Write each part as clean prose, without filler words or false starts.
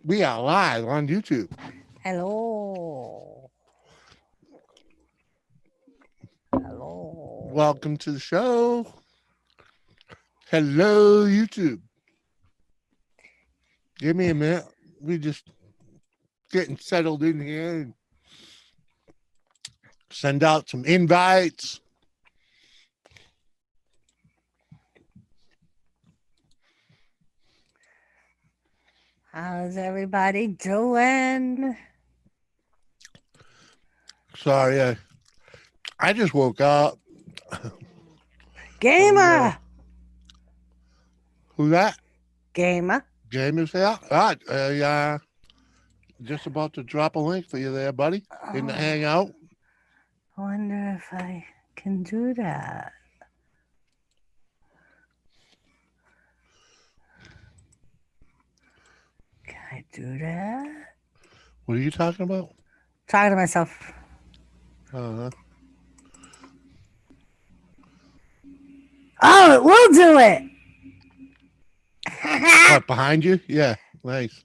We are live on YouTube. Hello. Hello. Welcome to the show. Hello, YouTube. Give me a minute. We just getting settled in here and send out some invites. How's everybody doing? Sorry, I just woke up. Gamer. Who's that? Gamer. James here. Yeah. Just about to drop a link for you there, buddy, in the hangout. I wonder if I can do that. Can I do that? What are you talking about? Talking to myself. Uh-huh. Oh, it will do it. What, behind you? Yeah, nice.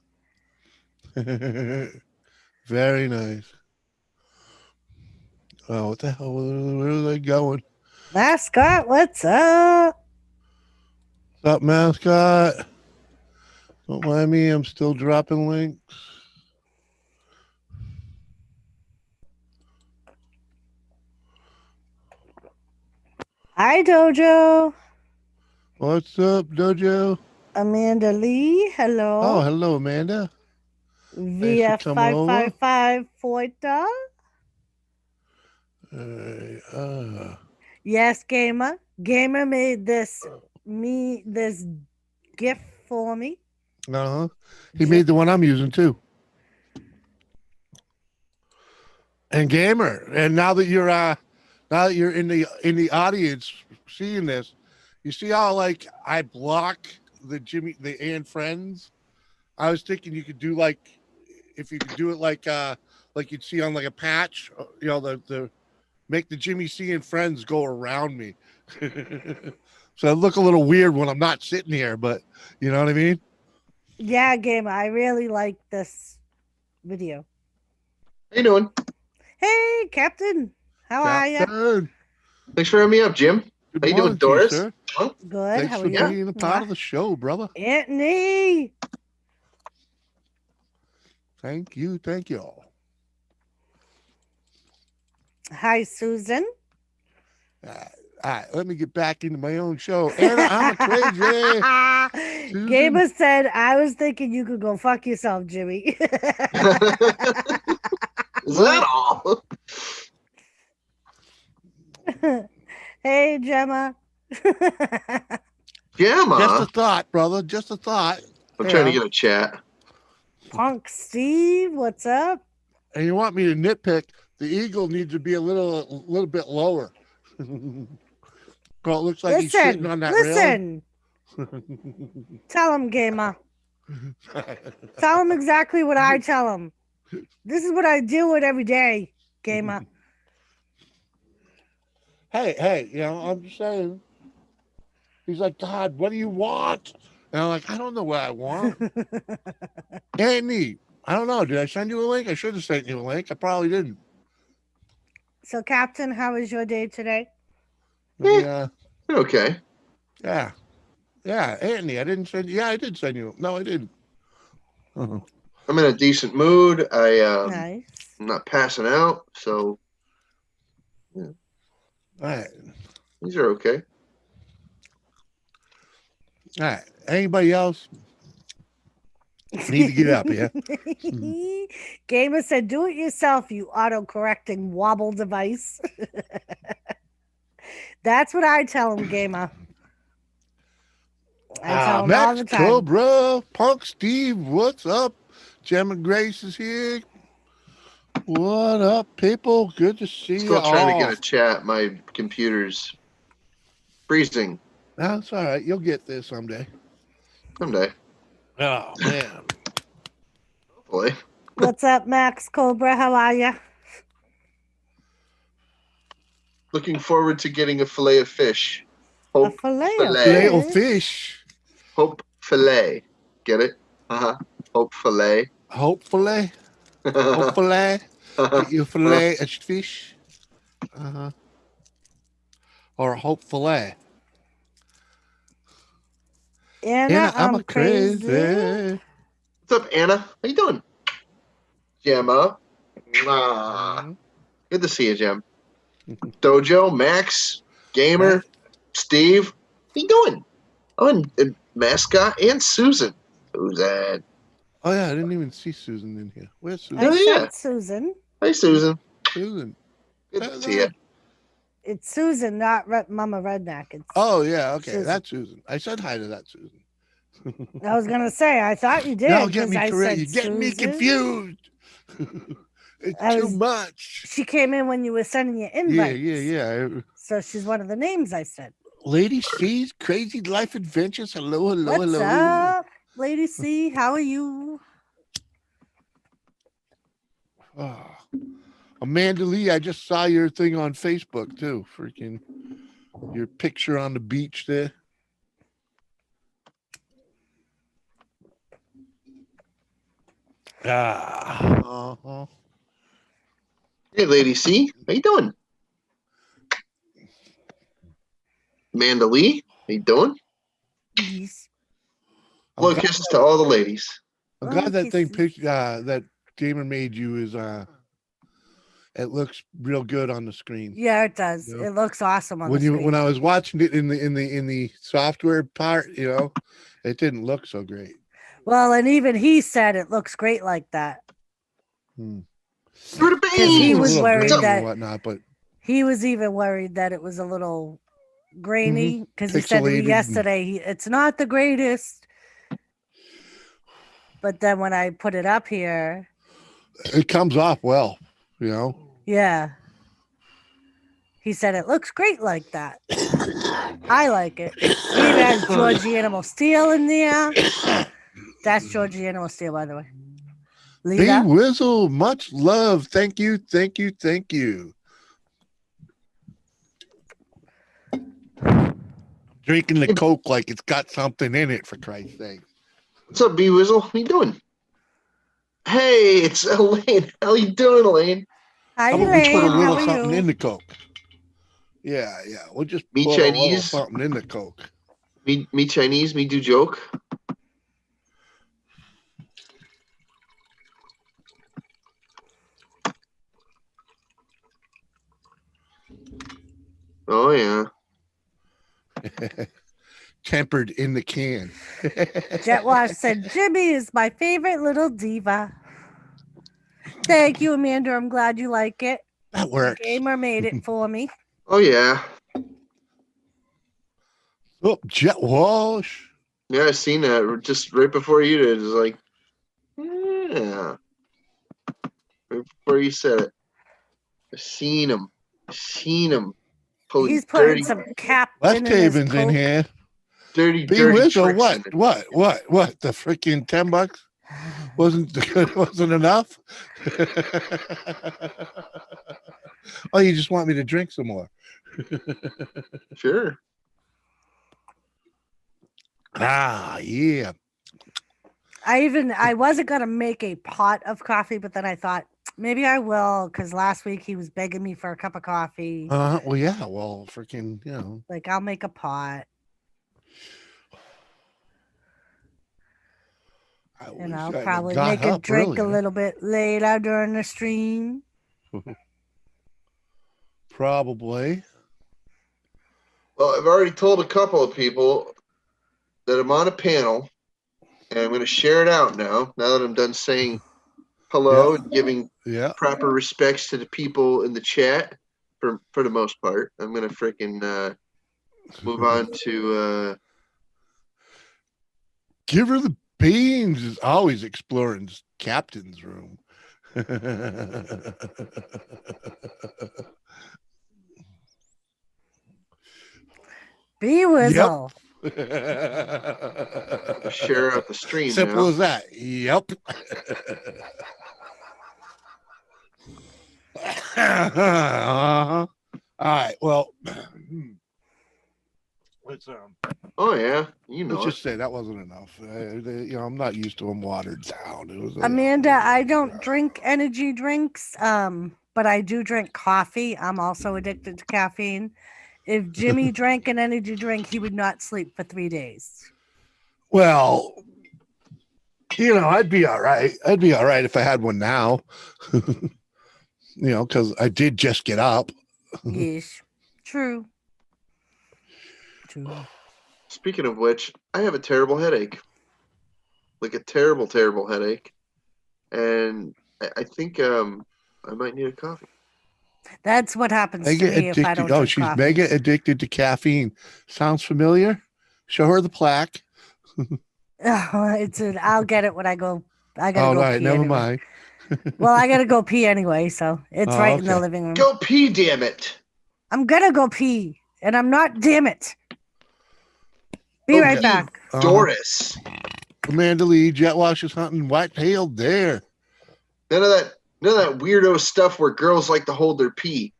Very nice. Oh, what the hell? Where are they going? Mascot, what's up? What's up, mascot? Don't mind me. I'm still dropping links. Hi, Dojo. What's up, Dojo? Amanda Lee, hello. Oh, hello, Amanda. Via 555 Foita. Yes, Gamer. Gamer made this gift for me. Uh-huh. He made the one I'm using too. And Gamer, and now that you're in the audience seeing this, you see how like I block the and friends. I was thinking you could do like if you could do it like you'd see on like a patch, you know, the make the Jimmy C and friends go around me. So I look a little weird when I'm not sitting here, but you know what I mean? Yeah, Gamer, I really like this video. How you doing? Hey, Captain. How are you? Thanks for having me up, Jim. Good How you doing, Doris? Sir. Huh? Good. Thanks How for are you? being a part of the show, brother. Anthony. Thank you. Thank you. Hi, Susan. All right, let me get back into my own show. Anna, I'm a crazy. Gamer said, I was thinking you could go fuck yourself, Jimmy. Is that all? Hey, Gemma. Gemma? Just a thought, brother. Just a thought. I'm trying to get a chat. Punk Steve, what's up? And you want me to nitpick? The eagle needs to be a little bit lower. Well, it looks like he's sitting on that rail. Tell him, Gamer. Tell him exactly what I tell him. This is what I deal with every day, Gamer. Hey, you know, I'm just saying. He's like, God, what do you want? And I'm like, I don't know what I want. Andy, I don't know. Did I send you a link? I should have sent you a link. I probably didn't. So, Captain, how was your day today? Yeah, okay. Yeah, Anthony, I didn't send you. Yeah, I did send you. No, I didn't. I'm in a decent mood. Nice. I'm not passing out, so yeah. All right. These are okay. All right. Anybody else need to get up here? Gamer said, do it yourself, you auto-correcting wobble device. That's what I tell him, Gamer. I tell him all the time. Cobra, Punk Steve, what's up? Gemma Grace is here. What up, people? Good to see you all. Still trying to get a chat. My computer's freezing. That's all right. You'll get there someday. Someday. Oh, man. Hopefully. What's up, Max Cobra? How are you? Looking forward to getting a fillet of fish. A Hope fillet Fillet of fish. Hope fillet. Get it? Hopefully. Hopefully. Hopefully. Get you a fillet of fish. Or hopefully. Anna, I'm I'm a crazy. What's up, Anna? How you doing? Gemma. Mwah. Good to see you, Gem. Dojo, Max, Gamer, Max. Steve. How you doing? Oh, and Mascot and Susan. Who's that? Oh yeah, I didn't even see Susan in here. Where's Susan? I Oh, yeah. sent Susan. Hi, Susan. Susan. Good to see you. It's Susan, not Mama Redneck. It's Oh yeah, okay. Susan. That's Susan. I said hi to that Susan. I was gonna say I thought you did. Don't get me I correct. said You're getting me Susan. confused. It's I too was- much. She came in when you were sending your Yeah, invites. yeah. So she's one of the names I said. Lady C's Crazy Life Adventures. Hello, hello, What's hello. up, Lady C? How are you? Oh. Amanda Lee, I just saw your thing on Facebook too. Freaking your picture on the beach there. Uh-huh. Hey, Lady C. How you doing? Amanda Lee. How you doing? Yes. Hello, kisses to all the ladies. I'm glad that thing kisses. that Gamer made you is it looks real good on the screen. Yeah, it does. You know? It looks awesome on When the screen. when I was watching it in the software part, it didn't look so great. Well, and even he said it looks great like that. Through the Because he It's a was little worried grainy that and whatnot, but he was even worried that it was a little grainy because he said to me Pixelated yesterday, it's not the greatest. But then when I put it up here, it comes off well, yeah, he said it looks great like that. I like it. It even has Georgie Animal Steel in there. That's Georgie Animal Steel, by the way. B Lita. Whistle, much love. Thank you, thank you, thank you. Drinking the Coke like it's got something in it, for Christ's sake. What's up, B Wizzle? How you doing? Hey, it's Elaine. How you doing, Elaine? Hi, How about we put a Elaine. little How are something you? in the Coke? Yeah. We'll just Me put a little Chinese? something in the Coke. Me Chinese, me do joke. Oh, yeah. Tempered in the can. Jetwash said, Jimmy is my favorite little diva. Thank you, Amanda. I'm glad you like it. That works. Gamer made it for me. Oh, yeah. Oh, Jet Wash. Yeah, I seen that just right before you did. It was like, yeah. Right before you said it. I seen him. He's putting some captain Left in his Haven's in Coke. here. Dirty B Whistle, tricks what? in it. What? The freaking $10 wasn't enough? Oh, you just want me to drink some more? Sure. Yeah. I wasn't gonna make a pot of coffee, but then I thought maybe I will because last week he was begging me for a cup of coffee. Well, yeah. Well, freaking, Like I'll make a pot. And I'll probably make a drink a little bit later during the stream. Probably. Well, I've already told a couple of people that I'm on a panel, and I'm going to share it out now that I'm done saying hello and giving proper respects to the people in the chat for the most part. I'm going to freaking move on to... Give her the beans is always exploring Captain's room. B Whistle. Share out the stream. Simple now. as that. Yep. All right. Well, But Oh yeah, you know. let's just say that wasn't enough. I'm not used to them watered down. It was Amanda, I don't drink energy drinks, but I do drink coffee. I'm also addicted to caffeine. If Jimmy drank an energy drink, he would not sleep for 3 days. Well, I'd be all right. I'd be all right if I had one now. Because I did just get up. Yes, true. Speaking of which, I have a terrible headache. Like a terrible, terrible headache. And I think I might need a coffee. That's what happens to me if I don't drink she's coffee. mega addicted to caffeine. Sounds familiar? Show her the plaque. I'll get it when I go. I gotta go right, pee never anyway. mind. Well, I gotta go pee anyway, so it's right in the living room. Go pee, damn it! I'm gonna go pee, and I'm not. Damn it! Be right back. Doris. Amanda Lee, jet washes hunting. What hail there? None of that weirdo stuff where girls like to hold their pee.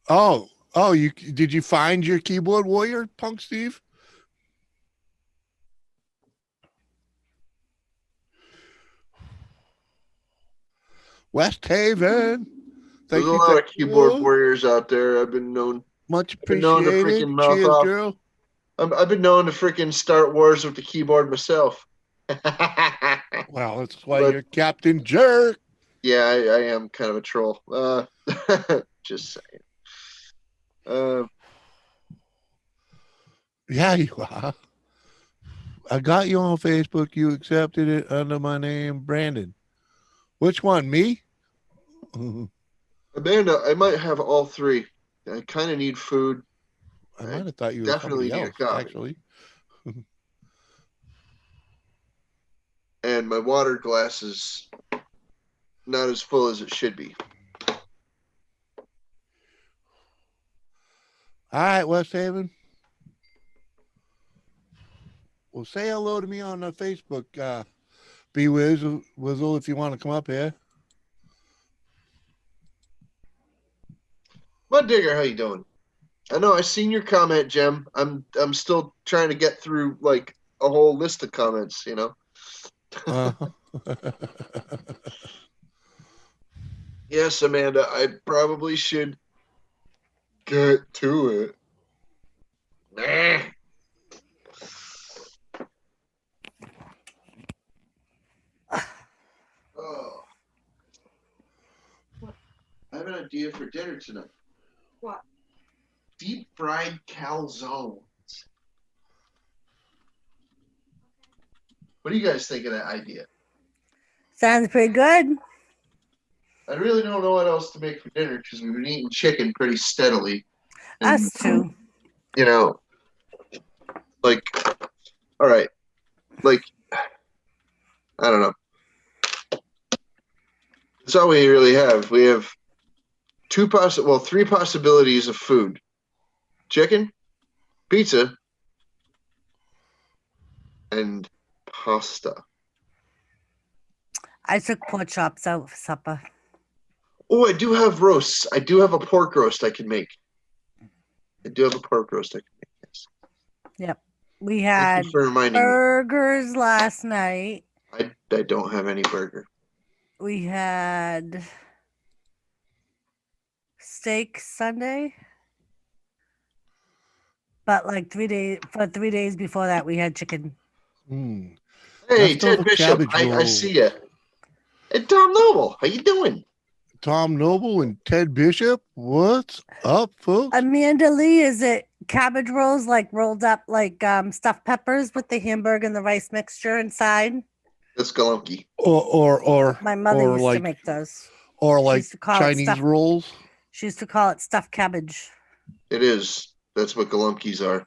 Oh, did you find your keyboard warrior, Punk Steve? West Haven. There's a lot of keyboard warriors out there. I've been known. Much appreciated. Cheers, girl. I've been known to freaking start wars with the keyboard myself. Well, that's why you're Captain Jerk. Yeah, I am kind of a troll. Just saying. Yeah, you are. I got you on Facebook. You accepted it under my name, Brandon. Which one, me? Amanda, I might have all three. I kind of need food. I might have thought you were definitely somebody need else, a coffee. actually. And my water glass is not as full as it should be. All right, West Haven. Well, say hello to me on the Facebook, Wizzle, if you want to come up here. Mud Digger, how you doing? I know I seen your comment, Jem. I'm still trying to get through like a whole list of comments, Yes, Amanda, I probably should get to it. Nah. Oh. I have an idea for dinner tonight. What? Deep fried calzones. What do you guys think of that idea? Sounds pretty good. I really don't know what else to make for dinner because we've been eating chicken pretty steadily. Us too. All right, I don't know. That's all we really have. We have three possibilities of food: chicken, pizza, and pasta. I took pork chops out for supper. Oh, I do have roasts. I do have a pork roast I can make. Yes. Yep. We had burgers last night. I don't have any burger. We had steak Sunday. But like 3 days before that, we had chicken. Mm. Hey, Ted Bishop, I see you. Hey, Tom Noble, how you doing? Tom Noble and Ted Bishop, what's up, folks? Amanda Lee, is it cabbage rolls like rolled up like stuffed peppers with the hamburger and the rice mixture inside? That's galunki. Or my mother used to make those. Or like Chinese rolls. She used to call it stuffed cabbage. It is. That's what galunkis are.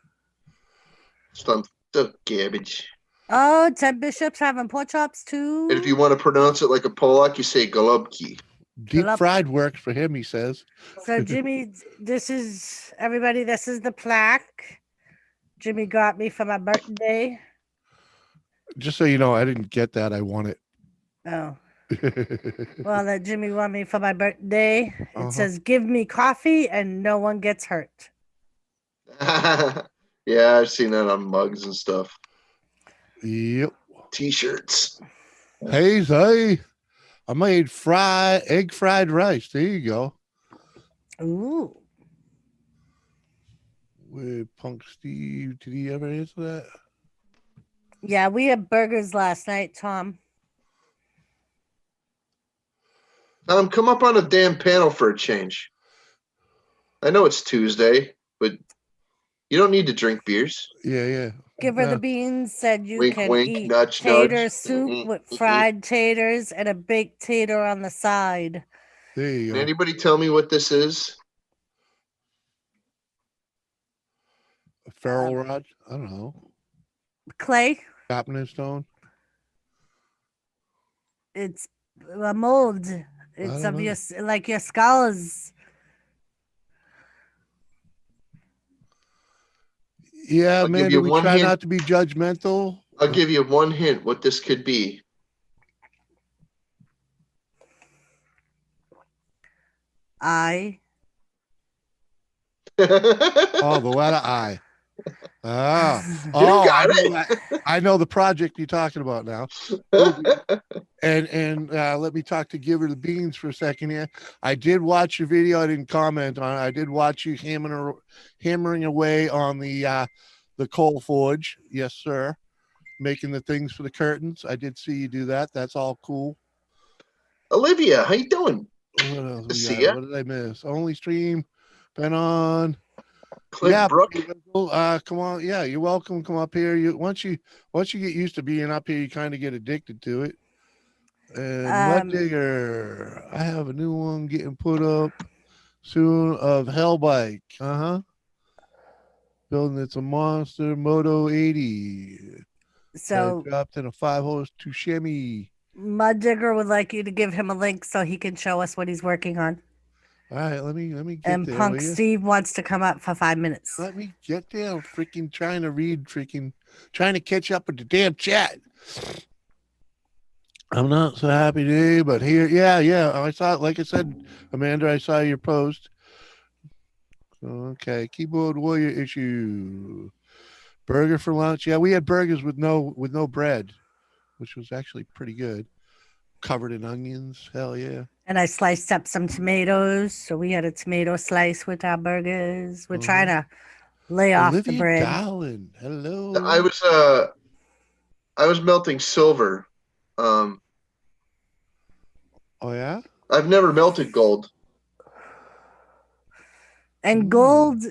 Stuffed cabbage. Oh, Ted Bishop's having pork chops too. And if you want to pronounce it like a Polak, you say galubki. Deep fried works for him, he says. So Jimmy, this is everybody. This is the plaque Jimmy got me for my birthday. Just so you know, I didn't get that. I won it. Oh. Well, that Jimmy won me for my birthday. It says, "Give me coffee and no one gets hurt." Yeah, I've seen that on mugs and stuff. Yep. T-shirts. Hey, I made egg fried rice. There you go. Ooh. With Punk Steve, did he ever answer that? Yeah, we had burgers last night, Tom. Come up on a damn panel for a change. I know it's Tuesday, but you don't need to drink beers. Yeah. Give her the beans. Said you Wink, can wink, eat nudge, tater nudge. soup with fried taters and a baked tater on the side. There you Can go. anybody tell me what this is? A ferrule rod? I don't know. Clay. Chopping stone? It's a mold. It's of your like your skulls. Yeah, I'll man. give you We one try hint. not to be judgmental. I'll give you one hint what this could be. I. Oh, the letter I. Ah. Oh, I know the project you're talking about now. And let me talk to Giver the Beans for a second here. I did watch your video. I didn't comment on it. I did watch you hammering away on the coal forge. Yes, sir. Making the things for the curtains. I did see you do that. That's all cool. Olivia, how you doing? What else See we got? ya. What did I miss? Only stream. Been on. Clint Brook. Come on. Yeah, you're welcome. Come up here. Once you get used to being up here, you kind of get addicted to it. And Mud Digger, I have a new one getting put up soon of Hellbike. Building it's a monster Moto 80. So dropped in a 5-horse Tushemi. Mud Digger would like you to give him a link so he can show us what he's working on. All right, let me get and there. Punk Steve wants to come up for 5 minutes. Let me get there. I'm freaking trying to catch up with the damn chat. I'm not so happy today, but here, yeah. I saw, like I said, Amanda, I saw your post. Okay, keyboard warrior issue. Burger for lunch. Yeah, we had burgers with no bread, which was actually pretty good. Covered in onions. Hell yeah. And I sliced up some tomatoes, so we had a tomato slice with our burgers. We're trying to lay off the bread. Darling. Hello. I was melting silver. Oh yeah? I've never melted gold. And gold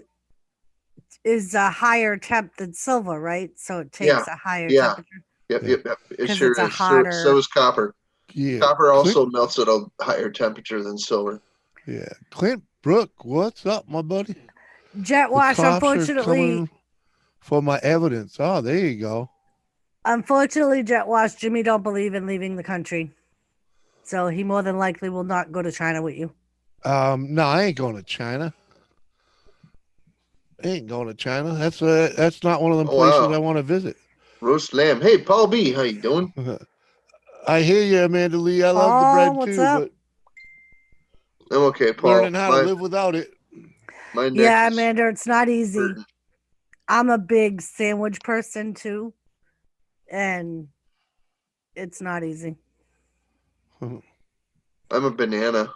is a higher temp than silver, right? So it takes a higher temperature. Yep. It sure it's is. a hotter... So is copper. Yeah. Copper also melts at a higher temperature than silver. Yeah. Clint Brook, what's up, my buddy? Jet Wash, unfortunately, for my evidence. Oh, there you go. Unfortunately, Jet Wash, Jimmy don't believe in leaving the country. So he more than likely will not go to China with you. No, I ain't going to China. That's not one of them places I want to visit. Roast lamb. Hey, Paul B, how you doing? I hear you, Amanda Lee. I love the bread what's too, up? But I'm okay, Paul. Learning how to live without it. Yeah, Amanda, it's not easy. I'm a big sandwich person too, and it's not easy. I'm a banana.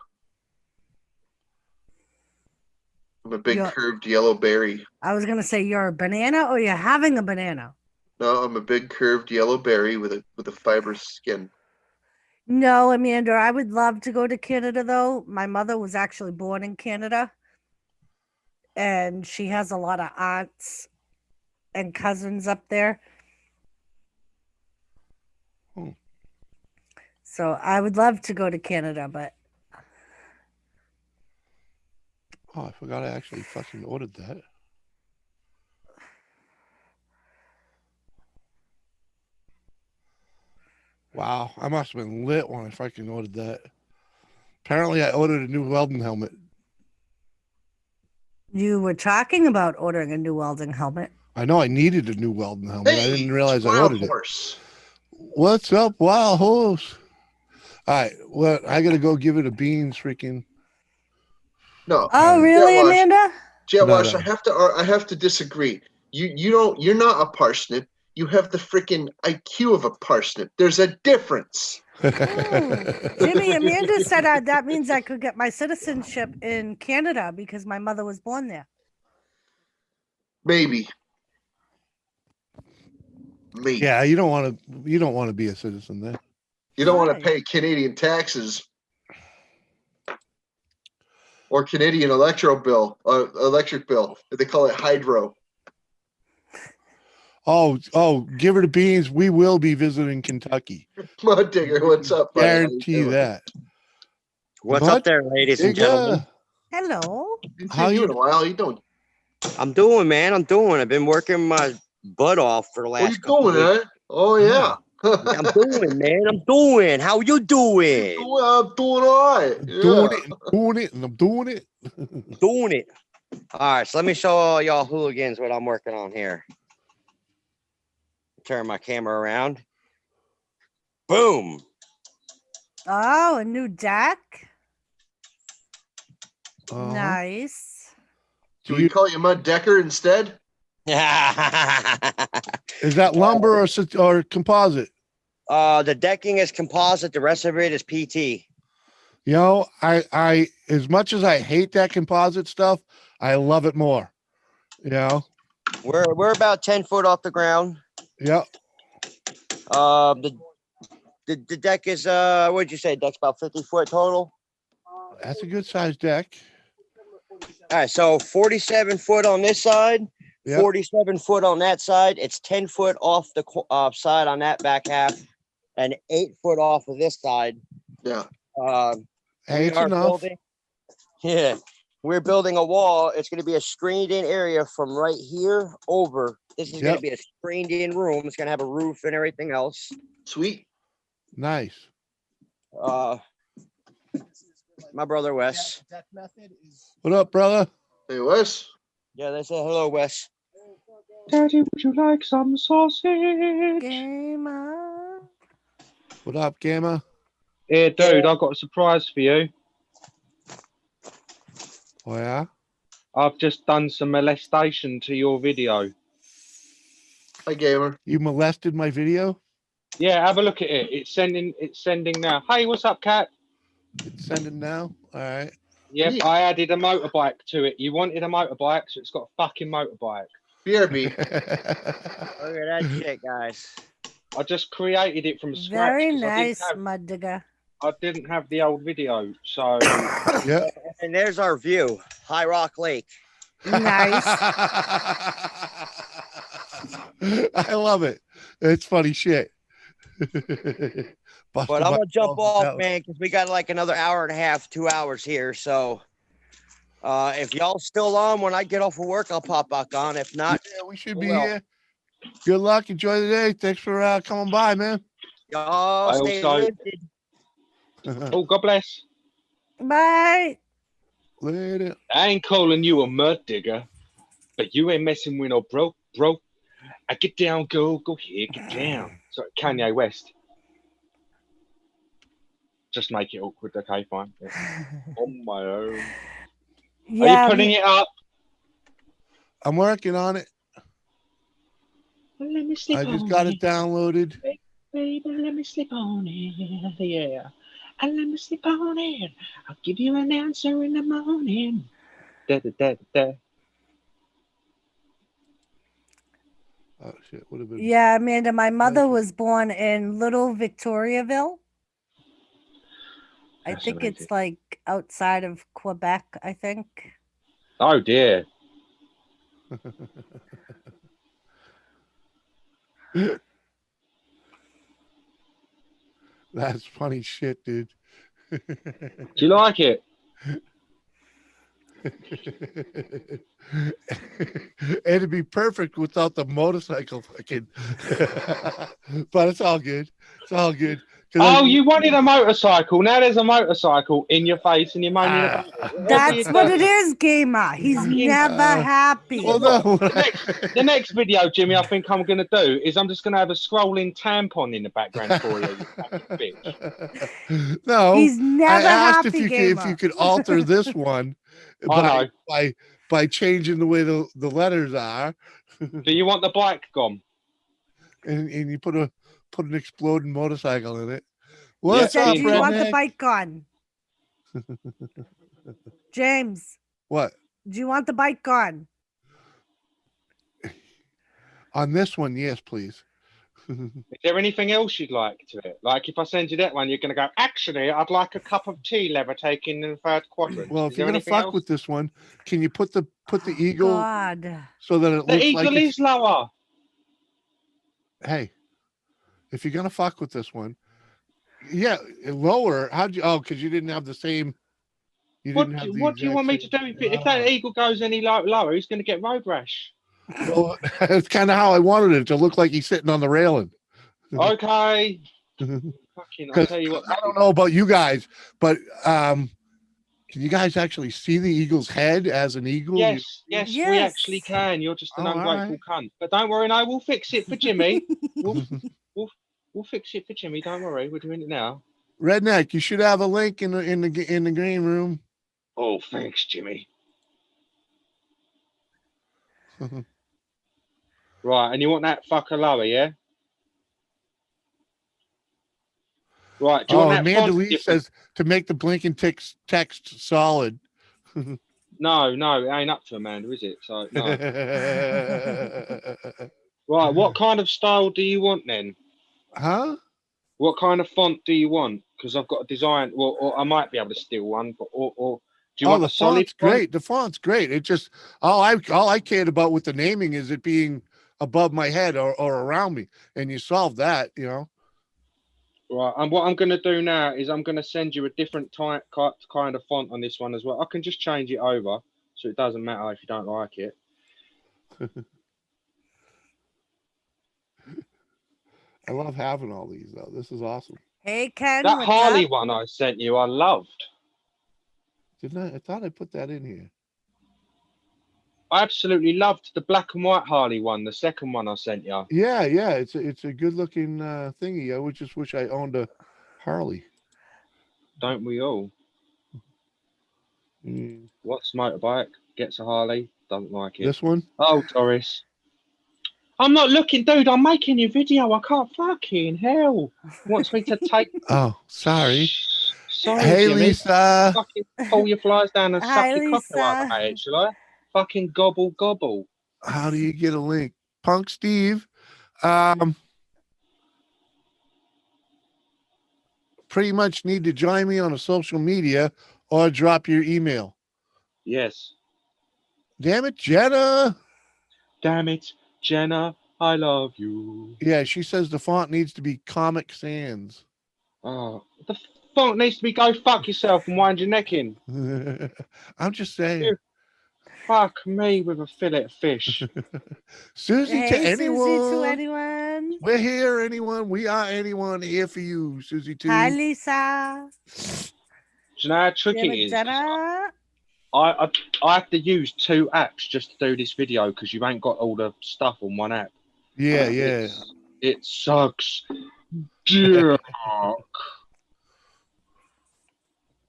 I'm a big curved yellow berry. I was gonna say you're a banana, or you're having a banana. No, I'm a big curved yellow berry with a fibrous skin. No, Amanda, I would love to go to Canada though. My mother was actually born in Canada, and she has a lot of aunts and cousins up there. So I would love to go to Canada, but I forgot I actually fucking ordered that. Wow, I must have been lit when I fucking ordered that. Apparently, I ordered a new welding helmet. You were talking about ordering a new welding helmet. I know I needed a new welding helmet. Hey, I didn't realize I ordered it. What's up, Wild Horse? All right, well, I got to go give it a beans freaking. No. Oh, really, Amanda? Jet No, Wash, no. I have to disagree. You're not a parsnip. You have the freaking IQ of a parsnip. There's a difference. Jimmy, Amanda said that means I could get my citizenship in Canada because my mother was born there. Maybe. Yeah, you don't want to be a citizen there. You don't want to pay Canadian taxes or Canadian electric bill. They call it hydro. Oh, give her the beans. We will be visiting Kentucky. Mud Digger, what's up, buddy? Guarantee that. What's up there, ladies and gentlemen? Hello. How you in a while? How you doing? I'm doing, man. I'm doing. I've been working my butt off for the last couple of weeks. Oh, yeah. I'm doing, man. I'm doing. How you doing? I'm doing all right. Doing it, and I'm doing it. Doing it. All right, so let me show all y'all hooligans what I'm working on here. Turn my camera around. Boom. Oh, a new deck. Nice. Do we call you Mud Decker instead? Is that lumber or composite? The decking is composite. The rest of it is PT. You know, I as much as I hate that composite stuff, I love it more. You know, we're about 10 foot off the ground. Yep. The deck is what'd you say? Deck's about 50 foot total. That's a good sized deck. All right, so 47 foot on this side, 47 foot on that side. It's 10 foot off the side on that back half, and 8 foot off of this side. Yeah. Hey, it's enough. We're building a wall. It's going to be a screened in area from right here over. This is going to be a screened in room. It's going to have a roof and everything else. Sweet. Nice. My brother Wes. What up, brother? Hey, Wes. Yeah, they say hello, Wes. Daddy, would you like some sausage? Gamer. What up, Gamer? Yeah, dude, I got a surprise for you. Oh yeah? I've just done some molestation to your video. Hi, Gamer. You molested my video? Yeah, have a look at it. It's sending now. Hey, what's up, Cat? It's sending now. All right. Yep, yeah. I added a motorbike to it. You wanted a motorbike, so it's got a fucking motorbike. BRB. Look at that shit, guys. I just created it from scratch. Very nice, Mud Digger. I didn't have the old video, so yeah. And there's our view, High Rock Lake. Nice. I love it. It's funny shit. But I'm gonna jump off, man, because we got like another hour and a half, 2 hours here. So if y'all still on when I get off of work, I'll pop back on. If not, yeah, we should be here. Good luck. Enjoy the day. Thanks for coming by, man. Y'all stay lifted. Oh, God bless. Bye. Later. I ain't calling you a mud digger, but you ain't messing with no broke. I get down, go here, get down. Sorry, Kanye West. Just make it awkward, okay, fine. Yeah. On my own. Yeah, are you putting it up? I'm working on it. Let me sleep I just got it downloaded. Baby, let me sleep on it. Yeah. And let me sleep on it. I'll give you an answer in the morning. Da, da, da, da. Oh shit! What have been? Yeah, Amanda. My mother was born in Little Victoriaville. I think it's like outside of Quebec, I think. Oh dear. That's funny shit, dude. Do you like it? It'd be perfect without the motorcycle fucking. But it's all good. It's all good. Oh, you wanted a motorcycle. Now there's a motorcycle in your face and you're moaning about it. That's what it is, Gamer. He's never happy. Well, no. the next video, Jimmy, I think I'm going to do is I'm just going to have a scrolling tampon in the background for you bitch. No, he's never I asked happy, if you could alter this one by by changing the way the letters are. Do you want the bike gone? And you put an exploding motorcycle in it. He What's said, up, do you want the redneck? bike gone? James, What? do you want the bike gone? On this one, yes, please. Is there anything else you'd like to it? Like if I send you that one, you're going to go, actually, I'd like a cup of tea levitating in the third quadrant. Well, Is if there you're gonna anything fuck else? with this one, can you put the Oh, eagle God. so that it The looks eagle like it's, is lower. hey, if you're gonna fuck with this one, yeah, lower. How'd you? Oh, because you didn't have the same. You What didn't have the what do you want me to exact do? If that eagle goes any lower, he's going to get road rash. same. Well, it's kind of how I wanted it to look like he's sitting on the railing. Okay. Because Fucking, I'll tell you what. I don't know about you guys, but can you guys actually see the eagle's head as an eagle? Yes, we Yes. actually can. You're just an Oh, ungrateful cunt. But don't worry, no, we'll fix it for Jimmy. We'll fix it for Jimmy. Don't worry, we're doing it now. Redneck, you should have a link in the green room. Oh, thanks, Jimmy. Right, and you want that fucker lower, yeah? Right, do you want that Amanda font Lee different? says to make the blinking text solid. No, it ain't up to Amanda, is it? So no. Right, what kind of style do you want then? Huh? What kind of font do you want? Because I've got a design. Well, or I might be able to steal one, but or do you want the a solid font's great. The font's great. It just all I cared about with the naming is it being above my head or around me, and you solve that, you know. Right, and what I'm going to do now is I'm going to send you a different type kind of font on this one as well. I can just change it over, so it doesn't matter if you don't like it. I love having all these though. This is awesome. Hey, Ken, That what's Harley up? one I sent you, I loved. Didn't I? I thought I put that in here. I absolutely loved the black and white Harley one, the second one I sent you. Yeah. It's a good looking thingy. I would just wish I owned a Harley. Don't we all? Mm. What's motorbike? Gets a Harley, doesn't like it. This one? Oh, Doris. I'm not looking, dude. I'm making a video. I can't fucking hell. Wants me to take. Oh, sorry. Sorry, Hey, Jimmy. Lisa. Fucking pull your flies down and Hi, suck your cock Lisa. away, mate, shall I? Fucking gobble, gobble. How do you get a link? Punk Steve. Pretty much need to join me on a social media or drop your email. Yes. Damn it, Jenna. Damn it, Jenna. I love you. Yeah, she says the font needs to be Comic Sans. Oh, the font needs to be go fuck yourself and wind your neck in. I'm just saying. You fuck me with a fillet of fish. Susie Hey, to Susie, anyone. to anyone. We're here, anyone. We are anyone here for you, Susie too. Hi, Lisa. Do you know how tricky Jim it and is? Jenna. I have to use 2 apps just to do this video because you ain't got all the stuff on one app. Yeah. It sucks. Dick.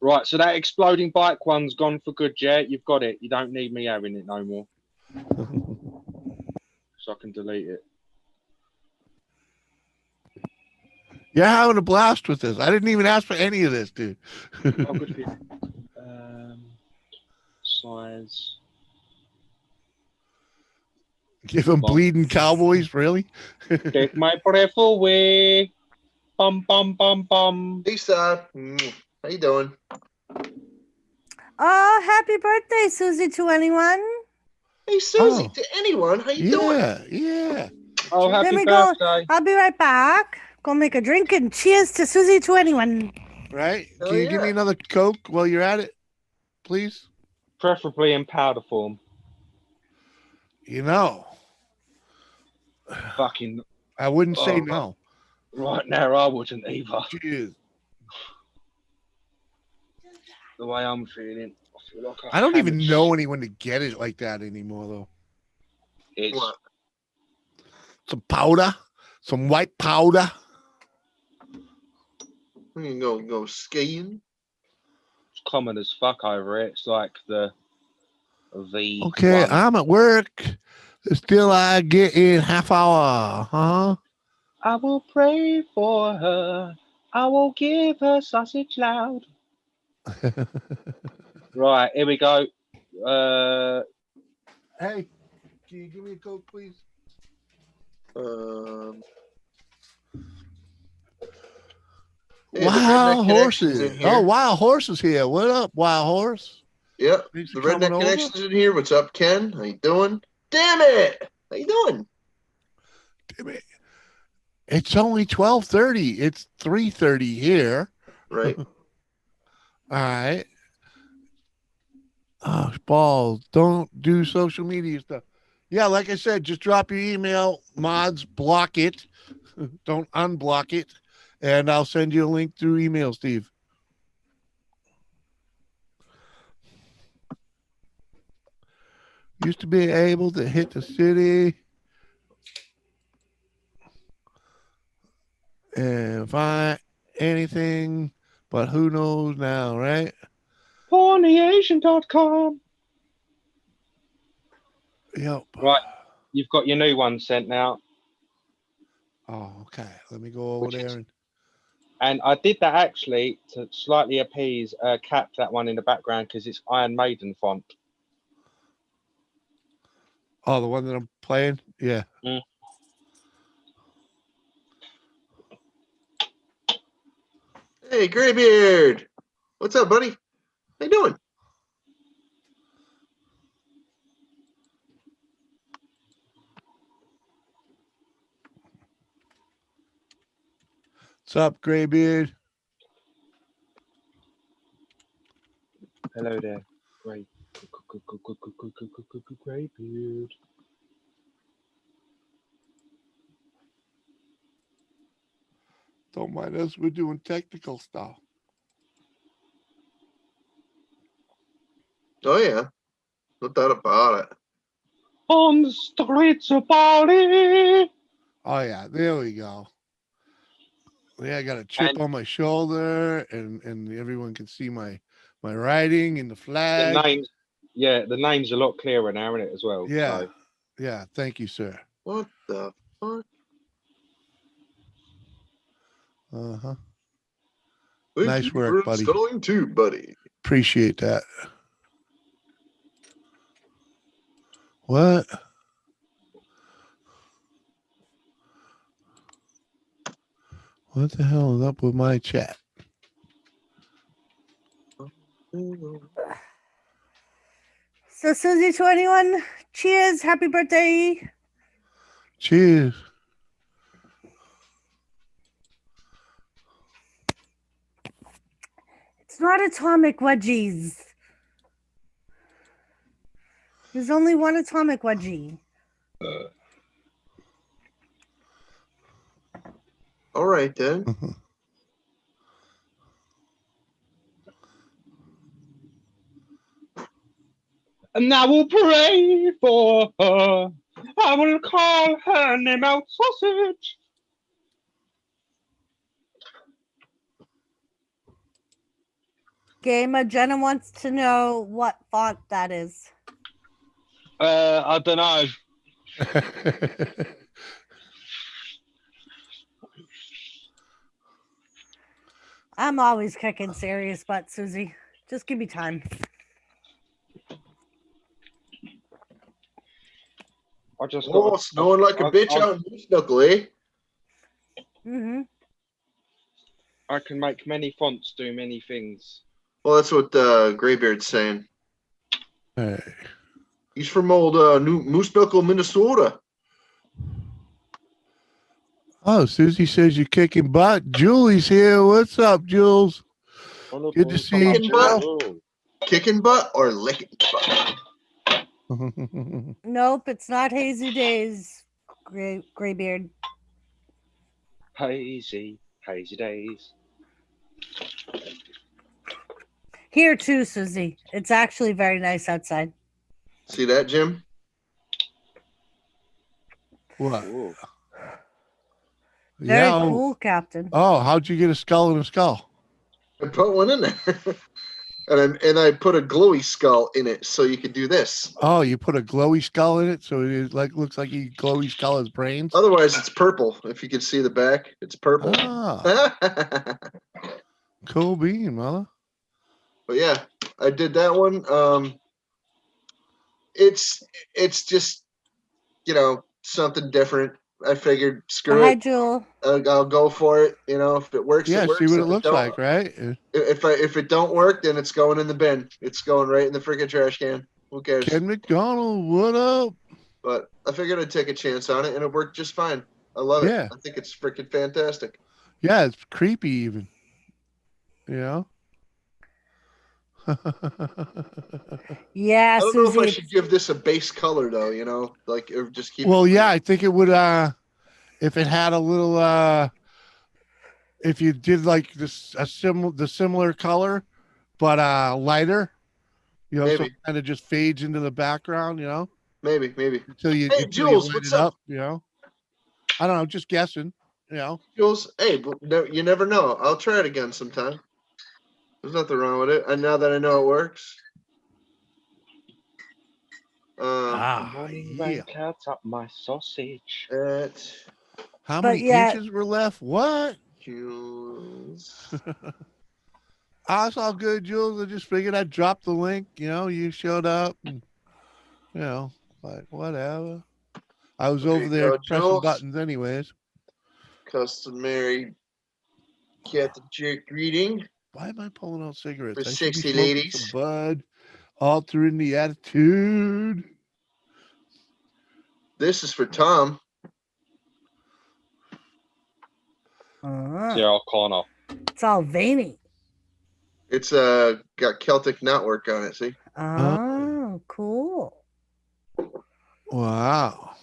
Right, so that exploding bike one's gone for good, yeah? You've got it. You don't need me having it no more. So I can delete it. You're having a blast with this. I didn't even ask for any of this, dude. Oh, good for you. Size. Give them bleeding cowboys, really? Take my breath away. Bum, bum, bum, bum. Lisa, how you doing? Oh, happy birthday, Susie, to anyone. Hey, Susie, Oh. to anyone, how you doing? Yeah. Oh, Let happy me go. birthday. I'll be right back. Go make a drink and cheers to Susie, to anyone. Right? Hell Can you give me yeah. another Coke while you're at it, please? Preferably in powder form. You know, Fucking I wouldn't say Oh, no. right now, I wouldn't either. Cheers. The way I'm feeling, I feel like I don't even haven't know anyone to get it like that anymore, though. It's What? Some powder, some white powder. We can go skiing. common as fuck over it. It's like the V1. Okay, I'm at work. Still, I get in half hour. Huh? I will pray for her. I will give her sausage loud. Right, here we go. Hey, can you give me a Coke, please? Hey, the Wild Redneck Connection's horses. in here. Oh, Wild Horse is here. What up, Wild Horse? Yep, Thanks the for coming Redneck over. Connection's in here. What's up, Ken? How you doing? Damn it! How you doing? Damn it. It's only 12:30. It's 3:30 here. Right. All right. Oh, balls. Don't do social media stuff. Yeah, like I said, just drop your email, mods, block it. Don't unblock it. And I'll send you a link through email, Steve. Used to be able to hit the city and find anything, but who knows now, right? Pornyasian.com. Yep. Right, you've got your new one sent now. Oh, okay. Let me go over there. And I did that actually to slightly appease Cap, that one in the background, because it's Iron Maiden font. Oh, the one that I'm playing? Yeah. Mm. Hey, Graybeard. What's up, buddy? How you doing? What's up, Graybeard? Hello there, Graybeard. Don't mind us. We're doing technical stuff. Oh, yeah. No doubt about it. On the streets of Bali. Oh, yeah. There we go. Yeah, I got a chip on my shoulder, and everyone can see my writing and the flag. The names, yeah, the name's a lot clearer now, isn't it, as well? Yeah. So. Yeah. Thank you, sir. What the fuck? Uh-huh. Thank Nice you work, for buddy. installing too, buddy. Appreciate that. What? What the hell is up with my chat? So Susie 21, cheers, happy birthday. Cheers. It's not atomic wedgies. There's only one atomic wedgie. All right, then. And I will pray for her. I will call her name out sausage. Gamer Jenna wants to know what font that is. I don't know. I'm always kicking serious butt, Susie. Just give me time. I just Oh, snowing like a bitch out in Moose Knuckle, eh? Mm-hmm. I can make many fonts do many things. Well, that's what Graybeard's saying. Hey. He's from old New Moose Knuckle, Minnesota. Oh, Susie says you're kicking butt. Julie's here. What's up, Jules? Good to see you. Kicking butt? Kicking butt or licking butt? Nope, it's not Hazy Days, Graybeard. Hazy days. Here too, Susie. It's actually very nice outside. See that, Jim? What? Ooh. Very Yeah. cool, Captain. Oh, how'd you get a skull and a skull? I put one in there. And I put a glowy skull in it so you could do this. Oh, you put a glowy skull in it, so it is looks like he glowy skull his brains. Otherwise, it's purple. If you can see the back, it's purple. Ah, cool bean, mother. But yeah, I did that one. It's just something different. I figured, screw Hi, it. Jewel. I'll go for it. If it works, Yeah, it works. see what If it looks like, right? If it don't work, then it's going in the bin. It's going right in the freaking trash can. Who cares? Ken McDonald, what up? But I figured I'd take a chance on it, and it worked just fine. I love it. Yeah. I think it's freaking fantastic. Yeah, it's creepy even. Yeah, I don't know if I Susie. should give this a base color though. Like or just keep. Well, yeah, I think it would. If it had a little, if you did like this the similar color, but lighter, so Maybe. it kind of just fades into the background, Maybe. until you Hey, until Jules, you light what's it up, I don't know, just guessing, Jules, hey, but you never know. I'll try it again sometime. There's nothing wrong with it. And now that I know it works. Yeah. Cut up my sausage. How But many yeah. inches were left? What? Jules. It's all good, Jules. I just figured I'd drop the link. You showed up, and like whatever. I was There over you there go, pressing Jules. buttons, anyways. Customary Captain Jerk greeting Why am I pulling out cigarettes? for I should be sexy smoking ladies. some bud, altering the attitude. This is for Tom. They're all calling off. It's all veiny. It's got Celtic knotwork on it. See? Oh, cool. Wow.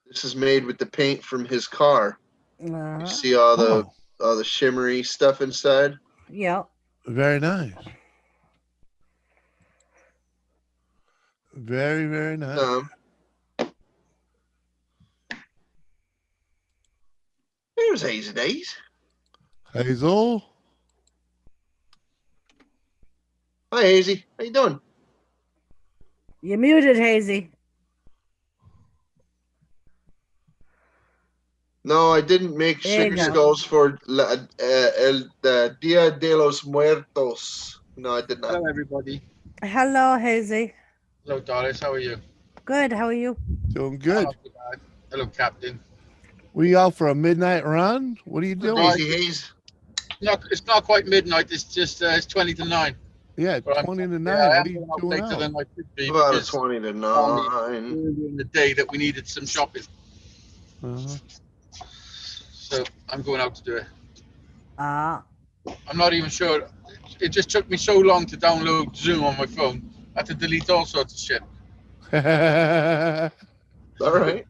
This is made with the paint from his car. Uh-huh. You see all the shimmery stuff inside. Yep. Very nice. Very, very nice. There's Hazy Days. Hazel. Hi, Hazy. How you doing? You muted, Hazy. No, I didn't make There you sugar go. skulls for the Dia de los Muertos. No, I did not. Hello, everybody. Hello, Hazy. Hello, Doris. How are you? Good. How are you? Doing good. Not too bad. Hello, Captain. We out for a midnight run? What are you doing? Hazy Haze. No, it's not quite midnight. It's just it's 20 to 9. Yeah, But 20 to 9. Yeah, I What am are you going out doing later out? than I should be. About a because 20 to 9. earlier in the day that we needed some shopping. Uh-huh. So I'm going out to do it. Ah. I'm not even sure. It just took me so long to download Zoom on my phone. I had to delete all sorts of shit. All right.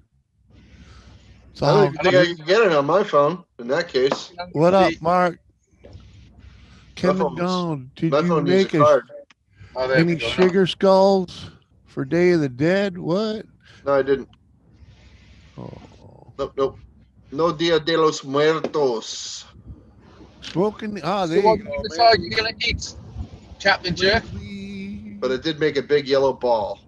It's I all don't even think I can get it on my phone in that case. What up, Mark? My Ken phone McDonald, did My you phone needs make a card. Oh, there we any go. sugar skulls for Day of the Dead? What? No, I didn't. Oh. Nope. No Dia de los Muertos. Smoking. There So you what go. do you decide you're going to eat, Captain Jerk? But it did make a big yellow ball.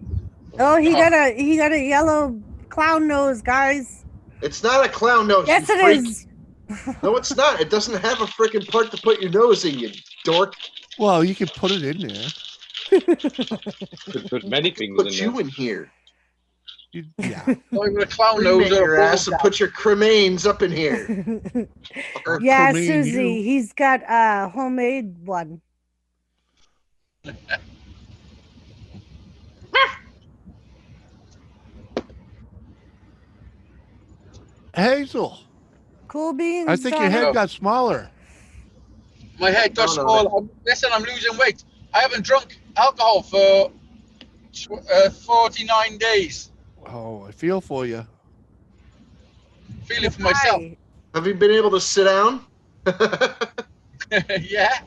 Oh, he got a yellow clown nose, guys. It's not a clown nose. Yes, you it freak. is. No, it's not. It doesn't have a freaking part to put your nose in, you dork. Well, you can put it in there. Could put many things Put you in here. Yeah. Not even a clown Remake nose or your a ass and put your cremains up in here. Yeah, cremain Susie, you. he's got a homemade one. Hazel, Cool beans. I think your Donna. head got smaller. My head got No, no. small. Listen, I'm losing weight. I haven't drunk alcohol for 49 days. Oh, I feel for you. Feeling for myself. Hi. Have you been able to sit down? Yeah.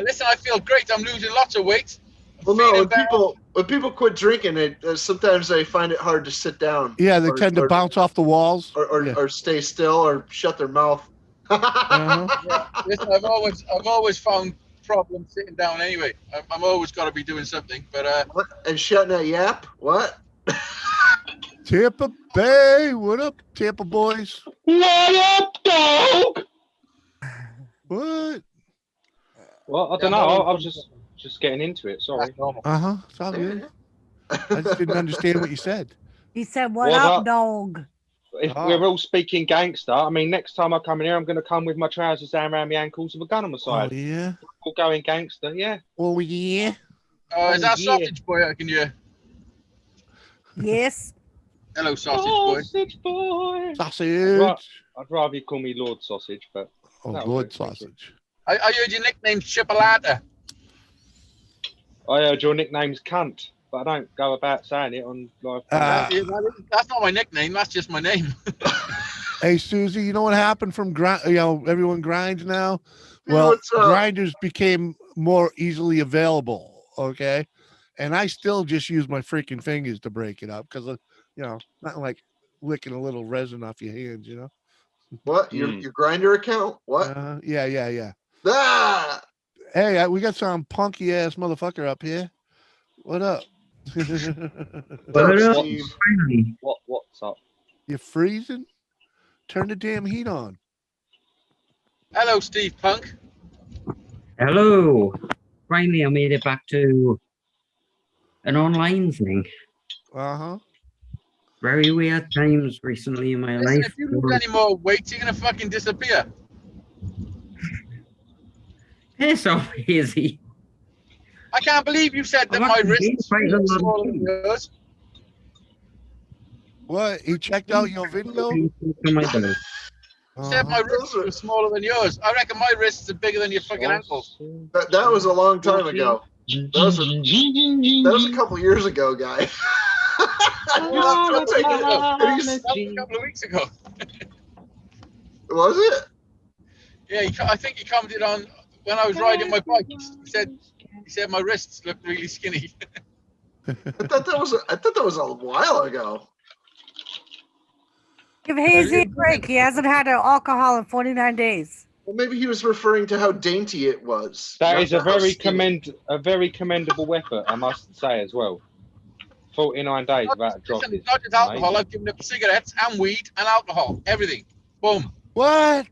Listen, I feel great. I'm losing lots of weight. Well, no. Feeling better. When people quit drinking, sometimes they find it hard to sit down. Yeah, they Or- tend to or- bounce off the walls. or, Yeah. or stay still or shut their mouth. Uh-huh. Listen, I've always found problem sitting down anyway. I'm always got to be doing something. But What? And shutting a yap? What? Tampa Bay, what up, Tampa boys? what up, dog? What? Well, I don't know. I was just getting into it. Sorry. It's all good. I just didn't understand what you said. He said, "What What up, up? dog?" If we're all speaking gangster, I mean, next time I come in here, I'm going to come with my trousers down around my ankles with a gun on my side. Oh yeah. All going gangster, yeah. Oh yeah. Is that yeah. sausage boy? Can you? Yes. Hello, sausage boy. Sausage. I'd rather you call me Lord Sausage, but Oh, that'll Lord do, thank you. Sausage. I heard your nickname's Chipolata. I heard your nickname's Cunt, but I don't go about saying it on live. That's not my nickname. That's just my name. Hey, Susie, you know what happened from everyone grinds now? Hey, Well, what's up? grinders became more easily available. Okay. And I still just use my freaking fingers to break it up because, not like licking a little resin off your hands, What? Your grinder account? What? Yeah. Ah! Hey, we got some punky ass motherfucker up here. What up? What's up, Steve? What's up? You freezing? Turn the damn heat on. Hello, Steve Punk. Hello. Finally, I made it back to an online thing. Very weird times recently in my Listen, life. if you lose any more weight, you're gonna fucking disappear. It's so easy. I can't believe you said that my wrist is smaller than yours. What? He checked out your video? You said my wrists were smaller than yours. I reckon my wrists are bigger than your fucking ankles. That was a long time ago. That was a couple years ago, guy. That was a couple of weeks ago. Was it? Yeah, I think he commented on when I was riding my bike. He said my wrists look really skinny. I thought that was a while ago. Give Hazy a break. He hasn't had alcohol in 49 days. Well, maybe he was referring to how dainty it was. That is a very commendable effort, I must say as well. 49 days without a drop. Listen, it's not just alcohol. I've given up cigarettes and weed and alcohol. Everything. Boom. What?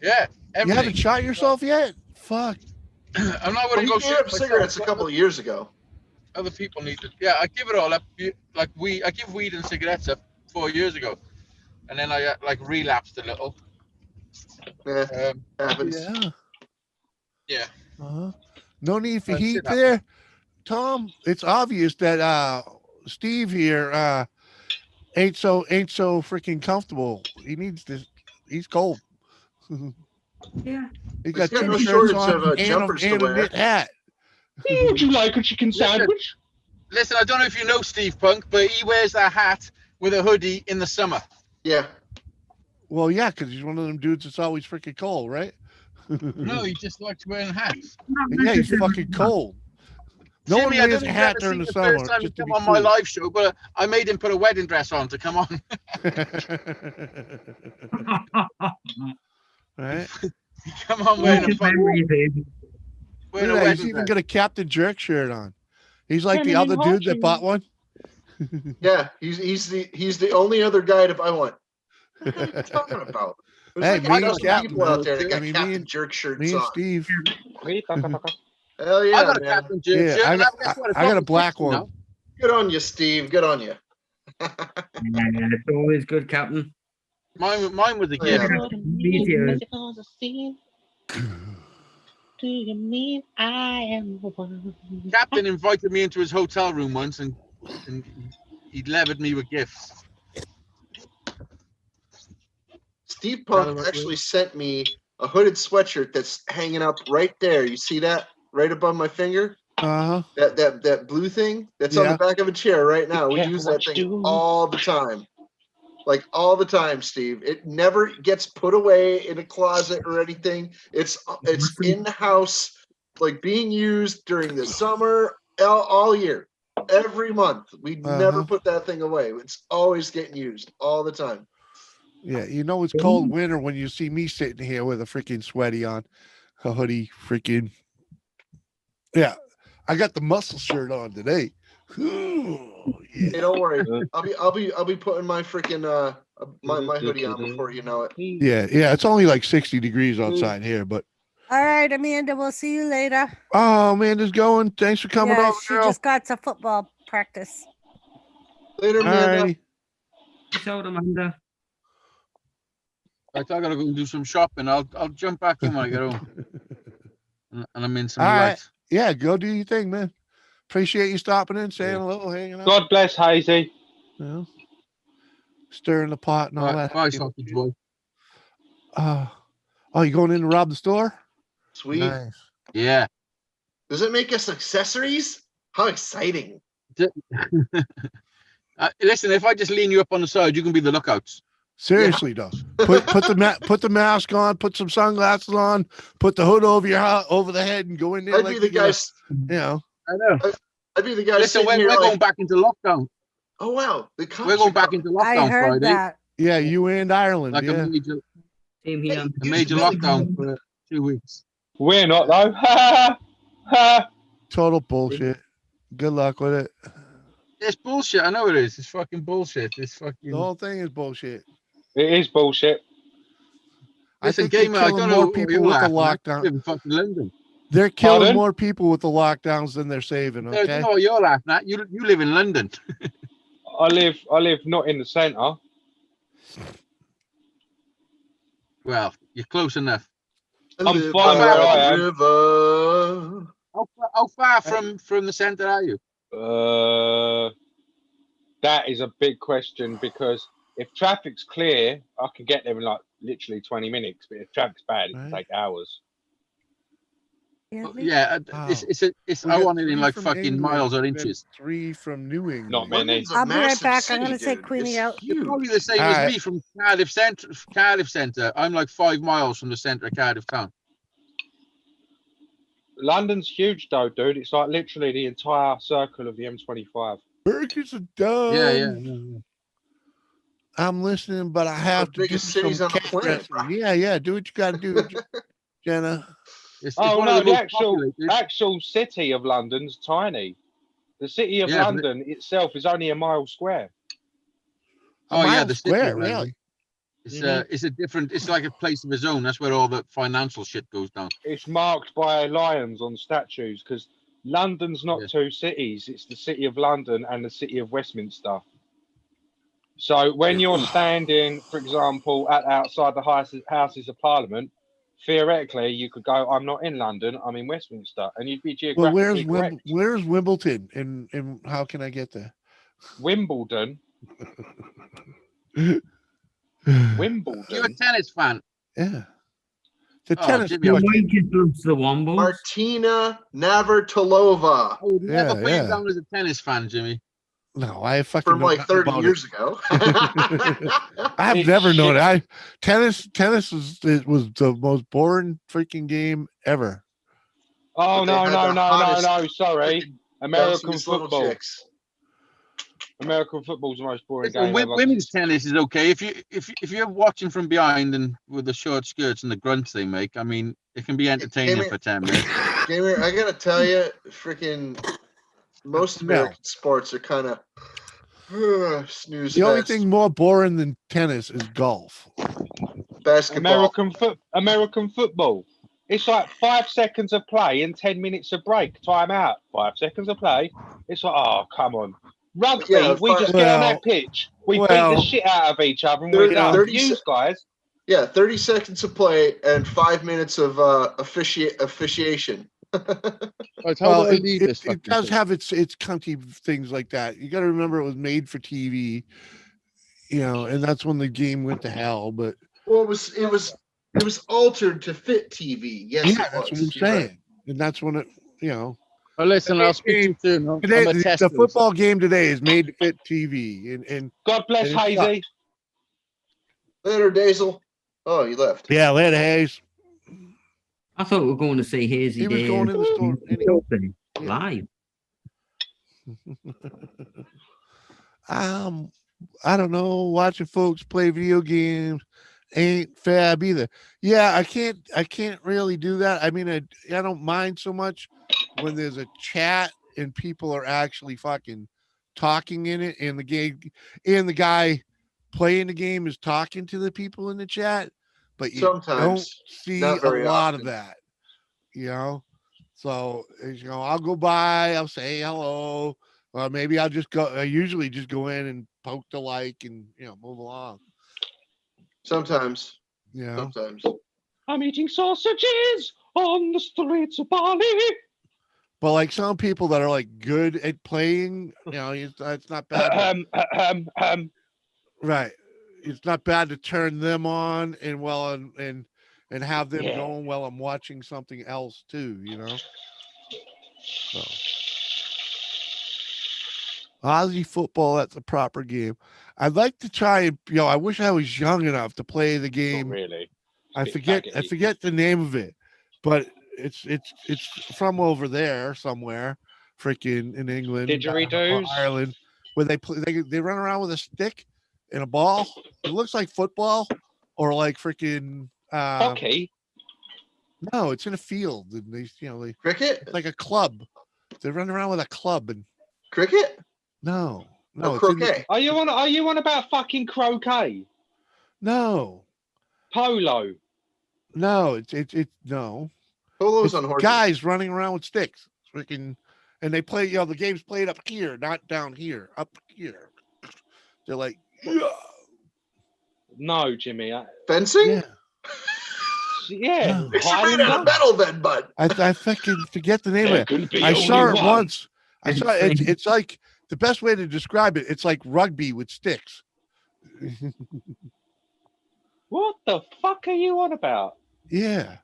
Yeah. Everything. You haven't shot yourself yet? Fuck. I'm not going to go shoot up cigarettes a couple of years ago. Other people need it. Yeah, I give it all up. Like I give weed and cigarettes up 4 years ago, and then I relapsed a little. Yeah, happens. Yeah. No need for heat there, Tom. It's obvious that Steve here ain't so freaking comfortable. He needs this. He's cold. Yeah. He got no two shirts shortage on of jumpers to and a wear. knit hat. Would you like a chicken sandwich? Listen, I don't know if you know Steve Punk, but he wears that hat with a hoodie in the summer. Yeah. Well, yeah, because he's one of them dudes that's always freaking cold, right? No, he just likes wearing hats. Yeah, he's fucking cold. No Jimmy, one wears a hat during the summer. First time just he to come be on my cool. live show, but I made him put a wedding dress on to come on. Right? Come on, wearing a fucking. He's even got a Captain Jerk shirt on. He's like the other dude that bought one. Yeah, he's the only other guy to buy one. What are you talking about? There's Hey, like me and Captain, people out there that got me Captain and Jerk shirts me and on. Steve. Hell yeah, I got a man. Captain Jerk shirt. Yeah, and I got a black one. Now. Good on you, Steve. Good on you. It's always good, Captain. Mine was a Oh, yeah. gift. Do you mean I am the one? Captain invited me into his hotel room once, and he levered me with gifts. Steve Punk actually sent me a hooded sweatshirt that's hanging up right there. You see that right above my finger? That blue thing that's on the back of a chair right now. We use that thing all the time. Like all the time, Steve. It never gets put away in a closet or anything. It's in the house, like being used during the summer, all year, every month. We never put that thing away. It's always getting used all the time. Yeah, you know it's cold winter when you see me sitting here with a freaking sweaty on, a hoodie, freaking Yeah, I got the muscle shirt on today. Ooh, Hey, yeah. don't worry. I'll be putting my freaking my hoodie on before you know it. Yeah. It's only like 60 degrees outside here, but All right, Amanda, we'll see you later. oh, Amanda's going. Thanks for coming Yeah, over, she girl. just got to football practice. Later, Amanda. Alrighty. Peace out, Amanda. Right, I gotta go and do some shopping. I'll jump back in when I get home. And I'm in some All right. light. Yeah, go do your thing, man. Appreciate you stopping in, saying hello, hanging out. God bless Hazy. You know, stirring the pot and all Bye, that. bye, sausage boy. Oh, you going in to rob the store? Sweet. Nice. Yeah. Does it make us accessories? How exciting! Listen, if I just lean you up on the side, you can be the lookouts. Seriously, though. Put the mask on, put some sunglasses on, put the hood over over the head, and go in there. I'd be the guy. You know. I know. I'd be the guy. Listen, we're going back into lockdown. Oh wow, the cops We're going are back coming. into lockdown I heard Friday. that. Yeah, you and Ireland. Like yeah. a major Same here. A major lockdown for 2 weeks. We're not though. Ha ha. Total bullshit. Good luck with it. It's bullshit. I know it is. It's fucking bullshit. It's fucking. The whole thing is bullshit. It is bullshit. Listen, I think they're Gamer, I killing don't more know people with the lockdown. I live in fucking London. They're killing Pardon? more people with the lockdowns than they're saving. I Okay. don't know what you're laughing at. You live in London. I live not in the centre. Well, you're close enough. I'm Live fine by where I the am. river. How far from the centre are you? That is a big question because if traffic's clear, I can get there in like literally 20 minutes. But if traffic's bad, it can Right. take hours. Yeah, it's I want it in like fucking England, miles or and inches. 3 from New England. Not many. London's a I'll be right massive back. city, I'm gonna take dude. Queenie It's out. You're huge. probably the same as me from Cardiff Centre. Cardiff Centre. I'm like 5 miles from the centre of Cardiff town. London's huge though, dude. It's like literally the entire circle of the M25. Burgers are done. Yeah. I'm listening, but I have to do biggest cities some on the cat planet, wrestling. bro. Yeah. Do what you got to do, Jenna. It's Oh one no, of the the most populated. actual city of London's tiny. The city of Yeah, London itself is only a mile square. Oh yeah, mile the square, city of London. really. It's a different. It's like a place of its own. That's where all the financial shit goes down. It's marked by lions on statues because London's not Yeah. two cities. It's the city of London and the city of Westminster. So when you're standing, for example, outside the Houses of Parliament, theoretically you could go, "I'm not in London. I'm in Westminster," and you'd be Well, geographically correct. where's Wimbledon, and how can I get there? Wimbledon. Wimbledon. You're a tennis fan. Yeah. The Oh, tennis. Jimmy, Your question. mic just loves the Wombos. Martina Navratilova I would never put yeah. you down as a tennis fan, Jimmy. No, I fucking from know like nothing 30 about years it. ago. I've It's never known shit. it. Tennis was the most boring freaking game ever. Oh But they no, had no, the no, no, hottest no! Sorry, freaking American bounciest little football. chicks. American football's the most boring Listen, game ever. women's tennis is okay if you're watching from behind and with the short skirts and the grunts they make. I mean, it can be entertaining Gamer- for 10 minutes. Gamer, I gotta tell you, freaking most No. American sports are kind of snooze The only fest. thing more boring than tennis is golf. Basketball. American football. It's like 5 seconds of play and 10 minutes of break. Time out. 5 seconds of play. It's like, oh, come on. Rugby, Yeah, we just get on well, that pitch. We beat the shit out of each other and we're done. 30 You guys, Yeah, 30 seconds of play and 5 minutes of officiation. Right, how Well, do I leave this it fucking does thing? have its cunty things like that. You got to remember it was made for TV, and that's when the game went to hell. But Well, it was altered to fit TV. Yes, yeah, it that's was. what I'm You're right. saying, and that's when it. Well, listen, I'll speak to you soon. I'm Today, a the tester. football game today is made to fit TV, and God bless And it Hazy. sucks. Later, Dazel. Oh, you left. yeah, later, Hayes. I thought we were going to see Hazy He was Day going in the store anyway. live. I don't know. Watching folks play video games ain't fab either. Yeah, I can't really do that. I mean, I don't mind so much, when there's a chat and people are actually fucking talking in it, and the guy playing the game is talking to the people in the chat, but you don't Sometimes, see not a very lot often. of that, you know. So I'll go by, I'll say hello, or maybe I'll just go. I usually just go in and poke the like and move along. Sometimes. Sometimes. I'm eating sausages on the streets of Bali. But like some people that are like good at playing, it's not bad. Right. It's not bad to turn them on and have them going while I'm watching something else too, So Aussie football, that's a proper game. I'd like to try and I wish I was young enough to play the game. Not really. I forget the name of it, but it's from over there somewhere, freaking in England, Didgeridoos? Ireland, where they run around with a stick and a ball. It looks like football or like freaking hockey. No, it's in a field, and they cricket. It's like a club. They run around with a club and cricket. No, it's croquet. Are you on about fucking croquet? No. Polo. No, it's no. Polo's on horses. Guys running around with sticks, freaking, and they play. The game's played up here, not down here. Up here. They're like, yeah. No, Jimmy. Fencing. Yeah. They should made out of metal then, bud. I fucking forget the name of it. I saw it once. I saw it. It's like the best way to describe it. It's like rugby with sticks. What the fuck are you on about? Yeah,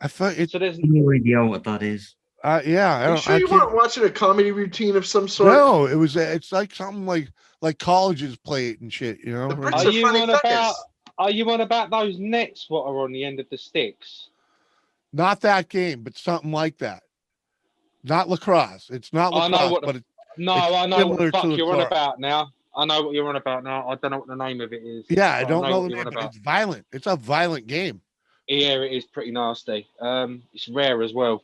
I thought it's. So there's no idea what that is. Yeah. Are you sure you weren't watching a comedy routine of some sort? No, it was. It's like something like colleges play it and shit. The Brits are funny fuckers. Are you on about those nets? What are on the end of the sticks? Not that game, but something like that. Not lacrosse. It's not lacrosse. I know what. I know what the fuck you're on lacrosse. about now. I know what you're on about now. I don't know what the name of it is. Yeah, I don't know the name, but it's violent. It's a violent game. Yeah, it is pretty nasty. It's rare as well.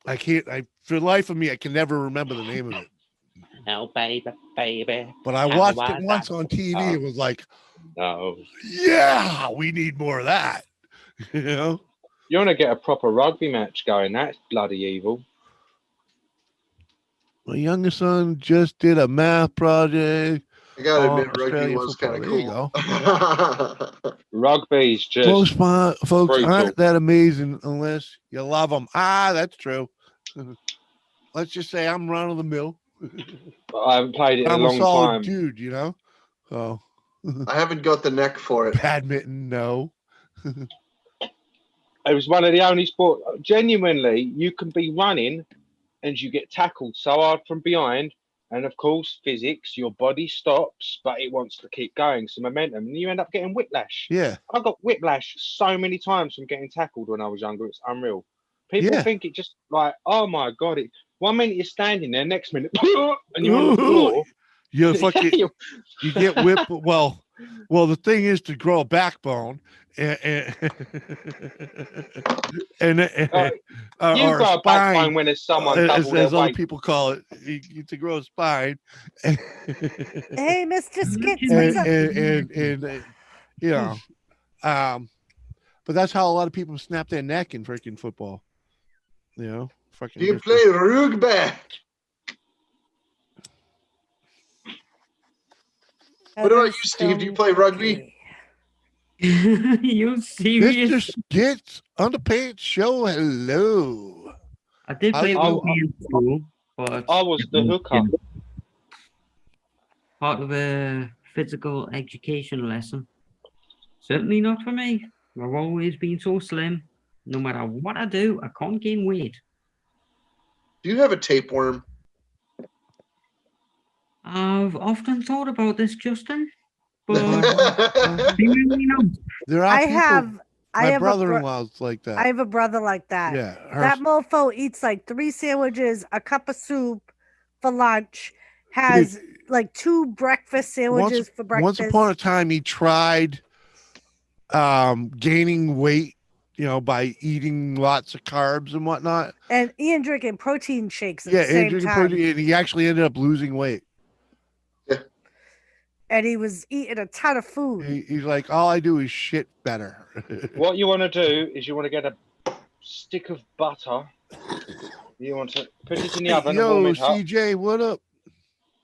For the life of me, I can never remember the name of it. Oh, baby. But I watched it once on TV. It was like, yeah, we need more of that. You want to get a proper rugby match going. That's bloody evil. My youngest son just did a math project. I gotta admit, rugby was kind of cool. Rugby's just most folks aren't that amazing unless you love them. That's true. Let's just say I'm run of the mill. I haven't played it in a long time, dude. So I haven't got the neck for it. Badminton, no. It was one of the only sports. Genuinely, you can be running and you get tackled so hard from behind, and of course, physics, your body stops, but it wants to keep going, so momentum, and you end up getting whiplash. Yeah. I got whiplash so many times from getting tackled when I was younger. It's unreal. People think it just like, oh my God, 1 minute you're standing there, next minute, and you're on the floor. You're fucking, you get whipped. Well, the thing is to grow a backbone and you grow a backbone when there's someone double their as other weight. people call it, to grow a spine. Hey, Mr. Skits, what's up? But that's how a lot of people snap their neck in freaking football. Do you play rugby? What about you, Steve? Do you play rugby? You serious? Mr. Skits Underpants Show. Hello. I did play rugby in school, but I was the hooker. Part of a physical education lesson. Certainly not for me. I've always been so slim. No matter what I do, I can't gain weight. Do you have a tapeworm? I've often thought about this, Justin, but really not. There are I have brother-in-law's like that. I have a brother like that. Yeah, that mofo eats like 3 sandwiches, a cup of soup for lunch, has like 2 breakfast sandwiches for breakfast. Once upon a time, he tried gaining weight by eating lots of carbs and whatnot. And Ian drinking protein shakes at Yeah, the and same drinking time. protein, and he actually ended up losing weight. And he was eating a ton of food. He's like, all I do is shit better. What you want to do is you want to get a stick of butter. You want to put it in the oven and warm it up. CJ, what up?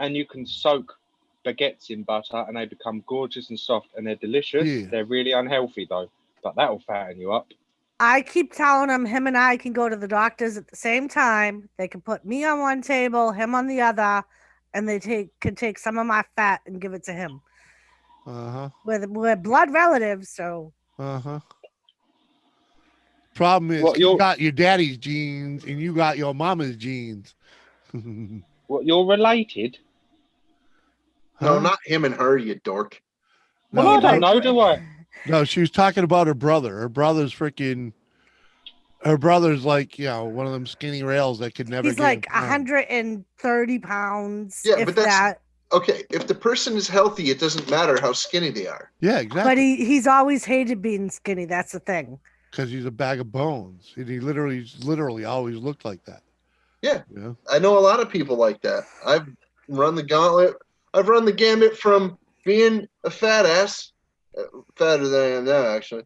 And you can soak baguettes in butter and they become gorgeous and soft and they're delicious. Yeah. They're really unhealthy though, but that'll fatten you up. I keep telling him and I can go to the doctors at the same time. They can put me on one table, him on the other, and they can take some of my fat and give it to him. We're blood relatives, so. Problem is, you got your daddy's genes and you got your mama's genes. What, you're related? No, not him and her, you dork. Well, I don't know, do I? No, she was talking about her brother. Her brother's like, one of them skinny rails that could never. He's like 130 pounds. Yeah, if but that's that. Okay. If the person is healthy, it doesn't matter how skinny they are. Yeah, exactly. But he's always hated being skinny. That's the thing. Because he's a bag of bones. And he literally always looked like that. Yeah. I know a lot of people like that. I've run the gauntlet. I've run the gambit from being a fat ass, fatter than I am now, actually,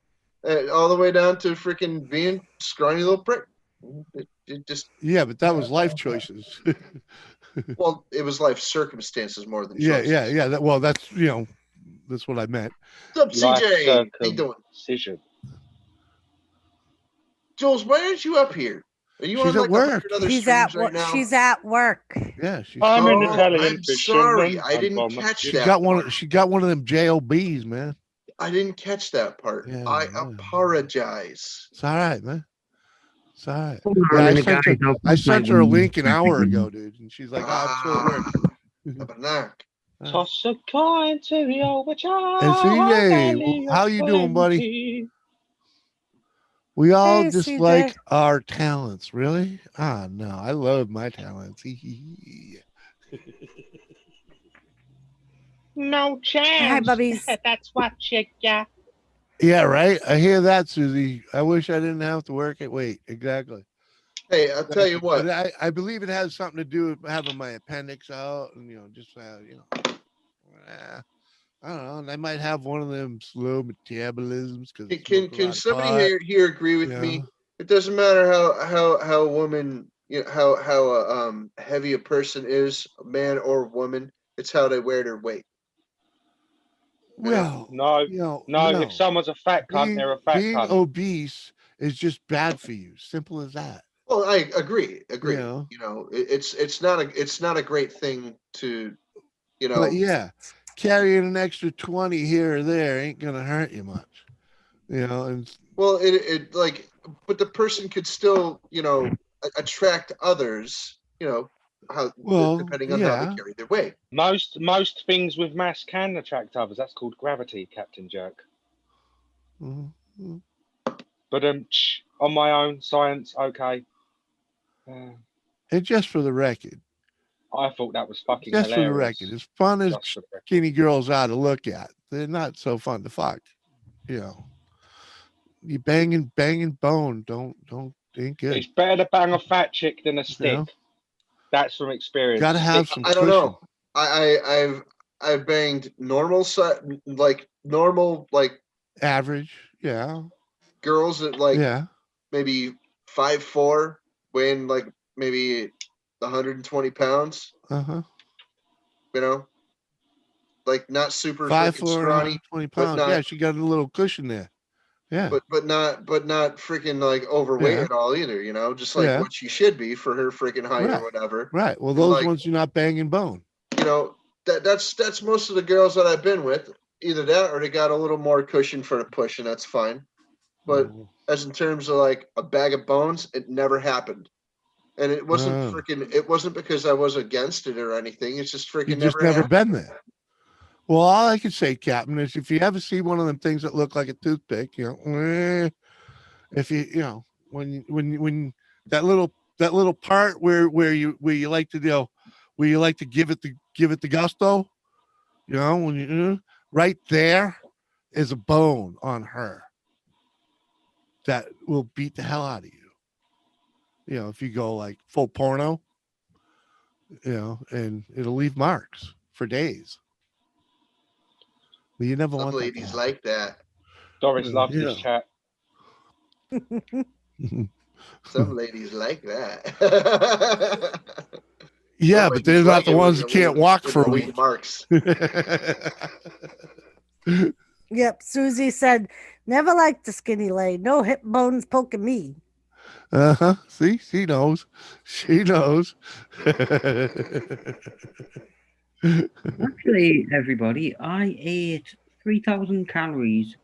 all the way down to freaking being scrawny little prick. It just. Yeah, but that was life choices. Well, it was life circumstances more than choices. Yeah. That's that's what I meant. What's up, CJ? How you doing? Decision. Jules, why aren't you up here? Are you She's on at work. She's at work. Right, she's at work. Yeah, I'm in Italian. I'm sorry, I didn't catch that. She got one of them JOBs, man. I didn't catch that part. Yeah, I apologize. It's all right, man. It's all right. Yeah, I sent her a link an hour ago, dude, and she's like, "I'm still at work." Toss a coin to the overcharge. And CJ, how you doing, buddy? We all dislike our talents, really? No, I love my talents. No chance. Hi, bubbies. That's what you got. Yeah, right. I hear that, Susie. I wish I didn't have to work at. Wait, exactly. Hey, I'll tell you what. But I believe it has something to do with having my appendix out, and just I don't know. And I might have one of them slow metabolisms. Can somebody here agree with me? It doesn't matter how a woman, how heavy a person is, a man or woman. It's how they wear their weight. Well, no. If someone's a fat cunt, they're a fat cunt. Being obese is just bad for you. Simple as that. Well, I agree. It's not a great thing to, But yeah, carrying an extra 20 here or there ain't gonna hurt you much. And well, but the person could still, attract others. Depending on how they carry their weight. Most things with mass can attract others. That's called gravity, Captain Jerk. Mm-hmm. But on my own, science, okay. And just for the record, I thought that was fucking just hilarious. for the record, as fun as skinny girls are to look at, they're not so fun to fuck. You banging bone ain't good. It's better to bang a fat chick than a stick. That's from experience. Gotta have some. I don't know. I've banged normal average, yeah. Girls at maybe 5'4", weighing maybe 120 pounds. Not super 5'4", scrawny. 20 pounds. She got a little cushion there. Yeah. But not freaking overweight at all either, just what she should be for her freaking height or whatever. Right. Well, those ones you're not banging bone. That's most of the girls that I've been with. Either that or they got a little more cushion for the push, and that's fine. But as in terms of a bag of bones, it never happened. And it wasn't it wasn't because I was against it or anything. It's just freaking never been there. Well, all I can say, Captain, is if you ever see one of them things that look like a toothpick, if you, when that little part where you like to where you like to give it the gusto, right there is a bone on her. that will beat the hell out of you. You know, if you go like full porno, you know, and it'll leave marks for days. But you never Some want ladies that. like that. Doris loves this chat. Some ladies like that. Yeah, Some but ladies they're not like the it ones when that you can't leave- walk when for a you leave week. marks. Yep. Susie said, never liked the skinny leg. No hip bones poking me. Uh-huh. See, she knows. She knows. Actually, everybody, I ate 3,000 calories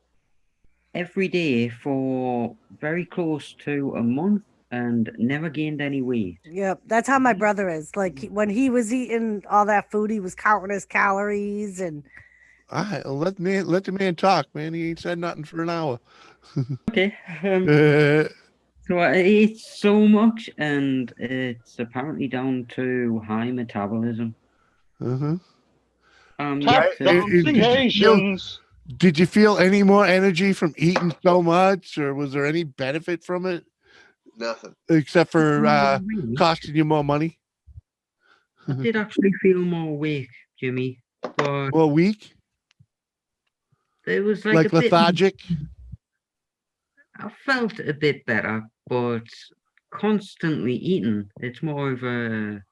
every day for very close to a month and never gained any weight. Yep. That's how my brother is. Like when he was eating all that food, he was counting his calories and All right, well, let the man talk, man. He ain't said nothing for an hour. Okay. Uh, So I ate so much, and it's apparently down to high metabolism. uh-huh. Tap dancing Did you feel, Asians. did you feel any more energy from eating so much, or was there any benefit from it Nothing. except for Really? costing you more money? I did actually feel more awake, Jimmy, but Well, weak, it was like a bit. lethargic. I felt a bit better, but constantly eating, it's more of an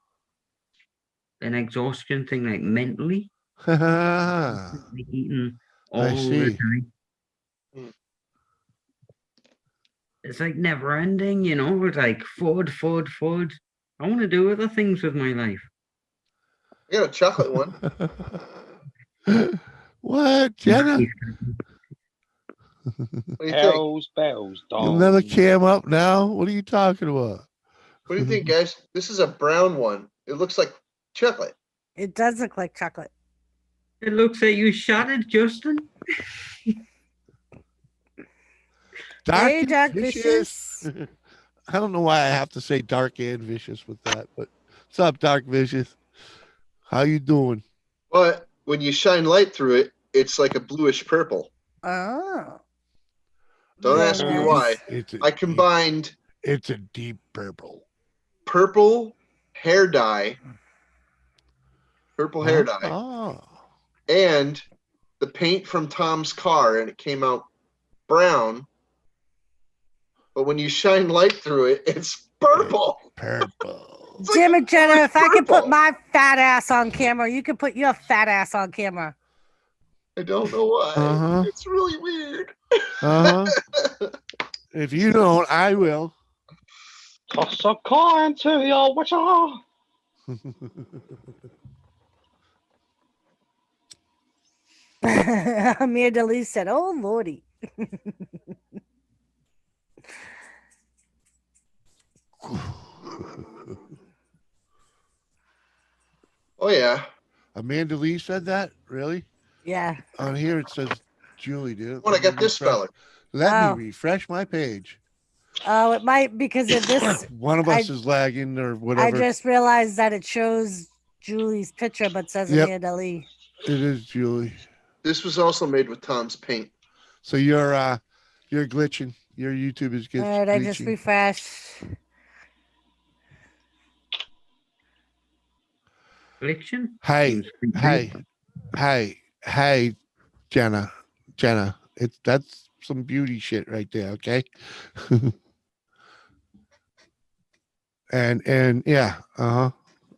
exhaustion thing, like mentally. I Constantly eating all the see. time. Mm. It's like never ending, you know. It's like food. I want to do other things with my life. I got a chocolate one. What, Jenna? What do you think? Hells bells, You'll never dong. cam up now? What are you talking about? What do you think, guys? This is a brown one. It looks like chocolate. it does look like chocolate. It looks like you shot it, Justin. Dark Hey, and Dark vicious. Vicious. I don't know why I have to say dark and vicious with that, but what's up, Dark Vicious? How you doing? But when you shine light through it, it's like a bluish purple. Oh. Don't Very ask me nice. why. It's a I combined it's a deep purple. purple hair dye, Oh. and the paint from Tom's car, and it came out brown. But when you shine light through it, it's purple. Purple. It's like Jim a and Jenna, bluish if I could put purple. my fat ass on camera, you could put your fat ass on camera. I don't know why. Uh-huh. It's really weird. Uh-huh. If you don't, I will. Toss a coin to your witcher. Amanda Lee said, "Oh lordy." Oh yeah. Amanda Lee said that? Really? Yeah. On here it says Julie did it. When I got this fella. Let Oh. me refresh my page. Oh, it might because of this. One of us is lagging or I whatever. just realized that it shows Julie's picture, but says Yep. Amanda Lee. It is Julie. This was also made with Tom's paint. So you're glitching. Your YouTube is All glitching. right, I just refreshed. Glitching? Hey, Jenna. That's some beauty shit right there, okay? and yeah, a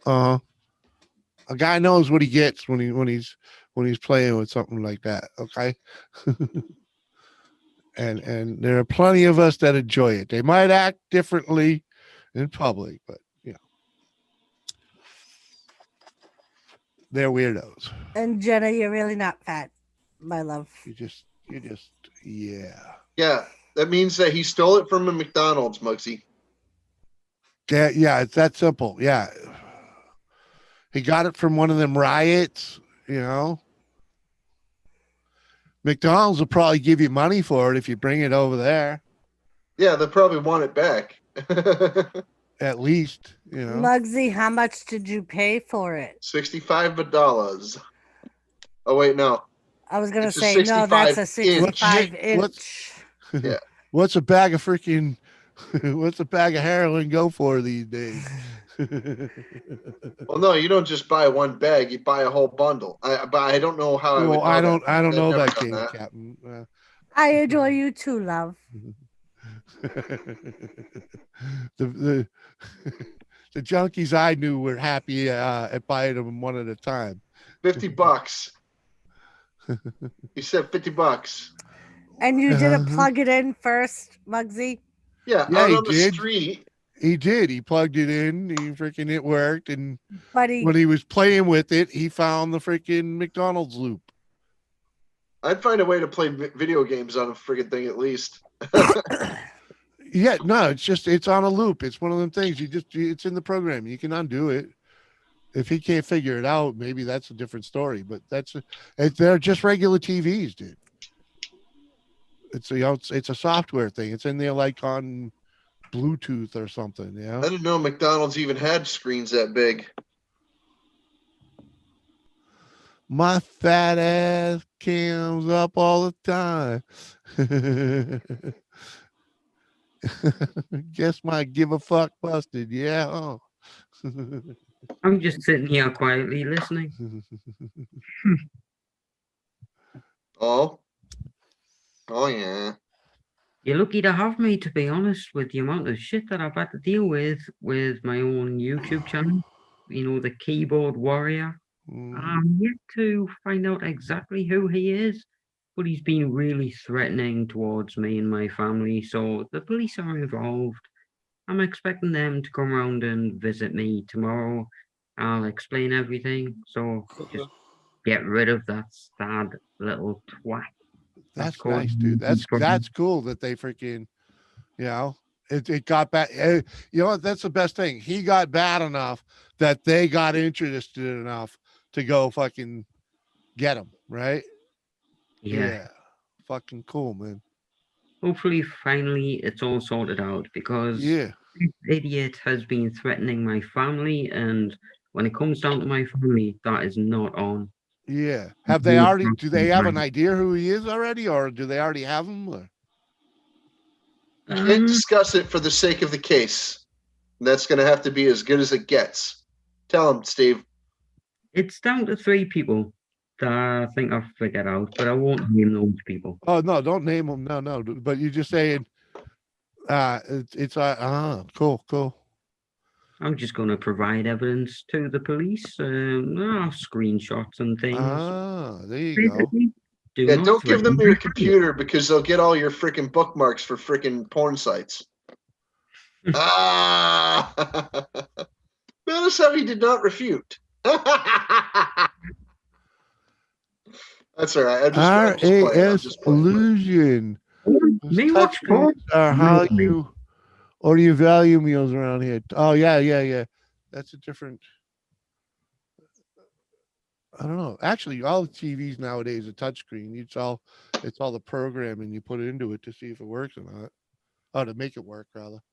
guy knows what he gets when he's playing with something like that, okay? and there are plenty of us that enjoy it. They might act differently in public, but you know, they're weirdos. And Jenna, you're really not fat, my love. You just yeah. Yeah, that means that he stole it from a McDonald's, Muggsy. Yeah, it's that simple. Yeah. He got it from one of them riots, you know. McDonald's will probably give you money for it if you bring it over there. Yeah, they'll probably want it back. At least, you know. Muggsy, how much did you pay for it? $65. Oh wait, no. I was gonna It's a say no. That's a 65 inch. 65 inch. Yeah. what's a bag of freaking what's a bag of heroin go for these days? Well, no, you don't just buy one bag; you buy a whole bundle. But I don't know how I would. I don't I've know never that done game, that. Captain. I adore you too, love. the the junkies I knew were happy at buying them one at a time. $50. He said $50. And you didn't plug it in first, Muggsy? Yeah, Yeah, out he on the did. street. He did. He plugged it in. It worked. And But when he was playing with it, he found the freaking McDonald's loop. I'd find a way to play video games on a freaking thing at least. Yeah, no, it's on a loop. It's one of them things. It's in the program. You can undo it. If he can't figure it out, maybe that's a different story. But they're just regular TVs, dude. It's a software thing. It's in there like on Bluetooth or something. Yeah. I didn't know McDonald's even had screens that big. My fat ass comes up all the time. Guess my give a fuck busted. Yeah. Oh. I'm just sitting here quietly listening. Oh yeah. You're lucky to have me, to be honest, with the amount of shit that I've had to deal with my own YouTube channel. You know, the keyboard warrior. I'm yet to find out exactly who he is, but he's been really threatening towards me and my family, so the police are involved. I'm expecting them to come around and visit me tomorrow. I'll explain everything, so just get rid of that sad little twat. That's nice, dude. That's cool that they freaking, it got bad. You know what? That's the best thing. He got bad enough that they got interested enough to go fucking get him, right? Yeah. Fucking cool, man. Hopefully, finally, it's all sorted out because this idiot has been threatening my family, and when it comes down to my family, that is not on. Yeah. Do they have an idea who he is already, or do they already have him? Or? You can't discuss it for the sake of the case. That's going to have to be as good as it gets. Tell him, Steve. It's down to 3 people that I think I've figured out, but I won't name those people. Oh, no, don't name them. No. But you're just saying, cool. I'm just going to provide evidence to the police, screenshots and things. There you go. Don't give them your computer because they'll get all your freaking bookmarks for freaking porn sites. Notice how he did not refute. That's all right. RAS illusion. Me watch porn. How you order your value meals around here? Oh yeah. That's a different. I don't know. Actually, all the TVs nowadays are touchscreen. It's all the programming you put into it to see if it works or not. Oh, to make it work, rather.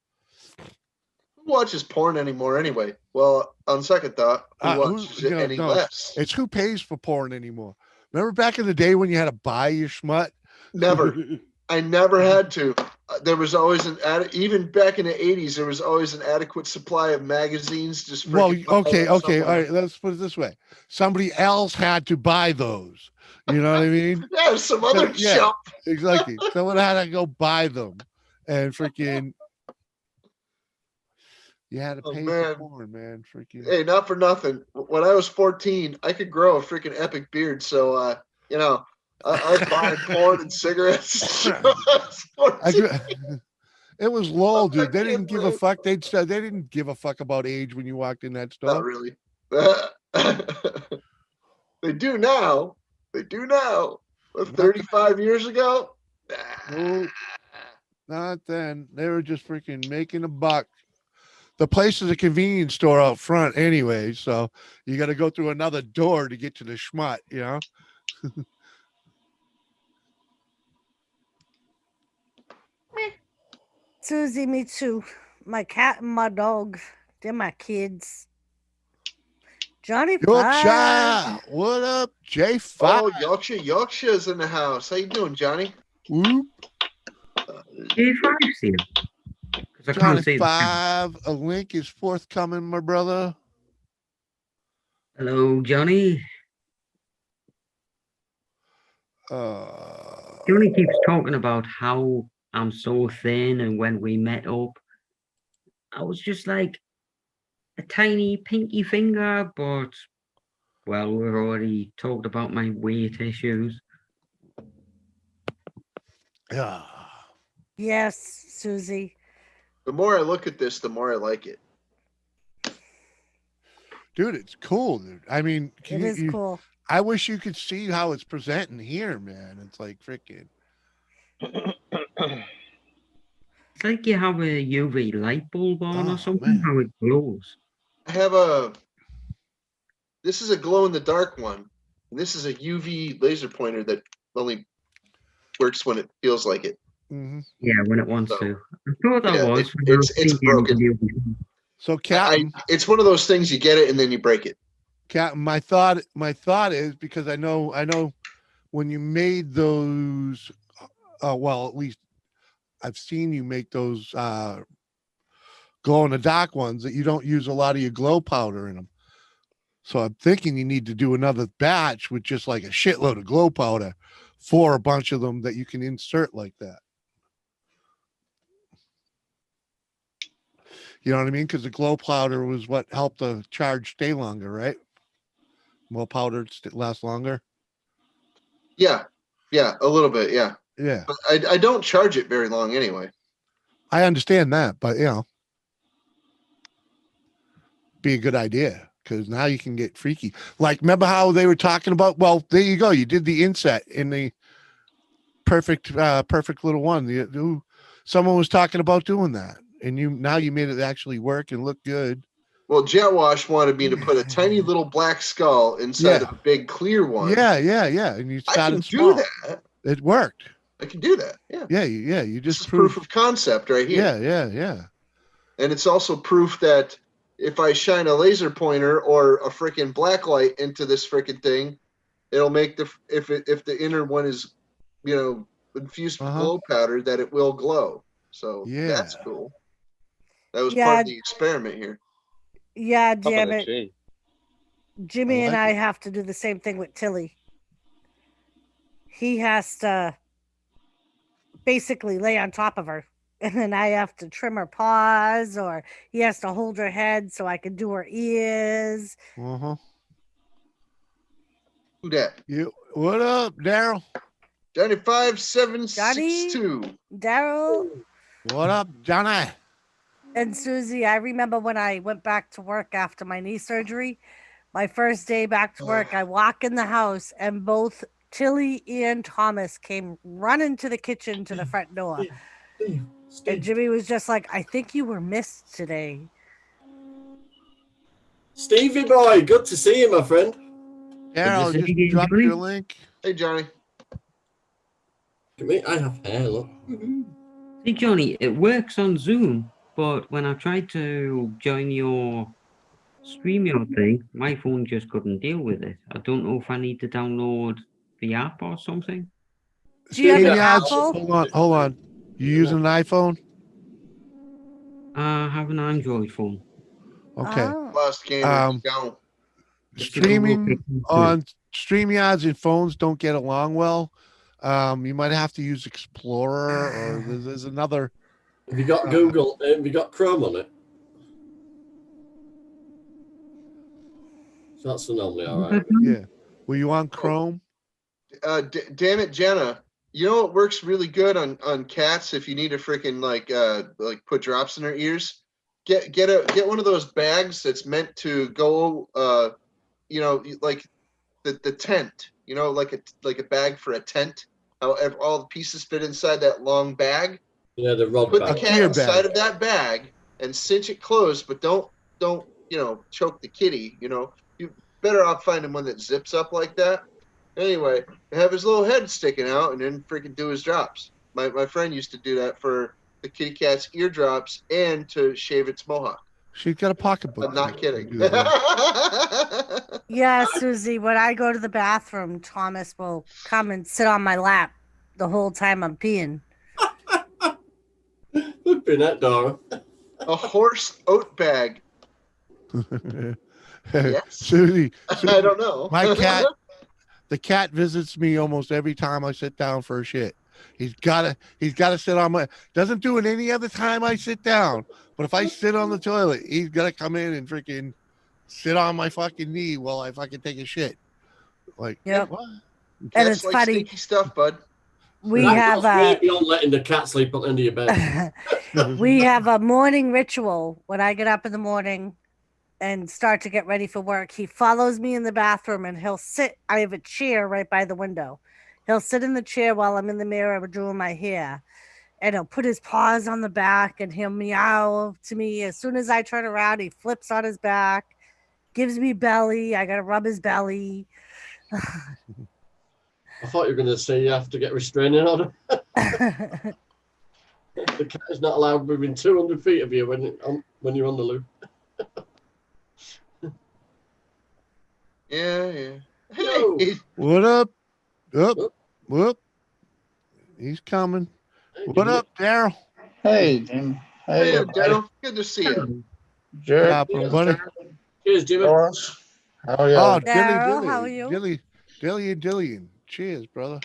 Who watches porn anymore anyway? Well, on second thought, who watches it any less? It's who pays for porn anymore. Remember back in the day when you had to buy your schmut? Never. I never had to. There was always even back in the 80s, there was always an adequate supply of magazines. Okay. All right. Let's put it this way. Somebody else had to buy those. You know what I mean? Yeah, some other chump. Exactly. Someone had to go buy them. And freaking, you had to pay for porn, man. Freaking. Hey, not for nothing. When I was 14, I could grow a freaking epic beard. So, I was buying porn and cigarettes. It was lol, dude. They didn't give a fuck. They didn't give a fuck about age when you walked in that store. Not really. They do now. But 35 years ago? Not then. They were just freaking making a buck. The place is a convenience store out front anyway, so you got to go through another door to get to the schmut, you know? Susie, me too. My cat and my dog. They're my kids. Johnny Yorkshire. What up, J5? Oh, Yorkshire's in the house. How you doing, Johnny? Whoop. J5 here. Because I Johnny can't see. 5, a link is forthcoming, my brother. Hello, Johnny. Uh, Johnny keeps talking about how I'm so thin, and when we met up, I was just like a tiny pinky finger, but well, we've already talked about my weight issues. yeah. Yes, Susie. The more I look at this, the more I like it. Dude, it's cool, dude. I mean, It is cool. I wish you could see how it's presenting here, man. It's like freaking. It's like you have a UV light bulb on or something, man. how it glows. I have this is a glow in the dark one. And this is a UV laser pointer that only works when it feels like it. Mm-hmm. Yeah, when it wants to. I thought that was. It's broken. So, Captain, it's one of those things you get it and then you break it. Captain, my thought is, because I know when you made those, well, at least I've seen you make those glow in the dark ones, that you don't use a lot of your glow powder in them. So I'm thinking you need to do another batch with just like a shitload of glow powder for a bunch of them that you can insert like that. You know what I mean? Because the glow powder was what helped the charge stay longer, right? More powder lasts longer. Yeah, a little bit, yeah. Yeah. But I don't charge it very long anyway. I understand that, but be a good idea, because now you can get freaky. Like, remember how they were talking about? Well, there you go. You did the inset in the perfect little one. Someone was talking about doing that, and you made it actually work and look good. Well, Jet Wash wanted me to put a tiny little black skull inside of a big clear one. Yeah. And you started I can small. do that. It worked. I can do that. Yeah. Yeah. You just this is proof of concept right here. Yeah. And it's also proof that if I shine a laser pointer or a freaking black light into this freaking thing, it'll make if the inner one is, infused with glow powder, that it will glow. So that's cool. That was part of the experiment here. Yeah, damn it. Jimmy and I have to do the same thing with Tilly. He has to basically lay on top of her, and then I have to trim her paws, or he has to hold her head so I can do her ears. Who that? You. What up, Daryl? Johnny 5762. Daryl. What up, Johnny? And Susie, I remember when I went back to work after my knee surgery, my first day back to work, I walk in the house and both Tilly and Thomas came running to the kitchen to the front door. And Jimmy was just like, I think you were missed today. Stevie boy, good to see you, my friend. Daryl, just drop your link. Hey, Johnny. Look at me, I have hair, look. See, Johnny, it works on Zoom, but when I tried to join your StreamYard thing, my phone just couldn't deal with it. I don't know if I need to download the app or something. Do you have an Apple? Hold on. You using an iPhone? I have an Android phone. Okay. Lost game. Streaming on StreamYards and phones don't get along well. You might have to use Explorer, or there's another. Have you got Google? Have you got Chrome on it? So that's normally all right. Yeah. Were you on Chrome? Damn it, Jenna. You know what works really good on cats if you need to freaking like put drops in their ears? Get one of those bags that's meant to go like the tent, like a bag for a tent. However, all the pieces fit inside that long bag. Yeah, the rod Put bag. the cat inside of that bag and cinch it closed, but don't choke the kitty. You better off finding one that zips up like that. Anyway, have his little head sticking out and then freaking do his drops. My friend used to do that for the kitty cat's eardrops and to shave its mohawk. She's got a pocketbook. I'm not kidding. Yeah, Susie, when I go to the bathroom, Thomas will come and sit on my lap the whole time I'm peeing. Flipping that, Dora. A horse oat bag. Yes. Susie, I don't know. the cat visits me almost every time I sit down for a shit. He's gotta sit on my, doesn't do it any other time I sit down. But if I sit on the toilet, he's gotta come in and freaking sit on my fucking knee while I fucking take a shit. Like, Yep. what? And Cats it's like funny. stinky stuff, bud. We That's have way beyond letting the cat sleep at the end of your bed. we have a morning ritual when I get up in the morning and start to get ready for work. He follows me in the bathroom and he'll sit. I have a chair right by the window. He'll sit in the chair while I'm in the mirror doing my hair, and he'll put his paws on the back and he'll meow to me. As soon as I turn around, he flips on his back, gives me belly. I gotta rub his belly. I thought you were going to say you have to get restraining order. The cat is not allowed within 200 feet of you when you're on the loo. Yeah. Yo. Hey, What up? Whoop. He's coming. What up, Daryl? Hey, Jim. Hey, hey everybody. Daryl. Good to see you. Jared, Happening, buddy? Cheers, Jimmy. Doris. How are y'all? Oh, Daryl, how are you? Dillian. Cheers, brother.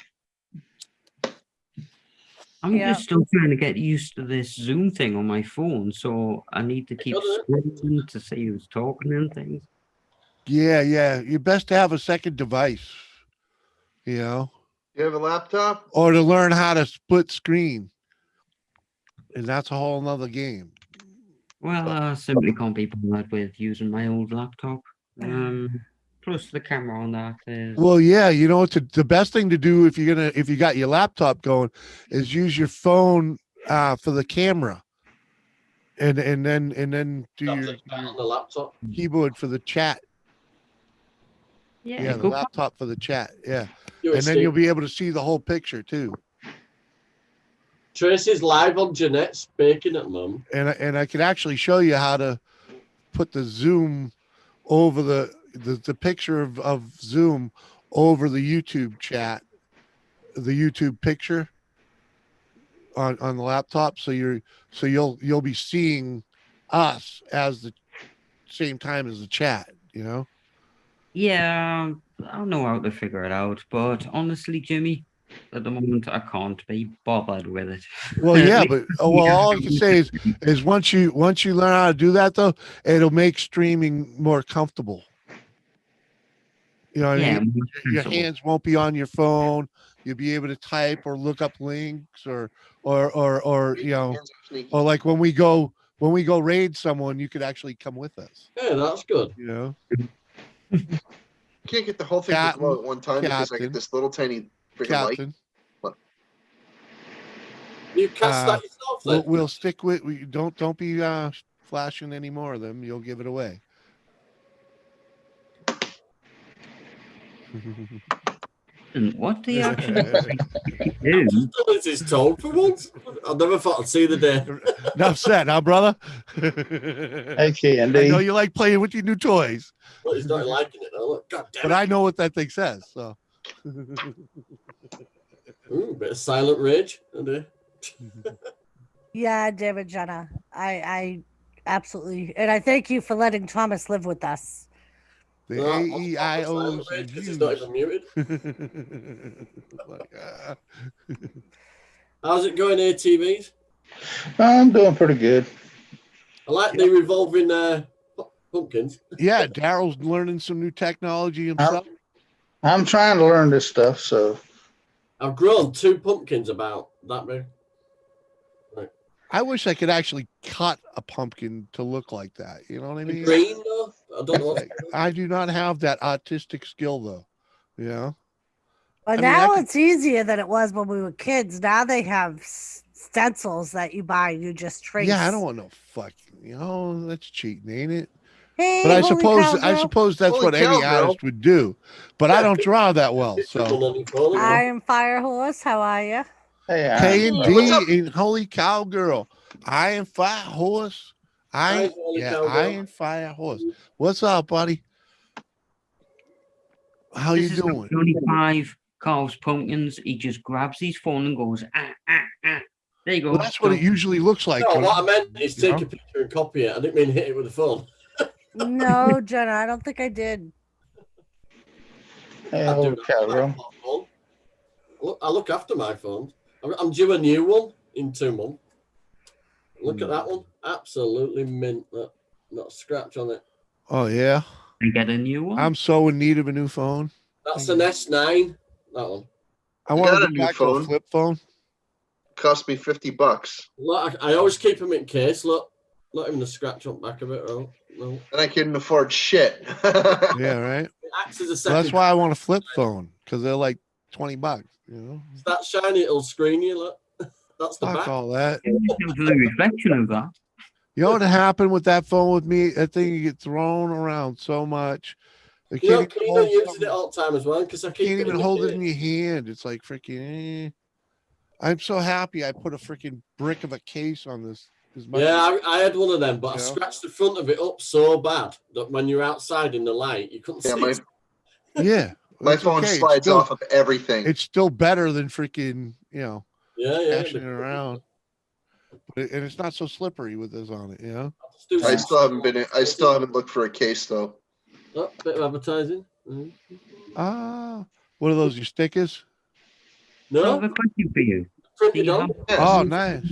I'm just still trying to get used to this Zoom thing on my phone, so I need to keep scrolling to see who's talking and things. Yeah. You're best to have a second device, you know, You have a laptop? or to learn how to split screen. And that's a whole nother game. Well, I simply can't be bothered with using my old laptop. Plus the camera on that is. Well, yeah, you know, the best thing to do if you got your laptop going is use your phone for the camera, and then do your on the laptop keyboard for the chat. Yeah, The laptop for the chat. Yeah, Do it, and then Steve. you'll be able to see the whole picture too. Tracy's live on Jeanette's baking at the moment. And I can actually show you how to put the Zoom over the picture of Zoom over the YouTube chat, the YouTube picture on the laptop. So you'll be seeing us as the same time as the chat, you know? Yeah, I know how to figure it out, but honestly, Jimmy, at the moment I can't be bothered with it. Well, yeah, but all I can say is once you learn how to do that though, it'll make streaming more comfortable. You know what I mean? Your hands won't be on your phone. You'll be able to type or look up links or you know, or like when we go raid someone, you could actually come with us. Yeah, that's good. You know, Can't get the whole thing to glow at one time because I get this little tiny freaking light. What? You cast that yourself then? We'll stick with don't be flashing any more of them. You'll give it away. And what do you actually do? This is told for once. I never thought I'd see the day. Enough said, huh, brother? Hey, Candy. I know you like playing with your new toys. Well, he's not liking it though. Look, God damn but it. I know what that thing says. So, Ooh, bit of silent rage. Yeah, David, Jenna, I absolutely, and I thank you for letting Thomas live with us. The AEIOs. He's not even muted. How's it going, ATVs? I'm doing pretty good. I like the revolving pumpkins. Yeah, Daryl's learning some new technology himself. I'm trying to learn this stuff, so I've grown 2 pumpkins about that big. Right. I wish I could actually cut a pumpkin to look like that. You know what I mean? Green though? I don't know. I do not have that artistic skill though. You know? But now it's easier than it was when we were kids. Now they have stencils that you buy. You just trace. Yeah, I don't want no fucking. You know, that's cheating, ain't it? Hey, but I suppose that's what any artist would do. But I don't draw that well. So Iron Fire Horse, how are you? Hey, K&D and Holy Cow Girl. Iron Fire Horse. Iron Fire Horse. What's up, buddy? How you doing? 25 Carl's pumpkins. He just grabs his phone and goes, ah, ah, ah. There you go. Well, that's what it usually looks like. No, when- what I meant is you take know? a picture and copy it. I didn't mean hit it with the phone. No, Jenna, I don't think I did. Hey, I do holy that cow, with my girl. phone. I look after my phone. I'm due a new one in 2 months. Look at that one. Absolutely mint. Not a scratch on it. Oh yeah. You get a new one. I'm so in need of a new phone. That's an S9. That one. I I want got to a go new back to a phone. flip phone. Cost me $50. Look, I always keep them in case. Look, not even a scratch on the back of it. Oh, no. And I couldn't afford shit. Yeah, right. It acts as a Well, second. that's why I want a flip phone because they're like $20. You know. It's that shiny, it'll screen you. Look, that's the Fuck back. all that. The reflection of that. You know what happened with that phone with me? That thing you get thrown around so much. They You know, can't even Keenan hold, uses it all the time as well because I keep can't it even in the hold it case. in your hand. It's like freaking. I'm so happy I put a freaking brick of a case on this. Yeah, I had one of them, but I You know? scratched the front of it up so bad that when you're outside in the light, you couldn't Yeah, see. my Yeah, my it's phone okay. It's slides still- off of everything. It's still better than freaking Yeah. dashing it around. And it's not so slippery with this on it. You know. I still haven't looked for a case though. Oh, bit of advertising. What are those? Your stickers? I have No, a question for you. printed you on. have- Oh, nice.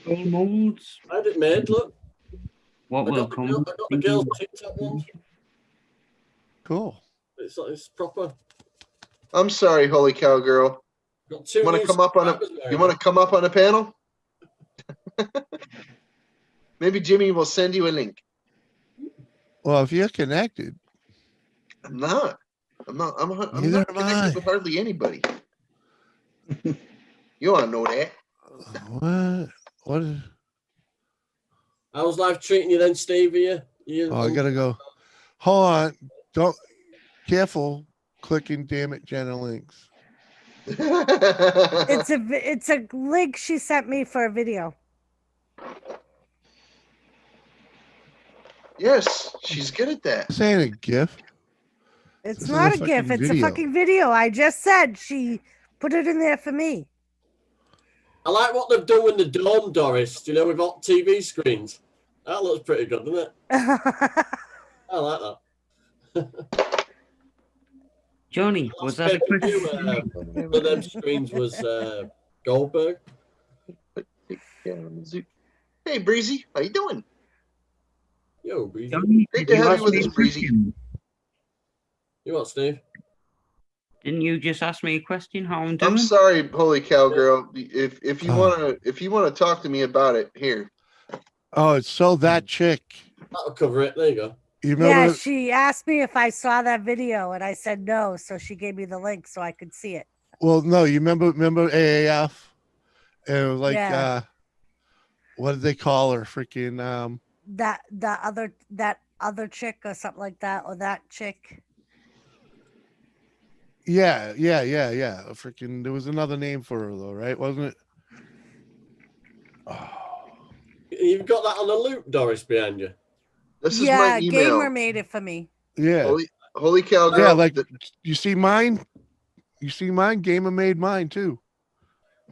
Skull molds. I had it made. Look, What I will got come? the girl's TikTok ones. Cool. It's proper. I'm sorry, holy cow girl. Got 2 You want new to come up on a subscribers there. you want to come up on a panel? Maybe Jimmy will send you a link. Well, if you're connected, I'm not. I'm Neither not am connected I. with hardly anybody. You want to know that? what is? How's life treating you then, Steve? Oh, I gotta go. Hold on. Don't. Careful clicking. Damn it, Jenna links. It's a link she sent me for a video. Yes, she's good at that. This ain't a GIF. It's This is not a a GIF. fucking It's a video. fucking video. I just said she put it in there for me. I like what they've done with the dome, Doris. You know, with all TV screens. That looks pretty good, doesn't it? I like that. Johnny, was that a question? One of them screens was Goldberg. Hey, Breezy, how you doing? Yo, Breezy. Johnny, Great did to have ask you with me us, a Breezy. question? You what, Steve? Didn't you just ask me a question? How I'm doing? I'm sorry, holy cow girl. If you wanna talk to me about it, here. Oh, it's so that chick. That'll cover it. There you go. You remember? Yeah, she asked me if I saw that video, and I said no. So she gave me the link so I could see it. Well, no. You remember AAF? And it was like, Yeah. what did they call her? Freaking That other chick or something like that, or that chick. Yeah. Freaking, there was another name for her though, right? Wasn't it? You've got that on a loop, Doris, behind you. This is Yeah, my email. Gamer made it for me. Yeah. Holy cow girl. Yeah, like you see mine. You see mine. Gamer made mine too.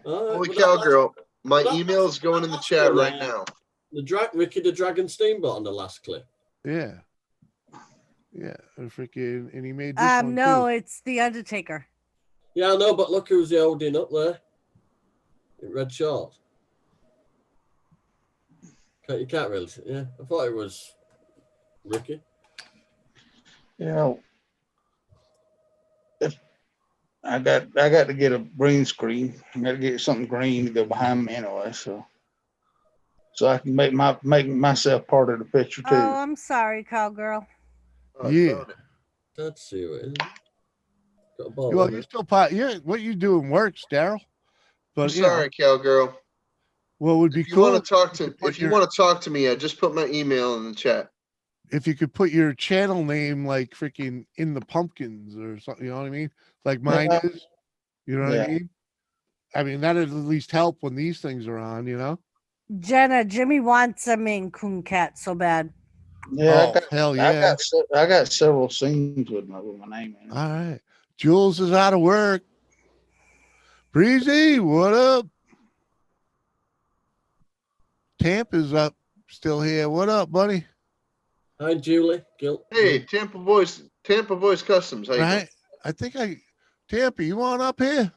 Holy cow girl. My email is going in the chat right now. Ricky the Dragon Steamboat on the last clip. Yeah. Yeah. Freaking, and he made this one No, too. it's the Undertaker. Yeah, I know, but look who's holding up there. In red shorts. You can't really see. Yeah, I thought it was Ricky. You know, I got to get a green screen. I got to get something green to go behind me anyway, so I can make myself part of the picture too. Oh, I'm sorry, cowgirl. Yeah. Let's see what it is. Got a ball Well, on you it. still yeah. What you doing works, Daryl. But I'm sorry, cowgirl. what would be If you cool want to talk to me, just put my email in the chat. if you could put your channel name like freaking in the pumpkins or something. You know what I mean? Like mine Yeah. is. You know what I mean? I mean that'd at least help when these things are on. You know? Jenna, Jimmy wants a Maine Coon cat so bad. Yeah, Oh, hell yeah. I got several scenes with my name in it. All right. Jules is out of work. Breezy, what up? Tampa's up still here. What up, buddy? Hi, Julie. Gil. Hey, Tampa Boys Customs. How you doing? Right? I think Tampa, you on up here?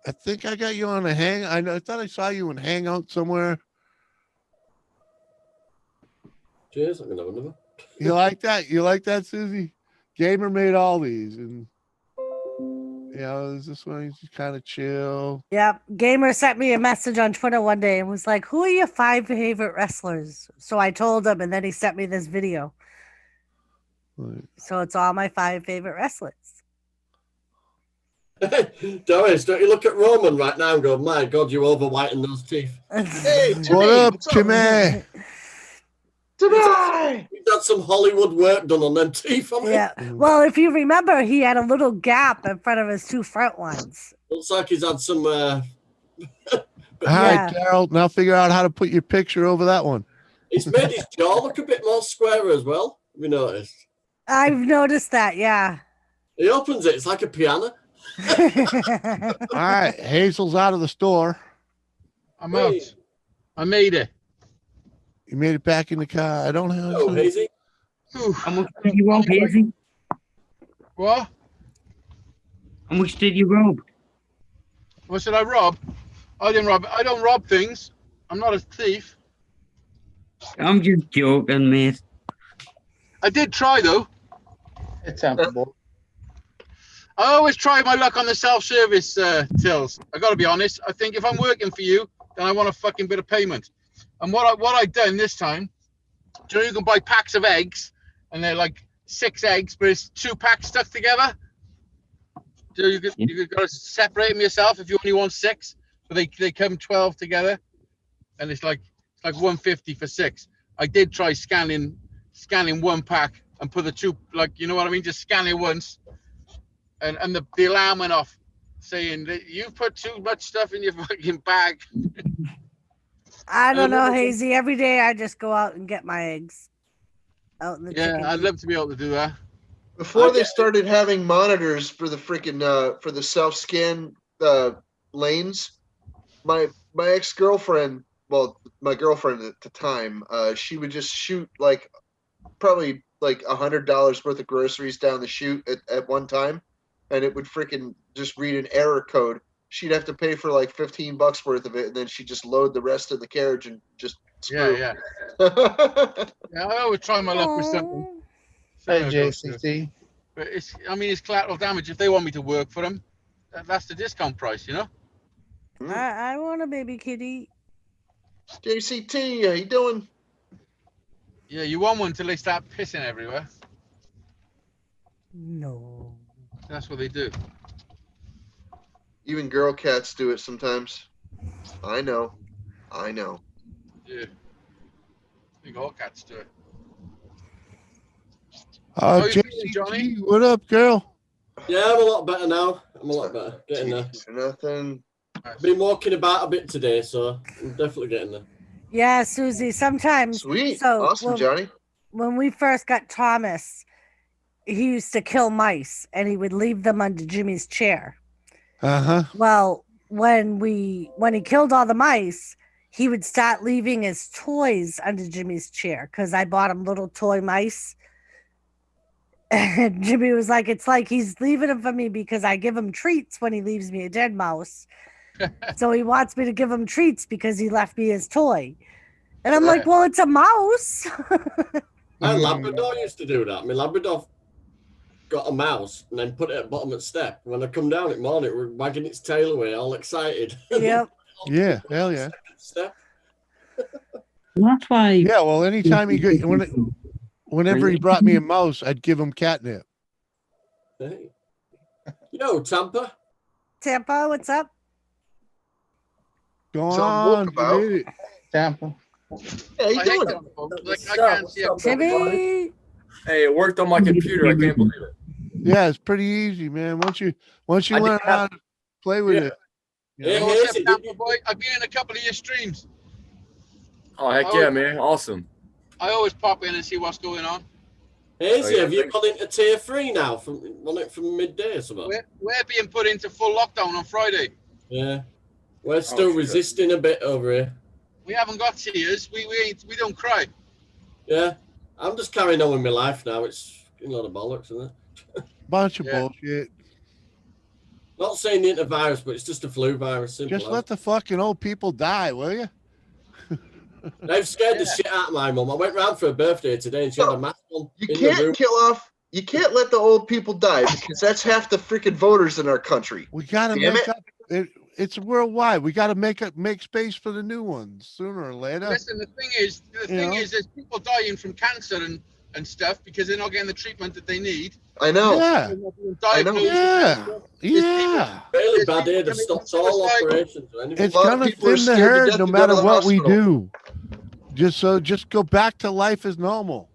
I think I got you on a hang. I thought I saw you in Hangout somewhere. Cheers. I'm gonna have another. You like that? You like that, Susie? Gamer made all these, and this one he's just kind of chill. Yep. Gamer sent me a message on Twitter one day and was like, "Who are your 5 favorite wrestlers?" So I told him, and then he sent me this video. Right. So it's all my 5 favorite wrestlers. Doris, don't you look at Roman right now and go, "My God, you over whiten those teeth." Hey, Jimmy, What up, what's up? Timmy? Timmy! He's had some Hollywood work done on them teeth. Yeah. Well, if you remember, he had a little gap in front of his 2 front ones. Looks like he's had some. All right, Daryl. Now figure out how to put your picture over that one. He's made his jaw look a bit more square as well. Have you noticed? I've noticed that. Yeah. He opens it. It's like a piano. All right, Hazel's out of the store. I'm out. I made it. You made it back in the car. I don't have. Oh, Hazy. How much did you rob, Hazy? What? How much did you rob? What should I rob? I didn't rob. I don't rob things. I'm not a thief. I'm just joking, mate. I did try though. It's Tampa boy. I always try my luck on the self-service tills. I got to be honest. I think if I'm working for you, then I want a fucking bit of payment. And what I done this time, do you know you can buy packs of eggs, and they're like 6 eggs, but it's 2 packs stuck together. So you got to separate them yourself if you only want 6, but they come 12 together, and it's like $150 for 6. I did try scanning 1 pack and put the 2, like, you know what I mean, just scan it once, and the alarm went off saying that you put too much stuff in your fucking bag. I don't know, Hazy. Every day I just go out and get my eggs out in the chicken. I'd love to be able to do that. Before they started having monitors for the freaking for the self-scan lanes, my ex-girlfriend, well, my girlfriend at the time, she would just shoot probably $100 worth of groceries down the chute at one time, and it would freaking just read an error code. She'd have to pay for like $15 worth of it, and then she'd just load the rest of the carriage and just screw. Yeah. Yeah, I always try my luck with something. Hey, JCT. But it's collateral damage. If they want me to work for them, that's the discount price, you know? I want a baby kitty. JCT, how you doing? Yeah, you want one till they start pissing everywhere. No. That's what they do. Even girl cats do it sometimes. I know. Yeah. I think all cats do it. JCT, what up, girl? Yeah, I'm a lot better now. I'm a lot better. Getting there. Nothing. Been walking about a bit today, so I'm definitely getting there. Yeah, Susie, sometimes. Sweet. So Awesome, Johnny. When we first got Thomas, he used to kill mice, and he would leave them under Jimmy's chair. Uh-huh. Well, when he killed all the mice, he would start leaving his toys under Jimmy's chair because I bought him little toy mice. And Jimmy was like, it's like he's leaving them for me because I give him treats when he leaves me a dead mouse. So he wants me to give him treats because he left me his toy. And I'm like, well, it's a mouse. My Labrador used to do that. My Labrador got a mouse and then put it at the bottom of the step. When I come down at morning, it was wagging its tail away, all excited. Yep. Yeah, hell yeah. Step. That's why. Yeah, well, anytime whenever he brought me a mouse, I'd give him catnip. Hey. Yo, Tampa. Tampa, what's up? Go on, Tampa. Hey, you doing? I can't see it. Timmy. Hey, it worked on my computer. I can't believe it. Yeah, it's pretty easy, man. Once you learn how to play with it. Yeah, what's up, Tampa boy? I've been in a couple of your streams. Oh, heck yeah, man. Awesome. I always pop in and see what's going on. Hazy, have you gone into tier 3 now? From midday or something? We're being put into full lockdown on Friday. Yeah. We're still resisting a bit over here. We haven't got tears. We don't cry. Yeah, I'm just carrying on with my life now. It's a lot of bollocks, isn't it? Bunch of bullshit. Not saying the virus, but it's just a flu virus. Simple. Just let the fucking old people die, will you? They've scared the shit out of my mum. I went round for her birthday today, and she had a mask on. You can't kill off. You can't let the old people die because that's half the freaking voters in our country. We gotta make up. It's worldwide. We gotta make space for the new ones sooner or later. Listen, the thing is, there's people dying from cancer and stuff because they're not getting the treatment that they need. I know. Yeah. I know. Yeah. Really bad here. They've stopped all operations. It's gonna thin the herd no matter what we do. Just go back to life as normal.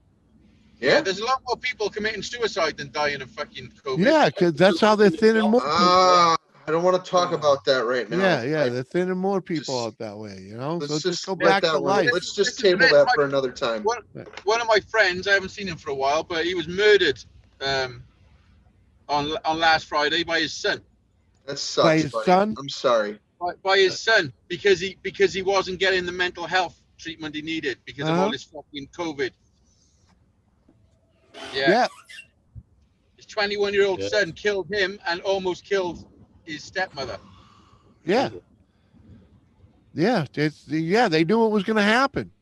Yeah, there's a lot more people committing suicide than dying of fucking COVID. Yeah, because that's how they're thinning more. I don't want to talk about that right now. Yeah, they're thinning more people out that way. You know, so just go let back that to one- life. Let's just table that for another time. One of my friends, I haven't seen him for a while, but he was murdered on last Friday by his son. That sucks. By his buddy. son? I'm sorry. By his son because he wasn't getting the mental health treatment he needed because of all this fucking COVID. Yeah. His 21-year-old son killed him and almost killed his stepmother. Yeah. They knew it was going to happen.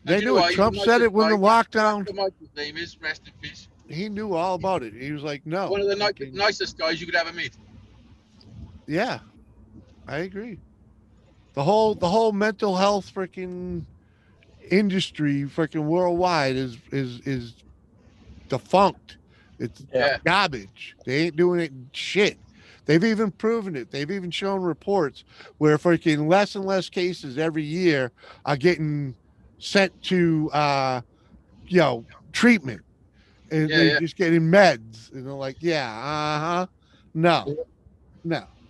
They knew it. Trump said it when the lockdown. His name is, rest in peace. He knew all about it. He was like, no. One of the nicest guys you could ever meet. Yeah, I agree. The whole mental health freaking industry freaking worldwide is defunct. It's garbage. They ain't doing it shit. They've even proven it. They've even shown reports where freaking less and less cases every year are getting sent to treatment. And they're just getting meds. And they're like, no.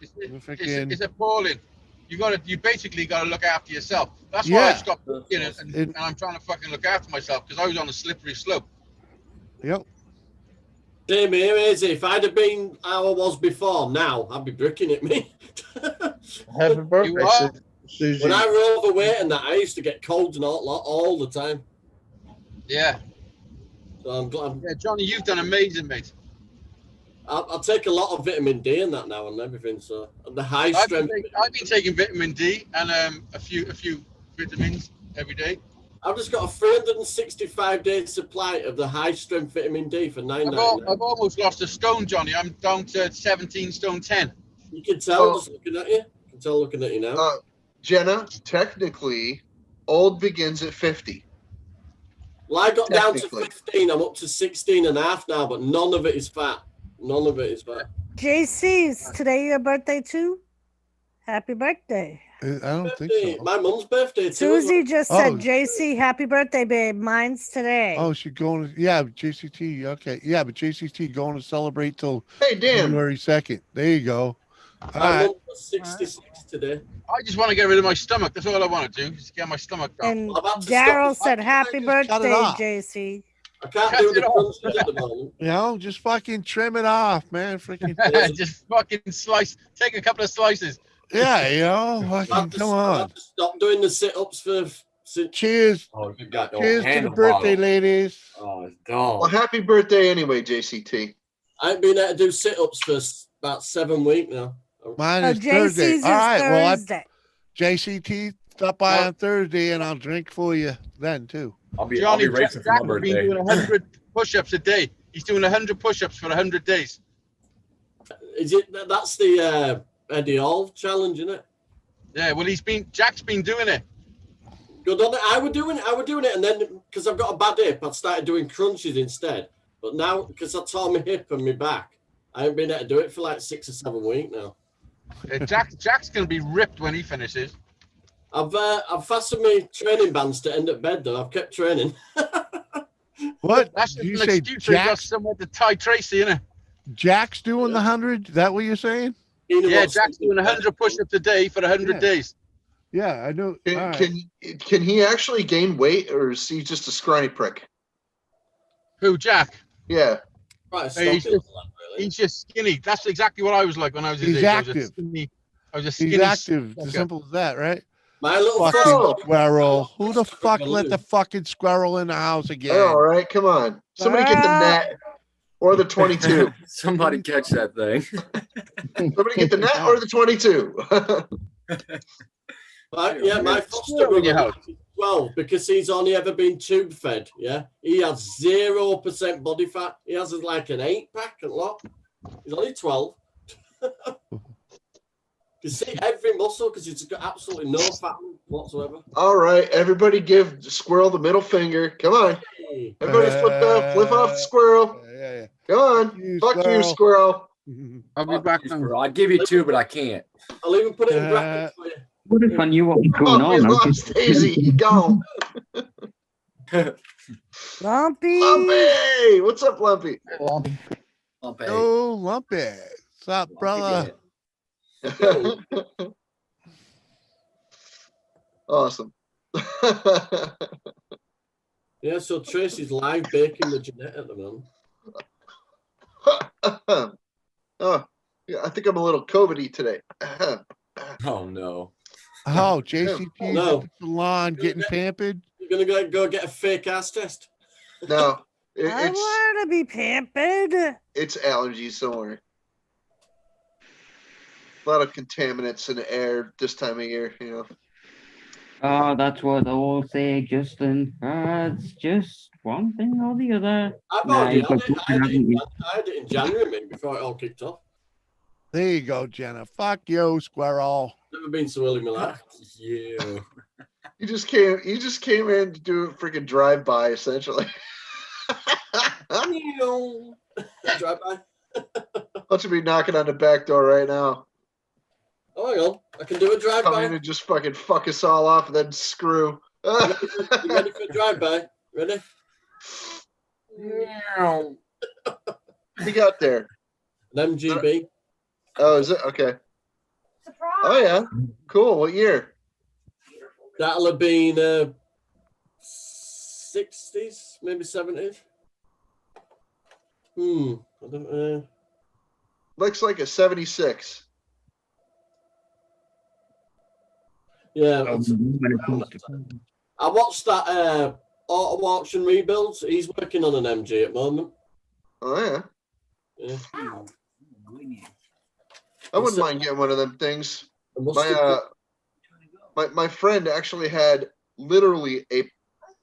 It's appalling. You basically got to look after yourself. That's why I stopped looking and I'm trying to fucking look after myself because I was on a slippery slope. Yep. Same here, is it? If I'd have been how I was before, now I'd be bricking at me. Happy birthday, Susie. When I were overweight and that, I used to get colds and all the time. Yeah. So I'm glad. Yeah, Johnny, you've done amazing, mate. I'll take a lot of vitamin D and that now and everything. So the high strength. I've been taking vitamin D and a few vitamins every day. I've just got a 365-day supply of the high strength vitamin D for $9.99. I've almost lost a stone, Johnny. I'm down to 17 stone 10. You can tell just looking at you. You can tell looking at you now. Jenna, technically, old begins at 50. Well, I got down to 15. I'm up to 16 and a half now, but none of it is fat. None of it is fat. JC's today your birthday too? Happy birthday. I don't think so. My mum's birthday too. Susie just said, JC, happy birthday, babe. Mine's today. Oh, she's going to, JCT. Okay. Yeah, but JCT going to celebrate till January 2nd. There you go. My mum was 66 today. I just want to get rid of my stomach. That's all I want to do. Just get my stomach down. And Daryl said, happy birthday, JC. I can't do the crunches at the moment. Just fucking trim it off, man. Freaking just fucking slice. Take a couple of slices. Yeah, fucking come on. Stop doing the sit-ups for. Cheers. Oh, you got cheers to the birthday, ladies. Oh, it's gone. Well, happy birthday anyway, JCT. I ain't been able to do sit-ups for about 7 weeks now. Mine is Thursday. All right, JCT, stop by on Thursday and I'll drink for you then too. I'll be racing for my birthday. Been doing 100 push-ups a day. He's doing 100 push-ups for 100 days. Is it? That's the Eddie Hall challenge, isn't it? Yeah. Well, Jack's been doing it. Good on it. I was doing it, and then because I've got a bad hip, I started doing crunches instead. But now, because I tore my hip and my back, I haven't been able to do it for like 6 or 7 weeks now. Jack's gonna be ripped when he finishes. I've fastened my training bands to end at bed though. I've kept training. What? That's Did you an say excuse so you got somewhere to tie Tracy, innit? Jack's doing the 100? Is that what you're saying? Yeah, Jack's doing 100 push-ups a day for 100 days. Yeah, I know. Can he actually gain weight, or is he just a scrawny prick? Who, Jack? Yeah. Right, he's just skinny. That's exactly what I was like when I was his He's age. active. I was a skinny. He's active. As simple as that, right? My little fucking Squirrel. squirrel. Who the fuck let the fucking squirrel in the house again? All right, come on. Somebody get the net or the 22. Somebody catch that thing. Somebody get the net or the 22. My foster brother is 12 because he's only ever been tube fed. Yeah, he has 0% body fat. He has like an 8-pack a lot. He's only 12. You see every muscle because he's got absolutely no fat whatsoever. All right, everybody give the squirrel the middle finger. Come on. Everybody flip off the squirrel. Yeah. Come on. Fuck you, squirrel. I'll be back now. I'd give you 2, but I can't. I'll even put it in brackets for you. What if I knew what was going We on? lost Daisy. He gone. Lumpy. Lumpy. What's up, Lumpy? Lumpy. Oh, Lumpy. What's up, brother? Awesome. Yeah, so Tracy's live baking the Jeanette at the moment. Oh, yeah, I think I'm a little COVID-y today. Oh no. Oh, JCP No. at the salon getting pampered. You're gonna go get a fake ass test. No, I want to be pampered. it's allergies. Don't worry. A lot of contaminants in the air this time of year, you know. Oh, that's what they all say, Justin. It's just one thing or the other. I've Nah, already you've had got it. something, haven't you? I had it in January, mate, before it all kicked off. There you go, Jenna. Fuck you, squirrel. Never been so early in my life. Yeah. You just came in to do a freaking drive-by, essentially. Drive by. Why don't you be knocking on the back door right now? Oh, hang on. I can do a drive Come by. in and just fucking fuck us all off and then screw. You ready for a drive by? Ready? He got there. An MGB. Oh, is it? Okay. Surprise. Oh, yeah. Cool. What year? That'll have been 60s, maybe 70s. I don't. Looks like a 76. Yeah. I watched that auto auction rebuilds. He's working on an MG at the moment. Oh, yeah. Yeah. I wouldn't mind getting one of them things. My friend actually had literally a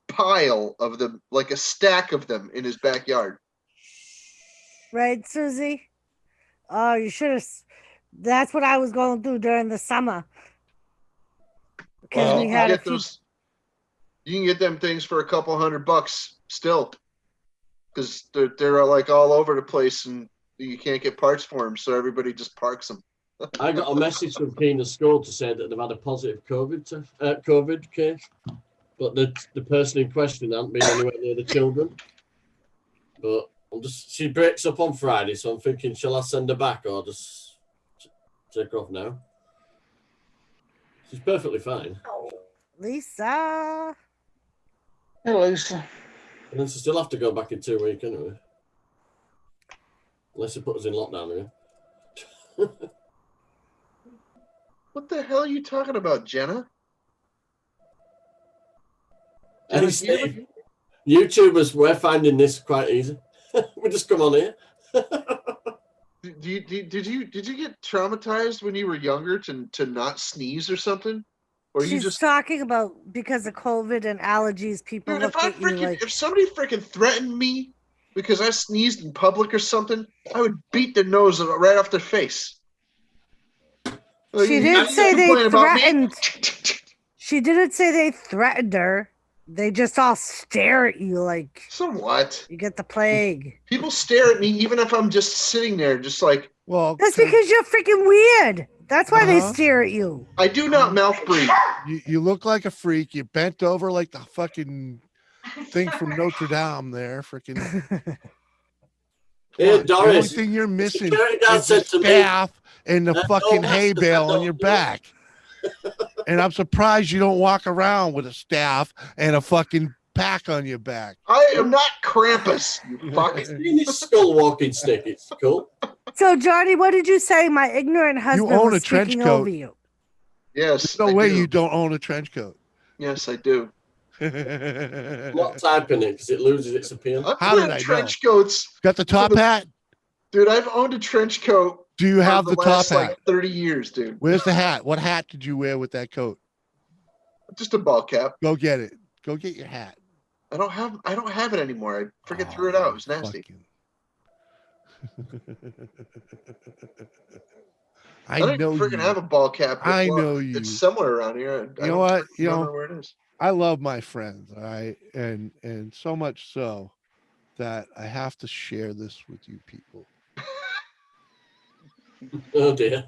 pile of them, like a stack of them in his backyard. Right, Susie? Oh, you should have. That's what I was going through during the summer. Because we had a few. You can get them things for a couple $100 still, because they're like all over the place and you can't get parts for them, so everybody just parks them. I got a message from Keener School to say that they've had a positive COVID case, but the person in question hasn't been anywhere near the children. But she breaks up on Friday, so I'm thinking, shall I send her back or just take her off now? She's perfectly fine. Lisa. Hey, Lisa. And then she still have to go back in 2 weeks anyway. Unless they put us in lockdown again. What the hell are you talking about, Jenna? Hey, Steve, YouTubers, we're finding this quite easy. We just come on here. Did you get traumatized when you were younger to not sneeze or something? Or She's you just talking about because of COVID and allergies, people Dude, look at you like. if somebody freaking threatened me because I sneezed in public or something, I would beat their nose right off their face. She didn't say they threatened. She didn't say they threatened her. They just all stare at you like. Somewhat. You get the plague. People stare at me even if I'm just sitting there, just like. Well, that's because you're freaking weird. That's why they stare at you. I do not mouth breathe. You look like a freak. You bent over like the fucking thing from Notre Dame there. Freaking. Hey, Doris. The only thing you're missing is the staff and the fucking hay bale on your back. And I'm surprised you don't walk around with a staff and a fucking pack on your back. I am not Krampus, you fucking. This skull walking stick. It's cool. So, Johnny, what did you say? My ignorant husband own was a trench speaking coat. over you. Yes. No I way do. you don't own a trench coat. Yes, I do. I'm not typing it because it loses its appeal. How did I know? Trench coats. Got the top hat? Dude, I've owned a trench coat. Do you have for the top last, hat? like 30 years, dude. Where's the hat? What hat did you wear with that coat? Just a ball cap. Go get it. Go get your hat. I don't have it anymore. I freaking threw it out. It was nasty. I don't know freaking you. have a ball cap. I know you. It's somewhere around here. You know what? You remember know where it is. I love my friends, all right, and so much so that I have to share this with you people. Oh dear.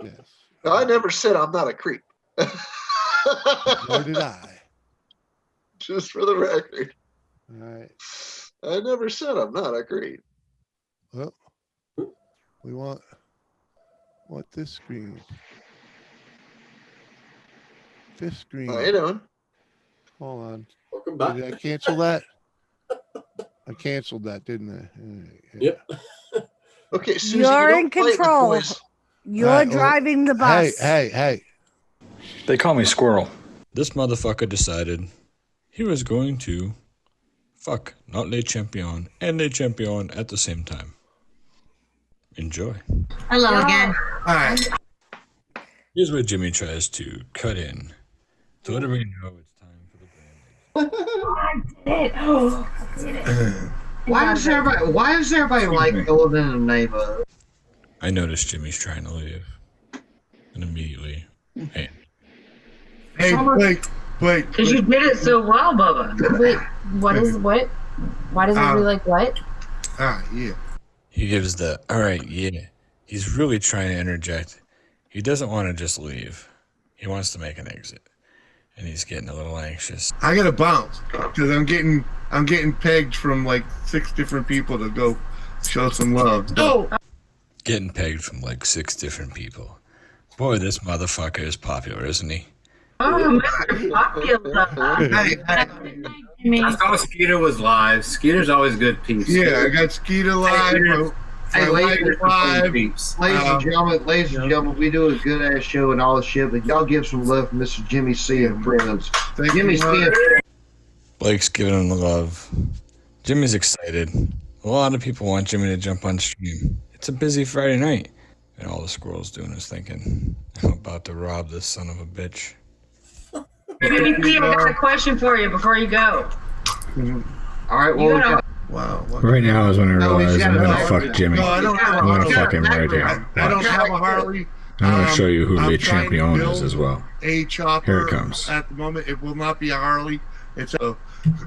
Yes. No, I never said I'm not a creep. Nor did I. Just for the record. All right. I never said I'm not a creep. Well, we want this screen. This screen. How you doing? Hold on. Welcome back. Did I cancel that? I canceled that, didn't I? Yep. Okay, Susie, You're in control. You're driving the bus. Hey. They call me Squirrel. This motherfucker decided he was going to fuck not Le Champion and Le Champion at the same time. Enjoy. Hello again. All right. Here's where Jimmy tries to cut in to let everybody know it's time for the brand. Oh, I did it. Why does everybody like going in the neighborhood? I noticed Jimmy's trying to leave. And immediately, hey. Hey, wait. Because you did it so well, Bubba. Wait, what? Why does everybody like what? Yeah. He gives the, all right, yeah. He's really trying to interject. He doesn't want to just leave. He wants to make an exit. And he's getting a little anxious. I gotta bounce because I'm getting pegged from like 6 different people to go show some love. Oh. Getting pegged from like 6 different people. Boy, this motherfucker is popular, isn't he? Oh, Mr. Popular. I thought Skeeter was live. Skeeter's always good peeps. Yeah, I got Skeeter live. Hey, ladies and gentlemen, we do a good ass show and all the shit, but y'all give some love for Mr. Jimmy C and friends. Jimmy C and Blake's giving him the love. Jimmy's excited. A lot of people want Jimmy to jump on stream. It's a busy Friday night. And all the squirrel's doing is thinking, I'm about to rob this son of a bitch. Jimmy C, I got a question for you before you go. all right, well, Wow. Right now is when I realize I'm gonna fuck Jimmy. No, I don't have a I'm gonna Harley. fuck him right here. I don't have a Harley. I'm gonna show you who I'm the trying to champion is build as well. A chopper. Here it comes. At the moment, it will not be a Harley. It's a.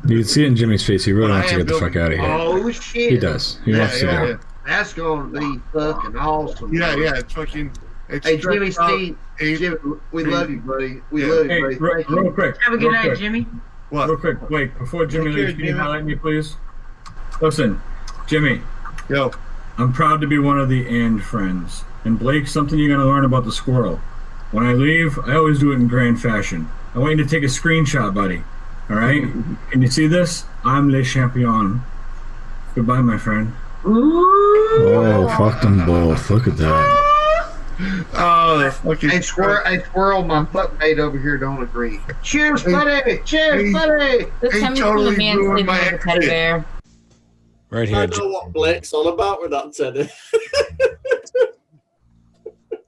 You can see it in Jimmy's face. He really wants to get the fuck out of here. oh shit. He does. He wants to go. That's going to be fucking awesome. Yeah, it's fucking. It's Hey, Jimmy stretched out C, Jimmy, we love you, buddy. We love you, buddy. Hey, Thank you. real quick. Have a good real night, quick, Jimmy. What? Real quick, wait, before Jimmy Take care, leaves, can you Jimmy. highlight me, please? Listen, Jimmy, Yo. I'm proud to be one of the and friends. And Blake, something you're going to learn about the squirrel. When I leave, I always do it in grand fashion. I want you to take a screenshot, buddy. All right? Can you see this? I'm Le Champion. Goodbye, my friend. Oh, fuck them both. Look at that. Oh, fucking. Hey, squirrel, my buttmate over here don't agree. Cheers, buddy! Cheers, buddy! This time totally the man ruined sleeping my with a teddy bear. Right I here, know what Blake's on about with that teddy.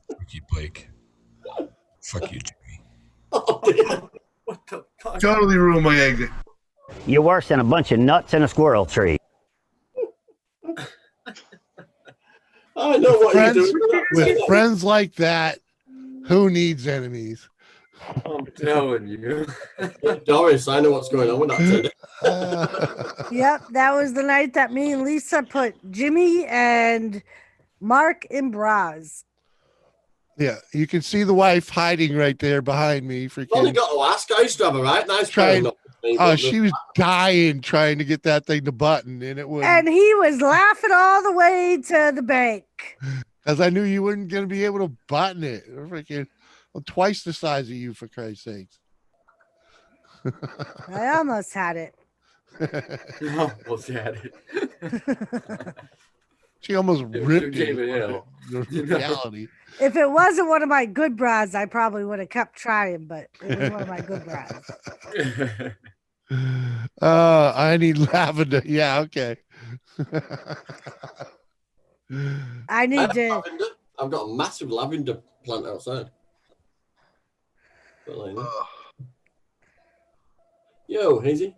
Fuck you, Blake. Fuck you, Jimmy. Oh dear. What the fuck? Totally ruined my exit. You're worse than a bunch of nuts in a squirrel tree. I know what Friends, you're doing. with friends like that, who needs enemies? I'm telling you. Doris, I know what's going on with that teddy. Yep, that was the night that me and Lisa put Jimmy and Mark in bras. Yeah, you can see the wife hiding right there behind me. Only Freaking. got to ask. I used to have a right nice Trying- pair of Oh, she was dying trying to get that thing to button, and it wouldn't. And he was laughing all the way to the bank. Because I knew you weren't going to be able to button it. Freaking, I'm twice the size of you, for Christ's sakes. I almost had it. Almost had it. She almost ripped gave it. it hell. reality. If it wasn't one of my good bras, I probably would have kept trying, but it was one of my good bras. I need lavender. Yeah, okay. I need to. Lavender. I've got a massive lavender plant outside. Yo, Hazy.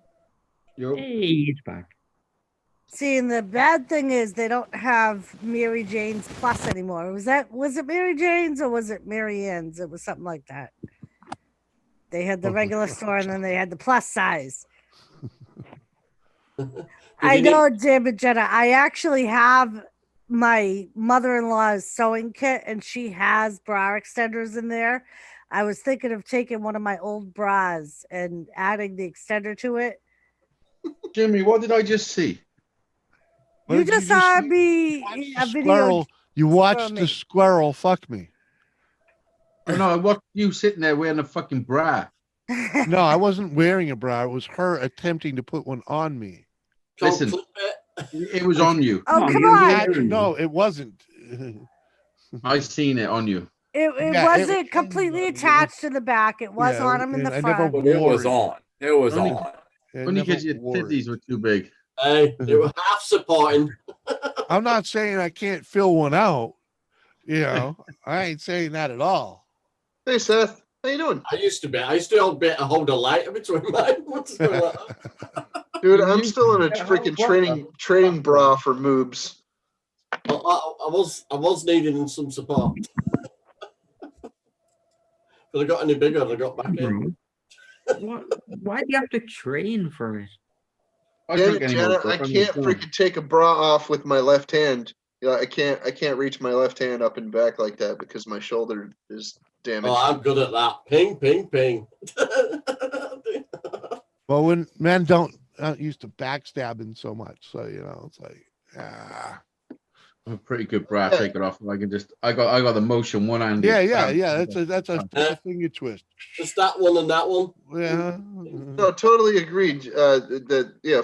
Hey, he's back. See, and the bad thing is they don't have Mary Jane's Plus anymore. Was it Mary Jane's or was it Mary Ann's? It was something like that. They had the regular store and then they had the plus size. I know, Jim and Jenna. I actually have my mother-in-law's sewing kit and she has bra extenders in there. I was thinking of taking one of my old bras and adding the extender to it. Jimmy, what did I just see? You just saw me a video. Squirrel. You watched the squirrel fuck me. Oh, no, I watched you sitting there wearing a fucking bra. No, I wasn't wearing a bra. It was her attempting to put one on me. Listen, it was on you. Oh, come on. No, it wasn't. I seen it on you. It wasn't completely attached to the back. It was on him in the front. It was on. It was Only- on. Only because your titties were too big. Hey, they were half supporting. I'm not saying I can't fill one out. You know, I ain't saying that at all. Hey, Seth. How you doing? I used to hold a lighter between mine. What's going on? Dude, I'm still in a freaking training bra for moobs. I was needing some support. If I got any bigger, I got back in. Why do you have to train for it? Jenna, I can't freaking take a bra off with my left hand. Yeah, I can't reach my left hand up and back like that because my shoulder is damaged. Oh, I'm good at that. Ping, ping, ping. Well, when men don't used to backstabbing so much, so you know, it's like I'm a pretty good bra. Take it off. I got the motion one hand. Yeah. That's a finger twist. Just that one and that one. Yeah. No, totally agreed.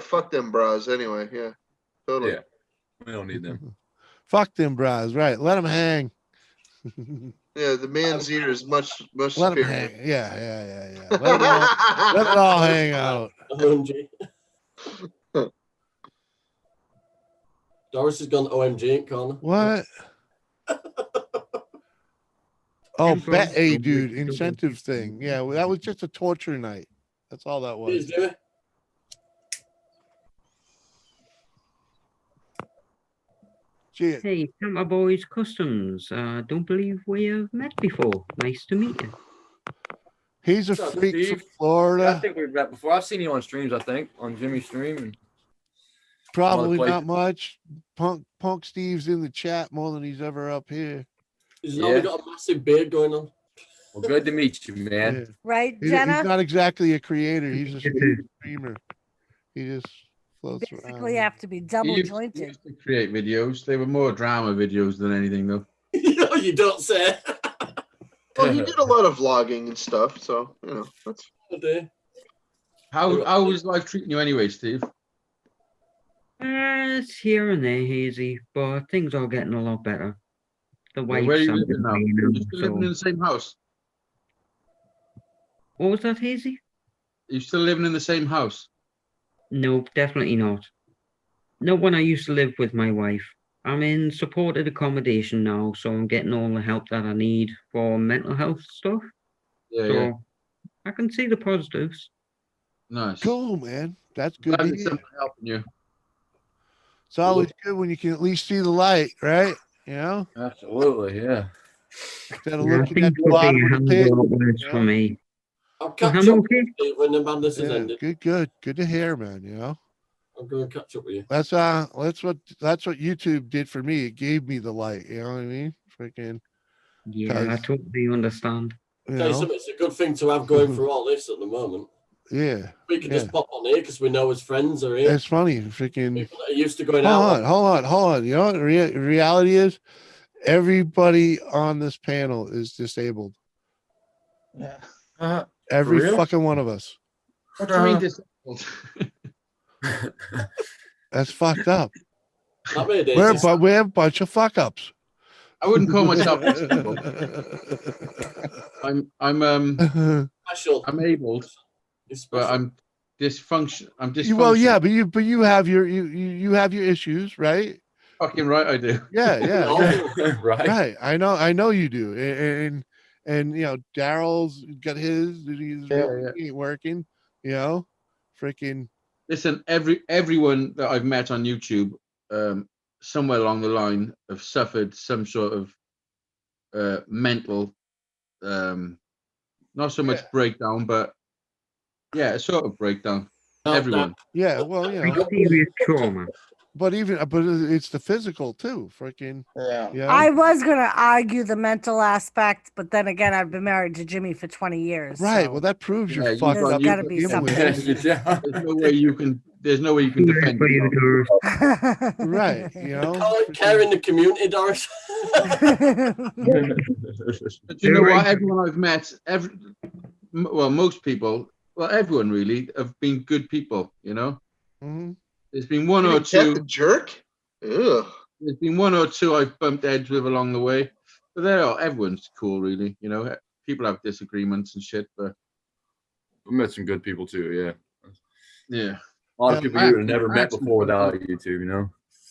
Fuck them bras anyway. Yeah, totally. Yeah, we don't need them. Fuck them bras, right? Let them hang. Yeah, the man's ear is much Let superior. them hang. Yeah. Let it all hang out. Doris has gone OMG in corner. What? Oh, hey, dude, incentive thing. Yeah, well, that was just a torture night. That's all that was. Please do it. Cheers. Hey, Tampa Boys Customs. Don't believe we have met before. Nice to meet you. He's a What's up, freak Steve? from Florida. I think we've met before. I've seen you on streams, I think, on Jimmy's stream. And Probably places. not much. Punk Steve's in the chat more than he's ever up here. He's only got a massive beard going on. Well, good to meet you, man. Yeah. Right, He's Jenna? not exactly a creator. He's a streamer. He just floats Basically, around. have to be double He jointed. used to create videos. They were more drama videos than anything, though. No, you don't say. Well, he did a lot of vlogging and stuff, so you know that's. How was life treating you anyway, Steve? It's here and there, Hazy, but things are getting a lot better. The Where wife's are you on living now? you know, You still living in the same house? What was that, Hazy? Are you still living in the same house? No, definitely not. Not when I used to live with my wife. I'm in supported accommodation now, so I'm getting all the help that I need for mental health stuff. Yeah, so yeah. I can see the positives. Nice. Cool, man. That's good Glad to it's hear. helping you. It's always good when you can at least see the light, right? You know? Absolutely, yeah. Instead of Yeah, looking at things the would be bottom a of hell the of pit. a lot worse you for know? me. I'll catch I'm up okay. with you when the madness has Yeah, ended. good to hear, man. You know? I'm going to catch up with you. That's what YouTube did for me. It gave me the light. You know what I mean? Freaking. Yeah, I totally understand. You Tell you know? something, it's a good thing to have going through all this at the moment. Yeah. We can yeah. just pop on here because we know his friends are here. It's funny. Freaking. People that are used to going Hold out. on. You know what the reality is? Everybody on this panel is disabled. Yeah. Every real? fucking one of us. What do you mean disabled? That's fucked up. Not me, Dave. We're a bunch of fuck ups. I wouldn't call myself disabled. I'm able, but I'm dysfunction. I'm dysfunctional. Well, yeah, but you have you have your issues, right? Fucking right, I do. Yeah. Right. I know you do, and you know Daryl's got his. He ain't working. You know, freaking. Listen, everyone that I've met on YouTube, somewhere along the line, have suffered some sort of mental, not so much breakdown, but a sort of breakdown. Everyone. Yeah, well, you know, Serious trauma. but it's the physical too. Freaking. Yeah. I was gonna argue the mental aspect, but then again, I've been married to Jimmy for 20 years. Right. so Well, that proves you're Yeah, fucked up. gotta be something. There's no way you can. There's no way you can defend yourself. Right. You know. Call it care in the community, Doris. But you know what? Everyone I've met, most people, well, everyone really, have been good people. You know. Mm-hmm. There's been one You or two. the jerk. Ugh. There's been one or two I've bumped heads with along the way, but everyone's cool, really. You know, people have disagreements and shit, but We met some good people too. yeah, a lot of people you would have never met before without YouTube. You know.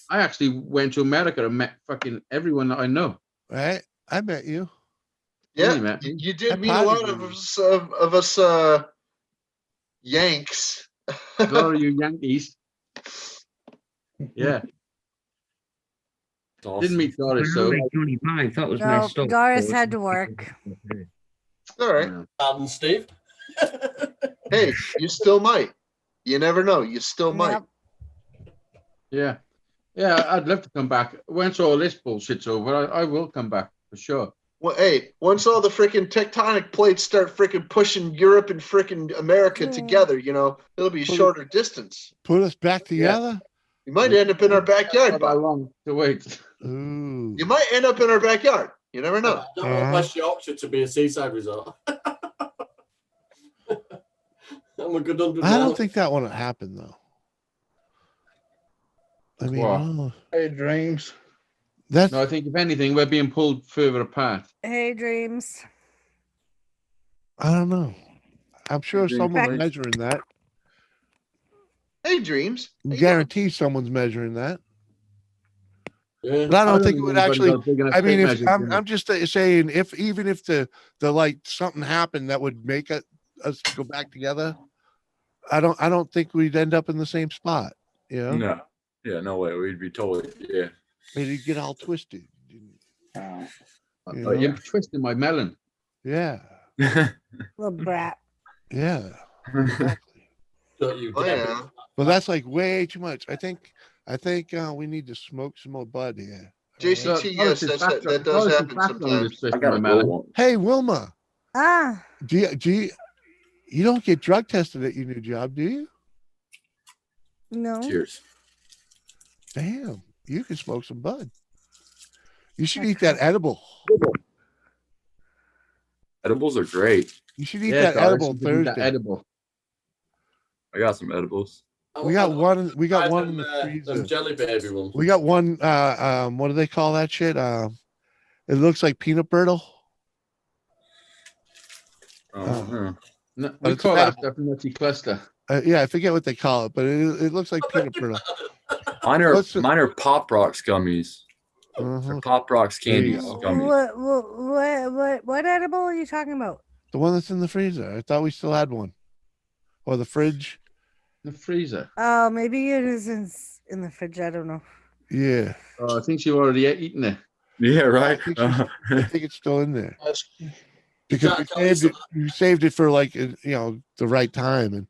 I actually went to America and met fucking everyone that I know. Right. I met you. Yeah, you did meet a lot of us Yanks. A lot of you Yankees. Yeah. Awesome. Didn't meet Doris, so. That was No, messed up. Doris had to work. All right. Pardon, Steve. Hey, you still might. You never know. You still might. Yeah. Yeah, I'd love to come back. Once all this bullshit's over, I will come back for sure. Well, hey, once all the freaking tectonic plates start freaking pushing Europe and freaking America together, you know, it'll be a shorter distance. Put us back together. You might end up in our backyard. Not that long to wait. Ooh. You might end up in our backyard. You never know. I don't want West Yorkshire to be a seaside resort. I'm a good 100 I don't miles. think that would happen though. I mean, I don't know. Hey, dreams. No, I think if anything, we're being pulled further apart. Hey, dreams. I don't know. I'm sure someone's measuring that. Hey, dreams. Guarantee someone's measuring that. Yeah. But I don't think it would actually. I mean, if measure, I'm just saying, even if the like something happened that would make us go back together, I don't think we'd end up in the same spot. You know? No. Yeah, no way. We'd be totally, It'd get all twisted. You're twisting my melon. Yeah. Little brat. Yeah. Exactly. Don't you dare. Well, that's like way too much. I think we need to smoke some more bud here. JCT, yes, that does happen sometimes. I got a melon. Hey, Wilma. Ah. You don't get drug tested at your new job, do you? No. Cheers. Damn, you can smoke some bud. You should eat that edible. Edibles are great. You should eat that edible Thursday. Edible. I got some edibles. We got one. We got one in the freezer. Them jelly baby ones. We got one. What do they call that shit? It looks like peanut brittle. No, we call that stuff nutty cluster. Yeah, I forget what they call it, but it looks like peanut brittle. Mine are Pop Rocks gummies. Or Pop Rocks candy gummies. What edible are you talking about? The one that's in the freezer. I thought we still had one. Or the fridge. The freezer. Oh, maybe it is in the fridge. I don't know. Yeah. Oh, I think you've already eaten it. Yeah, right. I think it's still in there. Because you saved it for like the right time,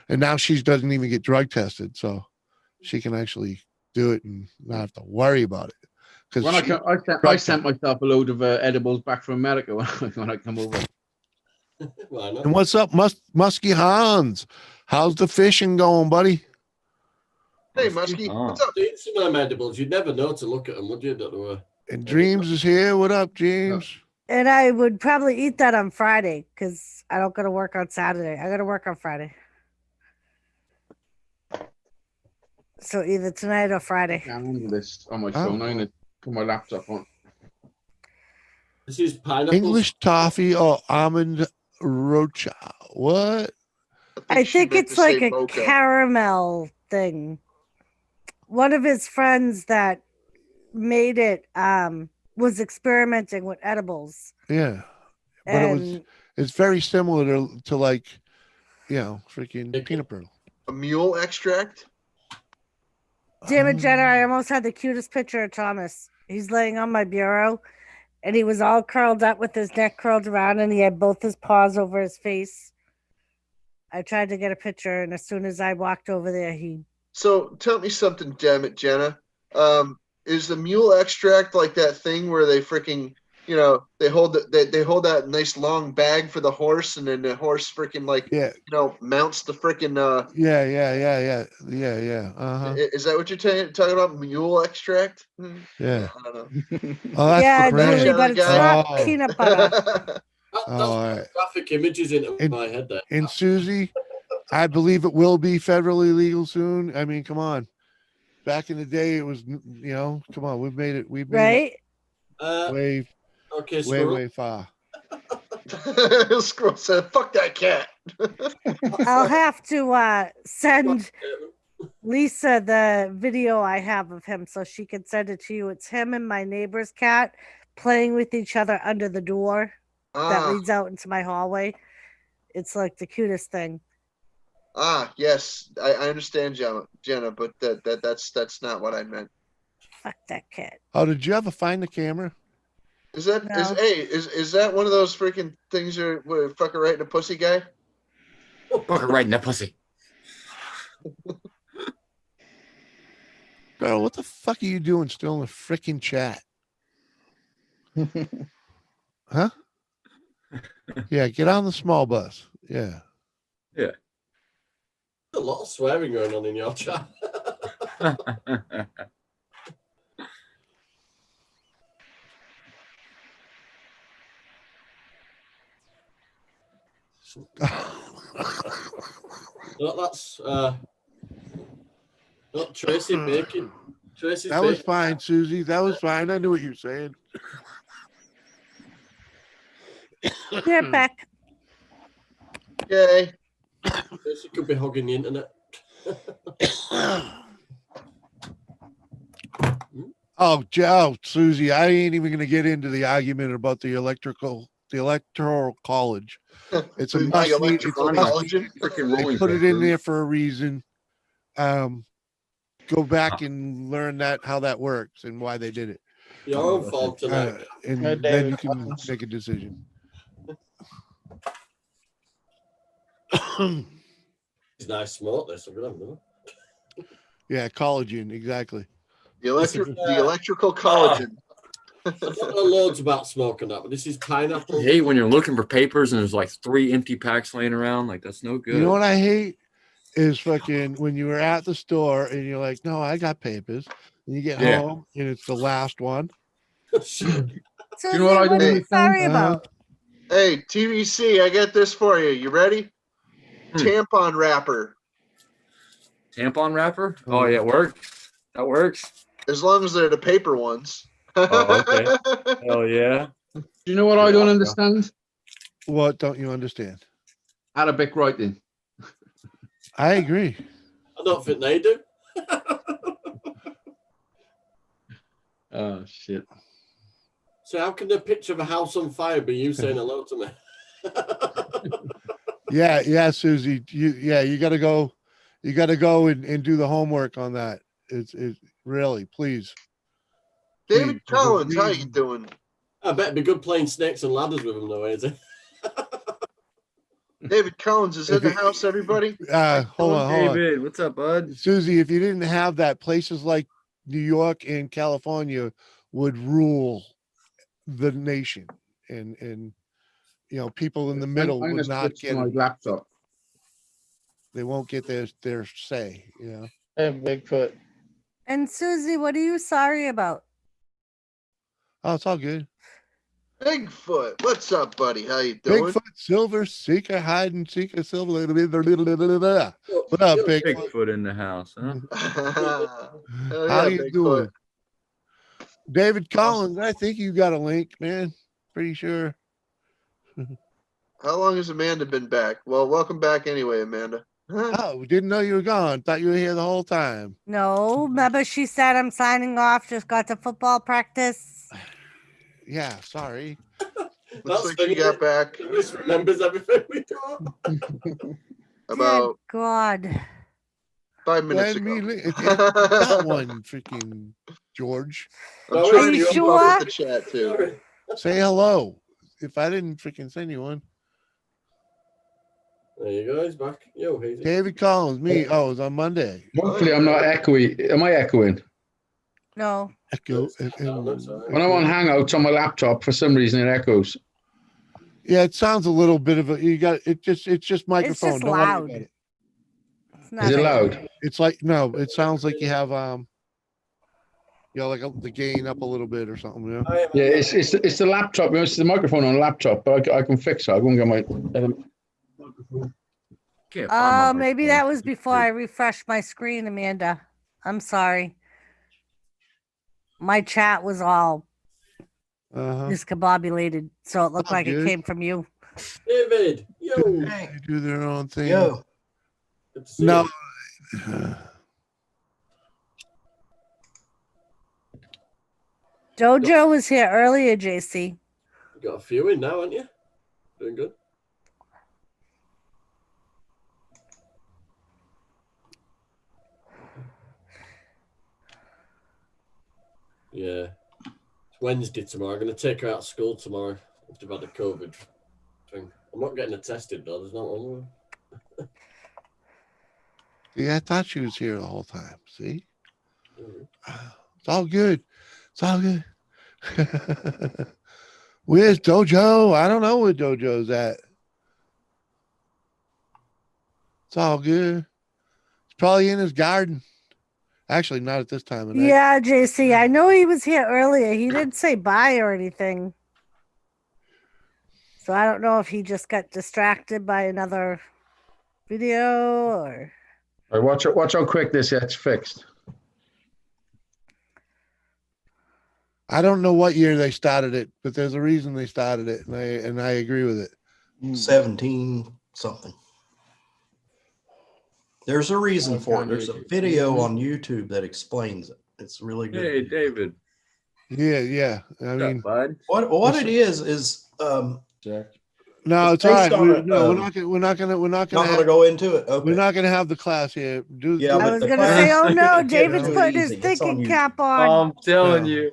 and now she doesn't even get drug tested, so she can actually do it and not have to worry about it. Because I sent myself a load of edibles back from America when I come over. And what's up, Muskie Hans? How's the fishing going, buddy? Hey, Muskie, what's up? Some of them edibles, you'd never know to look at them, would you? And Dreams is here. What up, James? And I would probably eat that on Friday because I don't go to work on Saturday. I got to work on Friday. So either tonight or Friday. I'm on this on my phone. I'm going to put my laptop on. This is pineapple. English toffee or almond rocha. What? I think it's like a caramel thing. One of his friends that made it was experimenting with edibles. Yeah. But it's very similar to like, freaking peanut brittle. A mule extract? Damn it, Jenna, I almost had the cutest picture of Thomas. He's laying on my bureau and he was all curled up with his neck curled around and he had both his paws over his face. I tried to get a picture and as soon as I walked over there, he... So tell me something, damn it, Jenna. Is the mule extract like that thing where they freaking, they hold that nice long bag for the horse and then the horse freaking mounts the freaking Yeah. Uh-huh. Is that what you're talking about? Mule extract? Yeah. I don't know. Oh, that's Julie, but it's not peanut butter. All right. Graphic images in my head there. And Susie, I believe it will be federally legal soon. I mean, come on. Back in the day, it was, come on, we've made it way far. Squirrel said, "Fuck that cat." I'll have to send Lisa the video I have of him so she can send it to you. It's him and my neighbor's cat playing with each other under the door that leads out into my hallway. It's like the cutest thing. Yes, I understand, Jenna, but that's not what I meant. Fuck that cat. Oh, did you ever find the camera? Is that is that one of those freaking things where fucker right in the pussy guy? Fucker right in the pussy. Girl, what the fuck are you doing still in the freaking chat? Huh? Yeah, get on the small bus. Yeah. Yeah. A lot of swearing going on in your chat. No, that's not Tracy Bacon. Tracy's that was fine, Susie. That was fine. I knew what you were saying. You're back. Yay. Tracy could be hogging the internet. Oh, Susie, I ain't even going to get into the argument about the electoral college. It's a must. They put it in there for a reason. Go back and learn how that works and why they did it. Your own fault tonight. And then you can make a decision. It's nice smoke. There's something on. Yeah, collagen, exactly. The electrical collagen. I don't know loads about smoking that, but this is pineapple. I hate when you're looking for papers and there's like 3 empty packs laying around. Like, that's no good. You know what I hate is fucking when you were at the store and you're like, no, I got papers. And you get home and it's the last one. So you know what are you sorry about? Hey, TVC, I got this for you. You ready? Tampon wrapper. Tampon wrapper? Oh, yeah, it works. That works. As long as they're the paper ones. Oh, okay. Hell yeah. Do you know what I don't understand? What don't you understand? Arabic writing. I agree. I don't think they do. Oh, shit. So how can the picture of a house on fire be you saying hello to me? Yeah, Susie. You gotta go. You gotta go and do the homework on that. It's really, please. David Collins, how you doing? I bet it'd be good playing snakes and ladders with him, though, is it? David Collins is in the house, everybody. Hold on. David, what's up, bud? Susie, if you didn't have that, places like New York and California would rule the nation, and people in the middle would not get my laptop. They won't get their say. And Bigfoot. And Susie, what are you sorry about? Oh, it's all good. Bigfoot, what's up, buddy? How you doing? Bigfoot, silver, seeker, hide and seeker, silver. What up, Bigfoot? Bigfoot in the house, huh? How you doing? David Collins, I think you got a link, man. pretty sure. How long has Amanda been back? Well, welcome back anyway, Amanda. Oh, we didn't know you were gone. Thought you were here the whole time. No, remember she said I'm signing off. Just got to football practice. Yeah, sorry. Looks like she got back. Just remembers everything we got. About God. 5 minutes Let ago. me that one, freaking George. I'm Are trying you to keep sure? up with the chat too. Say hello. If I didn't freaking send you one. There you go. He's back. Yo, Hazy. David Collins, me. Oh, it was on Monday. Hopefully, I'm not echoing. Am I echoing? No. Echo. When I'm on Hangouts on my laptop, for some reason it echoes. Yeah, it sounds a little bit of a. You got it. It's just microphone. just Don't worry loud. about it. Is it loud? It's like no. It sounds like you have like the gain up a little bit or something. You know? Yeah, it's the laptop. It's the microphone on the laptop, but I can fix it. I won't get my. Maybe that was before I refreshed my screen, Amanda. I'm sorry. My chat was all discombobulated, so it looked like it came from you. David, yo. They do their own thing. Yo. No. Jojo was here earlier, JC. You got a few in now, haven't you? Doing good. Yeah. It's Wednesday tomorrow. I'm going to take her out of school tomorrow after I've had a COVID thing. I'm not getting her tested, though. There's not one. Yeah, I thought she was here the whole time. See? It's all good. It's all good. Where's Dojo? I don't know where Dojo's at. It's all good. He's probably in his garden. Actually, not at this time of night. Yeah, JC. I know he was here earlier. He didn't say bye or anything. So I don't know if he just got distracted by another video or. All right, watch how quick this gets fixed. I don't know what year they started it, but there's a reason they started it, and I agree with it. 17 something. There's a reason for it. There's a video on YouTube that explains it. It's really good. Hey, David. Yeah. I mean, what it is Jack. No, it's all right. We're not gonna go into it. Okay. We're not gonna have the class here. I was gonna say, oh no, David's putting his thinking cap on. I'm telling you.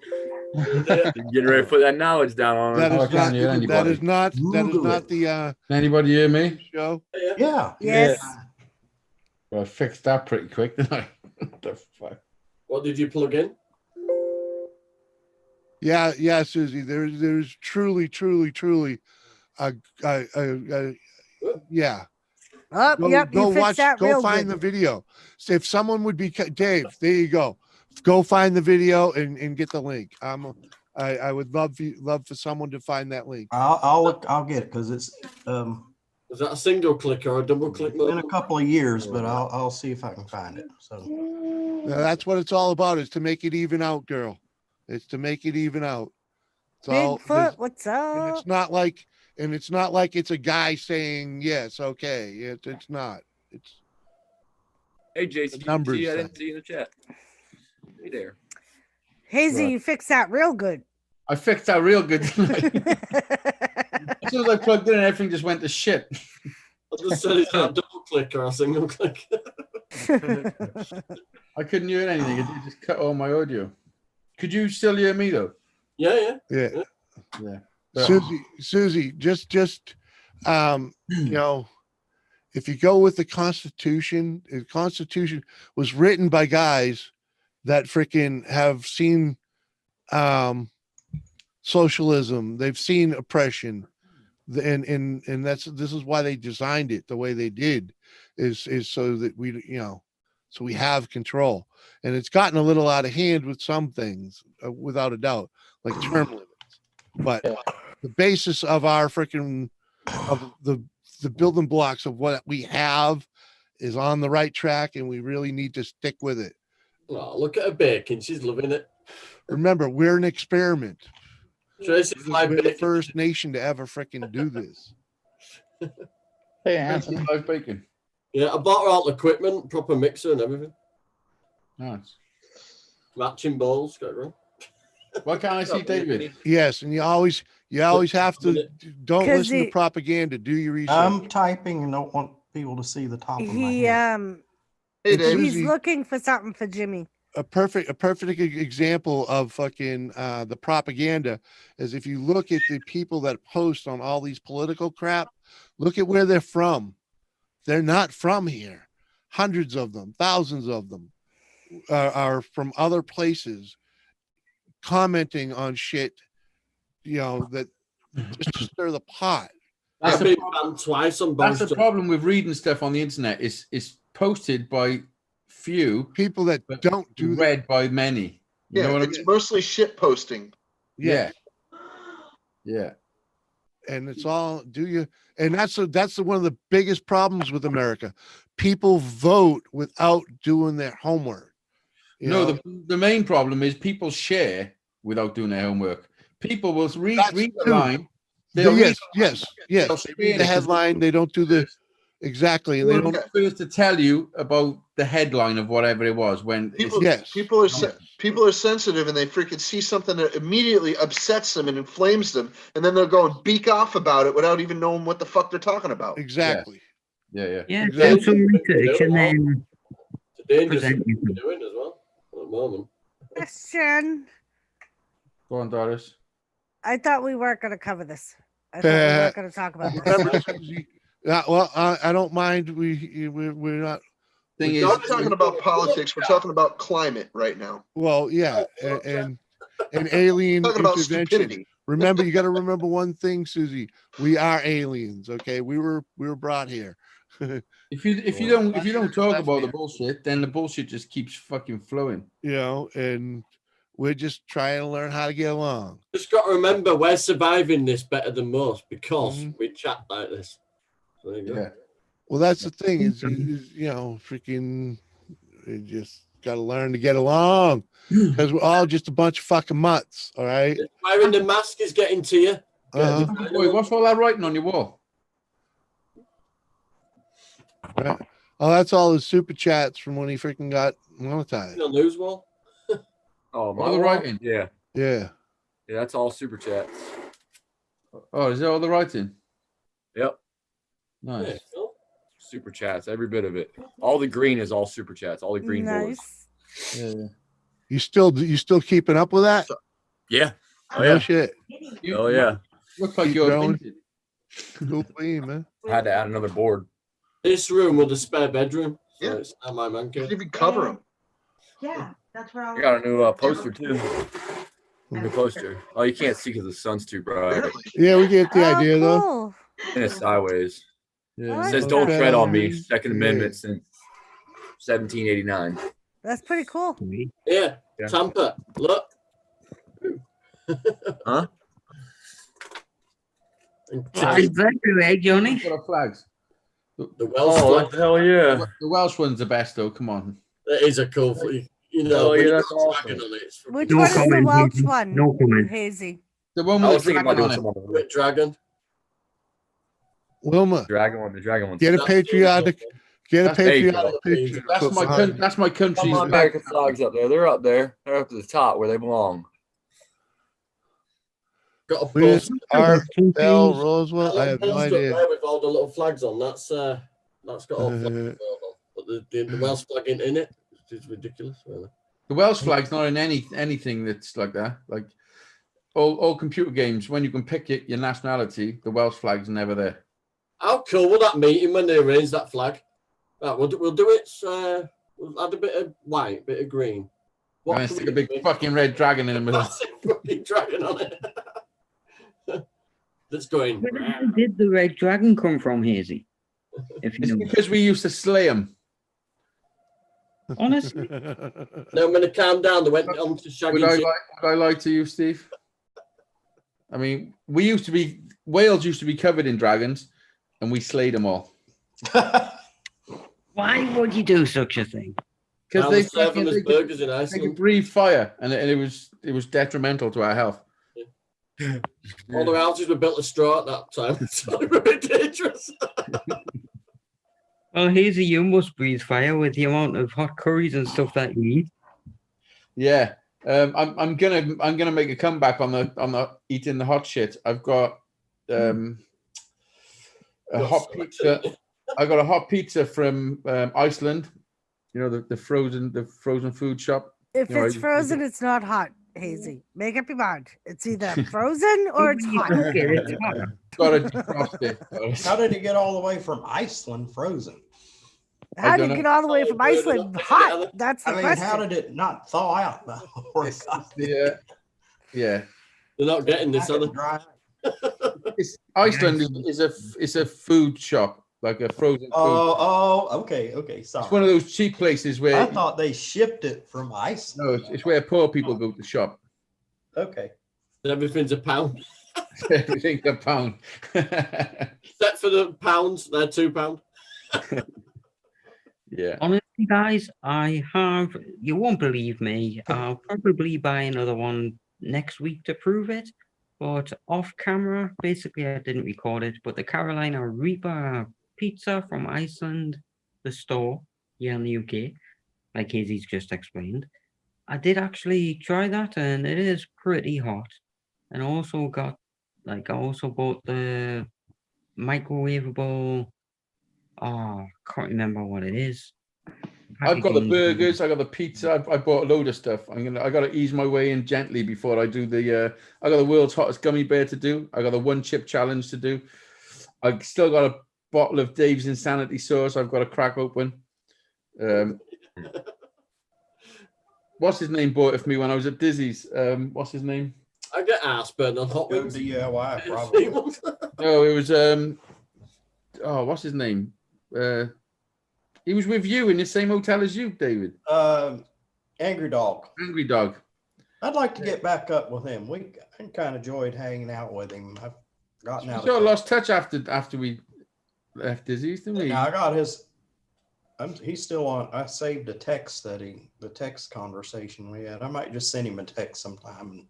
Getting ready to put that knowledge down on That him. is not the Anybody hear me? show. Yeah. Yes. Well, I fixed that pretty quick, didn't I? What the fuck? What did you plug in? Yeah, Susie. There's truly yeah. You fixed that real Go find good. the video. So if someone would be Dave, there you go. Go find the video and get the link. I would love for someone to find that link. I'll get it because it's Is that a single click or a double click? been a couple of years, but I'll see if I can find it. So Now, that's what it's all about, is to make it even out, girl. It's to make it even out. Bigfoot, what's up? And it's not like it's a guy saying yes, okay. It's not. It's Hey, Jason. numbers. I didn't see you in the chat. Hey there. Hazy, you fixed that real good. I fixed that real good. As soon as I plugged in, everything just went to shit. I just said, is that a double click or a single click? I couldn't hear anything. It just cut all my audio. Could you still hear me though? Yeah. Susie, just if you go with the Constitution was written by guys that freaking have seen socialism, they've seen oppression, and this is why they designed it the way they did, is so that so we have control. And it's gotten a little out of hand with some things, without a doubt, like term limits. But the basis of our freaking of the building blocks of what we have is on the right track, and we really need to stick with it. Oh, look at her baking. She's loving it. Remember, we're an experiment. We're the first nation to ever freaking do this. Hey, Anthony. Live bacon. Yeah, I bought her all the equipment, proper mixer and everything. Nice. Matching bowls, got it wrong. Why can't I see David? Yes, and you always have to don't listen to propaganda. Do your research. I'm typing and don't want people to see the top of my head. He's looking for something for Jimmy. A perfect example of fucking the propaganda is if you look at the people that post on all these political crap, look at where they're from. They're not from here. Hundreds of them, thousands of them are from other places commenting on shit, that just to stir the pot. That's I've been banned twice on both. That's the problem with reading stuff on the internet. It's posted by few people that don't do read by many. You know what I mean? It's mostly shit posting. Yeah. And it's all and that's one of the biggest problems with America. People vote without doing their homework. The main problem is people share without doing their homework. People will read the line. Yes. They read the headline. They don't do the exactly, and they don't first to tell you about the headline of whatever it was. When people are sensitive and they freaking see something that immediately upsets them and inflames them, and then they'll go and beak off about it without even knowing what the fuck they're talking about. Exactly. Yeah, exactly. do some research and then present you. Doing as well at the moment. Question. Go on, Doris. I thought we weren't going to cover this. I thought we weren't going to talk about this. Well, I don't mind. We're not. We're not talking about politics. We're talking about climate right now. Well, yeah, and alien intervention. Stupidity. Remember, you got to remember one thing, Susie. We are aliens. Okay, we were brought here. If you don't talk about the bullshit, then the bullshit just keeps fucking flowing. And we're just trying to learn how to get along. Just got to remember, we're surviving this better than most because we chat like this. So there you go. Well, that's the thing is freaking, you just got to learn to get along because we're all just a bunch of fucking mutts. All right. Wearing the mask is getting to you. Wait, what's all that writing on your wall? Right. Oh, that's all his super chats from when he freaking got monetized. The news wall. Oh, my All the wall? writing? Yeah. Yeah. Yeah, that's all super chats. Oh, is that all the writing? Yep. Nice. Yeah, cool. Super chats, every bit of it. All the green is all super chats. All the green boards. Yeah. You still keeping up with that? Yeah. Oh No yeah. shit. Oh yeah. Looks like you're growing. vintage. Cool clean, man. I had to add another board. This room with the spare bedroom. So Yeah. it's not my man cave. You can cover them. Yeah, that's where I got a new poster too. New poster. Oh, you can't see because the sun's too bright. Yeah, we get the idea though. Cool. And it's sideways. Yeah. It says "Don't tread on me." Second Amendment since 1789. That's pretty cool. Yeah. Tampa. Look. Huh? Happy birthday, Johnny. What are flags? The Welsh Oh, flag. hell yeah. The Welsh one's the best though. Come on. That is a cool flag. You know, Oh, when yeah, you that's got a awesome. dragon on it, it's Which No one is the comment, Welsh Hazy. one? No comment. Hazy. The one I with was the thinking about dragon doing on it. some with dragon. Wilma, The dragon one. get a That's patriotic That's- patriotic there you picture. go. to put behind you. That's my country's Some American flags up there. They're up there. They're up to the top where they belong. Got a Where's post. R.L. Roswell? I have no idea. There with all the little flags on. That's got all flags on. But the Welsh flag ain't in it. It's ridiculous, really. The Welsh flag's not in anything that's like that. Like all computer games, when you can pick your nationality, the Welsh flag's never there. How cool will that meeting when they arrange that flag? Right, we'll do it. We'll add a bit of white, bit of green. And then stick a big fucking red dragon in the middle. fucking dragon on it. That's going. Where the hell did the red dragon come from, Hazy? If you It's know. because we used to slay them. Honestly. Now I'm going to calm down. They went on to Shaggy. Would I lie to you, Steve? I mean, Wales used to be covered in dragons, and we slayed them all. Why would you do such a thing? Because Because they serve them as burgers in they Iceland. could breathe fire, and it was detrimental to our health. All the houses were built of straw at that time. It's very dangerous. Well, Hazy, you must breathe fire with the amount of hot curries and stuff that you eat. Yeah. I'm gonna make a comeback on the eating the hot shit. I've got a hot pizza. I got a hot pizza from Iceland. You know, the frozen food shop. If You know, it's frozen, it's not hot, Hazy. Make up your mind. It's either frozen or it's hot. Got to defrost it. How did it get all the way from Iceland frozen? How did it get all the way from Iceland hot? That's the question. How did it not thaw out? Yeah. They're not getting this, are they? Iceland is a food shop, like a frozen food. Okay. Sorry. It's one of those cheap places where I thought they shipped it from Iceland. No, it's where poor people go to shop. Okay. Everything's a pound. Everything's a pound. Except for the pounds, they're £2. Yeah. Honestly, guys, you won't believe me. I'll probably buy another one next week to prove it. But off camera, basically, I didn't record it. But the Carolina Reaper pizza from Iceland, the store here in the UK, like Hazy's just explained, I did actually try that, and it is pretty hot. And I also bought the microwavable. Oh, I can't remember what it is. I've got the burgers. I got the pizza. I bought a load of stuff. I got to ease my way in gently before I do the. I got the world's hottest gummy bear to do. I got the 1 chip challenge to do. I still got a bottle of Dave's Insanity sauce. I've got to crack open. What's his name bought it for me when I was at Dizzy's? What's his name? I get ass burn on hot wings. DIY probably. No, it was what's his name? He was with you in the same hotel as you, David. Angry Dog. Angry Dog. I'd like to get back up with him. I kind of enjoyed hanging out with him. I've gotten out. We sort of lost touch after we left Dizzy's, didn't we? Yeah, I got his. He's still on. I saved a text the text conversation we had. I might just send him a text sometime. And,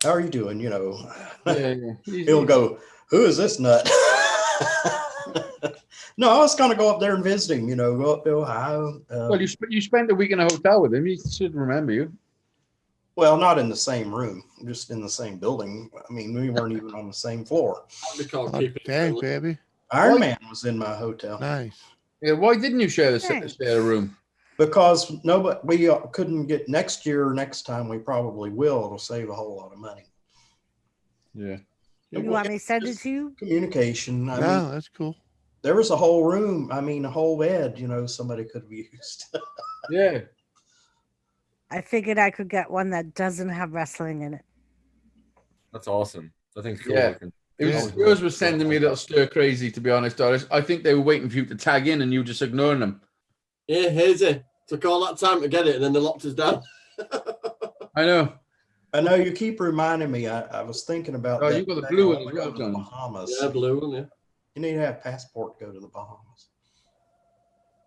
how are you doing? You know, yeah. He'll go, who is this nut? No, I was going to go up there and visit him, go up to Ohio. Well, you spent a week in a hotel with him. He should remember you. Well, not in the same room, just in the same building. I mean, we weren't even on the same floor. Dang, baby. Iron Man was in my hotel. Nice. Yeah, why didn't you share the room? Because we couldn't get next time we probably will. It'll save a whole lot of money. Yeah. You want me to send it to you? Communication. I mean, that's cool. There was a whole room. I mean, a whole bed, somebody could have used. Yeah. I figured I could get one that doesn't have wrestling in it. That's awesome. I think cool. Yeah. Yours was sending me a little stir crazy, to be honest, Doris. I think they were waiting for you to tag in and you were just ignoring them. Yeah, Hazy. Took all that time to get it and then they locked us down. I know. I know you keep reminding me. I was thinking about that. You got the blue one as well, John. Bahamas. Yeah, blue one, yeah. You need to have a passport to go to the Bahamas.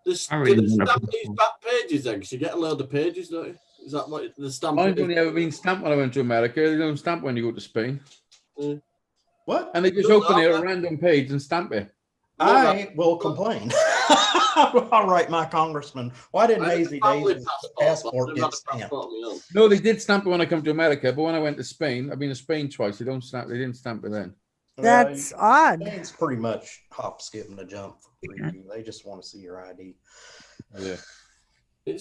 Do they stamp these back pages then? Because you get a load of pages, don't you? Is that what the stamp? Mine's only ever been stamped when I went to America. They don't stamp when you go to Spain. What? And they just open it a random page and stamp it. I will complain. I'll write my congressman. Why didn't Hazy Dave's passport get stamped? No, they did stamp it when I come to America, but when I went to Spain, I've been to Spain twice. They didn't stamp it then. That's odd. It's pretty much hop, skip, and a jump for preview. They just want to see your ID. Yeah.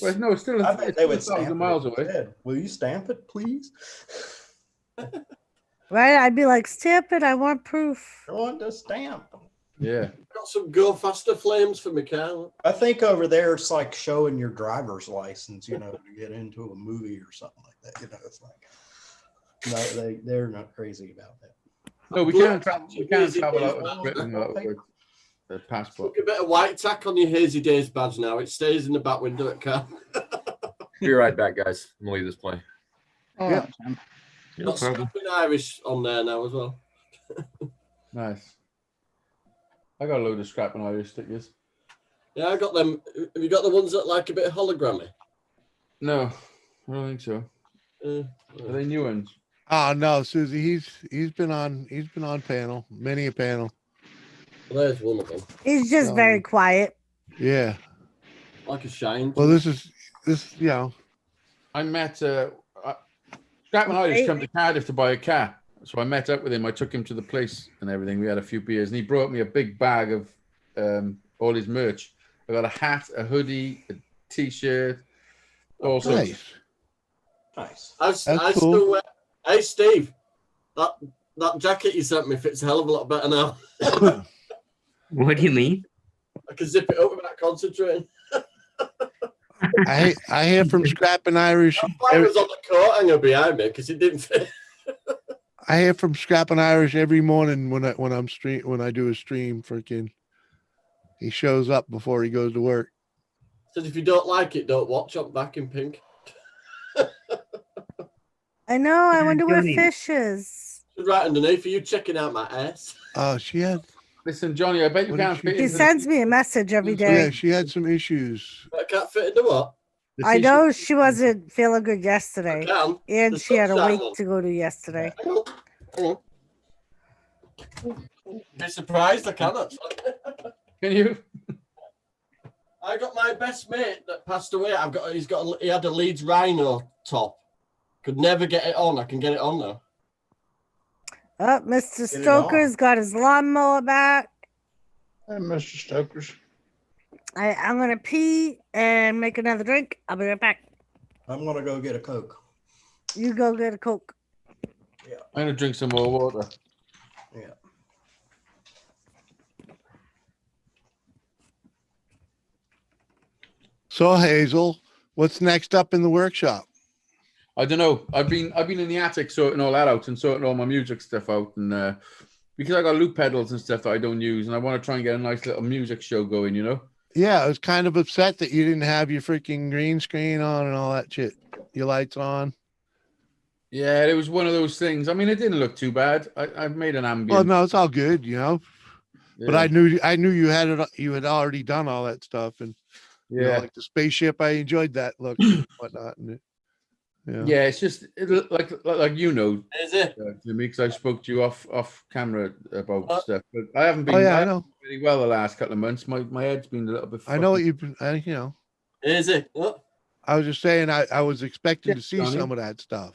Well, no, it's still. I bet they would stamp 1,000 miles away. Will you stamp it, please? Right? I'd be like, stamp it. I want proof. I want the stamp. Yeah. Got some go faster flames for my car. I think over there it's like showing your driver's license, to get into a movie or something like that. It's like no, they're not crazy about that. No, we can't travel. We can't travel out of Britain with the passport. Put a bit of white tack on your Hazy Days badge now. It stays in the back window at car. Be right back, guys. I'm gonna leave this play. Yeah. Got something Irish on there now as well. Nice. I got a load of scrap and Irish stickers. Yeah, I got them. Have you got the ones that like a bit hologrammy? No, I don't think so. Are they new ones? Oh no, Susie, he's been on panel, many a panel. Well, there's one of them. He's just very quiet. Yeah. Like a shine. Well, this, you know. I met Scott and I just come to Cardiff to buy a car. So I met up with him. I took him to the place and everything. We had a few beers, and he brought me a big bag of all his merch. I got a hat, a hoodie, a t-shirt, all sorts. Nice. I still wear. Hey, Steve, that jacket you sent me fits a hell of a lot better now. What do you mean? I can zip it up without concentrating. I hear from Scrap and Irish. It was on the coat hanger behind me because it didn't fit. I hear from Scrap and Irish every morning when I do a stream. Freaking, he shows up before he goes to work. Said if you don't like it, don't watch. I'm back in pink. I know. I wonder where Fish is. Right underneath. Are you checking out my ass? Oh, she had. Listen, Johnny, I bet you can't fit. He sends me a message every day. Yeah, she had some issues. I can't fit into what? I know she wasn't feeling good yesterday, and The she had a sunshine wake to go to yesterday. Hang on. Be surprised I cannot. Can you? I got my best mate that passed away. He had a Leeds Rhino top. Could never get it on. I can get it on now. Oh, Mr. Stoker's got his lawnmower back. Hey, Mr. Stokers. I'm gonna pee and make another drink. I'll be right back. I'm gonna go get a Coke. You go get a Coke. Yeah. I'm gonna drink some more water. Yeah. So Hazel, what's next up in the workshop? I don't know. I've been in the attic sorting all that out and sorting all my music stuff out, and because I got loop pedals and stuff that I don't use, and I want to try and get a nice little music show going, you know. Yeah, I was kind of upset that you didn't have your freaking green screen on and all that shit. Your lights on. Yeah, it was one of those things. I mean, it didn't look too bad. I've made an ambient. Well, no, it's all good, you know. Yeah. But I knew you had it. You had already done all that stuff, and you know, like the spaceship. I enjoyed that look and whatnot. And yeah, it's just like you know, is it, Jimmy? Because I spoke to you off camera about stuff, but I haven't been. Oh yeah, I know. Really well the last couple of months. My head's been a little bit. I know what you've been. You know. Is it? What? I was just saying. I was expecting to see some of that stuff.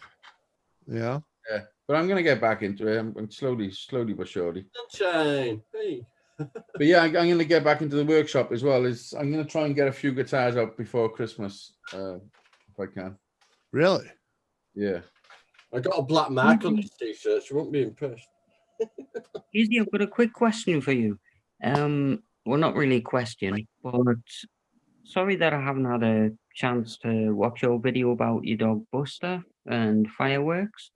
Yeah. Yeah, but I'm gonna get back into it. I'm slowly but surely. Sunshine. Hey. But yeah, I'm gonna get back into the workshop as well. I'm gonna try and get a few guitars up before Christmas, if I can. Really? Yeah. I got a black mark on this t-shirt. You won't be impressed. Easy, I've got a quick question for you. Well, not really a question, but sorry that I haven't had a chance to watch your video about your dog Buster and fireworks.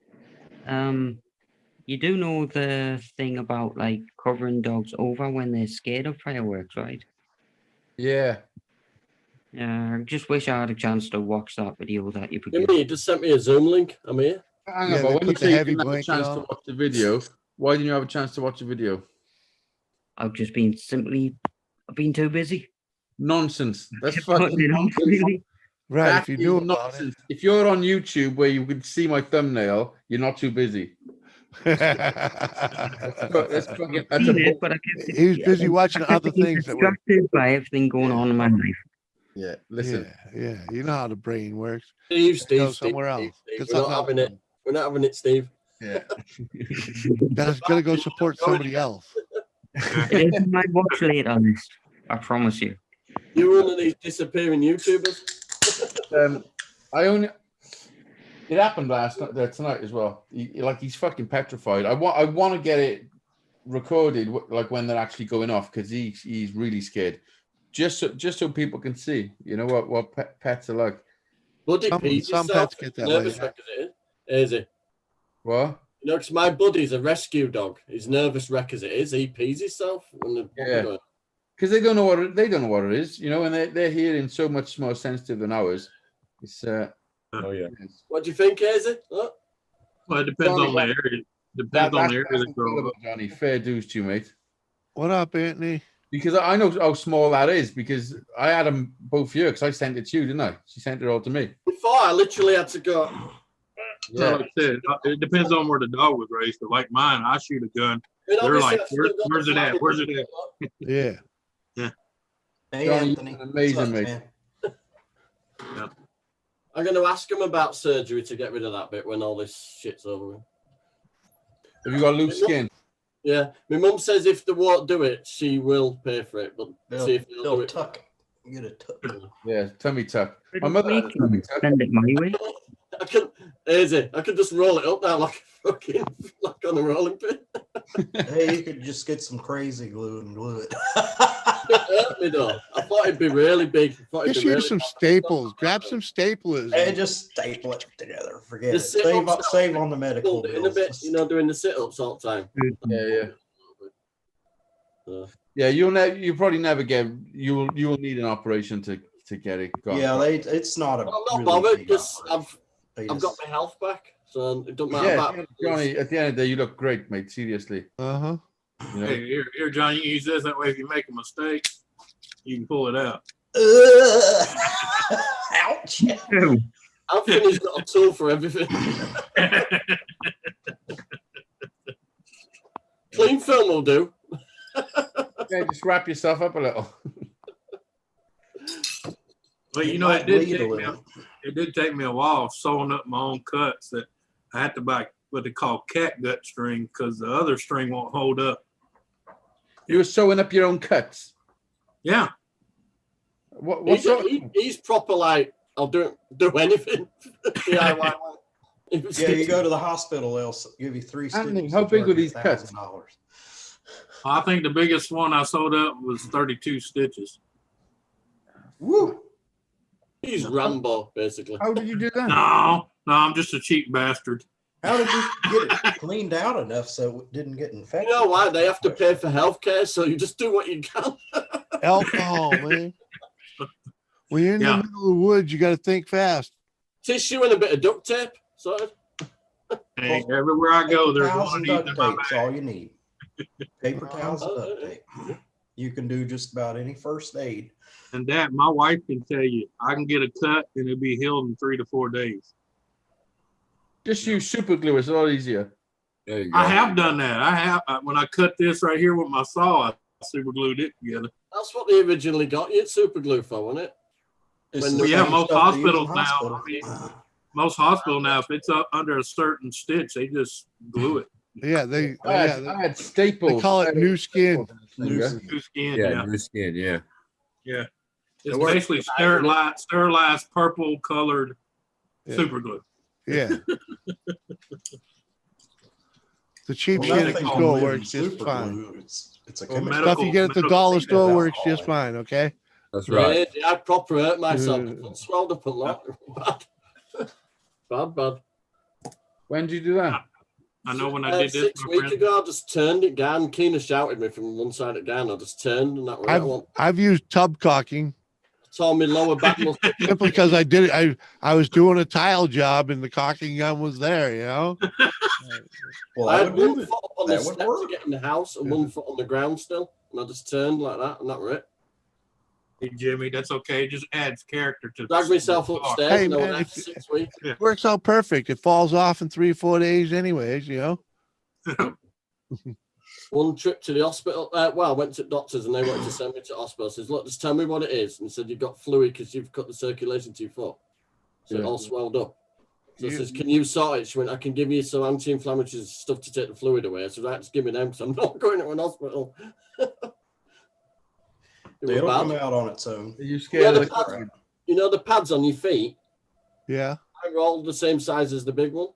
You do know the thing about like covering dogs over when they're scared of fireworks, right? Yeah. I just wish I had a chance to watch that video that you Give me, you just sent me a Zoom link. I'm here. Hang on, but when you say you didn't have a chance to watch the video, why didn't you have a chance to watch the video? I've just been I've been too busy. Nonsense. That's fucking nonsense. Really? Right, that if you knew is about nonsense. If you're on YouTube where you could see my thumbnail, you're not too busy. That's He was busy watching other things that were distracted by everything going on in my life. Yeah, listen. Yeah, you know how the brain works. Steve, Go somewhere else. Get We're not something else having it. done. We're not having it, Steve. Yeah. Gotta go support somebody else. It is on my watch later list. I promise you. You're one of these disappearing YouTubers. It happened tonight as well. He's fucking petrified. I want to get it recorded, like when they're actually going off, because he's really scared. Just so people can see, you know what pets are like. Some pets get that way. Is it? What? You know, because my buddy's a rescue dog. He's nervous wreck as it is. He pees himself when Yeah. Because they don't know what it is, you know, and they're hearing so much more sensitive than ours. It's oh yeah. What do you think, is it? What? Well, it depends on the area. Depends on the area they grow up. Johnny, fair dues to you, mate. What up, Anthony? Because I know how small that is, because I had them both here, because I sent it to you, didn't I? She sent it all to me. Before I literally had to go. So like I said, it depends on where the dog was raised. But like mine, I shoot a gun. mean, They're like, obviously, I've still got where's the it at? flag. Where's it at? Yeah. Yeah. Hey, Johnny, Anthony. you're amazing, What's up, mate. man? Yeah. I'm going to ask him about surgery to get rid of that bit when all this shit's over with. Have you got loose skin? Yeah, my mum says if they won't do it, she will pay for it. But see if they'll do it. Tuck. You get a tuck. Yeah, tummy tuck. My mother had a tummy tuck. Send it my way. I can easy. I could just roll it up now like a fucking like on a rolling pin. Hey, you could just get some crazy glue and glue it. It hurt me though. I thought it'd be really big. I thought it'd Just be use really some bad. staples. Grab some staplers. Hey, just staple it together. Forget The it. sit-ups Save on the medical Hold it in a bills. bit, you know, doing the sit-ups all the time. Yeah. Yeah, you probably never get you will need an operation to get it gone. Yeah, it's not a. I'm not really bothered big because operation. I've got my health back, so it don't matter Yeah, about. Johnny, at the end of the day, you look great, mate. Seriously. Uh-huh. You know? Hey, here, John, you can use this. That way, if you make a mistake, you can pull it out. Ouch. Anthony's got a tool for everything. Clean film will do. Yeah, just wrap yourself up a little. Well, you know, it did take me a while sewing up my own cuts that I had to buy what they call catgut string because the other string won't hold up. You were sewing up your own cuts. Yeah. He's proper like I'll do anything. DIY. Yeah, you go to the hospital, they'll give you 3 Anthony, stitches. how to big were charge you these cuts? $1,000. I think the biggest one I sewed up was 32 stitches. Woo! He's Rambo, basically. How did you do that? No, I'm just a cheap bastard. How did you get it cleaned out enough so it didn't get infected? You know why? They have to pay for healthcare, so you just do what you can. Alcohol, man. When you're in the middle of the woods, you got to think fast. Tissue and a bit of duct tape. Sorry. Hey, everywhere I go, there's Towels one and of these duct in my tape's bag. all you need. Paper towels and duct tape. You can do just about any first aid. And that, my wife can tell you, I can get a cut and it'll be healed in 3 to 4 days. Just use super glue. It's a lot easier. There you go. I have done that. When I cut this right here with my saw, I super glued it together. That's what they originally got you at super glue for, wasn't it? Well, yeah, most hospitals now. Most hospitals now, if it's up under a certain stitch, they just glue it. Yeah, I had staples. They call it new skin. New skin. Yeah, new skin. Yeah. Yeah. It's basically sterilized purple colored super glue. Yeah. The cheap Well, shit at the nothing store on works just super fine. glue. It's a Well, chemical. Stuff you get at the dollar store works just alcohol. fine, okay? That's right. Yeah, I proper hurt myself. Swelled up a lot. Bad. When did you do that? I know when I did this. 6 weeks ago, I just turned it down. Keena shouted me from one side of it down. I just turned and that was it. I've used tub caulking. Tore my lower back muscle. Simply because I did it. I was doing a tile job and the caulking gun was there, you know? Well, I that had would one do it. foot on the That would steps work. to get in the house and 1 foot on the ground still. And I just turned like that and that was it. Hey, Jimmy, that's okay. It just adds character to Dragged myself upstairs Hey, and I man, went out for 6 weeks. It works out perfect. It falls off in 3 or 4 days anyways, you know? One trip to the hospital. I went to doctors and they wanted to send me to hospital. I says, look, just tell me what it is. And said, you've got fluid because you've cut the circulation to your foot. So it all swelled up. So I says, can you sort it? She went, I can give you some anti-inflammatory stuff to take the fluid away. I said, right, just give me them because I'm not going to an hospital. It'll come out on its own. Are you scared of the pads, you know the pads on your feet? Yeah. They're all the same size as the big one.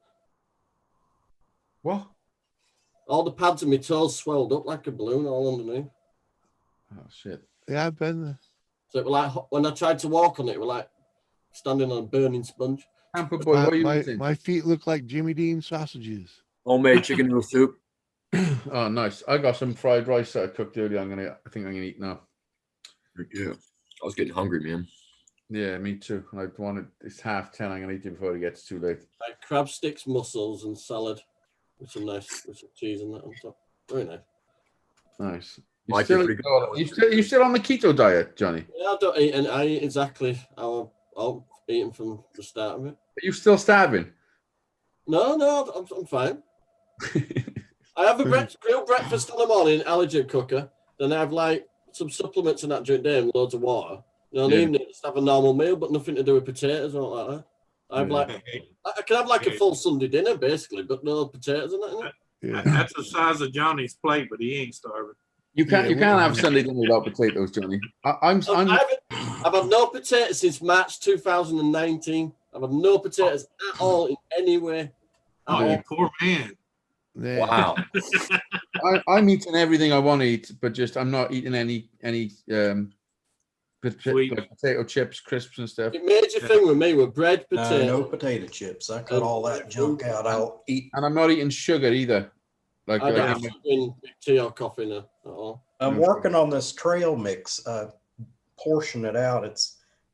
What? All the pads of my toes swelled up like a balloon all underneath. Oh, shit. Yeah, I've been there. So it was like, when I tried to walk on it, it was like standing on a burning sponge. Hamper boy, what are you eating? My feet look like Jimmy Dean sausages. Homemade chicken noodle soup. Oh, nice. I got some fried rice that I cooked earlier. I think I'm gonna eat now. Yeah. I was getting hungry, man. Yeah, me too. It's 10:30. I'm gonna eat it before it gets too late. Like crab sticks, mussels, and salad with some cheese and that on top. Very nice. Nice. Might be pretty good. You still on the keto diet, Johnny? Yeah, I don't eat, and I eat exactly how I'm eating from the start of it. Are you still starving? No, I'm fine. I have a grilled breakfast in the morning, allergen cooker. Then I have like some supplements and that during the day and loads of water. You know, in the evening, just have a normal meal, but nothing to do with potatoes or like that. I have I can have like a full Sunday dinner basically, but no potatoes and that in it. Yeah. That's the size of Johnny's plate, but he ain't starving. You can't have Sunday dinner without potatoes, Johnny. I've had no potatoes since March 2019. I've had no potatoes at all in any way. Oh, you poor man. Wow. I'm eating everything I want to eat, but just I'm not eating any potato chips, crisps, and stuff. The major thing with me were bread, potato. No potato chips. I cut all that junk out. I'll eat. And I'm not eating sugar either. Like I don't have sugar in tea or coffee now at all. I'm working on this trail mix. Portion it out.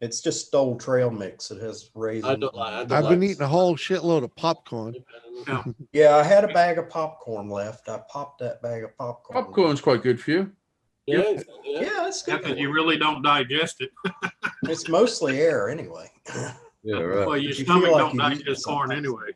It's just Stole trail mix. It has raisins. I've been eating a whole shitload of popcorn. Yeah, I had a bag of popcorn left. I popped that bag of popcorn. Popcorn's quite good for you. Yeah, it's good. Because you really don't digest it. It's mostly air anyway. Yeah, right. Well, your stomach don't digest corn anyway.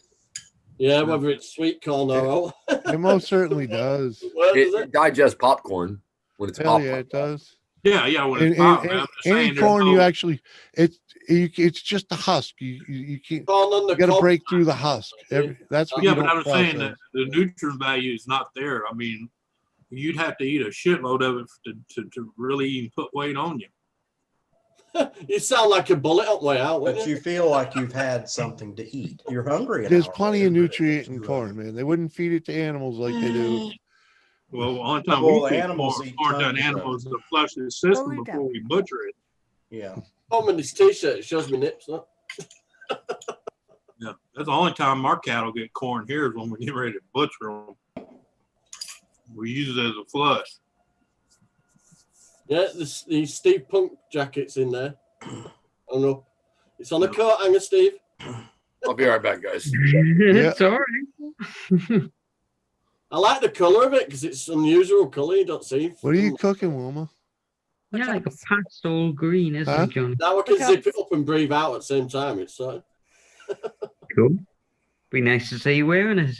Yeah, whether it's sweet corn or it most certainly does. It digests popcorn when it's Hell popcorn. yeah, it does. Yeah, when it's popped. Any corn you actually, it's just the husk. You can't. You got to break through the husk. That's what. Yeah, you but don't I'm saying process. that the nutrient value is not there. I mean, you'd have to eat a shitload of it to really even put weight on you. You sound like a bullet on the way out. But you feel like you've had something to eat. You're hungry. There's plenty of nutrient in corn, man. They wouldn't feed it to animals like they do. Well, the only time we feed corn to animals to flush the system before we butcher it. Yeah. I'm in this t-shirt. It shows me nips. Huh? Yeah, that's the only time our cattle get corn here is when we get ready to butcher them. We use it as a flush. Yeah, the Steve Punk jacket's in there. Oh no, it's on the coat hanger, Steve. I'll be right back, guys. It's all right. I like the color of it because it's unusual color. You don't see. What are you cooking, Wilma? Yeah, like a pastel green, isn't it, John? Now I can zip it up and breathe out at the same time. It's so Cool. Be nice to see you wearing it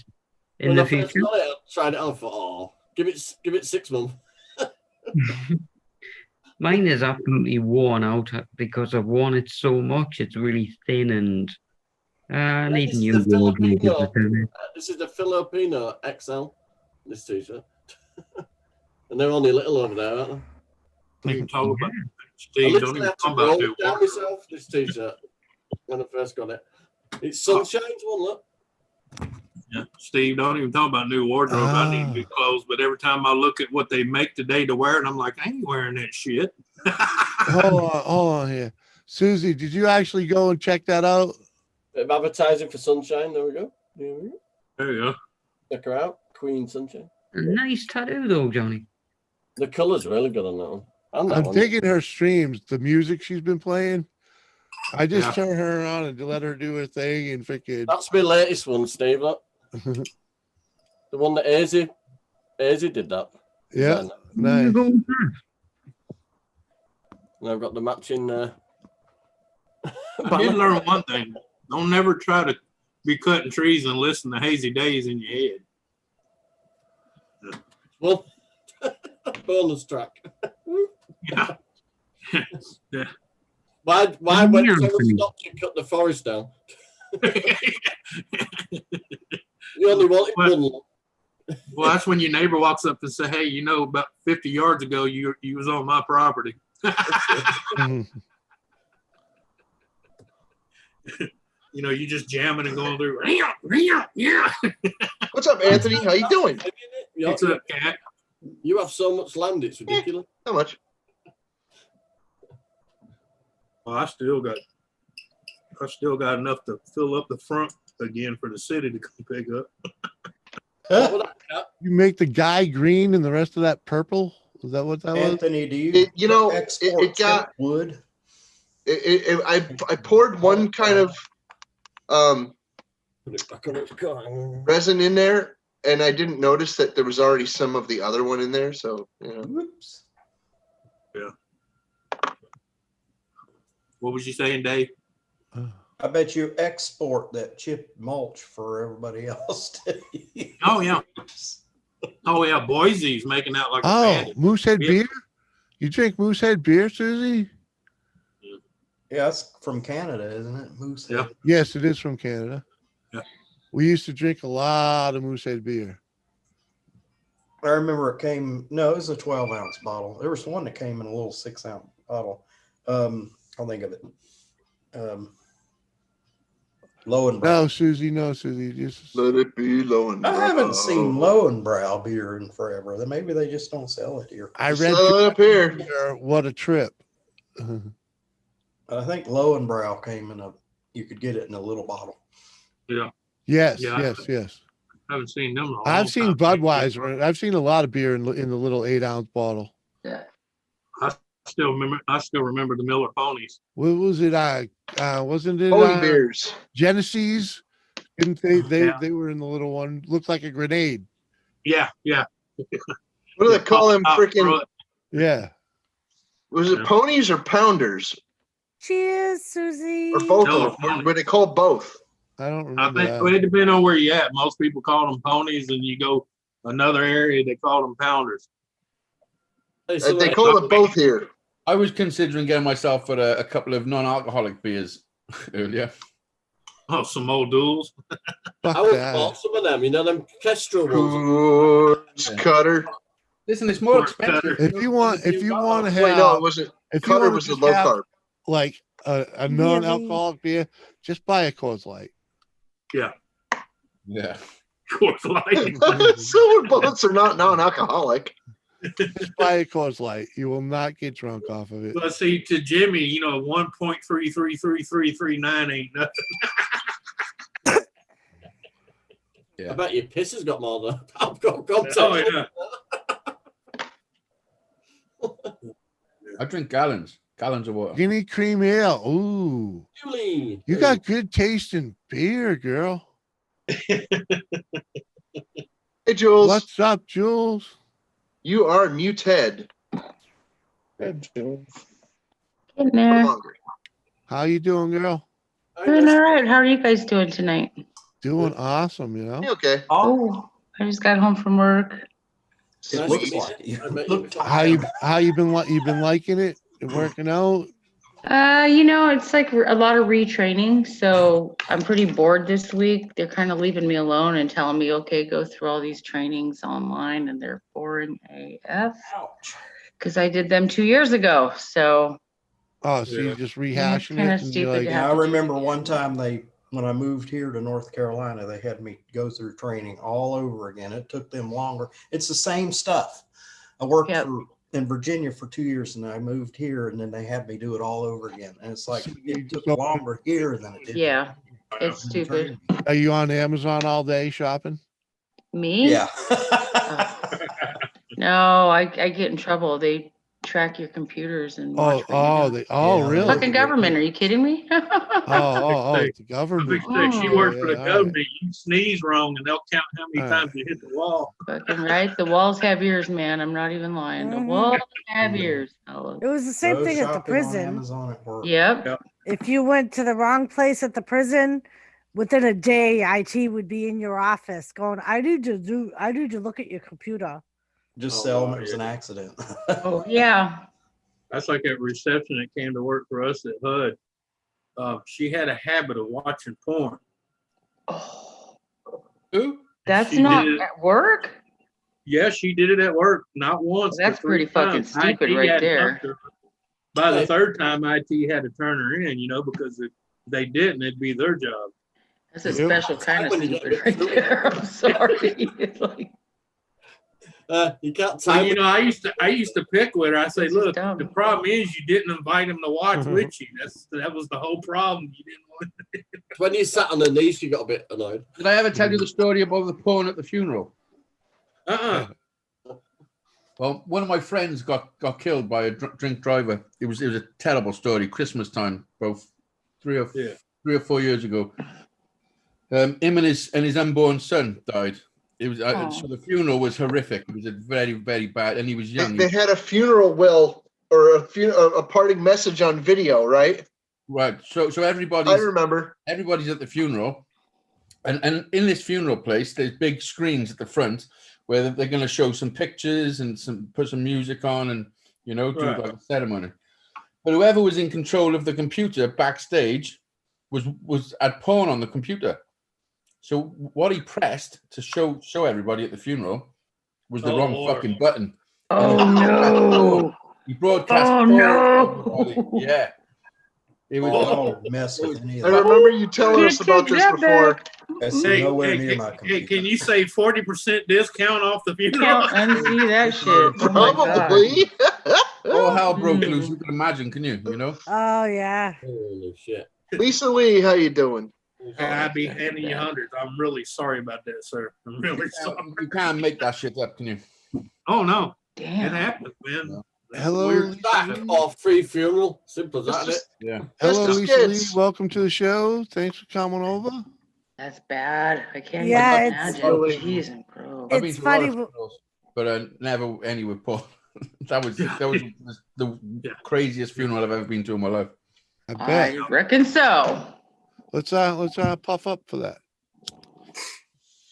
in the future. I tried it on for give it 6 months. Mine is absolutely worn out because I've worn it so much. It's really thin and I need new wardrobe. This is the Filipino XL. This t-shirt, and they're only little over there, aren't they? You can talk about Steve. Don't even talk about new down myself this t-shirt when I first got it. It's Sunshine's one, look. Yeah, Steve, don't even talk about new wardrobe. I need new clothes, but every time I look at what they make today to wear, and I'm like, I ain't wearing that shit. hold on here. Susie, did you actually go and check that out? Bit of advertising for Sunshine. There we go. There you go. Check her out. Queen Sunshine. Nice tattoo though, Johnny. The color's really good on that one. I'm digging her streams, the music she's been playing. I just turn her on and let her do her thing and freaking. That's my latest one, Steve. Look. The one that Azy did that. Yeah, nice. And I've got the matching. I did learn one thing. Don't never try to be cutting trees and listen to Hazy Days in your head. Well, bonus track. Yeah. Yeah. Why when someone stopped to cut the forest down? You only wanted one. Well, that's when your neighbor walks up and say, "Hey, you know, about 50 yards ago, you was on my property." You know, you just jamming and going through. Yeah. What's up, Anthony? How you doing? What's up, cat? You have so much land, it's ridiculous. How much? Well, I still got enough to fill up the front again for the city to come pick up. You make the guy green and the rest of that purple? Is that what that was? Anthony, do you it got wood? I poured one kind of resin in there, and I didn't notice that there was already some of the other one in there. So, you know. Whoops. Yeah. What was you saying, Dave? I bet you export that chip mulch for everybody else to use. Oh yeah. Oh yeah, Boise's making out like a bandit. Moosehead beer? You drink Moosehead beer, Susie? Yeah, it's from Canada, isn't it? Moosehead. Yeah. Yes, it is from Canada. Yeah. We used to drink a lot of Moosehead beer. I remember it came. No, it was a 12-ounce bottle. There was one that came in a little 6-ounce bottle. I'll think of it. Lowenbrow. No, Susie. Just let it be Lowenbrow. I haven't seen Lowenbrow beer in forever. Then maybe they just don't sell it here. I read Sell it up here. What a trip. I think Lowenbrow came in you could get it in a little bottle. Yeah. Yes. I haven't seen them. I've seen Budweiser. I've seen a lot of beer in the little 8-ounce bottle. Yeah. I still remember the Miller Ponies. What was it? Wasn't it Pony beers? Genesee's? Didn't they were in the little one? Looked like a grenade. Yeah. What do they call them? Freaking. Yeah. Was it ponies or pounders? Cheers, Susie. Or both of them? But they call both. I don't remember. I think it depends on where you're at. Most people call them ponies, and you go another area, they call them pounders. They call it both here. I was considering getting myself for a couple of non-alcoholic beers earlier. Oh, some old duels. I would bought some of them, them Kestrel ones. Cutter. Listen, it's more expensive. If you want to have, wait, no, it wasn't. Cutter was the low carb. Like a non-alcoholic beer, just buy a Coors Light. Yeah. Coors Light. Silver Bullets are not non-alcoholic. Just buy a Coors Light. You will not get drunk off of it. Let's see, to Jimmy, 1.333339 ain't nothing. I bet your piss has got more than alcohol content. Oh, yeah. I drink gallons of water. Guinea cream ale. Ooh. Julie. You got good taste in beer, girl. Hey, Jules. What's up, Jules? You are muted. Hey, Jules. Getting there. How you doing, girl? Doing all right. How are you guys doing tonight? Doing awesome, Okay. Oh, I just got home from work. It looks like it. How you been liking it? Working out? It's like a lot of retraining, so I'm pretty bored this week. They're kind of leaving me alone and telling me, okay, go through all these trainings online, and they're boring AF. Because I did them 2 years ago, so. Oh, so you're just rehashing kinda it? stupid to I remember one time when I moved here to North Carolina, they had me go through training all over again. It took them longer. It's the same stuff. I worked in Virginia for 2 years, and I moved here, and then they had me do it all over again. And it's like it took longer here than it did. Yeah, it's stupid. Are you on Amazon all day shopping? Me? Yeah. No, I get in trouble. They track your computers and watch really? Fucking government, are you kidding me? The government. She works for the government. You sneeze wrong and they'll count how many times you hit the wall. Fucking right. The walls have ears, man. I'm not even lying. The walls have ears. It was the same thing at the prison. Yep. If you went to the wrong place at the prison, within a day, IT would be in your office going, I need to look at your computer. Just tell them it was an accident. Oh, yeah. That's like that reception that came to work for us at HUD. She had a habit of watching porn. Who? That's not at work? Yeah, she did it at work. Not once. That's pretty fucking stupid right there. By the third time, IT had to turn her in, because if they didn't, it'd be their job. That's a special kind of stupid right there. I'm sorry. Like, you can't tell. I used to pick with her. I say, look, the problem is you didn't invite him to watch with you. That was the whole problem. You didn't want to. When you sat on the knees, you got a bit annoyed. Did I ever tell you the story about the porn at the funeral? Well, one of my friends got killed by a drink driver. It was a terrible story. Christmas time, about 3 or 4 years ago. Him and his unborn son died. It was so the funeral was horrific. It was a very, very bad, and he was young. They had a funeral will or a parting message on video, right? Right. So I everybody's remember. everybody's at the funeral, and in this funeral place, there's big screens at the front where they're going to show some pictures and put some music on, and do Right. like a ceremony. But whoever was in control of the computer backstage was had porn on the computer. So what he pressed to show everybody at the funeral was the wrong fucking button. Oh no! He broadcast. Oh porn no! to everybody. Yeah. It was. Don't mess with any of I that. remember you telling us about this before. That's Hey, nowhere hey, near hey, my hey, computer. can you say 40% discount off the funeral? Can't unsee that shit. Oh my God. Probably. All hell broke loose. You can imagine, can you? Oh yeah. Holy shit. Lisa Lee, how you doing? I'd be handing you hundreds. I'm really sorry about that, sir. I'm really sorry. You can't make that shit up, can you? Oh no, Damn. it happens, man. Hello, Weird Lisa stuff. Lee. All free funeral. Simple as It's that. just- Yeah. Hello, Just Lisa Lee. kids. Welcome to the show. Thanks for coming over. That's bad. I can't Yeah, even it's- imagine. Jeez and bro. I've been It's to a lot funny. of funerals, but never any with porn. that was the craziest funeral I've ever been to in my life. I bet. I reckon so. Let's puff up for that.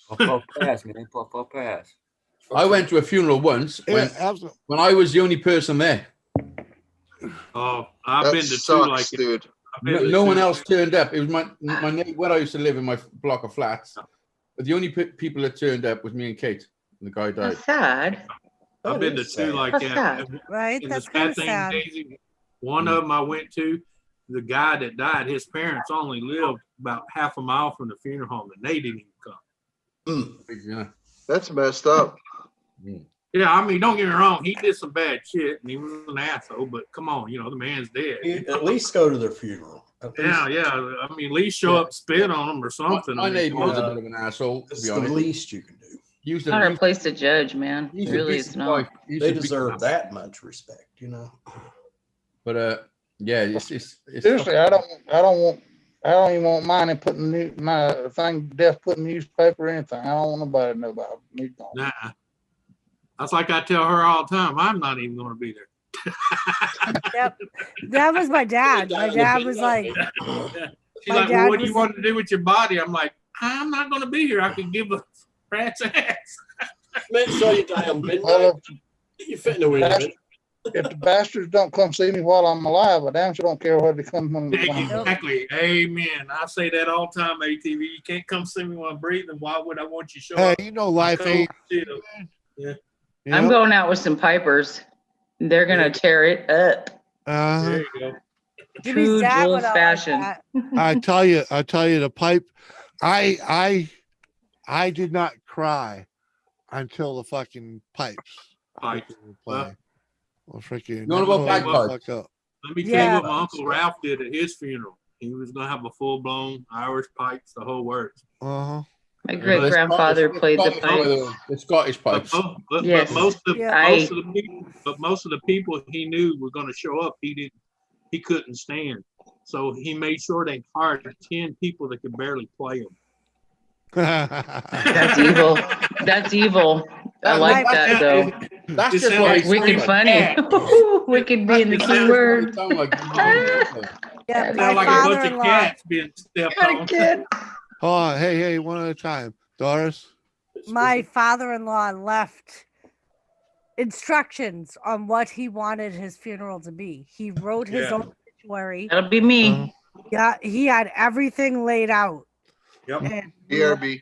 Puff pass, man. Puff pass. I went to a funeral once when I was the only person there. Oh, I've That been to sucks, two like it. dude. I've been to No one two. else turned up. It was my neighbor where I used to live in my block of flats. But the only people that turned up was me and Kate. And the guy died. That's sad. I've been to two like That's that. sad. Right? And That's the kind sad of thing, sad. Daisy, one of them I went to, the guy that died, his parents only lived about half a mile from the funeral home, and they didn't even come. Yeah. That's messed up. Yeah, I mean, don't get me wrong, he did some bad shit, and he was an asshole. But come on, the man's dead. You at least go to their funeral. Yeah. I mean, at least show up, spit on them or something. My I mean, neighbor come was a on. bit of an asshole, to It's be the honest. least you can do. He used It's not our place to judge, man. He's It a really decent is not. guy. He used They to be- deserve that much respect, But yeah, it's Seriously, I don't even want mine and putting my thing death putting newspaper or anything. I don't want nobody to know about me. Nah. That's like I tell her all the time. I'm not even going to be there. Yep. That was my dad. My dad was like, She's My like, well, dad what do you was- want to do with your body? I'm like, I'm not going to be here. I can give a rat's ass. Make sure you die on midnight. Well, You're fitting away in a minute. if the bastards don't come see me while I'm alive, I damn sure don't care whether they come when I'm Exactly. Amen. I say that all the time, ATV. You can't come see me when I'm breathing. Why would I want you to show Hey, up? life ain't. Yeah. I'm going out with some pipers. They're gonna tear it up. There you go. True dad Jules would not like fashion. that. I tell you, the pipe. I did not cry until the fucking pipes. Pipe. Play. Well, freaking. You know about bagpipes? Let me tell Yeah. you what my Uncle Ralph did at his funeral. He was going to have a full-blown Irish pipes, the whole works. Uh-huh. My great grandfather played the pipe. The Scottish pipes. But Yes. most of I- the people he knew were going to show up. He couldn't stand. So he made sure they hired 10 people that could barely play him. That's evil. That's evil. I like that though. That's It just sounds like Like wicked funny. Wicked being the key word. Yeah, Sound my like a bunch of father-in-law. cats being stepped on. Oh, hey, one at a time. Doris. My father-in-law left instructions on what he wanted his funeral to be. He wrote his Yeah. own obituary. That'll be me. Yeah, he had everything laid out. Yep. And BRB.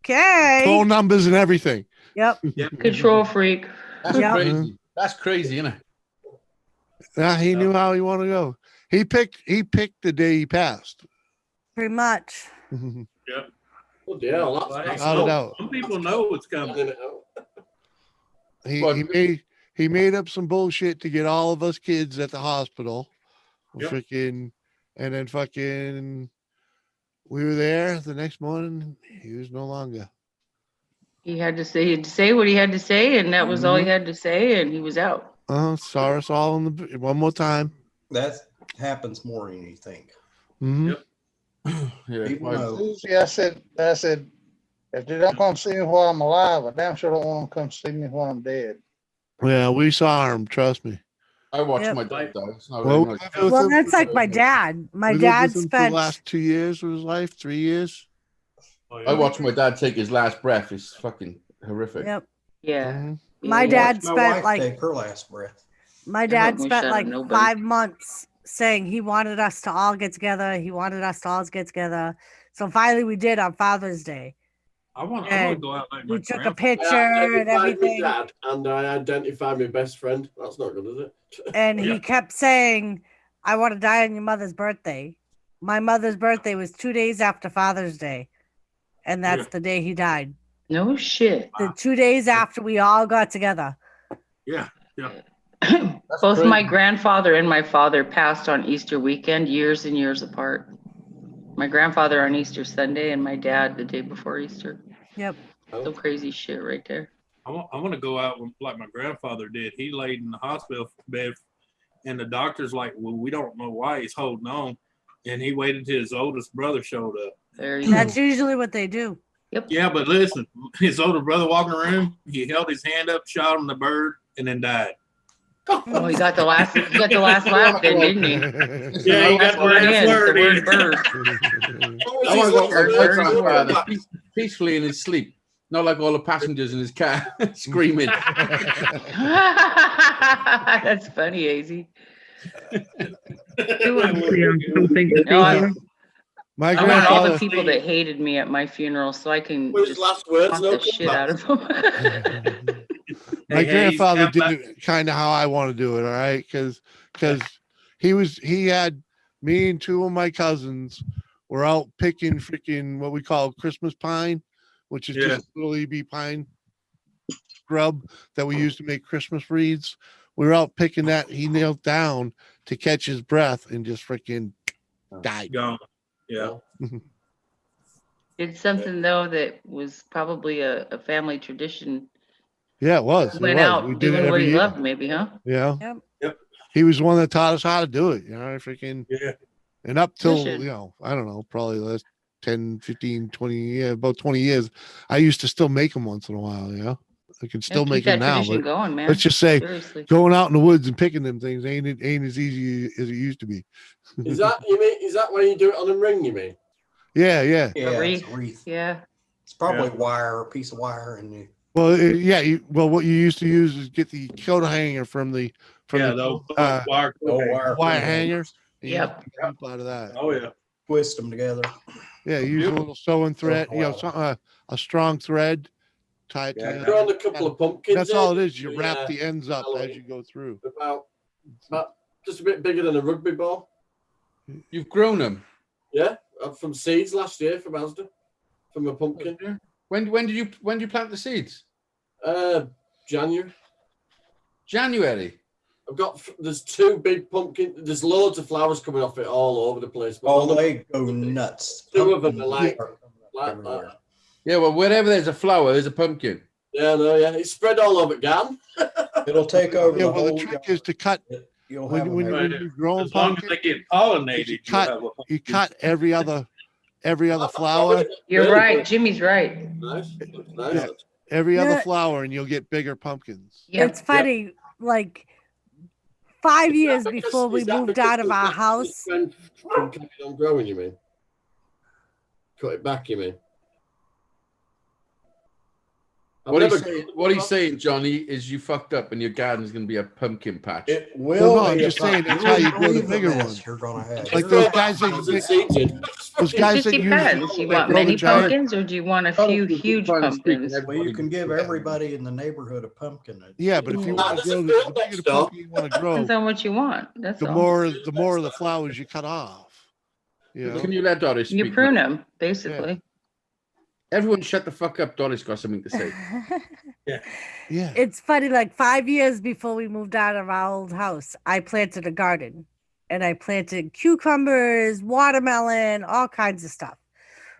okay. Phone numbers and everything. Yep. Control freak. That's Yep. crazy. That's crazy, isn't it? Yeah, he knew how he wanted to go. He picked the day he passed. Pretty much. Yep. Oh, yeah, that's Without a doubt. Some people know it's coming. He made up some bullshit to get all of us kids at the hospital. Yep. Freaking, and then fucking, we were there the next morning. He was no longer. He had to say what he had to say, and that was all he had to say, and he was out. Saw us all one more time. That happens more than you think. Mhm. Yeah. People know. See, I said, if they don't come see me while I'm alive, I damn sure don't want them to come see me while I'm dead. Yeah, we saw him. Trust me. I watched Yep. my dad die. It's not Well, very nice. Well, that's like my dad. My We lived dad with him for the spent. last 2 years of his life, 3 years. I watched my dad take his last breath. It's fucking horrific. Yep. Yeah. My Yeah, dad watched my spent wife like take her last breath. my I dad hope we spent shut like up, nobody. 5 months saying he wanted us to all get together. He wanted us to all get together. So finally, we did on Father's Day. I want to And go out like we my took a grandpa. picture I and identified my everything. dad, and I identified my best friend. That's not good, is it? And he kept saying, I want to die on your mother's birthday. My mother's birthday was 2 days after Father's Day. And that's the day he died. No shit. The 2 days after we all got together. Yeah. Both my grandfather and my father passed on Easter weekend, years and years apart. My grandfather on Easter Sunday and my dad the day before Easter. Yep. So crazy shit right there. I want to go out like my grandfather did. He laid in the hospital bed, and the doctor's like, well, we don't know why he's holding on. And he waited till his oldest brother showed up. That's usually what they do. Yep. Yeah, but listen, his older brother walked in the room, he held his hand up, shot him the bird, and then died. Oh, he got the last laugh then, didn't he? Yeah, he got the last word in. Bird. I want to go with my grandfather peacefully in his sleep. Not like all the passengers in his car screaming. That's funny, AZ. My I want all grandfather. the people that hated me at my funeral so I can His just last words, fuck no the shit out of them. My grandfather did it kind of how I want to do it, all right? Because he had me and two of my cousins were out picking freaking what we call Christmas pine, which is just little EB pine grub that we used to make Christmas wreaths. We were out picking that. He knelt down to catch his breath and just freaking died. Gone. Yeah. Did something though that was probably a family tradition. Yeah, it was. Went out We did it doing what every he year. loved, maybe, huh? Yeah. Yep. He was the one that taught us how to do it, freaking. Yeah. And up till, Tradition. I don't know, probably the last 10, 15, 20, about 20 years, I used to still make them once in a while, I can still keep make them that now. tradition But going, man. let's just say Seriously. going out in the woods and picking them things ain't as easy as it used to be. Is that when you do it on a ring? You mean? Yeah. Yeah, A it's a wreath. Yeah. It's probably wire, a piece of wire, and you. Well, what you used to use is get the coat hanger from the wire hanger. And Yep. you keep out of that. Oh yeah. Twist them together. Yeah, use a little sewing thread, a strong thread, tie it together. Throw on a couple of pumpkins. That's all it is. You wrap the ends up as you go through. About just a bit bigger than a rugby ball. You've grown them. Yeah, from seeds last year from Asda, from a pumpkin. When did you plant the seeds? January. January. There's two big pumpkin. There's loads of flowers coming off it all over the place. But Oh, they go nuts. Two of them are like Yeah, well, wherever there's a flower, there's a pumpkin. Yeah, it's spread all over again. It'll take over Yeah, the well, whole the trick is to cut. When you're growing as long as pumpkin, they get pollinated, you cut every other flower. You're right. Jimmy's right. Nice. Every other flower, and you'll get bigger pumpkins. It's funny, like 5 years before we moved out of our house. From on growing, you mean? Cut it back, you mean? What he's saying, Johnny, is you fucked up and your garden's going to be a pumpkin patch. It will. No, I'm just saying that's how you grow the bigger ones. You're gonna have. Like those guys that It just depends. You want many pumpkins or do you want a few huge pumpkins? Well, you can give everybody in the neighborhood a pumpkin. Yeah, but if you want to grow the bigger the pumpkin you want to grow, Depends on what you want. That's the all. more of the flowers you cut off. Can you let Doris speak? You prune them, basically. Everyone shut the fuck up. Doris got something to say. Yeah. It's funny, like 5 years before we moved out of our old house, I planted a garden and I planted cucumbers, watermelon, all kinds of stuff.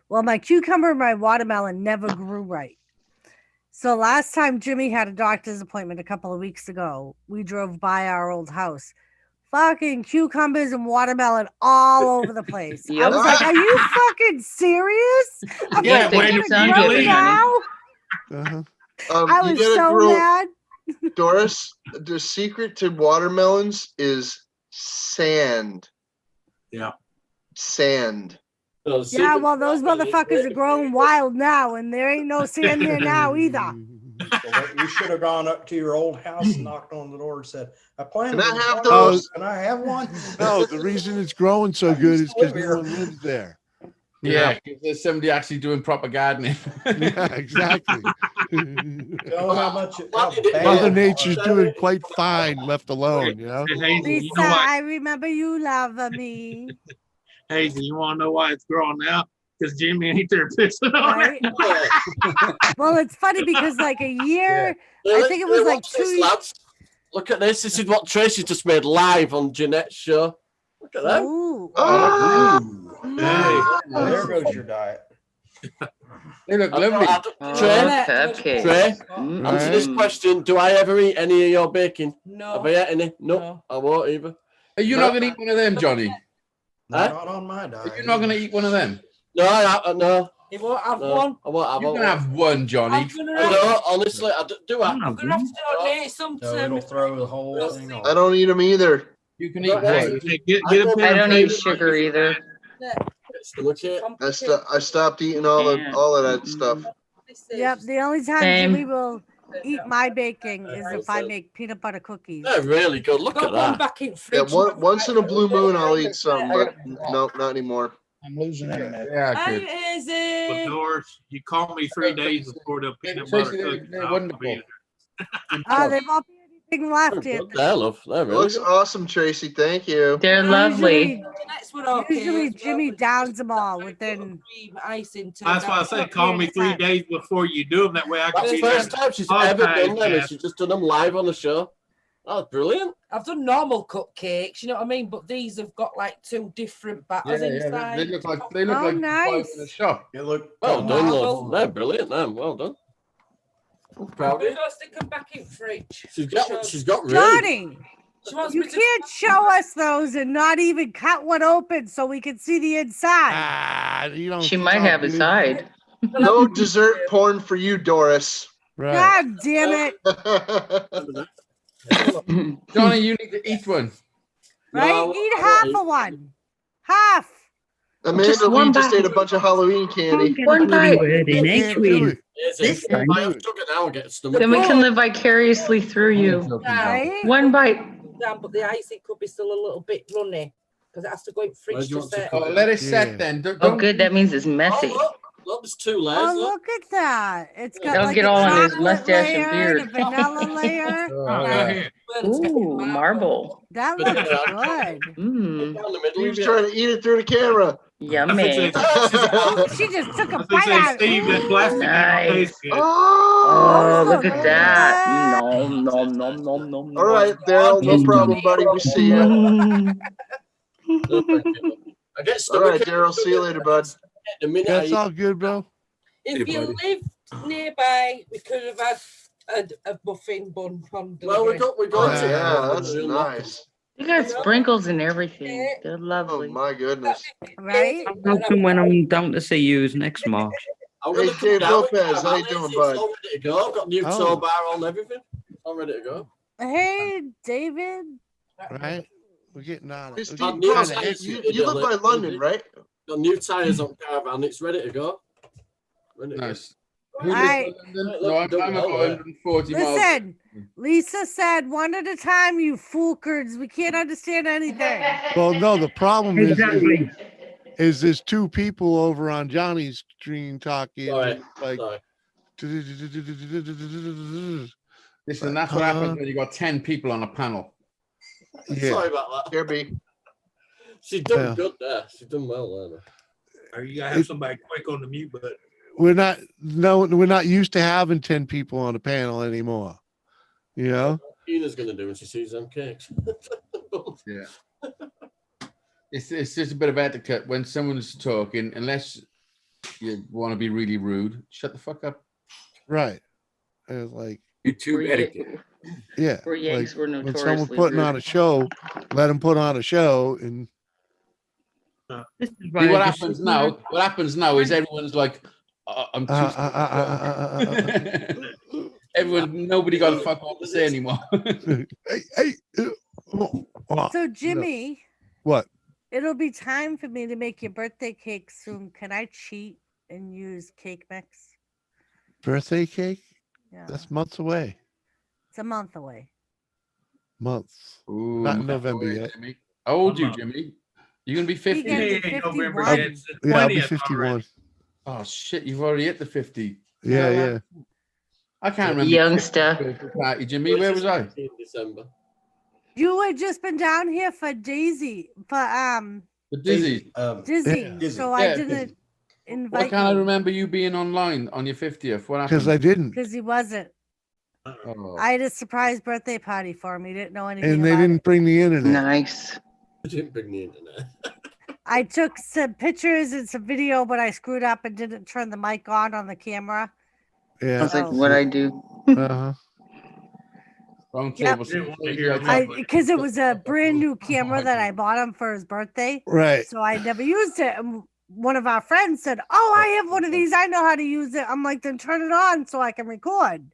Well, my cucumber and my watermelon never grew right. So last time Jimmy had a doctor's appointment a couple of weeks ago, we drove by our old house. Fucking cucumbers and watermelon all over the place. I was like, are you fucking serious? Yeah, when you grow now? Uh-huh. I was so mad. Doris, the secret to watermelons is sand. Yeah. Sand. Yeah, well, those motherfuckers are growing wild now, and there ain't no sand there now either. You should have gone up to your old house and knocked on the door and said, I plan Can to I do have watermelon. those? Can I have one? No, the reason it's growing so good is because no one lives there. Yeah, because there's somebody actually doing proper gardening. Yeah, exactly. Know how much Mother Nature's doing quite fine, left alone. You know. Hazy, you Lisa, know what? I remember you love me. Hazy, you want to know why it's growing now? Because Jimmy ain't there pissing on Right? it. Well, it's funny because like a year, I think it was like Watch 2 this, years. lads. Look at this. This is what Tracy just made live on Jeanette's show. Look at that. Ooh. There goes your diet. They look lovely. Trey, answer this question. Do I ever eat any of your bacon? No. Have I ate any? No, I won't either. Are you not going to eat one of them, Johnny? Not on my diet. Are you not going to eat one of them? No, no. He won't have No, one. I won't have You one. can have one, Johnny. I'm gonna have, No, honestly, I do have. I'm gonna have to donate some No, to it'll throw the whole thing off. I don't eat them either. You can eat one. I don't eat sugar either. I stopped eating all of that stuff. Yep, the only time Same. Jimmy will eat my baking is if I make peanut butter cookies. They're really good. Look at that. back in Yeah, fridge. once in a blue moon I'll eat some, but no, not anymore. I'm losing internet. Yeah, Hey, good. But Izzy. Doris, you call me 3 days before the peanut Tracy, butter they're cookies. wonderful. Oh, they won't be anything left They're yet. good there, love. They're It really looks good. awesome, Tracy. Thank you. They're lovely. Usually, Next one, okay. usually Jimmy downs them all within. Cream icing to That's why I say call me 3 days before you do them. That way I can That's the be there. first time she's Podcast, ever done them, yeah. and she's just done them live on the show. Oh, brilliant. I've done normal cupcakes, you know what I mean? But these have got like 2 different batters inside. They look like they look Oh, like nice. in the shop. You look Well done, marvel. love. They're brilliant, man. Well done. I'm proud of We're you. gonna stick them back in fridge. She's got really. Johnny, She wants you me to. can't show us those and not even cut one open so we can see the inside. You don't. She might have his side. No dessert porn for you, Doris. Right. God damn it! Johnny, you need to eat one. Right? No, Eat I half don't of one. Half. Amanda one Lee just bite. ate a bunch of Halloween candy. One bite. Can't do it. This time. I have sugar now and get a stomach. Then we can live vicariously through you. Right? One bite. Down, but the icing could be still a little bit runny because it has to go in Where fridge do you to want to set. cook Oh, let it Yeah. set then. Oh, good. That means it's messy. Oh, look, there's 2 layers. Oh, Look. look at that. It's got Don't like get a all on his chocolate mustache and layer beard. and a vanilla layer. Ooh, marble. That looks good. Mmm, Down the middle. He was trying to eat it through the camera. yummy. Ooh, she just took a bite out. Steve, that plastic ain't gonna Ooh. taste good. Oh, look at Look that. at Nom, nom, nom, nom, nom. All right, Daryl, no problem, buddy. We see you. Mm. No, thank you. I get All stomach. right, Daryl. See you later, bud. The minute I That's eat, all good, bro. If Hey, you buddy. lived nearby, we could have had a muffin bun from well, delivery. we got Oh, to. yeah, that's nice. You got sprinkles and everything. They're Oh lovely. my goodness. Right? I'm hoping when I'm down to see you next March. I'm Hey, gonna come Dave down with Lopez, you, how you man. doing, It's bud? all ready to go. I've got new Oh. tow bar on everything. I'm ready to go. Hey, David. Right? We're getting on it. Steve, We're Steve, getting Ross, kinda Ross, hit you live by London, right? Got new tyres on caravan. It's ready to go. Ready to Nice. go. Who Right. lives in London? No, I'm about 140 miles. Listen, Lisa said one at a time, you foolcards. We can't understand anything. Well, no, the problem Exactly. is there's 2 people over on Johnny's stream talking. Sorry. Like, Sorry. Listen, that's what happens when you got 10 people on a panel. yeah. Sorry about that. Here, B. She's done Yeah. good there. She's done well there. Or you gotta have somebody quick on the mute button. We're not used to having 10 people on a panel anymore. You know? Tina's gonna do when she sees them cakes. Yeah. It's just a bit of etiquette when someone's talking, unless you want to be really rude, shut the fuck up. Right. It's like YouTube etiquette. yeah. We're Yanks, we're when notoriously someone's putting rude. on a show, let them put on a show and This is See, why what I just- happens now? What happens now is everyone's like, I'm too. Everyone's nobody got a fuck all to say anymore. So Jimmy, what? It'll be time for me to make your birthday cake soon. Can I cheat and use cake mix? Birthday cake? Yeah. That's months away. It's a month away. Months. Ooh, Not in months November away, yet. Jimmy. How old are you, Jimmy? You gonna be 50? He gets 51. Yeah, I'll be 51. Oh shit, you've already hit the 50. Yeah, Hell, yeah. I can't remember. Youngster. Party, Jimmy, where was I? In December. You had just been down here for Daisy, for Dizzy. Dizzy. So I didn't Why invite can't I you remember you being online on your 50th? What happened? Because I didn't. because he wasn't. Oh. I had a surprise birthday party for him. He didn't know anything And they about didn't it. bring the internet. Nice. I didn't bring the internet. I took some pictures and some video, but I screwed up and didn't turn the mic on the camera. Yeah. Sounds like what I do. Uh-huh. Wrong Yep. table. Because it was a brand new camera that I bought him for his birthday. Right. So I never used it. And one of our friends said, "Oh, I have one of these. I know how to use it." I'm like, "Then turn it on so I can record."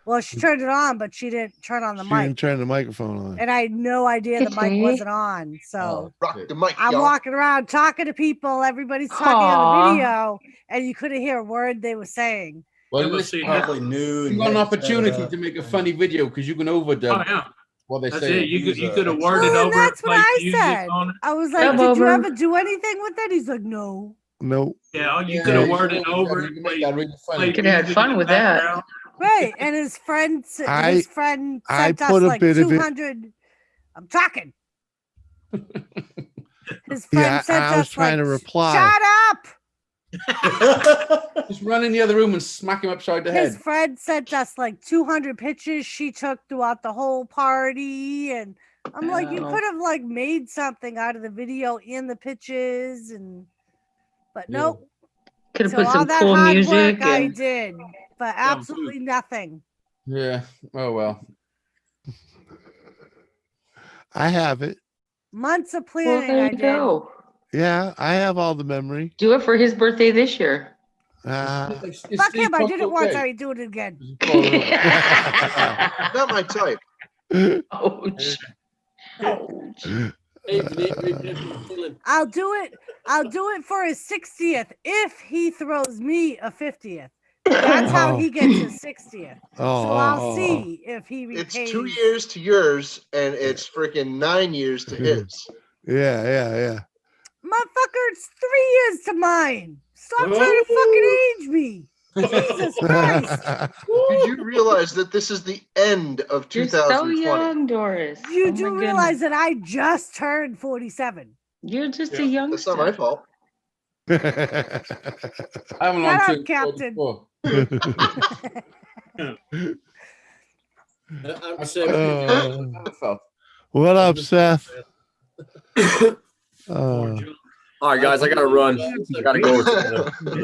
Well, she turned it on, but she didn't turn on the She mic. didn't turn the microphone on. And I had no idea the mic Kitty. wasn't on. So Rock the mic, I'm y'all. walking around talking to people. Everybody's talking on the video, and you couldn't hear a word they were saying. Well, Never listen, seen probably new. you and got an had opportunity set up. to make a funny video because you can overdub Oh, yeah. what they That's say. it. You could have Well, worded and over that's it, what played I music said. on it. I was like, Yeah, "Did you Bober. ever do anything with it?" He's like, "No." Nope. Yeah, you Yeah, could have you worded can over you it, can played, make that really funny. played Could have had music fun in with the that. background. Right, and his friend I sent us put a like bit of it- 200. I'm talking. His friend Yeah, sent I was us trying like, to reply. "Shut up." Just run in the other room and smack him upside the His head. friend sent us like 200 pictures she took throughout the whole party, and I'm like, you Oh. could have like made something out of the video and the pictures, but nope. Could have So put all some that cool hard music work I and did, but absolutely nothing. Yeah. Oh well. I have it. Months of well, planning there I you did. go. Yeah, I have all the memory. Do it for his birthday this year. Is Fuck Steve him, I did it once, okay? I do it again. Not my type. Ouch. Ouch. I'll do it for his 60th if he throws me a 50th. That's how he gets his 60th. So I'll see if he repays. It's 2 years to yours, and it's freaking 9 years to his. Yeah. Motherfucker, it's 3 years to mine. Stop trying to fucking age me. Jesus Christ. Did you realize that this is the end of You're 2020? so young, Doris. You Oh do my realize goodness. that I just turned 47. You're just a That's youngster. not my fault. I haven't Shut long up, Captain. What up, Seth? All right, guys, I gotta run. I gotta go.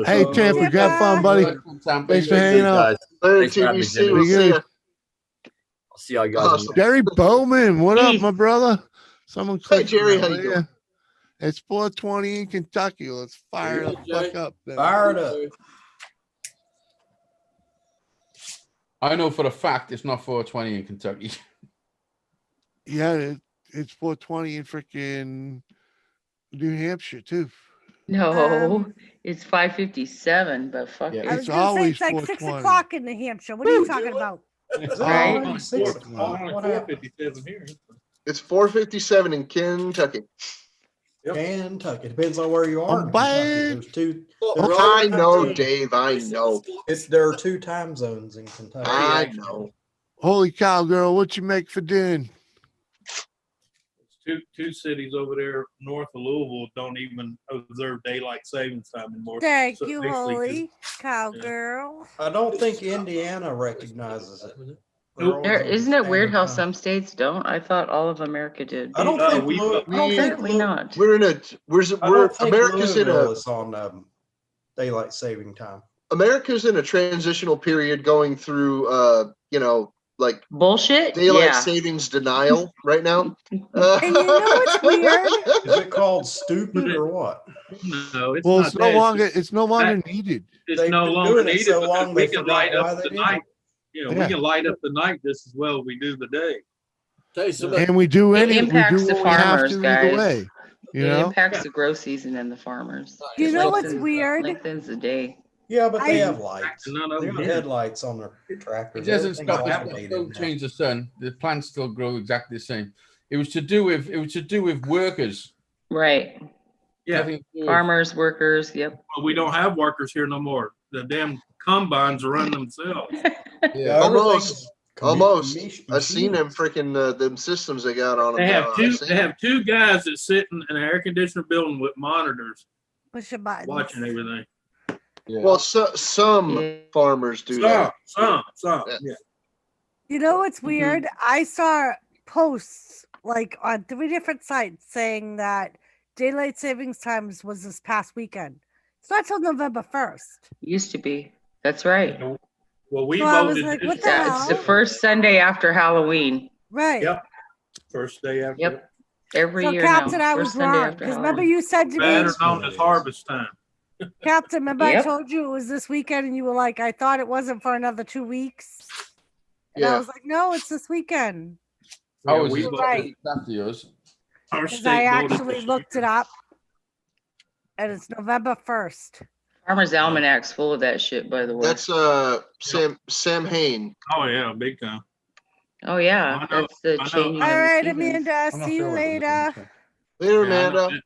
Hey, Tampa, have fun, buddy. Thanks for hanging out. Later, Thanks for having me, TBC. Jimmy. We'll Be see good. ya. I'll see y'all guys. Awesome. Jerry Bowman, what up, my brother? Someone Hey, click Jerry, on how that, you will doing? ya? It's 420 in Kentucky. Let's fire the fuck up. Then. Fire it up. I know for a fact it's not 420 in Kentucky. Yeah, it's 420 in freaking New Hampshire too. No, it's 5:57, but fuck Yeah. it. I was It's going to say always it's like 6 420. o'clock in New Hampshire. What are you talking about? Right? Already 6 o'clock. What happened? 457 here. It's 4:57 in Kentucky. Kentucky. Depends on where you are. in Bye. Kentucky. There's two. I know, Dave. I know. There are 2 time zones in Kentucky. I know. Holy cow, girl, what you make for dinner? Two cities over there north of Louisville don't even observe daylight savings time anymore. Thank So you, basically, holy cowgirl. I don't think Indiana recognizes it. Nope. Isn't it weird how some states don't? I thought all of America did. I don't think Apparently not. We're in a. America's in a. Louisville is on daylight saving time. America's in a transitional period, going through, like bullshit daylight savings denial right now. And you know what's weird? Is it called stupid or what? No, it's Well, not it's that. no longer needed. It's They've no been longer doing it needed so because long we they can forgot light why up they the did night. You know, we can light up the night just as well as we do the day. And we do It impacts what the we have farmers, to guys. either way. You It know? impacts the grow season and the farmers. You It know what's lengthens- weird? Lengthens the day. Yeah, but they I- have lights. None of They them got did. headlights on their It tractors. doesn't Everything's stop. It automated don't now. change the sun. The plants still grow exactly the same. It was to do with workers. Right. Yeah. Nothing to do with- Farmers, workers. Yep. Well, we don't have workers here no more. The damn combines run themselves. Yeah. Almost. I've seen them freaking them systems they got on them. They have now. two. I've seen They them. have two guys that sit in an air conditioned building with monitors, Push a button. watching everything. Well, some farmers do that. Some. Yeah. You know what's weird? I saw posts like on 3 different sites saying that daylight savings times was this past weekend. It's not till November 1st. Used to be. That's right. Well, we So I was voted. like, what the Yeah, it's the hell? first Sunday after Halloween. Right. Yep. First day after. Yep. Every So year Captain, now. I First was Sunday wrong. after Because remember Halloween. you said to Better me, known as harvest time. Captain, remember I Yep. told you it was this weekend and you were like, I thought it wasn't for another 2 weeks. And I Yeah. was like, no, it's this weekend. I was we just right. after yours. Our Because state I voted actually this looked it up. And it's November 1st. Farmer's Almanac's full of that shit, by the way. That's Sam Hain. Oh yeah, big time. Oh yeah, I know- that's the I know. changing. All of the right, seasons. Amanda. I'm not See you sure what it is. later. Later, Yeah, Amanda.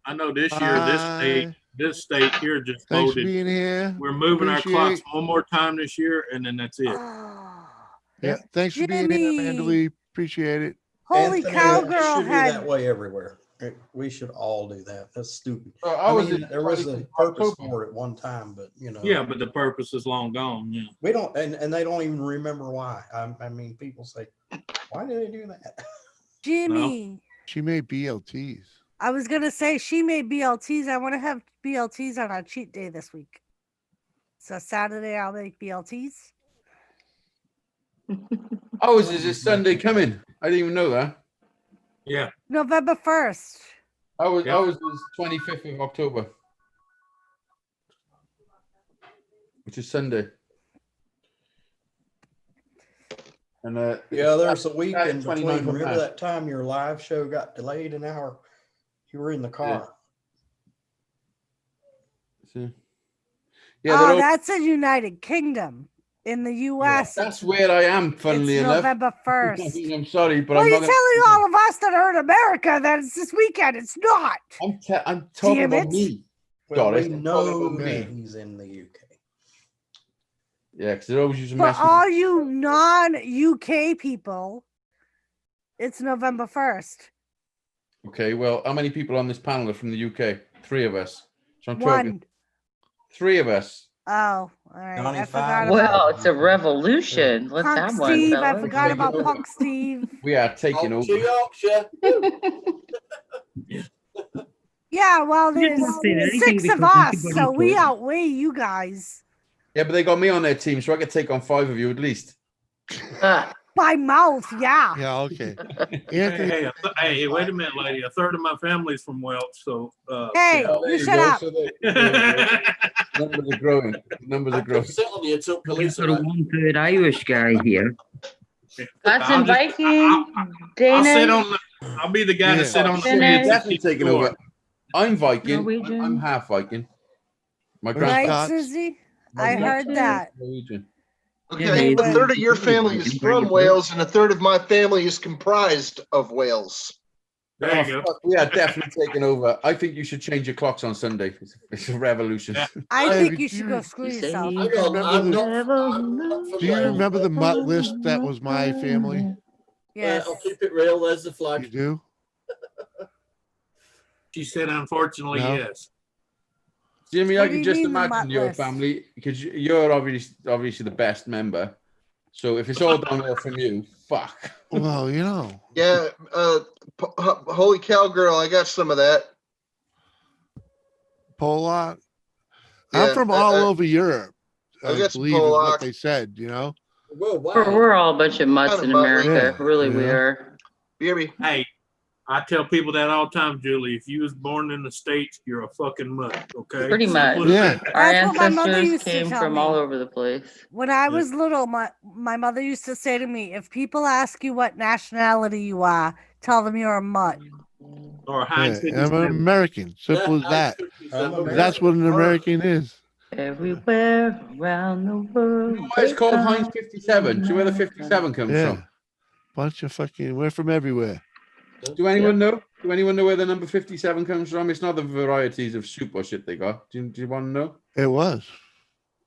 I know this year, this state here just Thanks for voted. being here. We're moving our clocks Appreciate- one more time this year, and then that's it. Yeah, thanks for being here, Amanda Jimmy. Lee. Appreciate it. Holy Anthony, cow, it girl should be had. that way everywhere. We should all do that. That's stupid. I was mean, in there was a 20 purpose October. for it at one time, but you know. Yeah, but the purpose is long gone. Yeah. We don't, and they don't even remember why. I mean, people say, why did they do that? Jimmy. She made BLTs. I was going to say she made BLTs. I want to have BLTs on our cheat day this week. So Saturday I'll make BLTs. Oh, is this Sunday coming? I didn't even know that. Yeah. November 1st. I was Yeah. the 25th of October, which is Sunday. And Yeah, there's a week in 29th between. of Remember March. that time your live show got delayed an hour? You were in the car. See? Oh, that's in United Kingdom. In the U.S. That's where I am, funnily it's enough. November 1st. I'm sorry, but Well, I'm you're not telling all of us that are in America that it's this weekend. It's not. I'm talking Damn about it. me. Well, Doris, we I'm know talking about that me. he's in the UK. Yeah, because they always use a For mess. all you non-UK people, it's November 1st. Okay, well, how many people on this panel are from the UK? 3 of us. So I'm One. talking 3 of us. Oh, all right. I 95. forgot about Well, it's a revolution. Let's Punk have one, Steve. I fellas. forgot about Punk Steve. We are taking over. Yeah, well, You there's didn't say anything 6 of because us, everybody so we thought- outweigh you guys Yeah, but they got me on their team, so I could take on 5 of you at least. by mouth. Yeah. Yeah, okay. Hey, wait a minute, lady. A third of my family's from Welch, so. Hey, Oh, there you you shut go. up. So numbers are growing. Numbers are growing. Sit on you till We've police got a 1/3 Irish guy here. Got some I'll just- Viking, I'll sit Dana. on the. I'll be the guy to sit on the Finnish. Definitely taking over. I'm Viking. Norwegian. I'm half Viking. My Right, grandpa. Susie? I heard that. Norwegian. Okay, a third of your family is from Wales, and a third of my family is comprised of Wales. There you go. We are definitely taking over. I think you should change your clocks on Sunday. It's a revolution. I Hey, think you should go screw yourself. Do you remember the mutt list that was my family? Yes. I'll keep it real. There's the You flag. do? She said, unfortunately, No. yes. Jimmy, What I do can you just mean the mutt imagine your list? family because you're obviously the best member. So if it's all downhill from you, fuck. Well, you know. Yeah, holy cowgirl, I got some of that. Polak. Yeah, I'm from all over Europe. I I got some believe is what Polak. they said, you know? Whoa, wow. We're all a bunch of mutts in Kinda butt America. Yeah, Really, we yeah. are. Baby. Hey, I tell people that all the time, Julie. If you was born in the States, you're a fucking mutt. Okay. Pretty much. Simple as that. Our That's what my mother ancestors used to came tell from me. all over the place. When I was little, my mother used to say to me, if people ask you what nationality you are, tell them you're a mutt. Or Yeah, I'm an American. Simple as that. That's what an American is. Everywhere around the world. You know why it's called Heinz 57? Do you know where the 57 comes Yeah. from? Bunch of fucking, we're from everywhere. Do anyone know? Do anyone know where the number 57 comes from? It's not the varieties of soup or shit they got. Do you want to know? It was.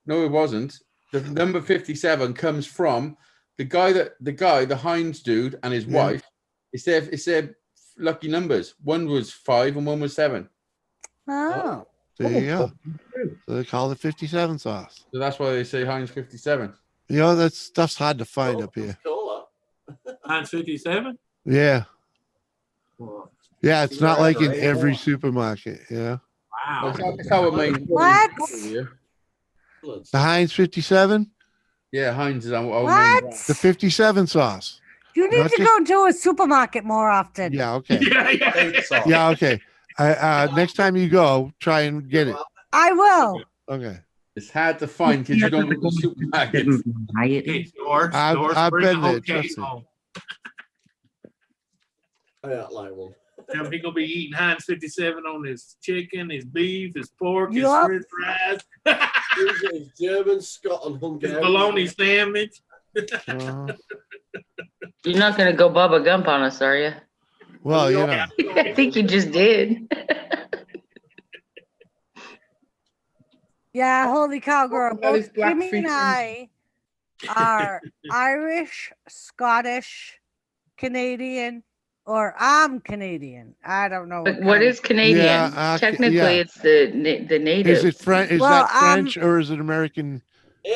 No, it wasn't. The number 57 comes from the Heinz dude and his wife. It's their lucky numbers. One was 5 and one was 7. Oh. There you go. So they call it 57 sauce. So that's why they say Heinz 57. You know, that stuff's hard to find up here. Heinz 57? Yeah. Yeah, it's not like in every supermarket. Yeah. Wow. That's how it made. What? The Heinz 57? Yeah, Heinz is our main What? brand. The 57 sauce. You need Not to just- go to a supermarket more often. Yeah, okay. Yeah. Yeah, okay. Next time you go, try and get it. I will. Okay. It's hard to find because you don't go to the supermarket. Hey, Doris, I've bring been the whole there, case trust me. home. I don't like one. Tell him he gonna be eating Heinz 57 on his chicken, his beef, his pork, his Yup. french fries, He's German, Scot, and his Hungarian. bologna sandwich. You're not going to go Bubba Gump on us, are you? Well, you know. I think you just did. Yeah, holy cow, girl. Well, it's Both black Jimmy and feet. I are Irish, Scottish, Canadian, or I'm Canadian. I don't know. But what kind. is Canadian? Yeah, Technically, yeah. it's the native. Is it French? Is Well, that French or is it American?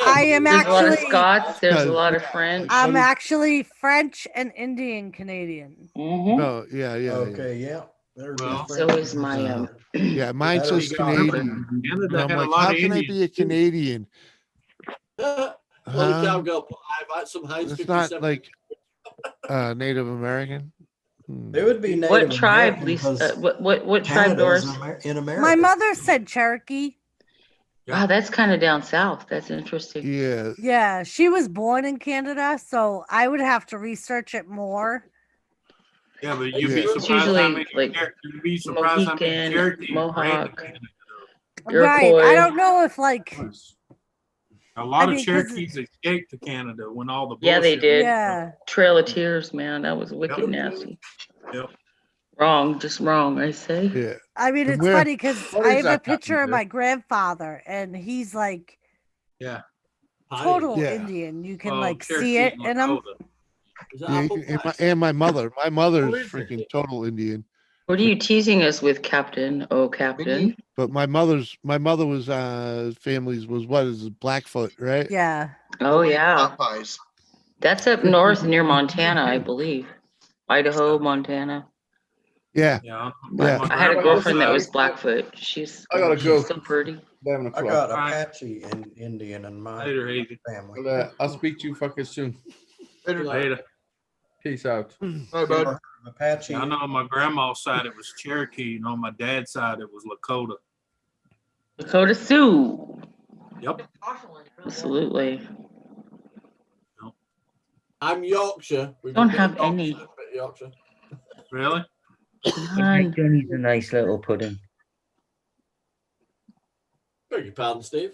I am There's a lot of actually. Scots. There's a lot of French. I'm actually French and Indian Canadian. Mhm. Oh, yeah. Okay, yeah. There's Well, the So is my Yeah, mine That'll says be Canadian. Canada And I'm had a like, lot how of can I Indians, be a too. Canadian? Holy cow, girl! I've had some Heinz It's 57. not like Native American. It would be Native What tribe, American Lisa? because What tribe, Canada is Doris? in America. My mother said Cherokee. Wow, that's kind of down south. That's interesting. Yeah. Yeah, she was born in Canada, so I would have to research it more. Yeah, but you'd be It's surprised how usually many like you'd be surprised how many Mohican, Cherokees ran Mohawk, in Canada. Right. Iroquois. I don't know if like A lot I of mean, 'cause Cherokees escaped to Canada when all the Yeah, they bullshit- did. yeah. Trail of Tears, man. That was wicked nasty. Yep. Wrong, just wrong, I say. Yeah. I mean, And it's where- funny because What I is have a that picture of happening my grandfather, and he's like Yeah. total Yeah. Indian. You can Oh, like Cherokee see it in him. Lakota. Is that Yeah, apple and pie? my mother. My mother's What is it? freaking total Indian. What are you teasing us with, Captain? Oh, Captain. But my mother was family's was what is it, Blackfoot, right? Yeah. Oh, yeah. Popeyes. That's up north near Montana, I believe. Idaho, Montana. Yeah. Yeah. Yeah. I had a girlfriend that was Blackfoot. She's I gotta go. so pretty. 11 I o'clock. got Apache and Indian in my Later, Hazy. family. I'll speak to you fuckers soon. Later. Peace out. Hi, bud. Apache. I know on my grandma's side it was Cherokee, and on my dad's side it was Lakota. Dakota Sioux. Yep. Absolutely. I'm Yorkshire. We Don't got have Yorkshire, any. bit Yorkshire. Really? Johnny's a nice little pudding. Beg your pardon, Steve.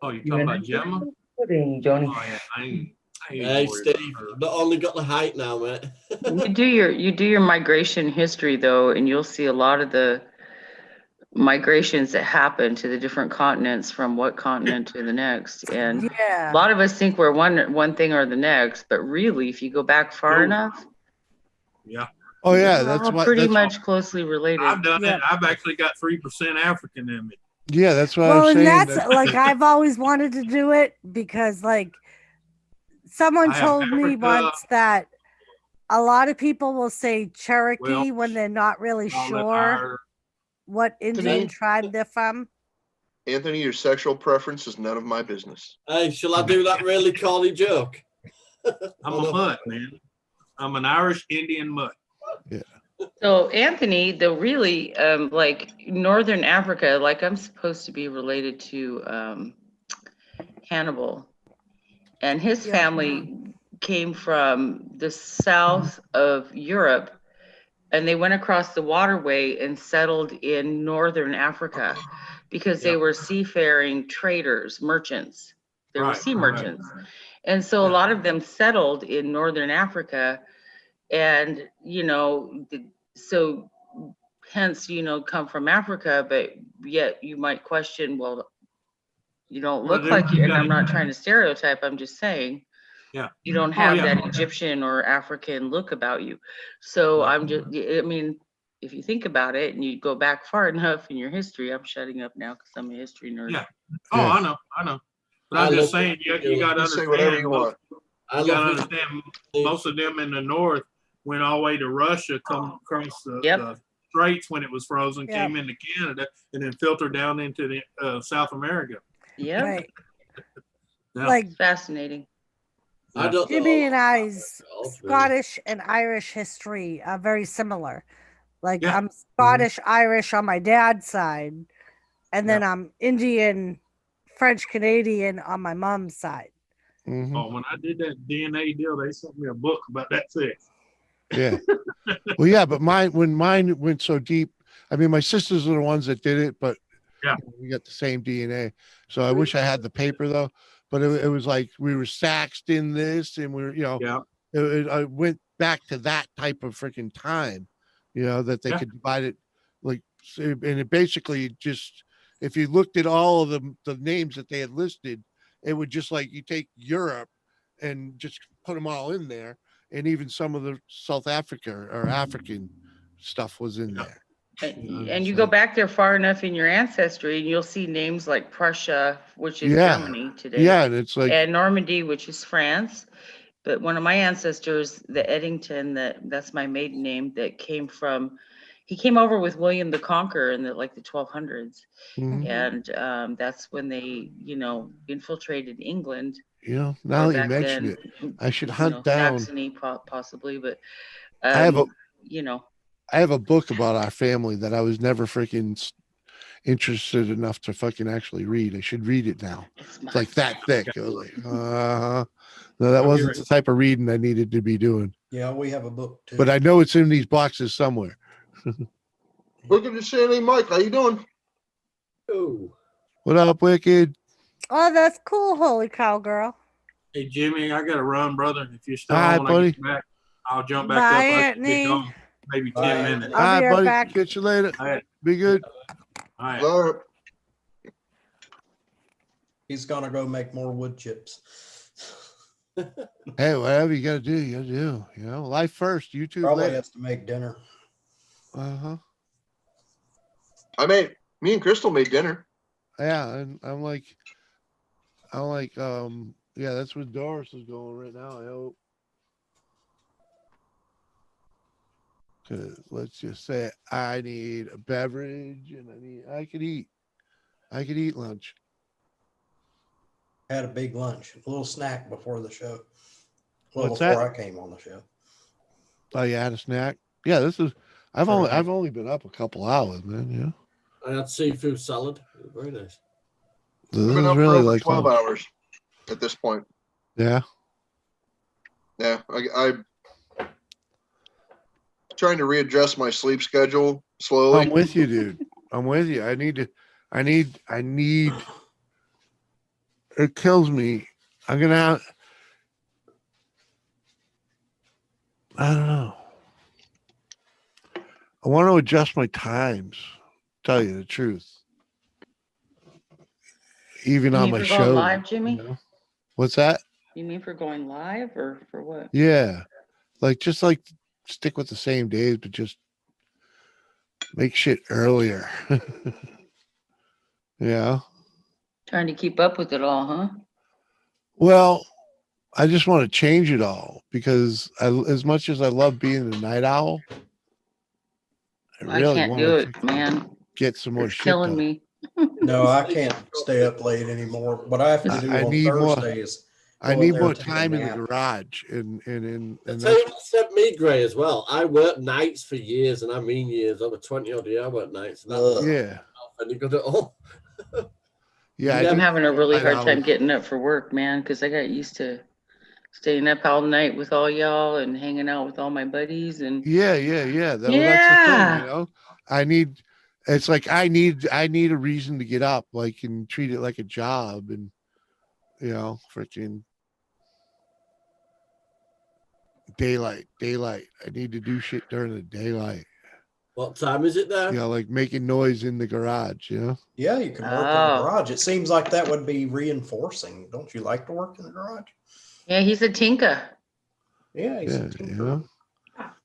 Oh, you're talking about Gemma? Pudding, Johnny. Oh, yeah. I ain't Hey, worried Steve. about her. Not only got the height now, mate. You do your migration history though, and you'll see a lot of the migrations that happen to the different continents from what continent to the next. And Yeah. a lot of us think we're one thing or the next, but really, if you go back far No. enough, Yeah. Oh yeah, we're that's all what. pretty That's, much closely related. I've done Yeah. it. I've actually got 3% African in me. yeah, that's what Well, I'm and saying. that's like I've always wanted to do it because like someone I have told me Africa. once that a lot of people will say Cherokee Well, when they're not really I'll let sure our- what Indian Today- tribe they're from. Anthony, your sexual preference is none of my business. Hey, shall I do that really corny joke? I'm a mutt, man. I'm an Irish Indian mutt. Yeah. So Anthony, the really like Northern Africa, like I'm supposed to be related to Hannibal, and his family came from the south of Europe, and they went across the waterway and settled in Northern Africa because they were seafaring traders, merchants. They were sea merchants. And so a lot of them settled in Northern Africa, and so hence come from Africa, but yet you might question, well, you don't look like you, and I'm not trying to stereotype, I'm just saying you don't have that Egyptian or African look about you. So I mean, if you think about it and you go back far enough in your history, I'm shutting up now because I'm a history nerd. Yeah. Oh, I know. But I'm just saying, you got to understand. Whatever you want. You got to understand, most of them in the north went all the way to Russia, come across the straits when it was frozen, came into Canada, and then filtered down into the South America. Yeah. Right. Like fascinating. Jimmy and I's Scottish and Irish history are very similar. Like I'm Scottish Irish on my dad's side, and then I'm Indian, French Canadian on my mom's side. Oh, when I did that DNA deal, they sent me a book about that thing. Yeah. Well, yeah, but when mine went so deep, I mean, my sisters are the ones that did it, but we got the same DNA. So I wish I had the paper though. But it was like we were Saxed in this, and we were, I went back to that type of freaking time, that they could divide it like, and it basically just, if you looked at all of the names that they had listed, it would just like you take Europe and just put them all in there, and even some of the South Africa or African stuff was in there. And you go back there far enough in your ancestry, and you'll see names like Prussia, which is Germany today. Yeah, and it's like, and Normandy, which is France. But one of my ancestors, the Eddington, that's my maiden name, that came from, he came over with William the Conqueror in the 1200s, and that's when they, infiltrated England. Now that you mention it, I should hunt down Saxony, possibly, but I have a book about our family that I was never freaking interested enough to fucking actually read. I should read it now. It's like that thick. It was like, no, that wasn't the type of reading I needed to be doing. Yeah, we have a book too. But I know it's in these boxes somewhere. Wicked to see Mike. How you doing? Oh. What up, Wicked? Oh, that's cool. Holy cow, girl. Hey, Jimmy, I got to run, brother. If you're still on, when I get back, I'll jump back up. Anthony. Gone, maybe 10 minutes. All right, buddy. Back. Catch you later. All right. Be good. All right. He's gonna go make more wood chips. Hey, whatever you gotta do, you gotta do. Life first. YouTube Probably later. has to make dinner. Me and Crystal made dinner. Yeah, and I'm like, yeah, that's where Doris is going right now. I hope. Cause let's just say I need a beverage and I could eat lunch. Had a big lunch, a little snack before the show. Well, What's before that? I came on the show. Oh, you had a snack? Yeah, I've only been up a couple hours, man. Yeah. I had seafood salad. Very nice. This I've been is up really for over like 12 hours at this point. Yeah. Yeah, I'm trying to readjust my sleep schedule slowly. I'm with you, dude. I'm with you. I need. It kills me. I'm gonna have. I don't know. I want to adjust my times. Tell you the truth. Even on my show. Live, Jimmy? What's that? You mean for going live or for what? Yeah, just stick with the same days, but just make shit earlier. Yeah. Trying to keep up with it all, huh? Well, I just want to change it all because as much as I love being a night owl, I really can't do it, man. Get some more It's shit killing done. me. No, I can't stay up late anymore. What I have to do I on need more. Thursdays I need more time in the garage and I'll tell you what set me grey as well. I worked nights for years, and I mean years, over 20 odd years I worked nights. And any good at all. Yeah, I'm having a really hard time getting up for work, man, because I got used to staying up all night with all y'all and hanging out with all my buddies and yeah. Well, that's the thing, you know. I need a reason to get up, like, and treat it like a job, and you know, freaking daylight. I need to do shit during the daylight. What time is it there? You know, like making noise in the garage, you know? Yeah, you can work in the garage. It seems like that would be reinforcing. Don't you like to work in the garage? Yeah, he's a tinker. Yeah, he's a tinker. You know?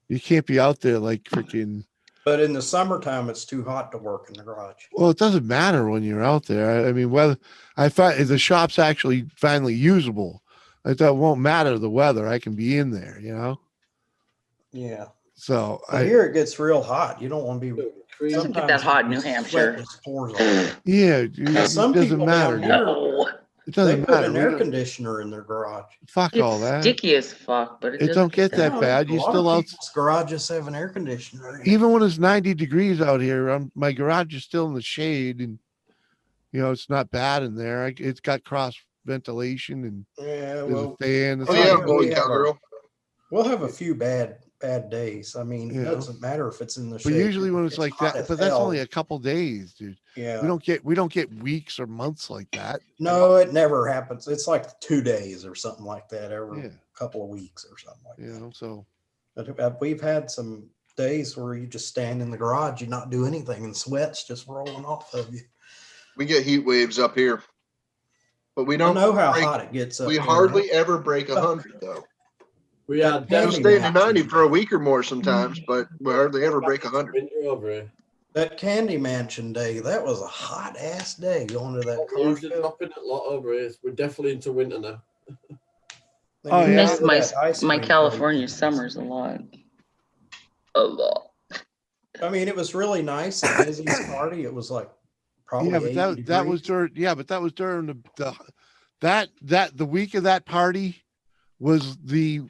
You can't be out there like freaking. But in the summertime, it's too hot to work in the garage. Well, it doesn't matter when you're out there. I mean, whether I find the shop's actually finally usable, I thought it won't matter the weather. I can be in there, you know? Yeah. So here it gets real hot. You don't want to be. It doesn't get that hot in New Hampshire. Yeah, some it doesn't people matter. It doesn't put matter. an air conditioner in their garage. Fuck it's all that. Sticky as fuck, but it don't get that bad. You still out. Garages have an air conditioner. Even when it's 90 degrees out here, my garage is still in the shade, and you know it's not bad in there. It's got cross ventilation and there's a fan. We'll have a few bad days. I mean, it doesn't matter if it's in the shade. But usually when it's like that, but that's only a couple days, dude. Yeah. We don't get weeks or months like that. No, it never happens. It's like 2 days or something like that every couple of weeks or something like that. You know, so but we've had some days where you just stand in the garage, you not do anything, and sweat's just rolling off of you. We get heat waves up here, but we don't know how hot it gets up We here, hardly ever break 100 though. We had we'll stay in the 90 for a week or more sometimes, but we hardly ever break 100. That Candy Mansion day, that was a hot ass day going to that car We're dropping a lot over here. We're definitely into winter now. I miss my California summers a lot. A lot. I mean, it was really nice at Dizzy's party. It was like probably that was during the week of that party was the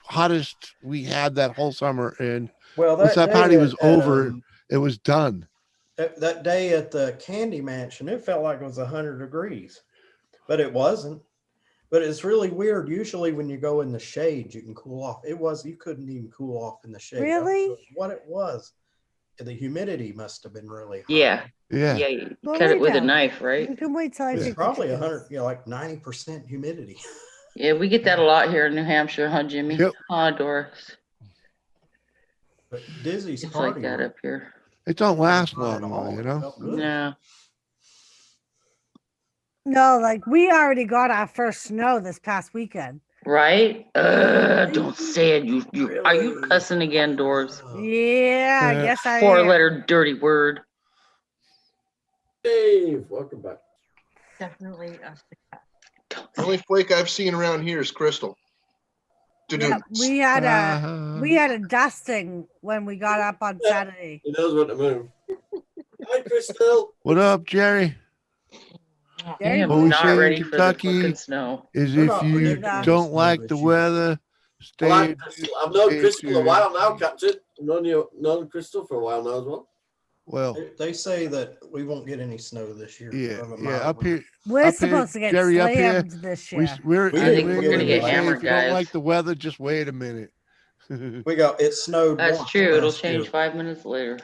hottest we had that whole summer, and once that party was over, it was done. That day at the Candy Mansion, it felt like it was 100 degrees, but it wasn't. But it's really weird. Usually when you go in the shade, you can cool off. You couldn't even cool off in the shade. Really? What it was. The humidity must have been really high. Yeah. You cut it with a knife, right? You can wait till I It's take probably 100, like 90% humidity. Yeah, we get that a lot here in New Hampshire, huh, Jimmy? Yep. Huh, Doris? But Dizzy's It's party like that up here. It don't last long, though, you know? No. No, like we already got our first snow this past weekend. Right? Don't say it. Are you cussing again, Doris? Yeah, I guess I am. 4-letter dirty word. Dave, welcome back. Definitely. The only flake I've seen around here is Crystal. Yeah, we had a dusting when we got up on Saturday. He knows what to move. Hi, Crystal. What up, Jerry? Jerry What we not say ready in for the Kentucky fucking snow. is if you don't like the weather, stay. I've known Crystal a while now, Captain. I've known Crystal for a while now as well. Well, they say that we won't get any snow this year. Up here. We're supposed to get Jerry, up here, slammed this year. I think we're gonna get hammered, if you don't guys. like the weather, just wait a minute. It snowed. That's once true. It'll last change year. 5 minutes later.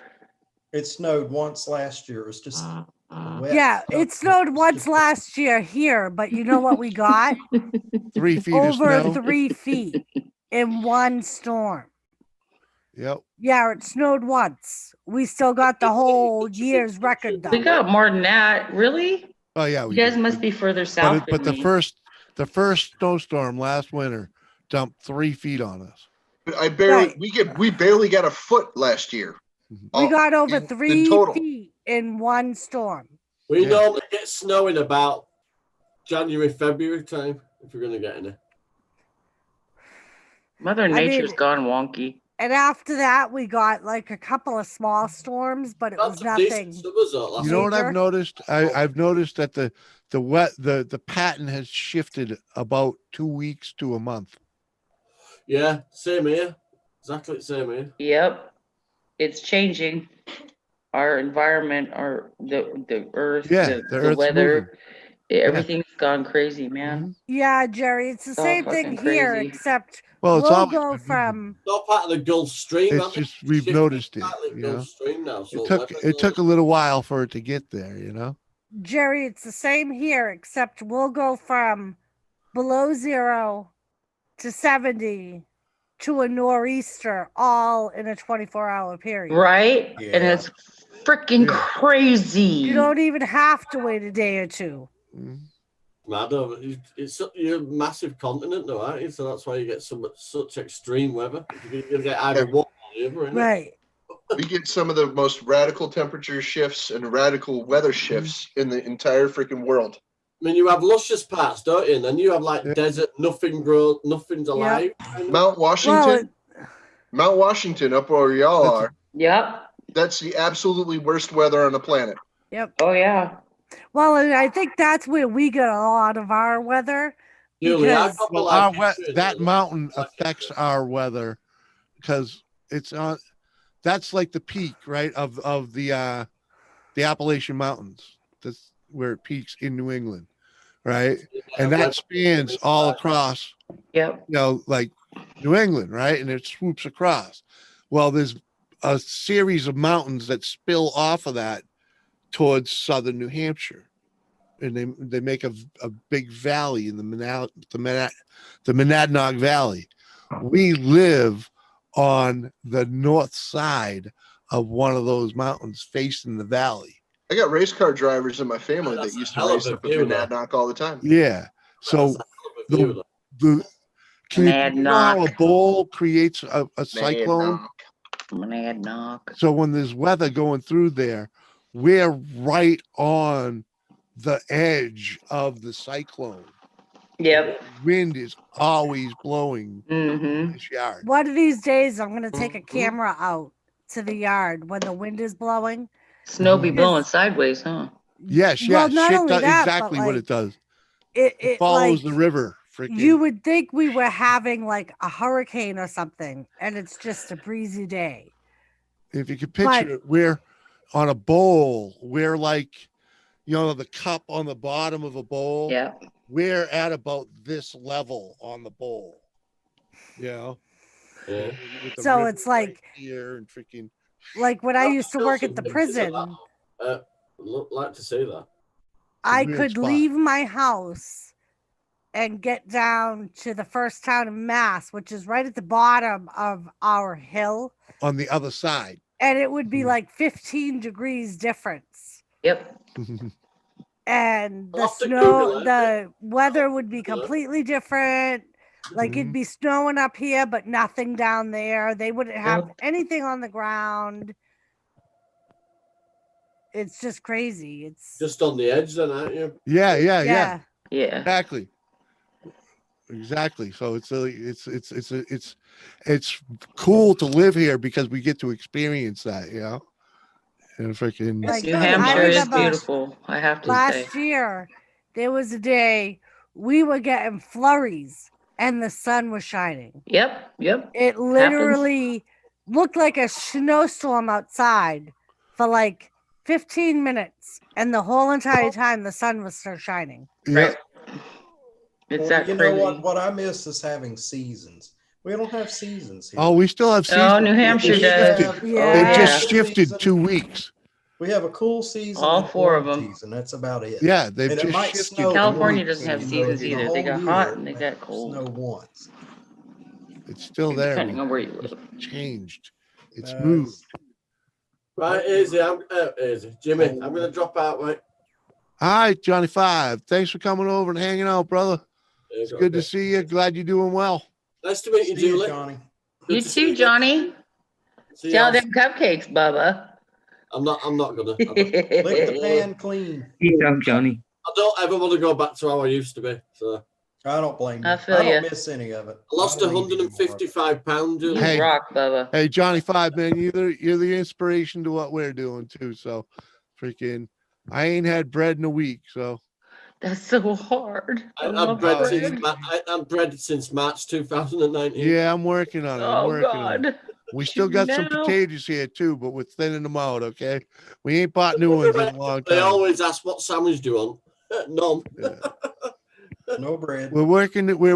It snowed once last year. It was just wet. Yeah, it snowed once last year here, but you know what we got? 3 feet of Over snow. 3 feet in one storm. Yep. Yeah, it snowed once. We still got the whole year's record though. We got more than that. Really? Oh yeah. You guys must be further south. But than the me. first snowstorm last winter dumped 3 feet on us. We barely got a foot last year. We got over in 3 total. feet in one storm. We normally get snow in about January, February time if we're going to get any. Mother Nature's gone wonky. And after that, we got like a couple of small storms, but it was nothing. You know what I've noticed? I've noticed that the pattern has shifted about 2 weeks to a month. Yeah, same here. Exactly the same here. Yep. It's changing. Our environment, the earth, Yeah, the the Earth's weather, moving. everything's gone crazy, man. Yeah, Jerry, it's the It's all same thing fucking here, crazy. except Well, it's we'll always go from. It's not part of the Gulf Stream. It's just we've noticed it. You know, Stream now, so it took a little while for it to get there. You know, Jerry, it's the same here, except we'll go from below 0 to 70 to a nor'easter all in a 24-hour period. Right? And it's freaking crazy. You don't even have to wait a day or two. Madam, you're a massive continent, though, aren't you? So that's why you get such extreme weather. You're going to get either one or the other, right? We get some of the most radical temperature shifts and radical weather shifts in the entire freaking world. I mean, you have luscious parts, don't you? And then you have like desert, nothing grows, nothing's alive. Mount Washington, Mount Washington, up where y'all are. Yep. That's the absolutely worst weather on the planet. Yep. Oh yeah. Well, and I think that's where we get a lot of our weather. Because that mountain affects our weather because it's on. That's like the peak, right, of the Appalachian Mountains. That's where it peaks in New England, right? And that spans all across. Yep. You know, like New England, right? And it swoops across. Well, there's a series of mountains that spill off of that towards southern New Hampshire, and they make a big valley in the Monadnock Valley. We live on the north side of one of those mountains facing the valley. I got race car drivers in my family that used to race up at Monadnock all the time. Yeah. So can you know how a bowl creates a cyclone? Monadnock. So when there's weather going through there, we're right on the edge of the cyclone. Yep. Wind is always blowing in this yard. One of these days, I'm going to take a camera out to the yard when the wind is blowing. Snow be blowing sideways, huh? Yes, Well, yes. not Shit only does that, exactly but, what like, it does. It follows like, the river. Freaking. You would think we were having like a hurricane or something, and it's just a breezy day. If you could picture it, we're on a bowl. We're like, you know, the cup on the bottom of a bowl. Yeah. We're at about this level on the bowl. You know? Yeah. So it's like here and freaking like when I used to work at the prison. Like to say that. I could leave my house and get down to the first town in Mass, which is right at the bottom of our hill. On the other side. And it would be like 15 degrees difference. Yep. And the weather would be completely different. Like it'd be snowing up here, but nothing down there. They wouldn't have anything on the ground. It's just crazy. It's just on the edge, then, aren't you? Yeah. Yeah. Exactly. So it's cool to live here because we get to experience that, you know. And freaking New Hampshire is beautiful. I have to say. Last year, there was a day we were getting flurries and the sun was shining. Yep. It literally looked like a snowstorm outside for like 15 minutes, and the whole entire time the sun was still shining. Yeah. It's that you crazy. Know what I miss is having seasons. We don't have seasons here. Oh, we still have seasons. Oh, New Hampshire does. They just shifted 2 weeks. We have a cool season. All 4 of them. Season. That's about it. Yeah, they've just shifted. California doesn't have seasons either. They got hot and they got cold. Snow once. It's still there. Depending on where you live. It's changed. It's moved. Right, easy. Jimmy, I'm going to drop out, mate. All right, Johnny 5. Thanks for coming over and hanging out, brother. It's good to see you. Glad you're doing well. Nice to meet you, Julie. Johnny. You too, Johnny. See all them cupcakes, Bubba. I'm not gonna. Lick the pan clean. Eat up, Johnny. I don't ever want to go back to how I used to be. So I don't blame you. I feel I don't ya. miss any of it. I lost I don't need any more of it. 155 pounds. You Hey. rock, Bubba. Hey, Johnny Five, man, you're the inspiration to what we're doing too. So, freaking, I ain't had bread in a week, so. That's so hard. I'm bread since March 2019. Yeah, I'm working on it. I'm Oh, working on God. it. We still got some No. potatoes here too, but we're thinning them out. Okay, we ain't bought new ones in a long They time. always ask what sandwich do you want. None. No bread. We're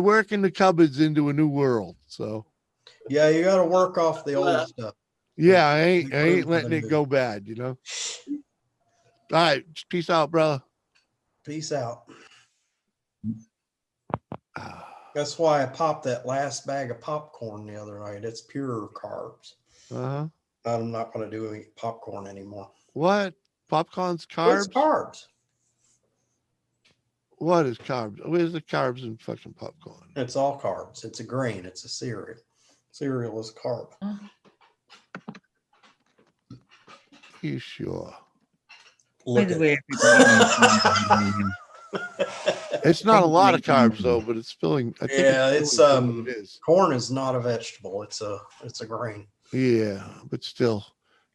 working the cupboards into a new world. So Yeah, you got to work off the old stuff. yeah, I ain't letting it go bad. You know. All right, peace out, brother. Peace out. That's why I popped that last bag of popcorn the other night. It's pure carbs. Uh-huh. I'm not going to do any popcorn anymore. What? Popcorn's carbs? It's carbs. What is carbs? Where's the carbs in fucking popcorn? It's all carbs. It's a grain. It's a cereal. Cereal is carb. You sure? Look By the way, It's not a lot of carbs though, but it's filling. I think Yeah, it's it's filling what it is. corn is not a vegetable. It's a grain. Yeah, but still,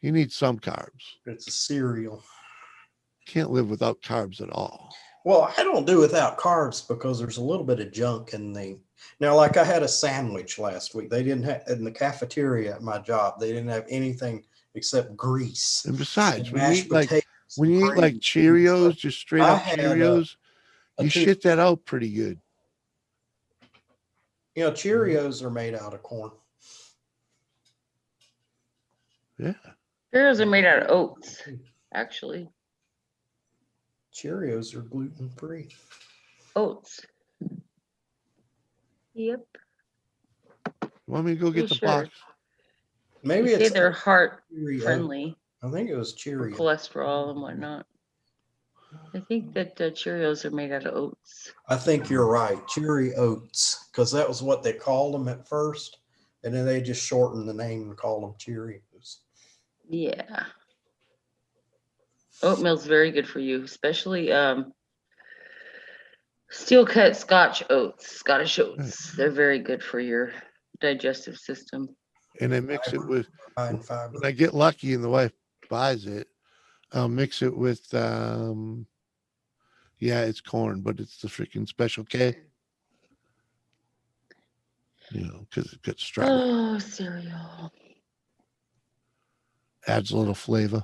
you need some carbs. It's a cereal. Can't live without carbs at all. Well, I don't do without carbs because there's a little bit of junk in the. Now, like I had a sandwich last week. They didn't have in the cafeteria at my job. They didn't have anything except grease. And besides, and when you mashed eat like potatoes when you eat like and Cheerios, just straight I up had Cheerios, a you two- shit that out pretty good. You know, Cheerios are made out of corn. Yeah. Cereals are made out of oats, actually. Cheerios are gluten free. Oats. Yep. Want me to go get the Sure. box? Maybe They say it's they're heart Cheerio. friendly I think it was for Cheerio. cholesterol and whatnot. I think that Cheerios are made out of oats. I think you're right. Cheery Oats, because that was what they called them at first, and then they just shortened the name and called them Cheerios. Yeah. Oatmeal's very good for you, especially steel cut Scotch oats, Scottish oats. They're very good for your digestive system. And I mix it with when I get lucky and the wife buys it, I'll mix it with it's corn, but it's the freaking Special K. You know, because it gets strawberry. Oh, cereal. Adds a little flavor.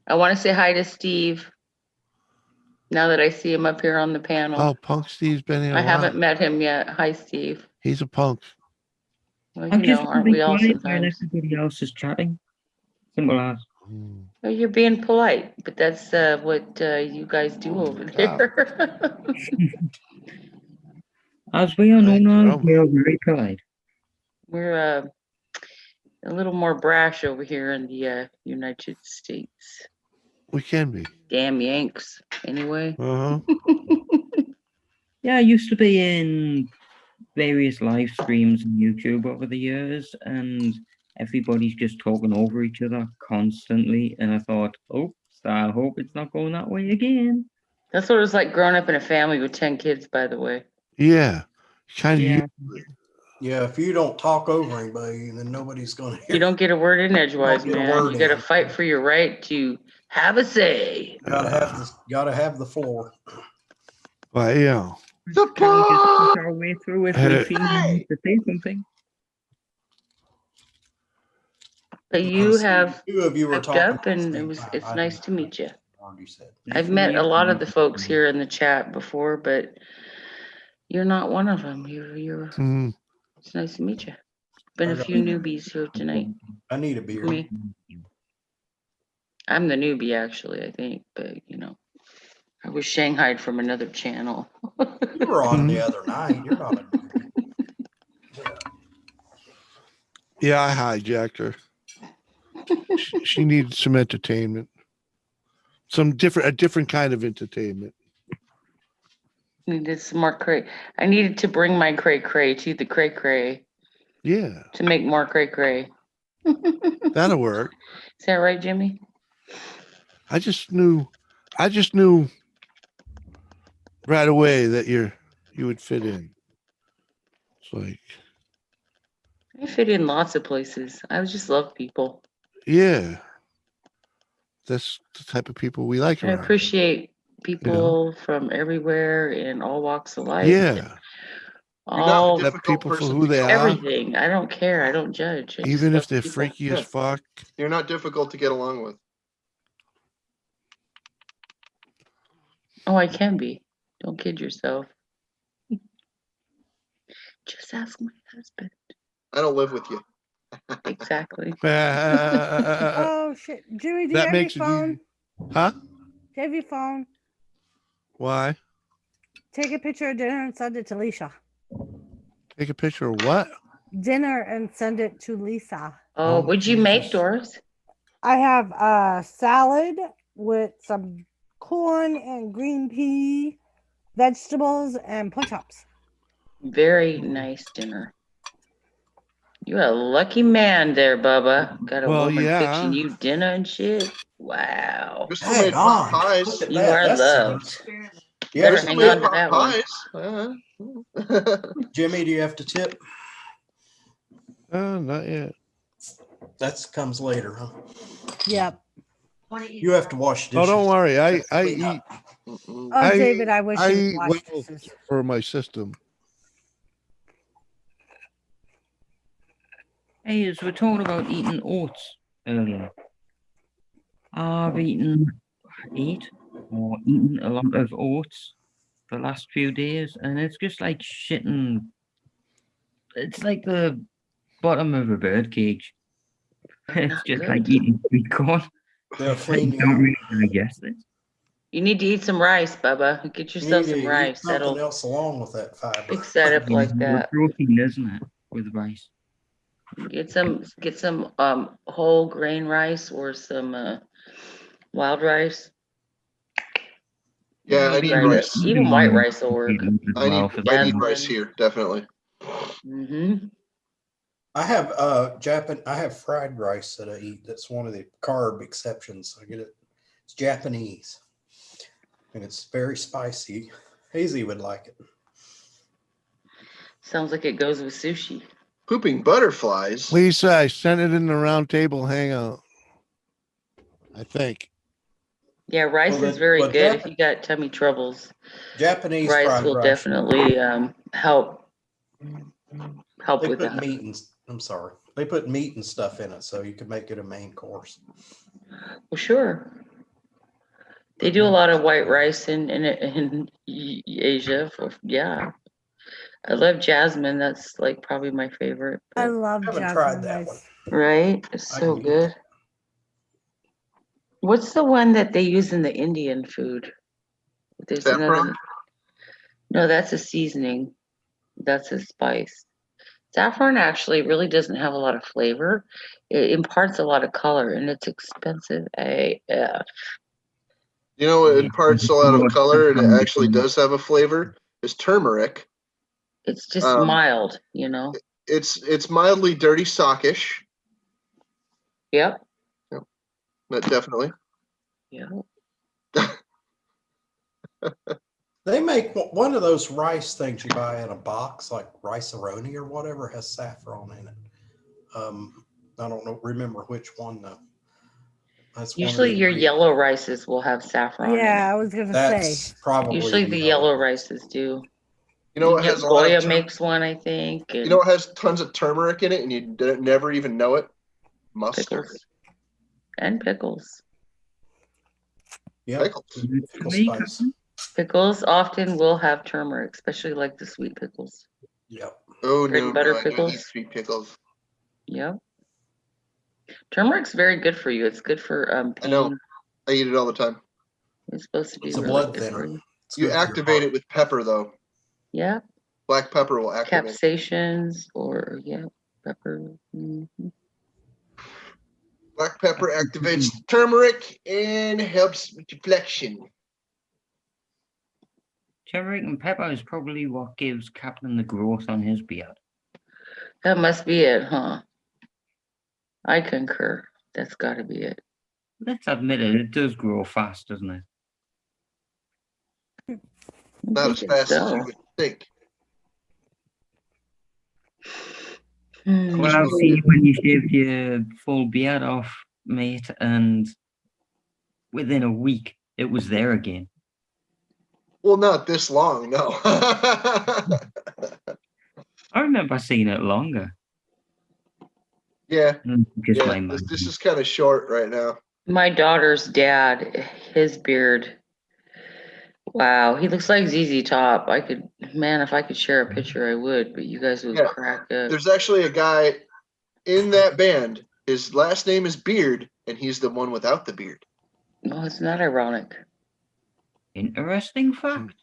I want to say hi to Steve. Now that I see him up here on the panel. Oh, Punk Steve's been here. I haven't met him yet. Hi, Steve. He's a punk. Well, I'm you just know, aren't we all quiet while sometimes? everybody else is chatting. Simple as. Well, you're being polite, but that's what you guys do over there. As we all know now, we are very polite. We're a little more brash over here in the United States. We can be. Damn Yanks, anyway. Uh-huh. Yeah, I used to be in various live streams on YouTube over the years, and everybody's just talking over each other constantly. And I thought, oh, I hope it's not going that way again. That's what it was like growing up in a family with 10 kids, by the way. Yeah. Kind of. Yeah. Yeah, if you don't talk over anybody, then nobody's going to hear. You don't get a word in edgewise, Don't get a man. word You got to in. fight for your right to have a say. Gotta have the floor. Well, yeah. Can we just push our way through if we feel we need to say something? But you have Two of you were stepped talking up, at the and same it's time. nice to meet you. You said. I've met a lot of the folks here in the chat before, but you're not one of them. You're. It's nice to meet you. Been a few newbies here tonight. I need a beer. For me. I'm the newbie, actually, I think, but you know, I was shanghaied from another channel. You were on the other night. You're not a Yeah, I hijacked her. She needed some entertainment. A different kind of entertainment. Needed some more cray. I needed to bring my cray to the cray. Yeah. To make more cray. That'll work. Is that right, Jimmy? I just knew right away that you're you would fit in. It's like, I fit in lots of places. I just love people. yeah, that's the type of people we like I around. appreciate people from everywhere in all walks of life. Yeah. All Accept people for who they are. everything. I don't care. I don't judge. I just Even love if they're people. freaky as fuck. You're not difficult to get along with. Oh, I can be. Don't kid yourself. Just ask my husband. I don't live with you. Exactly. Oh shit, Jimmy, do you That have makes your it phone? easy. Huh? Do you have your phone? Why? Take a picture of dinner and send it to Lisa. Take a picture of what? Dinner and send it to Lisa. Oh, what'd you make, Doris? I have a salad with some corn and green pea, vegetables, and push-ups. Very nice dinner. You're a lucky man there, Bubba. Got a woman fixing you dinner and shit. Wow. Crystal made pot pies. You are loved. Yeah, Better Crystal hang on made to that one. Jimmy, do you have to tip? Not yet. That comes later, huh? Yep. You have to wash dishes. Oh, don't worry. I eat. Oh, David, I wish I you eat would wash well dishes. for my system. Hey, as we're talking about eating oats earlier, I've eaten a lot of oats the last few days, and it's just like shitting. It's like the bottom of a bird cage. It's just like eating sweet corn. They'll You clean you don't out. really digest it. You need to eat some rice, Bubba. Get You yourself need some to eat rice. something That'll else along with that fiber. fix that up like that. Protein, isn't it, with rice? Get some whole grain rice or some wild rice. Yeah, I need rice. Even white rice will work. I need rice here, definitely. Mm-hmm. I have fried rice that I eat. That's one of the carb exceptions. I get it. It's Japanese, and it's very spicy. Hazy would like it. Sounds like it goes with sushi. Pooping butterflies. Lisa, I sent it in the round table hangout. I think. Yeah, rice is very good if you got tummy troubles. Japanese rice fried will rice. definitely help They with put that. meat and I'm sorry. They put meat and stuff in it, so you can make it a main course. Well, sure. They do a lot of white rice in Asia. Yeah, I love jasmine. That's like probably my favorite. I love haven't jasmine tried that rice. Right? It's so good. What's the one that they use in the Indian food? There's Saffron? No, that's a seasoning. That's a spice. Saffron actually really doesn't have a lot of flavor. It imparts a lot of color, and it's expensive AF. You know what imparts a lot of color and it actually does have a flavor? Is turmeric. It's just mild, you know. It's mildly dirty sockish. Yep. But definitely. Yeah. They make one of those rice things you buy in a box, like rice-a-roni or whatever, has saffron in it. I don't remember which one though. That's Usually your yellow rices will have saffron. Yeah, I was gonna say. Probably usually the yellow rices do. You know what has a lot of makes one, I think. You know what has tons of turmeric in it and you never even know it? Mustard. Pickles. And pickles. Yeah. Pickles. Spice. Pickles often will have turmeric, especially like the sweet pickles. Yep. Oh Bread no, and butter I don't pickles. eat sweet pickles. Yep. Turmeric's very good for you. It's good for pain. I know. I eat it all the time. It's supposed to be It's a really blood good for thinner. you. You activate it with pepper though. Yeah. Black pepper will activate. Capsaicins or pepper. Black pepper activates turmeric and helps with deflection. Turmeric and pepper is probably what gives Captain the growth on his beard. That must be it, huh? I concur. That's got to be it. Let's admit it, it does grow fast, doesn't it? Not as fast as you would Think. Well, I've seen when you shaved your full beard off, mate, and within a week it was there again. Well, not this long, no. I remember seeing it longer. Yeah. Just yeah. my This is kind of short right now. My daughter's dad, his beard. Wow, he looks like ZZ Top. If I could share a picture, I would, but you guys would Yeah. crack up. There's actually a guy in that band. His last name is Beard, and he's the one without the beard. No, it's not ironic. Interesting fact.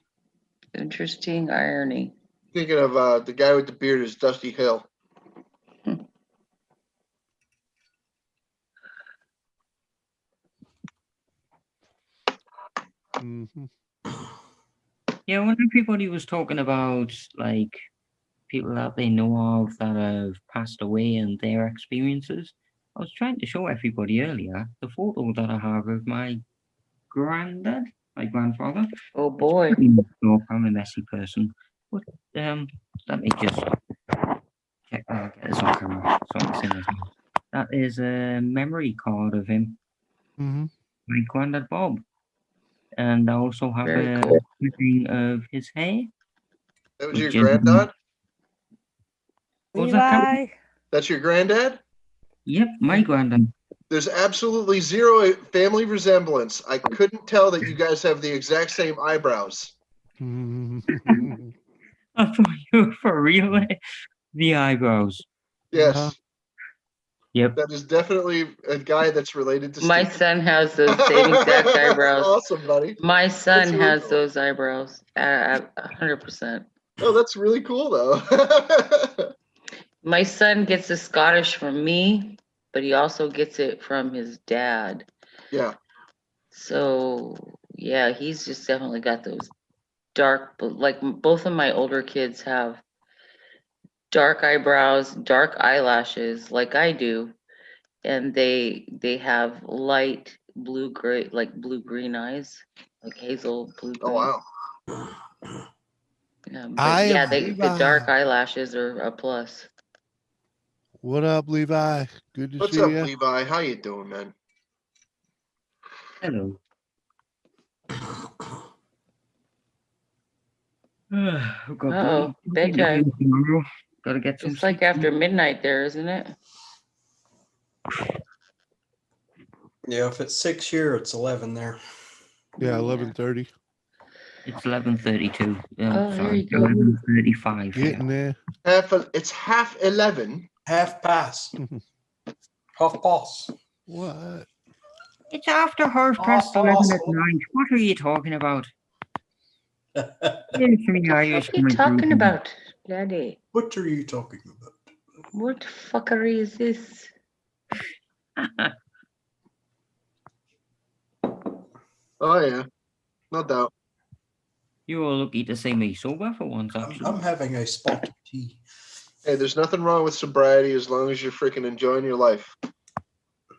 Interesting irony. Thinking of the guy with the beard is Dusty Hill. Mm-hmm. Yeah, when everybody was talking about like people that they know of that have passed away and their experiences, I was trying to show everybody earlier the photo that I have of my granddad, my grandfather. Oh boy. I'm a messy person. But let me just check get this on camera so I can see this. That is a memory card of him. Mm-hmm. My granddad Bob. And I also have a clipping of his hair. That was your granddad? Was that That's your granddad? Yep, my granddad. There's absolutely zero family resemblance. I couldn't tell that you guys have the exact same eyebrows. I thought you were for real. The eyebrows. Yes. Yep. That is definitely a guy that's related to My Steve. son has those same exact eyebrows. Awesome, buddy. My son That's really has cool. those eyebrows. 100%. Oh, that's really cool, though. My son gets the Scottish from me, but he also gets it from his dad. Yeah. So, yeah, he's just definitely got those dark, like both of my older kids have dark eyebrows, dark eyelashes, like I do, and they have light blue gray, like blue green eyes, like hazel blue green. Oh wow. But I yeah, am the dark eyelashes are a plus. What up, Levi? Good to What's see up, you. Levi? How you doing, man? Hello. Uh-oh, bedtime. Gotta get some It's like after midnight there, isn't it? Yeah, if it's 6 here, it's 11 there. Yeah, 11:30. It's 11:32. Oh, there sorry, you go. 11:35. Getting there. It's half 11. Half past. Half past. What? It's after half past 11 at night. What are you talking about? What are you talking about, Daddy? What are you talking about? What fuckery is this? Oh, yeah. No doubt. You were lucky to see me sober for once, actually. I'm having a spot of tea. Hey, there's nothing wrong with sobriety as long as you're freaking enjoying your life.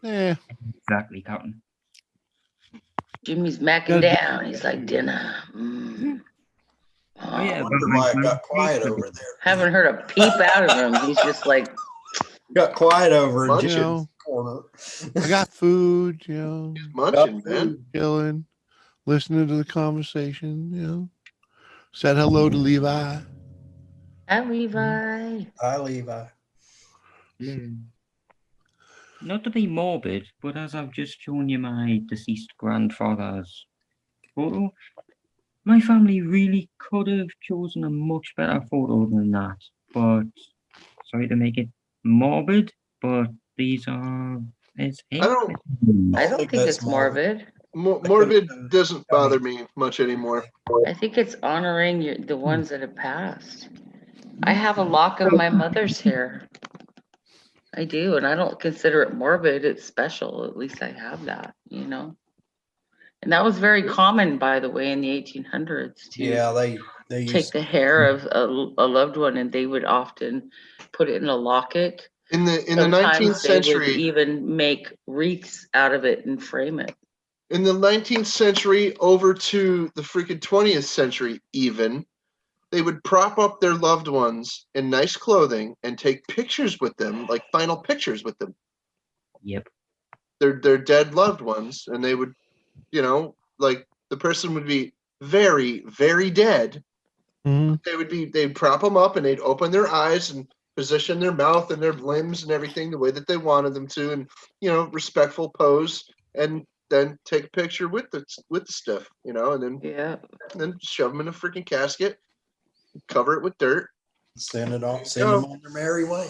Yeah. Exactly, Captain. Jimmy's macking down. He's like, dinner. Mm. Oh, yeah, I wonder why it got quiet over there. Haven't heard a peep out of him. He's just like got quiet over in Munching. Jim's corner. I got food, you know. He's munching, man. Chilling, listening to the conversation, you know. Said hello to Levi. Hi, Levi. Hi, Levi. Not to be morbid, but as I've just shown you my deceased grandfather's photo, my family really could have chosen a much better photo than that. But sorry to make it morbid, but these are his I don't think it's morbid. Morbid doesn't bother me much anymore. I think it's honoring the ones that have passed. I have a lock of my mother's hair. I do, and I don't consider it morbid. It's special. At least I have that, you know. And that was very common, by the way, in the 1800s to Yeah, they take used the hair of a loved one, and they would often put it in a locket. In the Sometimes 19th they would century, even make wreaths out of it and frame it. in the 19th century over to the freaking 20th century, even they would prop up their loved ones in nice clothing and take pictures with them, like final pictures with them. Yep. Their dead loved ones, and they would, you know, like the person would be very, very dead. They'd prop them up and they'd open their eyes and position their mouth and their limbs and everything the way that they wanted them to, and, you know, respectful pose, and then take a picture with the stuff, you know, and then shove them in a freaking casket, cover it with dirt, send them on their merry way.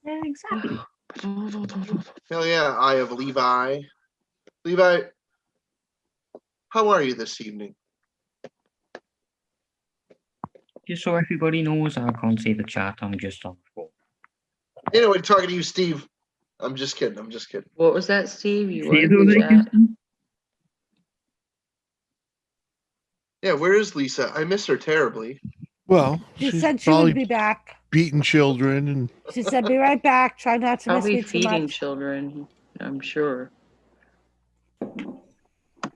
Yeah, exactly. Hell yeah, Eye of Levi. Levi, how are you this evening? Just so everybody knows, I can't see the chat. I'm just on the phone. Anyway, talking to you, Steve. I'm just kidding. What was that, Steve? You were See in who the they chat? Yeah, where is Lisa? I miss her terribly. Well, She she's said she probably would be back. beating children, and She said, "Be right back. Try not to miss Probably me too feeding much." children, I'm sure.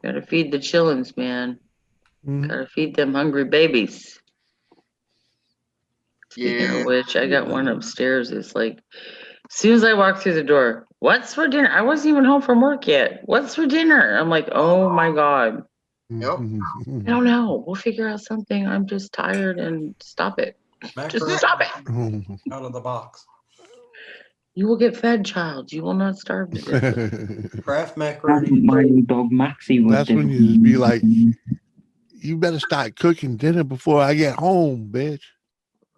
Gotta feed the chillins, man. Gotta feed them hungry babies. Speaking of which, I got one upstairs. It's like, as soon as I walk through the door, what's for dinner? I wasn't even home from work yet. What's for dinner? I'm like, oh my God. Yep. I don't know. We'll figure out something. I'm just tired, and stop it. Just stop it. Out of the box. You will get fed, child. You will not starve to death. Kraft macaroni. My dog Maxie was That's when you just be like, you better start cooking dinner before I get home, bitch.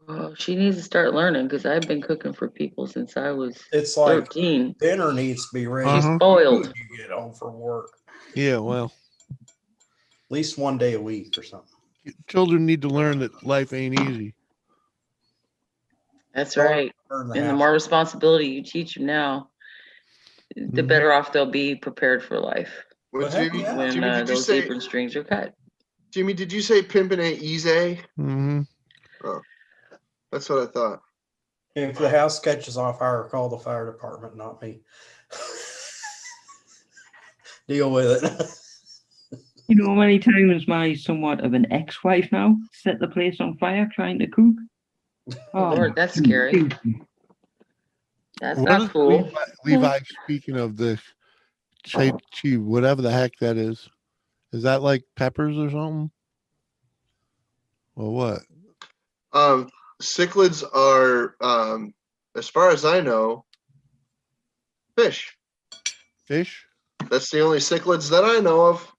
Well, she needs to start learning, because I've been cooking for people since I was It's like 13. dinner needs to be ready. She's spoiled. You get home from work. Yeah, well, at least one day a week or something. Children need to learn that life ain't easy. That's right. And the more responsibility you teach them now, the better off they'll be prepared for life. Well, Jimmy, when Jimmy, did you those say apron strings are cut. Jimmy, did you say pimpin' ain't easy? Mm-hmm. Oh, that's what I thought. If the house catches on fire, call the fire department, not me. Deal with it. You know how many times my somewhat of an ex-wife now set the place on fire trying to cook? Oh, Lord, that's scary. That's not cool. Levi, speaking of the whatever the heck that is that like peppers or something? Or what? Cichlids are, as far as I know, fish. Fish? That's the only cichlids that I know of.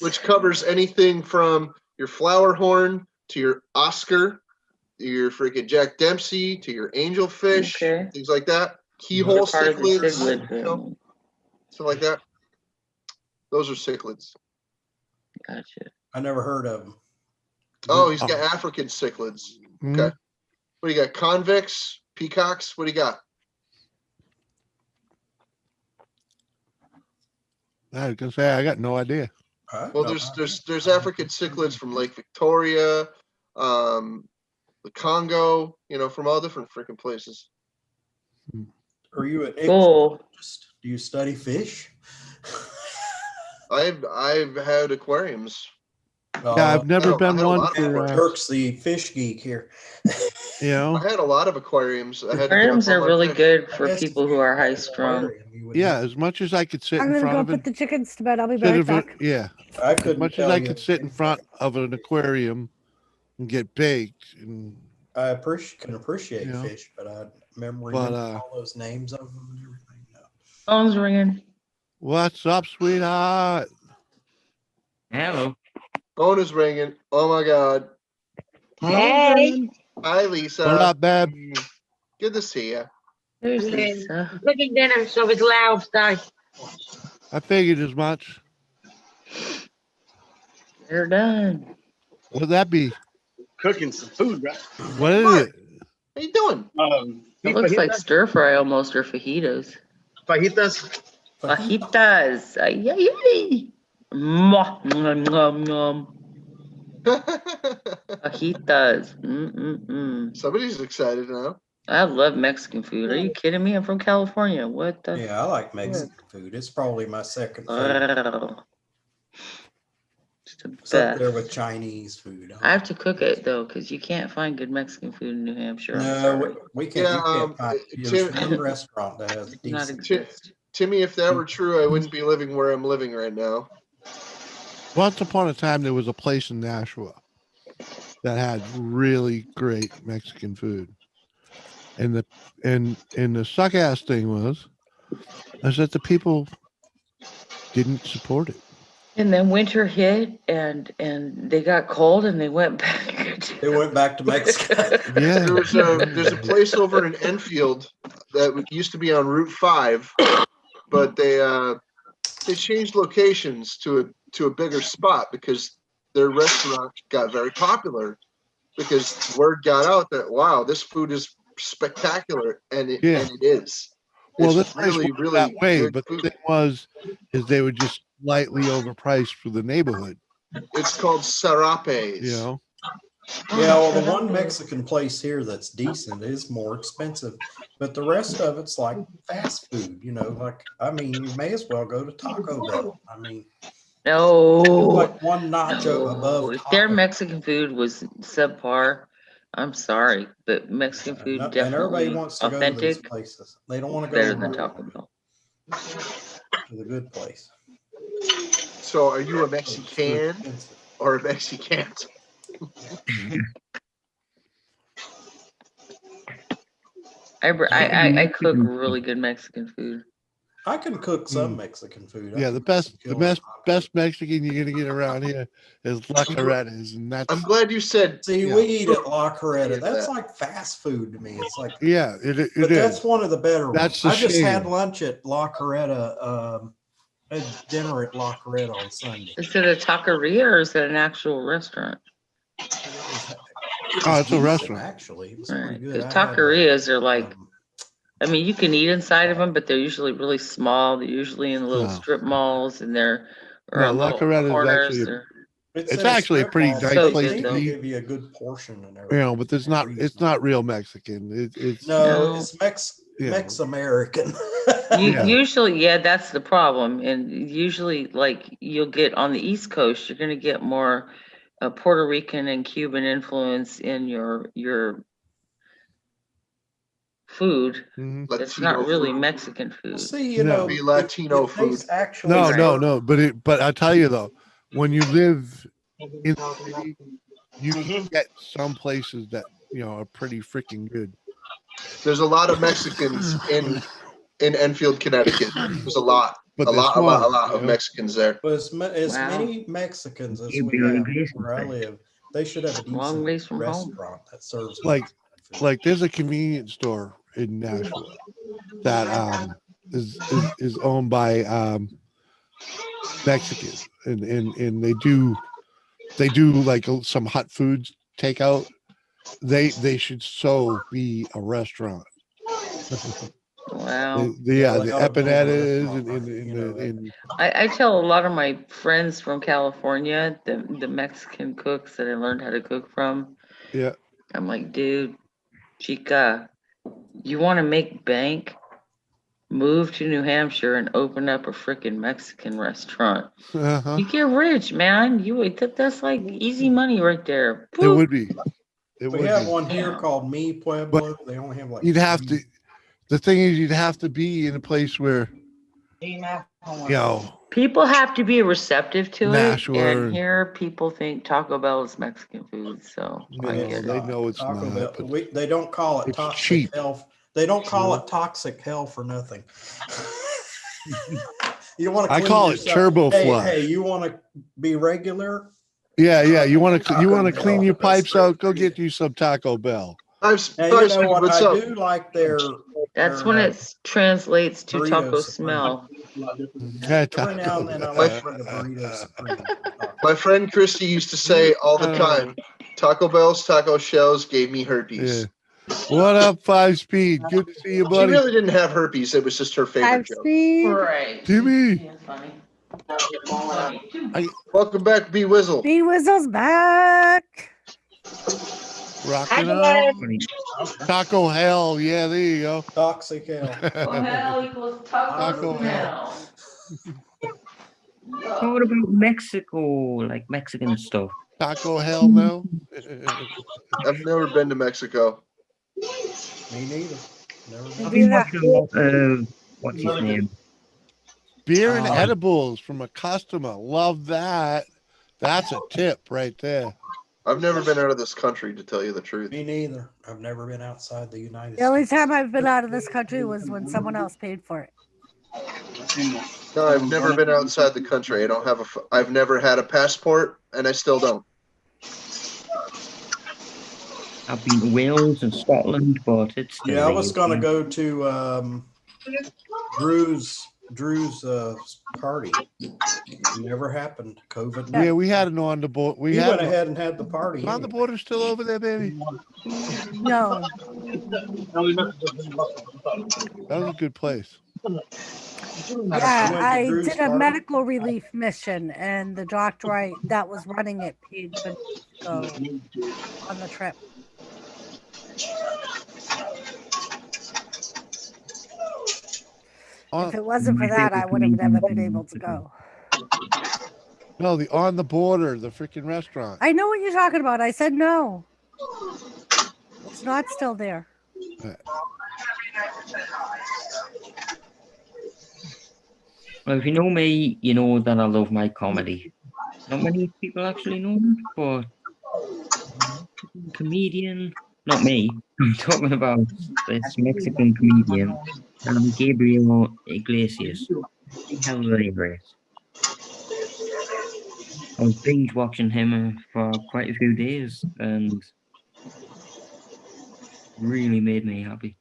Which covers anything from your flower horn to your Oscar, your freaking Jack Dempsey, to your angelfish, things like that. Keyhole cichlids, you know, stuff like that. Those are cichlids. Gotcha. I never heard of them. Oh, he's got African cichlids. Okay. What do you got? Convicts, peacocks? What do you got? I was gonna say I got no idea. Well, there's African cichlids from Lake Victoria, the Congo, you know, from all different freaking places. Are you an ichthyologist? Do you study fish? I've had aquariums. Yeah, I've never been one for Turk's the fish geek here. You know, I had a lot of aquariums. Aquariums are really good for people who are high strung. yeah, as much as I could sit I'm in gonna front go of put it. the chickens to bed. I'll be right back. Yeah, as much as I could sit in front of an aquarium and get baked. And I can appreciate fish, but I remember all those names of them and everything. No. Phone's ringing. What's up, sweetheart? Hello. Phone is ringing. Oh my God. Hey. Hi, Lisa. What up, babe? Good to see you. There's Lisa. Cooking dinner, so it's loud today. I figured as much. They're done. What'd that be? Cooking some food, right? What is it? What are you doing? It looks like stir fry almost, or fajitas. Fajitas. Fajitas. Ay, ay, ay. Mwah, nom, nom, nom. Fajitas. Somebody's excited now. I love Mexican food. Are you kidding me? I'm from California. What the? Yeah, I like Mexican food. It's probably my second favorite. It's up there with Chinese food. I have to cook it though, because you can't find good Mexican food in New Hampshire. I'm No, sorry. we can't. Yeah, You can't find. There's one restaurant that has Not decent. exist. Timmy, if that were true, I wouldn't be living where I'm living right now. Once upon a time, there was a place in Nashua that had really great Mexican food, and the suck ass thing was that the people didn't support it. And then winter hit, and they got cold, and they went back. They went back to Mexico. Yeah. There's a place over in Enfield that used to be on Route 5, but they changed locations to a bigger spot because their restaurant got very popular, because word got out that, wow, this food is spectacular, and it is. Well, It's this place really, was really that way, good but food. the thing is they were just slightly overpriced for the neighborhood. It's called Serapes. You know. Yeah, well, the one Mexican place here that's decent is more expensive, but the rest of it's like fast food. You know, like I mean, you may as well go to Taco Bell. I mean, No, like one nacho above. If their Mexican food was subpar, I'm sorry, but Mexican food And everybody definitely wants to go to these authentic. places. They don't want to go Better to than Taco Bell. the good place. So, are you a Mexican or a Mexicant? I cook really good Mexican food. I can cook some Mexican food. Yeah, the best Mexican you're gonna get around here is La Carretas, and that's. I'm glad you said. See, we eat at La Carreta. That's like fast food to me. It's like but that's one of the better That's ones. the I just had shame. lunch at La Carreta. Had dinner at La Carreta on Sunday. Is it a taqueria or is it an actual restaurant? Oh, it's a restaurant. Actually, it was pretty good. Because taquerias are like, I mean, you can eat inside of them, but they're usually really small. They're usually in little strip malls, and they're No, La little Carreta is corners. actually or- it's actually a pretty nice So place good, to though. eat. Give you a good portion and everything. You know, but it's not real Mexican. It's No, it's Mex-American. Usually, yeah, that's the problem. And usually, like, you'll get on the East Coast, you're going to get more Puerto Rican and Cuban influence in your food. It's not really Mexican food. See, you know, Latino food. Actually, No. But I tell you though, when you live in the city, you can get some places that are pretty freaking good. There's a lot of Mexicans in Enfield, Connecticut. There's a lot. But a they're lot small, of Mexicans there. But as many Mexicans as we have where I live, they should have a decent restaurant that serves like there's a convenience store in Nashua that is owned by Mexicans, and they do like some hot foods takeout. They should so be a restaurant. Wow. The empanadas and I tell a lot of my friends from California, the Mexican cooks that I learned how to cook from. Yeah. I'm like, dude, chica, you want to make bank? Move to New Hampshire and open up a freaking Mexican restaurant. Uh-huh. You get rich, man. That's like easy money right there. It would be. We have one here called Mi Pueblo. They only have like. You'd have to. The thing is, you'd have to be in a place where, people have to be receptive to Nashua it. And here, people think Taco Bell is Mexican food, so I get it. they know it's Taco not. Bell. They don't call it toxic hell. They don't call it toxic hell for nothing. You want to? I call it turbo flush. Hey, you want to be regular? Yeah. You want to clean your pipes out? Go get you some Taco Bell. You know what? I do like their. That's when it translates to burrito taco supreme. smell. Every now and then I like the burrito supreme. My friend Christy used to say all the time, Taco Bell's taco shells gave me herpes. Yeah. What up, 5 Speed? Good to see you, buddy. She really didn't have herpes. It was just her favorite joke. Right. Jimmy. Welcome back, B Wizzle. B Wizzle's back. Rocking on. Taco hell. Yeah, there you go. Toxic hell. Hell equals taco hell. What about Mexico? Like Mexican stuff? Taco hell no. I've never been to Mexico. Me neither. Never I've been. been watching a lot of what's his name? Beer and edibles from a customer. Love that. That's a tip right there. I've never been out of this country, to tell you the truth. Me neither. I've never been outside the United The only States. time I've been out of this country was when someone else paid for it. No, I've never been outside the country. I don't have I've never had a passport, and I still don't. I've been to Wales and Scotland, but it's still Yeah, I was gonna go to Drew's party. Never happened. COVID. Yeah, we had an on the board. We went had ahead and had the party. On the border still over there, baby. No. That was a good place. Yeah, I did a medical relief mission, and the doctor that was running it paid for me to go on the trip. If it wasn't for that, I would have never been able to go. No, the On the Border, the freaking restaurant. I know what you're talking about. I said no. It's not still there. Well, if you know me, you know that I love my comedy. Not many people actually know that, but comedian, not me. I'm talking about this Mexican comedian, Gabriel Iglesias. Hilarious. I was binge watching him for quite a few days, and really made me happy.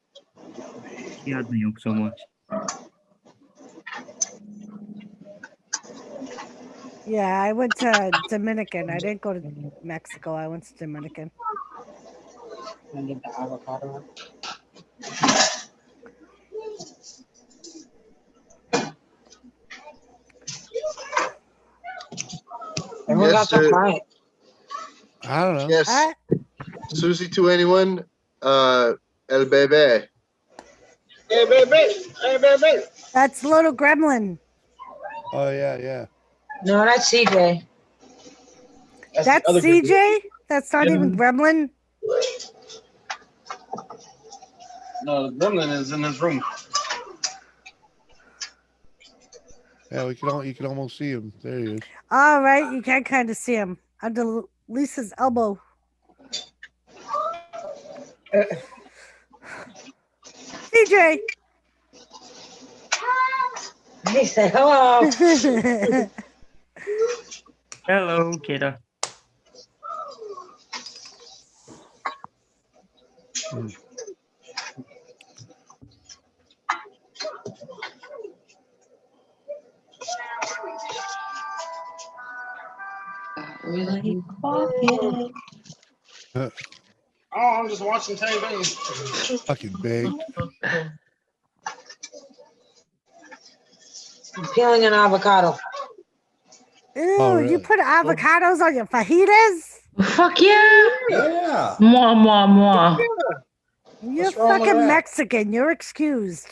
He had me up so much. Yeah, I went to Dominican. I didn't go to Mexico. I went to Dominican. And get the avocado. And we got so quiet. I don't know. Yes. Susie to anyone? El bebe. Hey, baby. Hey, baby. That's little gremlin. Oh yeah, yeah. No, that's CJ. That's CJ? That's not even gremlin? No, the gremlin is in his room. Yeah, you can almost see him. There he is. All right, you can kind of see him under Lisa's elbow. CJ. He said hello. Hello, kiddo. Really quiet. Oh, I'm just watching TV. Fucking big. I'm peeling an avocado. Ew, Oh, really? You put avocados on your fajitas? Fuck yeah. Yeah. Mwah, mwah, mwah. You're What's wrong with fucking that? Mexican. You're excused.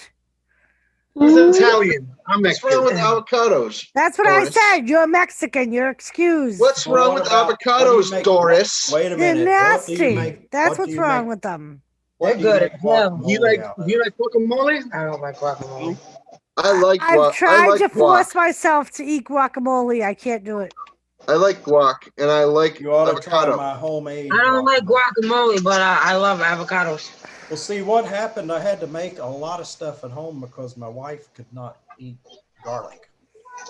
Who's Italian? I'm What's Mexican. wrong with avocados? That's what Doris? I said. You're Mexican. You're excused. What's Well, wrong what with about- what do you avocados, make- Doris? Wait a They're minute. What do you nasty. make- That's what do what's you wrong make- with them. They're what do you good make as hell. guacamole You like out of? guacamole? I don't like guacamole. I like I've guac. tried I like to guac. force myself to eat guacamole. I can't do it. I like guac, and I like You ought to try avocado. my homemade. I don't like guacamole, but I love avocados. Well, see what happened. I had to make a lot of stuff at home because my wife could not eat garlic.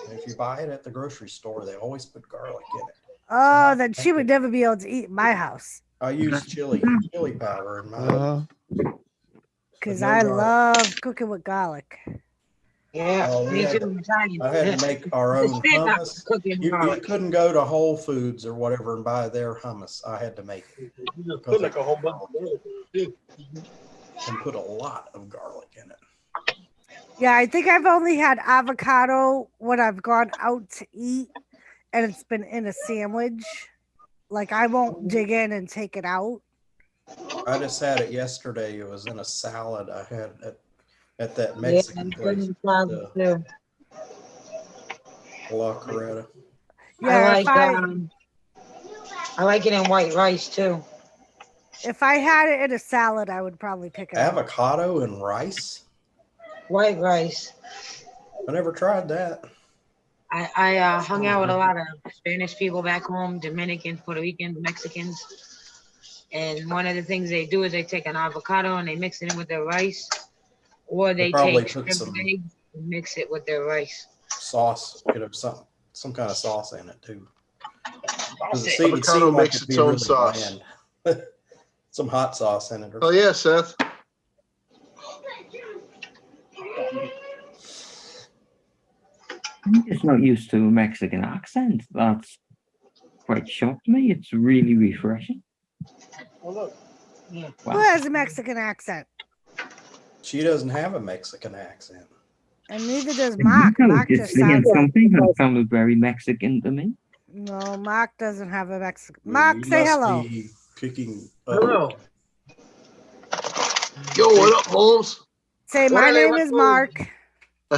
And if you buy it at the grocery store, they always put garlic in it. Oh, then she would never be able to eat in my house I use chili powder in mine. because no I garlic. love cooking with garlic. Yeah, Oh, we me had too. to- Italian. I had to make our own It's not hummus. cooking You garlic. couldn't go to Whole Foods or whatever and buy their hummus. I had to make it Put like a whole bunch. and put a lot of garlic in it. Yeah, I think I've only had avocado when I've gone out to eat and it's been in a sandwich. Like I won't dig in and take it out. I just had it yesterday. It was in a salad I had at that Yeah, Mexican I'm place. cooking salad too. La Coretta. Yeah, I like it in white rice too. If I had it in a salad, I would probably pick it up. Avocado and rice? White rice. I never tried that. I hung out with a lot of Spanish people back home, Dominicans, Puerto Ricans, Mexicans. And one of the things they do is they take an avocado and they mix it in with their rice. Or they probably take put scrambled some eggs and mix it with their rice. sauce, some kind of sauce in it too. Avocado makes its own sauce. Some hot sauce in it. Oh yeah, Seth. I'm just not used to a Mexican accent. That's quite shocked me. It's really refreshing. Oh, look. Yeah. Who has a Mexican accent? She doesn't have a Mexican accent. And neither does Mark. Mark just sounds something that sounded very Mexican to me. No, Mark doesn't have a Mexican. Mark, say hello. Picking. Hello. Yo, what up, Holmes? Say, my name is Mark. Oh,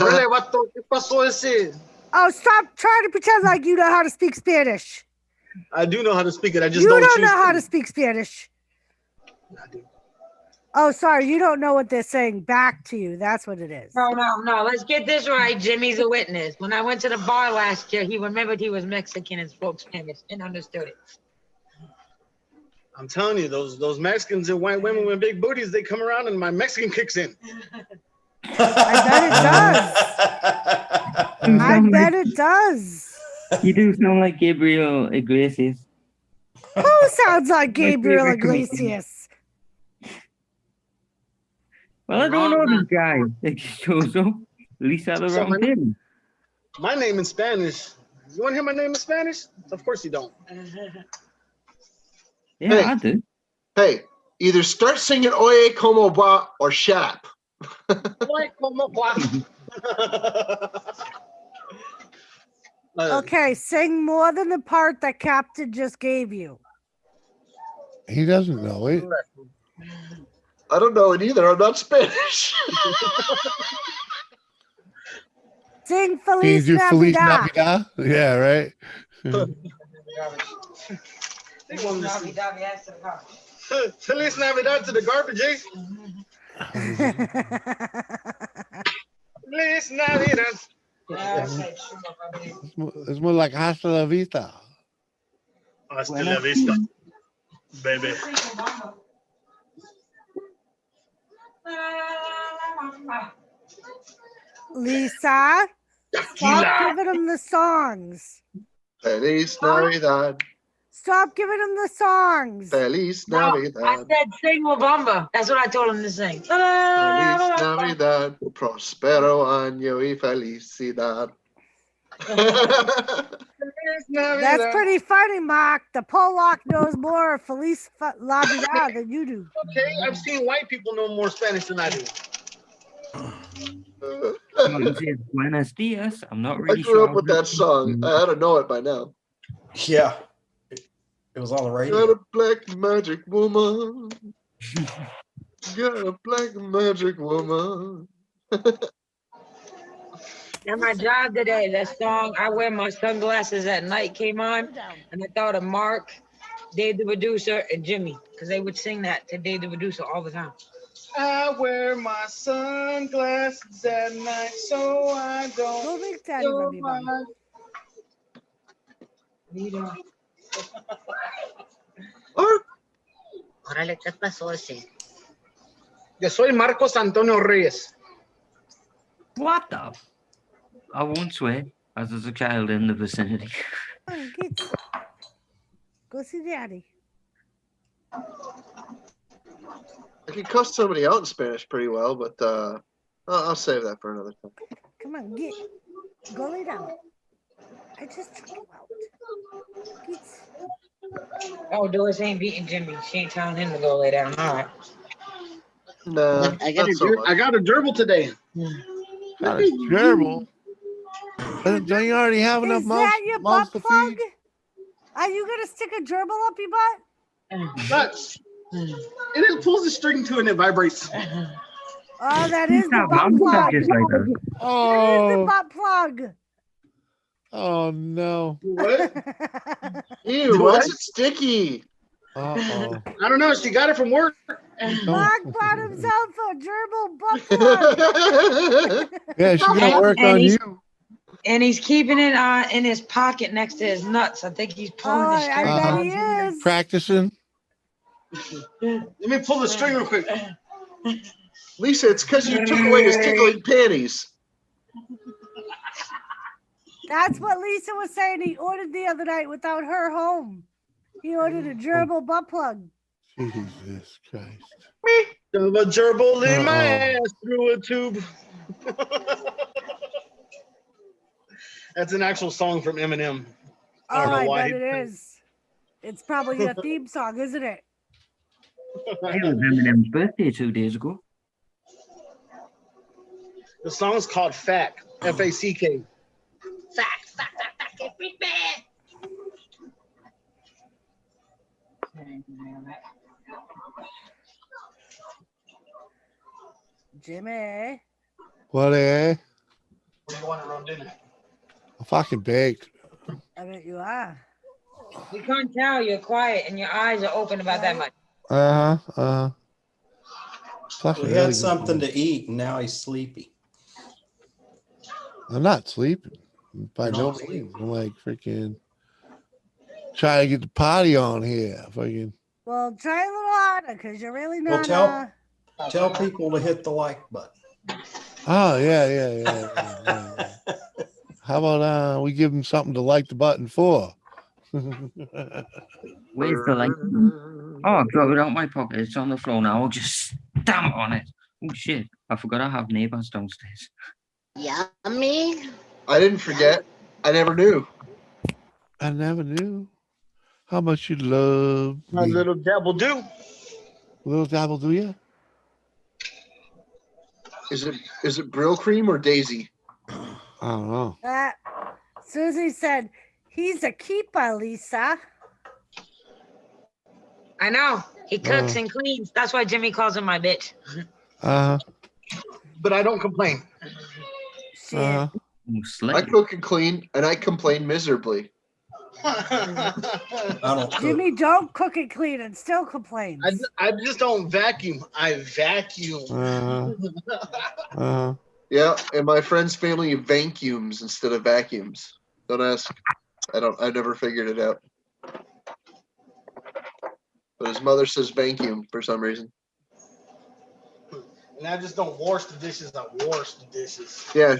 stop trying to pretend like you know how to speak Spanish. I do know how to speak it. I just you don't choose know how to. to speak Spanish. Oh, sorry. You don't know what they're saying back to you. That's what it is. No. Let's get this right. Jimmy's a witness. When I went to the bar last year, he remembered he was Mexican and spoke Spanish and understood it. I'm telling you, those Mexicans and white women with big booties, they come around and my Mexican kicks in. I bet it does. I bet it does. You do sound like Gabriel Iglesias. Who sounds like Gabriel Iglesias? Well, I don't know this guy that just shows up. At least at the wrong table. My name in Spanish. You want to hear my name in Spanish? Of course you don't. Yeah, hey, I do. Hey, either start singing Oye Como Va or shap. Oye Como Va. Okay, sing more than the part that Captain just gave you. He doesn't know it. I don't know it either. I'm not Spanish. Sing Feliz Navidad. Yeah, right. Feliz Navidad to the garbage, eh? Feliz Navidad. It's more like hasta la vista. Hasta la vista, baby. Lisa, stop giving him the songs. Feliz Navidad. Stop giving him the songs. Feliz No, Navidad. I said sing La Bamba. That's what I told him to sing. Feliz Navidad. Prospero año y felicidad. That's pretty funny, Mark. The Polak knows more Feliz Navidad than you do. Okay, I've seen white people know more Spanish than I do. Buenos dias. I'm not I really grew sure. up with that song. I ought to know it by now. Yeah. It was on the radio. Got a black magic woman. Got a black magic woman. At my job today, that song, I Wear My Sunglasses at Night, came on, and I thought of Mark, Dave the producer, and Jimmy, because they would sing that to Dave the producer all the time. I wear my sunglasses at night so I don't. Órale, ¿qué pasó ese? Yo soy Marcos Antonio Reyes. What the? I won't swear, as there's a child in the vicinity. Oh, get. Go see Daddy. I can cuss somebody out in Spanish pretty well, but I'll save that for another time. Come on, get. Go lay down. I just took you out. Get. Oh, Doris ain't beating Jimmy. She ain't telling him to go lay down. All right. No, I got a gerbil today. Got a gerbil. Don't you already have enough Is mouths that your mouths butt to plug? feed? Are you gonna stick a gerbil up your butt? Nuts. It just pulls the string to it and it vibrates. Oh, that is the butt plug. Oh, The butt plug. Oh no. What? Ew, why's it sticky? Uh-oh. I don't know. She got it from work. Mark bought himself a gerbil butt plug. Yeah, she's gonna work on you. And he's keeping it in his pocket next to his nuts. I think he's pulling the string. I bet he is. Practicing. Let me pull the string real quick. Lisa, it's because you took away his tickling panties. That's what Lisa was saying. He ordered the other night without her home. He ordered a gerbil butt plug. Jesus Christ. A gerbil in my ass through a tube. That's an actual song from Eminem. I don't know why. Bet it is. It's probably your theme song, isn't it? It was Eminem's birthday 2 days ago. The song's called Fack. F-A-C-K. Fack, freak man. Jimmy. What, eh? What do you want around dinner? I'm fucking baked. I bet you are. You can't tell you're quiet and your eyes are open about that much. He had something to eat and now he's sleepy. I'm not sleeping. By no means. I'm like freaking trying to get the party on here. Fucking. Well, try a little harder because you're really not. Well, tell people to hit the like button. Oh yeah. How about we give them something to like the button for? Where's the like? Oh, I've got it out my pocket. It's on the floor now. I'll just stamp on it. Oh shit! I forgot I have neighbors downstairs. Yummy. I didn't forget. I never knew. I never knew how much you love My me. little dabble do. Little dabble do you? Is it Brill Cream or Daisy? I don't know. Susie said, he's a keeper, Lisa. I know. He cooks and cleans. That's why Jimmy calls him my bitch. But I don't complain. I cook and clean, and I complain miserably. Jimmy don't cook and clean and still complains. I just don't vacuum. I vacuum. Yeah, and my friend's family vacuums instead of vacuums. Don't ask. I've never figured it out. But his mother says vacuum for some reason. And I just don't wash the dishes. I wash the dishes. Yeah.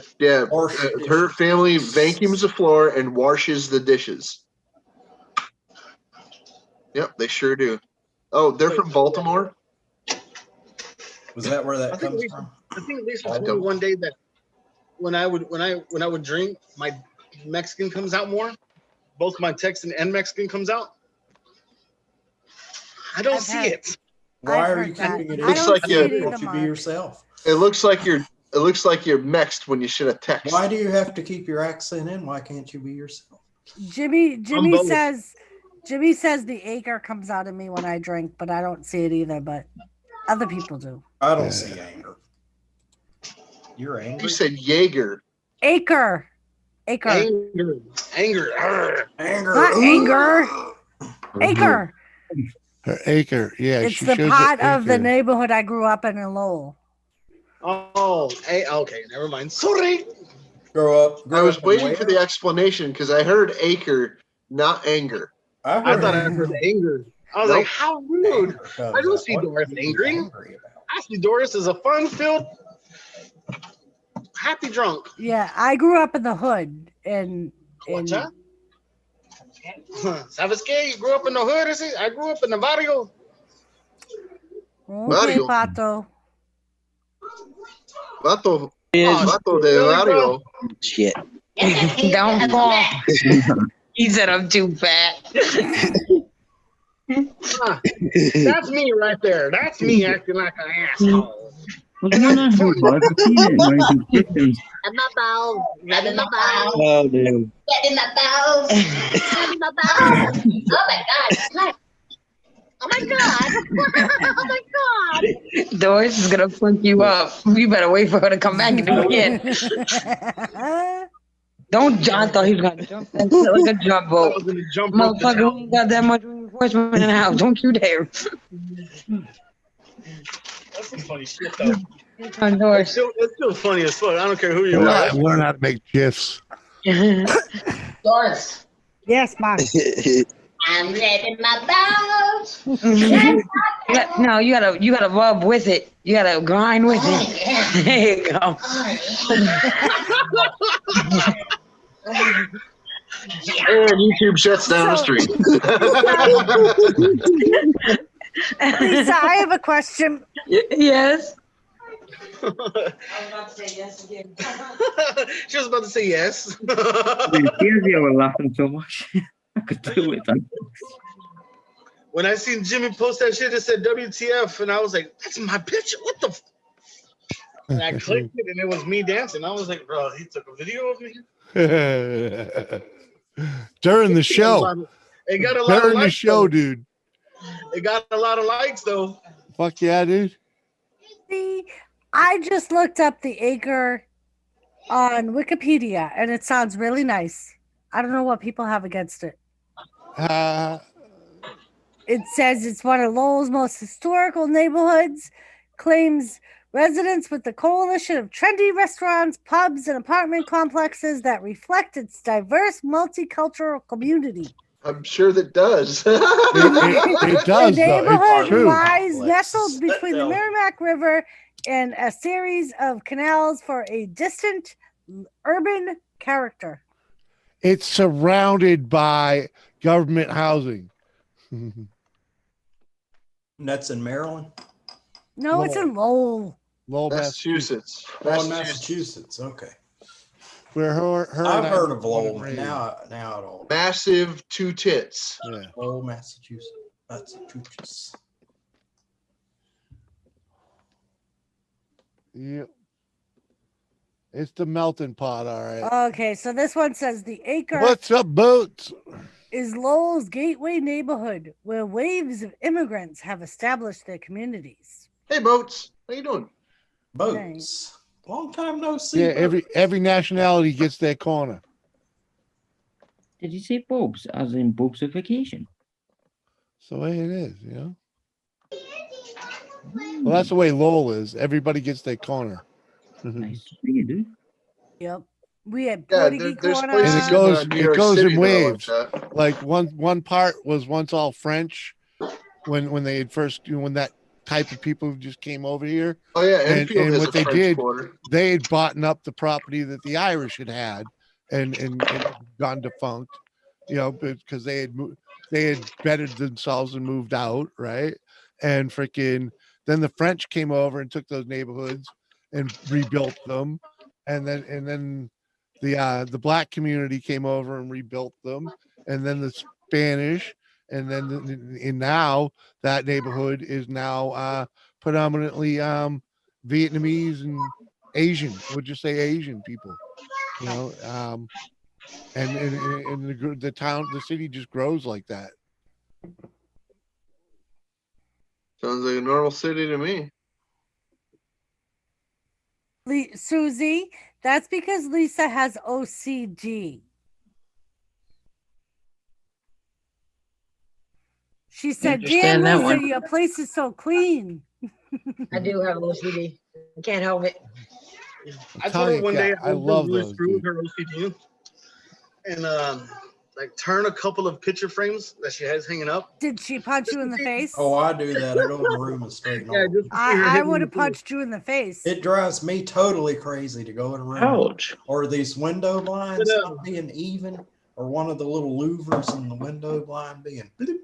Her family vacuums the floor and washes the dishes. Yep, they sure do. Oh, they're from Baltimore? Was that where that comes from? I think Lisa told me one day that when I would drink, my Mexican comes out more. Both my Texan and Mexican comes out. I don't see it. Why are you keeping it? It looks like you be yourself. It looks like you're mixed when you should have text. Why do you have to keep your accent in? Why can't you be yourself? Jimmy says the anger comes out of me when I drink, but I don't see it either. But other people do. I don't see anger. You're angry. You said Jaeger. Acre. Anger. Not anger. Acre. Her acre. Yeah. It's she the shows part the of the acre. neighborhood I grew up in Lowell. Oh, okay. Never mind. Sorry. I was waiting for the explanation because I heard acre, not anger. I thought I heard anger. I was like, how rude. I don't see Doris angry. I see Doris as a fun-filled, happy drunk. Yeah, I grew up in the hood. What's that? ¿Sabes qué? You grew up in the hood, is it? I grew up in the barrio. Okay, Pato. Vato de barrio. Shit. Don't fall. He said I'm too fat. That's me right there. That's me acting like an asshole. In my bowels. Right in my bowels. Oh, dude. Get in my bowels. Get in my bowels. Oh my God. Oh my God. Oh my God. Doris is gonna fuck you up. You better wait for her to come back and do it again. Don't John thought he was gonna jump that shit like a jump boat. I was gonna jump rope the Motherfucker, town. we ain't got that much reinforcement in the house. Don't you dare. That's some funny shit, though. It's still funny as fuck. I don't care who you are. Learn how to make gifs. Doris, Yes, Mom. I'm letting my bones. No, you gotta rub with it. You gotta grind with it. There you go. And YouTube shuts down the street. Lisa, I have a question. Yes. She was about to say yes. You were laughing so much. I could do it. When I seen Jimmy post that shit, it said WTF, and I was like, "That's my picture. What the?" And I clicked it, and it was me dancing. I was like, "Bro, he took a video of me." During the show. It got a lot During of the likes, show, though. dude. It got a lot of likes, though. Fuck yeah, dude. See, I just looked up the acre on Wikipedia, and it sounds really nice. I don't know what people have against it. It says it's one of Lowell's most historical neighborhoods, claims residents with the coalition of trendy restaurants, pubs, and apartment complexes that reflect its diverse multicultural community. I'm sure that does. It does, The though. It's neighborhood true. lies nestled between the Merrimack River and a series of canals for a distant urban character. It's surrounded by government housing. And that's in Maryland? No, it's in Lowell. Lowell, Massachusetts. Oh, Massachusetts. Okay. Where her I've and I heard were of Lowell, born but and now I don't. Massive two tits. Yeah. Lowell, Massachusetts. Massachusetts. Yep. It's the melting pot, all right. Okay, so this one says the acre What's up, boats? is Lowell's gateway neighborhood where waves of immigrants have established their communities. Hey, boats. How you doing? Boats. Long time no see. Yeah, every nationality gets their corner. Did you say Bob's, as in Bobsification? That's the way it is, you know? Well, that's the way Lowell is. Everybody gets their corner. Nice. You do. Yep. We had Yeah, Portuguese there's corner. places And it goes in New York in City that are waves. like that. Like one part was once all French when they had first when that type of people just came over here. Oh yeah, and Enfield has what a they French did, Quarter. they had bought up the property that the Irish had and gone defunct, you know, because they had bettered themselves and moved out, right? And freaking then the French came over and took those neighborhoods and rebuilt them, and then the black community came over and rebuilt them, and then the Spanish, and then and now that neighborhood is now predominantly Vietnamese and Asian. We'll just say Asian people, you know, and the city just grows like that. Sounds like a normal city to me. Susie, that's because Lisa has OCD. She said, "Damn, Understand that Lisa, one. your place is so clean." I do have OCD. I can't help it. I told her one day I love really those, screw with her OCD, and like turn a couple of picture frames that she has hanging up. Did she punch you in the face? Oh, I do that. I go in the room and straighten Yeah, off. just to see her I hitting would the have punched you in the face. It drives me totally crazy to go in a room. Ouch. Or these window blinds not being even, or one of the little louvers in the window blind being bloop.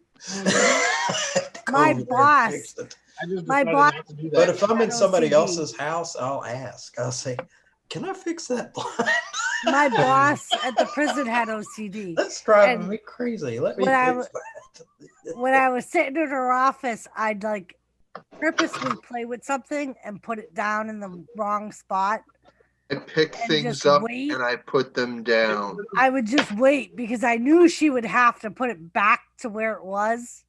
My Over there and boss. fix it. My boss. But if I'm in somebody OCD. else's house, I'll ask. I'll say, "Can I fix that blind?" My boss at the prison had OCD. That's driving And me crazy. Let me when I fix that. When I was sitting in her office, I'd like purposely play with something and put it down in the wrong spot. I pick And things just up wait. and I put them down. I would just wait because I knew she would have to put it back to where it was.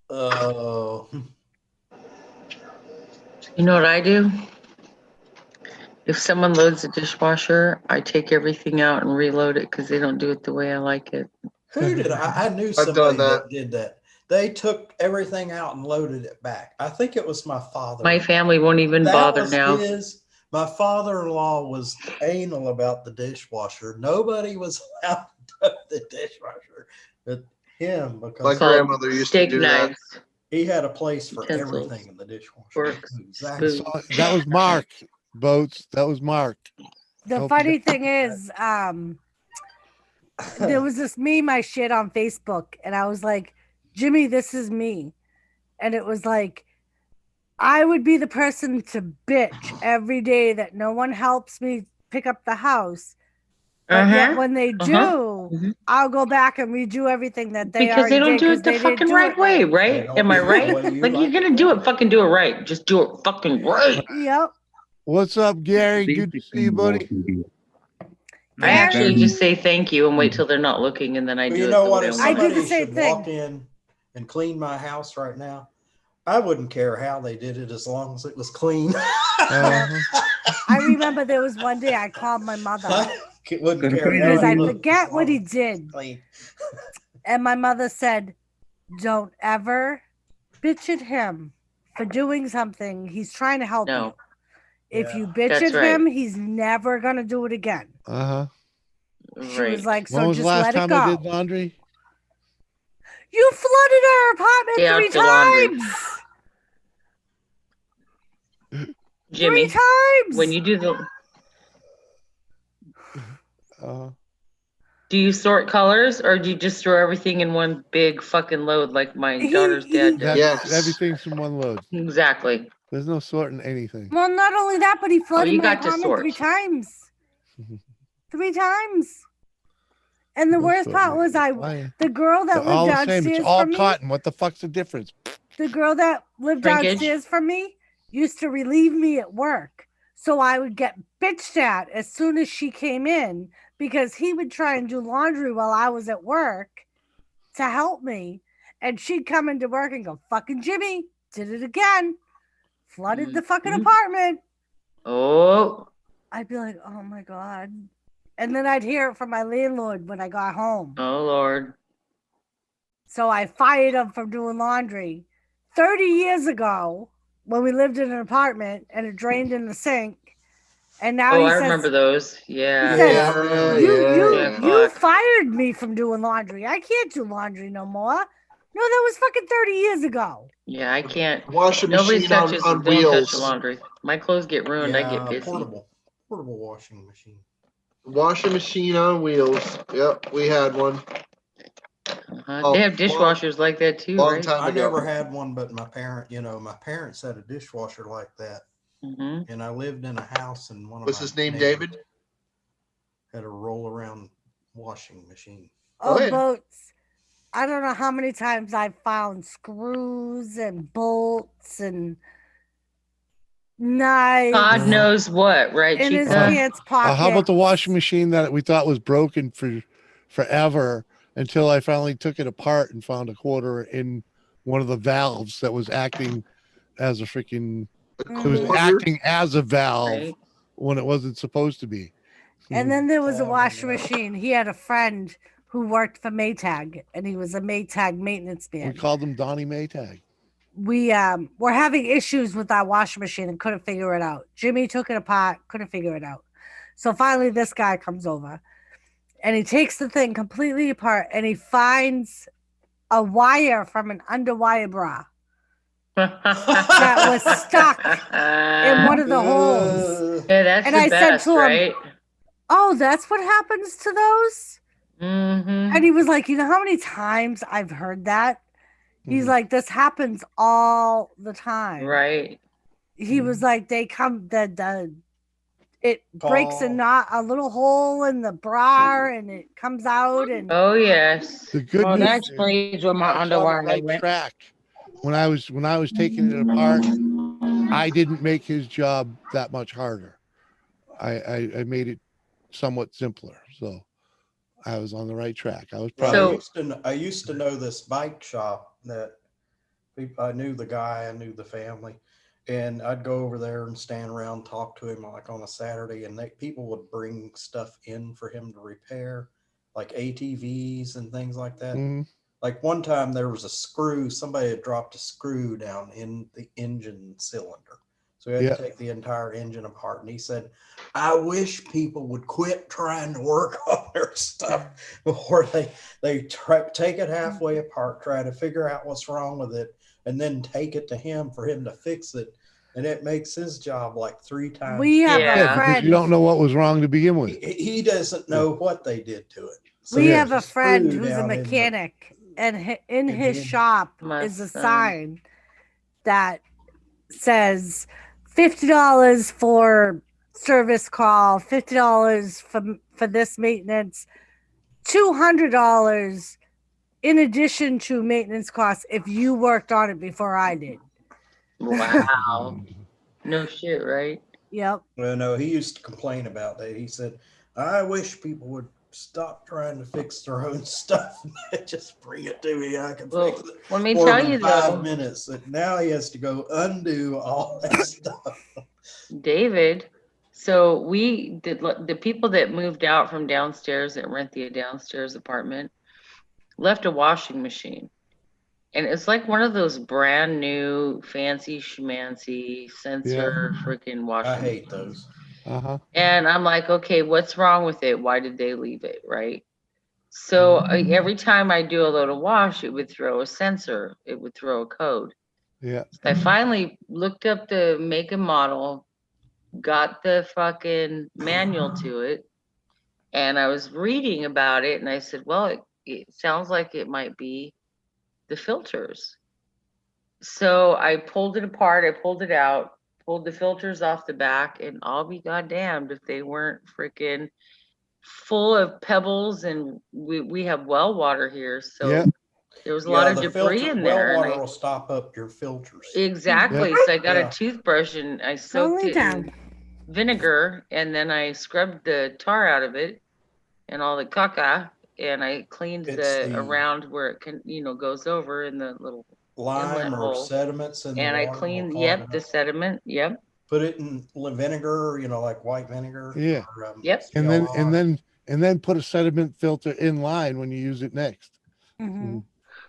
Oh. You know what I do? If someone loads the dishwasher, I take everything out and reload it because they don't do it the way I like it. Who did I knew I've done somebody that. that did that. They took everything out and loaded it back. I think it was my father. My family won't even That bother was now. My father-in-law was anal about the dishwasher. Nobody was allowed to touch the dishwasher but him, because My grandmother used to do that. he had a place for Utensils. everything in the dishwasher. Forks, Exactly. spoons. That was Mark Boats. That was Mark. The funny thing is, there was this meme I shared on Facebook, and I was like, Jimmy, this is me. And it was like, I would be the person to bitch every day that no one helps me pick up the house. But yet when they do, I'll go back and redo everything that they Because they don't already do did it the because they didn't fucking do right it way, right. right? Am I right? Like, you're gonna do it, fucking do it right. Just do it fucking right. Yep. What's up, Gary? Good to see you, buddy. I actually just say thank you and wait till they're not looking, and then I Well, do you it know the what? way If I want. somebody should walk in and clean my house right now, I wouldn't care how they did it as long as it was clean. I remember there was one day I called my mother Wouldn't care because how I it looked forget as what long he as did. clean. And my mother said, don't ever bitch at him for doing something. He's trying to help you. If you bitch That's at him, right. he's never going to do it again. Uh-huh. She was like, When so was the just last let it time go. I did laundry? You flooded our apartment Stay 3 out your laundry. times. Jimmy, 3 times. when you do the, Uh, do you sort colors or do you just throw everything in one big fucking load like my daughter's dad does? Everything's in one load. Exactly. There's no sorting anything. Well, not only that, but he flooded you my got to apartment sort. 3 times. 3 times. And the worst part was the girl that They're all lived the same. It's downstairs all from me, cotton. What the fuck's the difference? the girl that lived Shrinkage? downstairs from me used to relieve me at work. So I would get bitched at as soon as she came in because he would try and do laundry while I was at work to help me. And she'd come into work and go, fucking Jimmy, did it again. Flooded the fucking apartment. Oh. I'd be like, oh my God. And then I'd hear it from my landlord when I got home. Oh, Lord. So I fired him from doing laundry 30 years ago when we lived in an apartment and it drained in the sink. And now he I says, remember those. he Yeah. says, Yeah, you fuck. fired me from doing laundry. I can't do laundry no more. No, that was fucking 30 years ago. Yeah, I can't. Washing Nobody machine on touches. on Don't touch wheels. the laundry. My clothes get ruined. I get busy. Portable washing machine. Washing machine on wheels. Yep, we had one. They have dishwashers like that too, long right? time I ago. never had one, but my parents had a dishwasher like that. And I lived in a house and one of Was my his name neighbors David? had a roll around washing machine. Oh, boats. I don't know how many times I've found screws and bolts and knives. God knows what, right, in his Chica? pants pocket. How about the washing machine that we thought was broken for forever until I finally took it apart and found a quarter in one of the valves that was acting as a freaking. It was acting as a valve when it wasn't supposed to be. And then there was a washing machine. He had a friend who worked for Maytag, and he was a Maytag maintenance man. We called him Donnie Maytag. We were having issues with our washing machine and couldn't figure it out. Jimmy took it apart, couldn't figure it out. So finally this guy comes over and he takes the thing completely apart and he finds a wire from an underwire bra that was stuck in one of the holes. Yeah, that's and the I best, said to him, right? oh, that's what happens to those? Mm-hmm. And he was like, you know how many times I've heard that? He's like, this happens all the time. Right. He was like, they come, it breaks a little hole in the bra and it comes out. And oh, yes. The good news that is explains where my I was on the underwear right went. track. When I was taking it apart, I didn't make his job that much harder. I made it somewhat simpler. So I was on the right track. I was proud of it. I used to know this bike shop that I knew the guy, I knew the family, And I'd go over there and stand around, talk to him like on a Saturday, and people would bring stuff in for him to repair, like ATVs and things like that. Mm-hmm. Like one time there was a screw, somebody had dropped a screw down in the engine cylinder. So we had to take the entire engine apart. And he said, I wish people would quit trying to work on their stuff before they take it halfway apart, try to figure out what's wrong with it, and then take it to him for him to fix it. And it makes his job like 3 times. We have a friend. Because you don't know what was wrong to begin with. He doesn't know what they did to it. So we have a friend who's a mechanic, and in his shop is a sign that says $50 for service call, $50 for this maintenance, $200 in addition to maintenance costs if you worked on it before I did. Wow. No shit, right? Yep. Well, no, he used to complain about that. He said, I wish people would stop trying to fix their own stuff. Just bring it to me. I can fix it. Let me tell you 5 minutes. And now he has to go undo all that stuff. David, so we did, the people that moved out from downstairs that rent the downstairs apartment left a washing machine. And it's like one of those brand new fancy schmancy sensor freaking washing I hate those. Uh-huh. And I'm like, okay, what's wrong with it? Why did they leave it? Right. So every time I do a load of wash, it would throw a sensor. It would throw a code. Yeah. I finally looked up the make and model, got the fucking manual to it, and I was reading about it, and I said, well, it sounds like it might be the filters. So I pulled it apart, I pulled it out, pulled the filters off the back, and I'll be goddamned if they weren't freaking full of pebbles. And we have well water here, so there was a lot of debris in there. Well water will stop up your filters. Exactly. So I got a toothbrush and I soaked it in vinegar, and then I scrubbed the tar out of it and all the caca, and I cleaned the around where it can, goes over in the little lime or hole. sediments in and the I water cleaned will clog it the up. sediment. Put it in vinegar, like white vinegar. Yeah. Or, And then put a sediment filter in line when you use it next. Mm-hmm.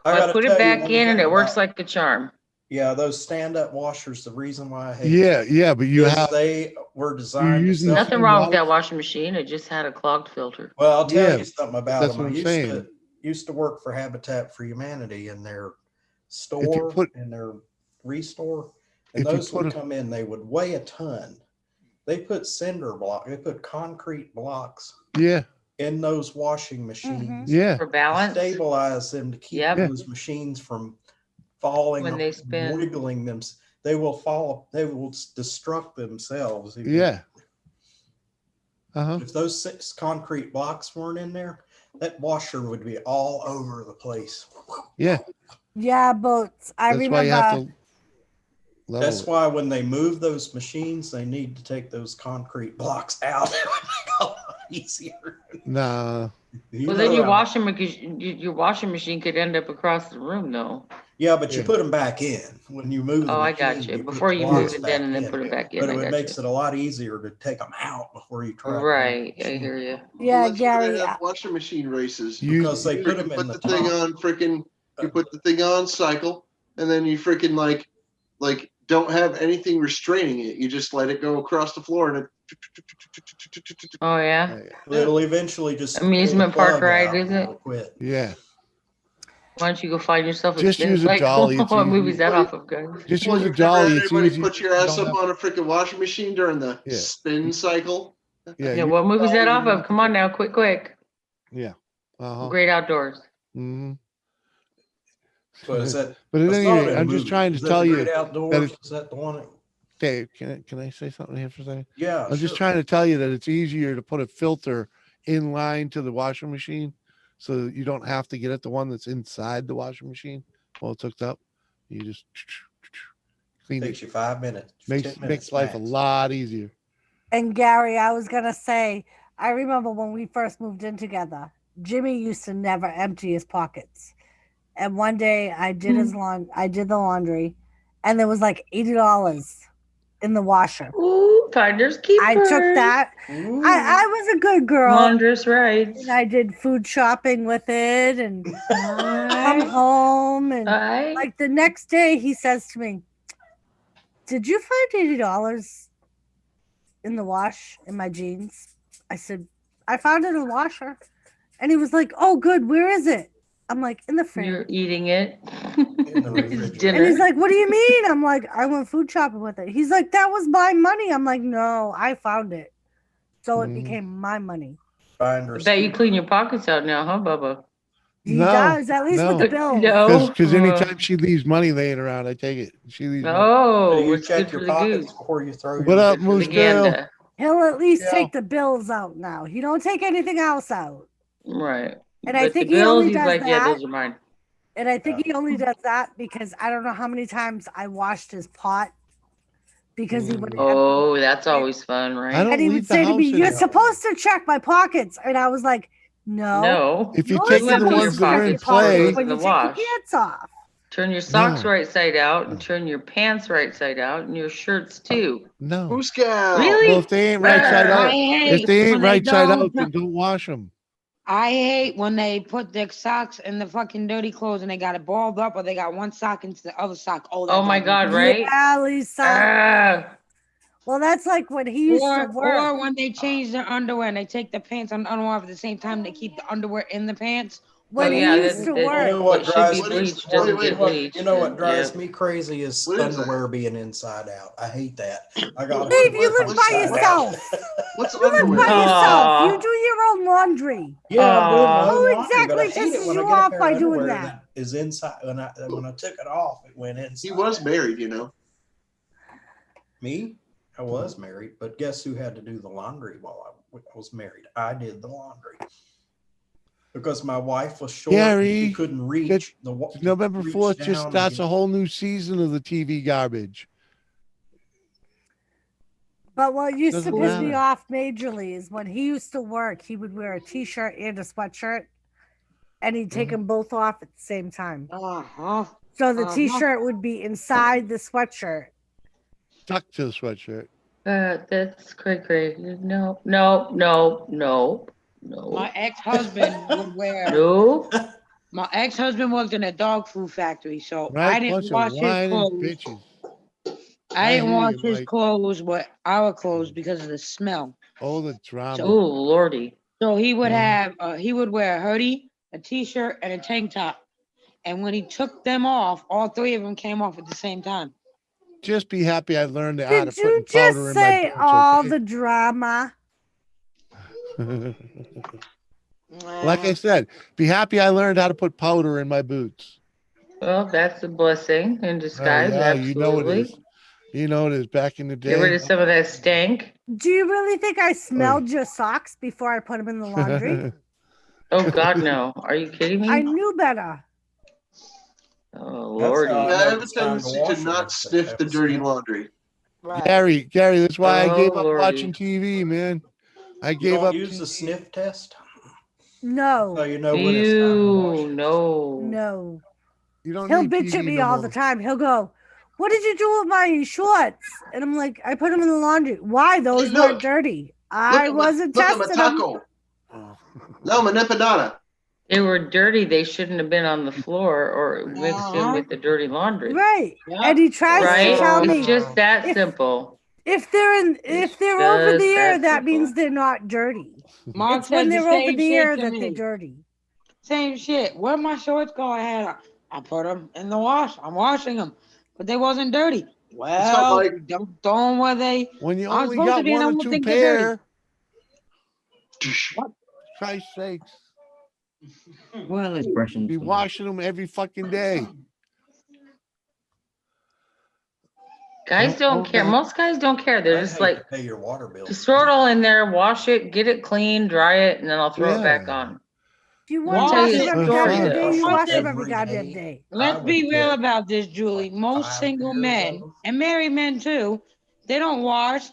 I put it back in and it works like a charm. Yeah, those stand-up washers, the reason why I hate Yeah, but you have they were designed to nothing wrong with that washing machine. It just had a clogged filter. Well, I'll tell you something about that's them. what I'm I saying. used to work for Habitat for Humanity in their store and their restore, and those would come in. They would weigh a ton. They put they put concrete blocks. In those washing machines. For balance. Stabilize them to keep those machines from falling when they spin. Wiggling them. They will fall. They will destruct themselves. Uh-huh. If those 6 concrete blocks weren't in there, that washer would be all over the place. Yeah. Yeah, but I remember. That's why when they move those machines, they need to take those concrete blocks out. It would make a lot easier. Nah. Well, then your washing machine could end up across the room, though. Yeah, but you put them back in when you move. I got you. Before you move it in and then put it back in. But it makes it a lot easier to take them out before you try. Right, I hear you. Yeah, Gary. Washing machine races because they put them in the thing on freaking. You put the thing on cycle, and then you freaking like don't have anything restraining it. You just let it go across the floor, and it. Oh yeah. It'll eventually just amusement park ride, is it? Quit. Yeah. Why don't you go find yourself just use a dolly? What movie's that off of, guys? Just use a dolly. Everybody put your ass up on a freaking washing machine during the spin cycle. Yeah. What movie's that off of? Come on now, quick. Yeah. Great Outdoors. Mm-hmm. But is that? But anyway, I'm just trying to tell you that is that the one? Okay, can I say something here for a second? Yeah. I'm just trying to tell you that it's easier to put a filter in line to the washing machine, so that you don't have to get at the one that's inside the washing machine while it's hooked up. You just clean it. Takes you 5 minutes. Makes life a lot easier. And Gary, I was gonna say, I remember when we first moved in together, Jimmy used to never empty his pockets. And one day I did the laundry, and there was like $80 in the washer. Ooh, finders keepers. I took that. I was a good girl. Wondrous rights. And I did food shopping with it and come home. And like the next day, he says to me, "Did you find $80 in the wash in my jeans?" I said, "I found it in the washer." And he was like, "Oh, good. Where is it?" I'm like, "In the fridge." You're eating it. And he's like, "What do you mean?" I'm like, "I went food shopping with it." He's like, "That was my money." I'm like, "No, I found it." So it became my money. Bet you clean your pockets out now, huh, Bubba? He does, at least with the bills. No. Because anytime she leaves money laying around, I take it. She leaves money. Oh, You it's check good your for the pockets goose. before you throw What up, your Moose Girl? He'll at least take the bills out now. He don't take anything else out. Right. And I But think the he only bills, he's does like, yeah, that. those are mine. And I think he only does that because I don't know how many times I washed his pot because he would. Oh, that's always fun, right? And he would say to me, "You're supposed to check my pockets," and I was like, "No, No. If you you're take the supposed ones to that are check in your pockets play, when you take your pants off." Turn your socks No. right side out and turn your pants right side out and your shirts too. No. Who's gal? Really? Well, if they ain't right side I out, hate if they ain't when they right side don't out, then don't wash them. I hate when they put their socks in the fucking dirty clothes and they got it balled up or they got one sock into the other sock. Oh, that Oh my drives me God, right? Yeah, Lisa. Ah. Well, that's like when he used to work. Or when they change their underwear and they take the pants and underwear off at the same time, they keep the underwear in the pants. When he used to work. You know what drives be me? bleached doesn't get bleached. You know what and- drives yeah. me crazy is underwear being inside out. I hate that. I got. Dave, you live by yourself. What's You live by yourself. You do your own laundry. Yeah, I'm doing my own Who laundry, but I exactly hate it pisses when I you get a off pair by of doing underwear that? is inside. When I took it off, it went inside. He was married, you know. Me? I was married, but guess who had to do the laundry while I was married? I did the laundry. Because my wife was short, Gary, she couldn't reach the November reach 4th down just and starts get- a whole new season of the TV garbage. But what used to Doesn't piss me matter. off majorly is when he used to work, he would wear a t-shirt and a sweatshirt, and he'd take them both off at the same time. So the t-shirt would be inside the sweatshirt. Stuck to the sweatshirt. That's cray. No, no, no, no, no. My ex-husband would wear. No. My ex-husband worked in a dog food factory, so Right? I didn't Bunch wash of his whining clothes. bitches. I didn't hear wash you, his Mike. clothes with our clothes because of the smell. Oh, the drama. Oh, Lordy. So he would have, he would wear a hoodie, a t-shirt, and a tank top. And when he took them off, all three of them came off at the same time. Just be happy I learned how to Did you put powder just in my say boots, all okay? the drama? Like I said, be happy I learned how to put powder in my boots. Well, that's a blessing in disguise. Yeah, Absolutely. you know it is. You know it is. Back in the Get rid day. of some of that stank. Do you really think I smelled your socks before I put them in the laundry? Oh God, no! Are you kidding me? I knew better. Oh Lordy. I have a tendency to not sniff the dirty laundry. Gary, that's why I gave up Lordy. watching TV, man. I You gave don't up. use the sniff test. No. So you know when it's time to wash. Ew, no. No. You don't He'll need bitch TV at me no all more. the time. He'll go, "What did you do with my shorts?" And I'm like, "I put them in the laundry." Why? Those Hey, look. weren't dirty. I wasn't Look at my testing them. taco. No, my empanada. They were dirty. They shouldn't have been on the floor or mixed in with the dirty laundry. Right. And he tries to tell Right? me It's just that if- simple. if they're over just the air, that that simple. means they're not dirty. Mom It's when said the they're over same the shit air to that me. they're dirty. Same shit. Where my shorts go? I put them in the wash. I'm washing them, but they wasn't dirty. Well, don't throw them where they. When you I'm only supposed to got be, and I one or don't two think they're dirty. pair. Christ's sakes. Well, expressions. Be washing them every fucking day. Guys don't care. Most guys don't care. They're just like, Pay your water bill. just throw it all in there, wash it, get it clean, dry it, and then I'll throw it back Yeah. on. If you Let want me to tell wash you them a every story, goddamn day, you though. wash them every goddamn day. Let's be real about this, Julie. Most single men and married men too, they don't wash.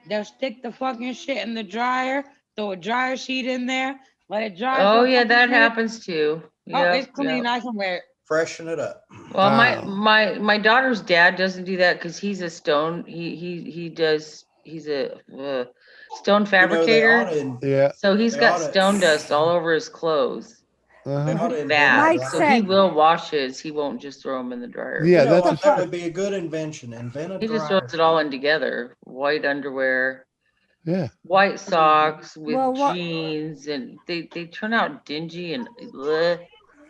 They'll stick the fucking shit in the dryer, throw a dryer sheet in there, let it dry. Oh for a yeah, couple that minutes. happens too. Oh, Yep, it's clean. yep. I can wear it. Freshen it up. Well, my daughter's dad doesn't do that because he's a stone. He's a stone fabricator. So he's got stone dust all over his clothes. Bad. So he will wash his. He won't just throw them in the dryer. Yeah, that would be a good invention. Invent a He just dryer. throws it all in together. White underwear. Yeah. White socks with jeans, and they turn out dingy and bleh.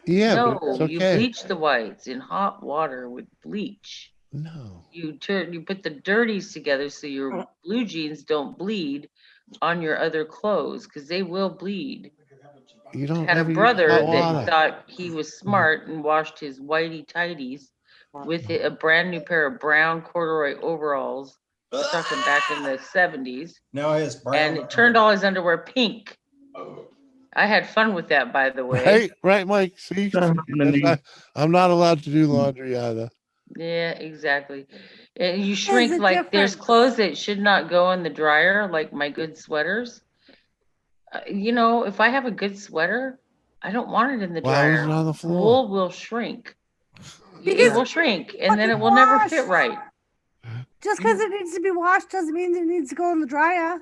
Yeah, No, but it's you okay. bleach the whites in hot water with bleach. No. You put the dirties together so your blue jeans don't bleed on your other clothes because they will bleed. You don't Had a ever use brother hot that water. thought he was smart and washed his whitey tighties with a brand new pair of brown corduroy overalls. We're talking back in the 70s. Now his brown. And it turned all his underwear pink. I had fun with that, by the way. Right, Mike. See, I'm not allowed to do laundry either. Yeah, exactly. And you shrink like there's clothes that should not go in the dryer, like my good sweaters. If I have a good sweater, I don't want it in the Why was dryer. it on the floor? Wool will shrink. It will shrink, and then it will never fit right. Just because it needs to be washed doesn't mean it needs to go in the dryer.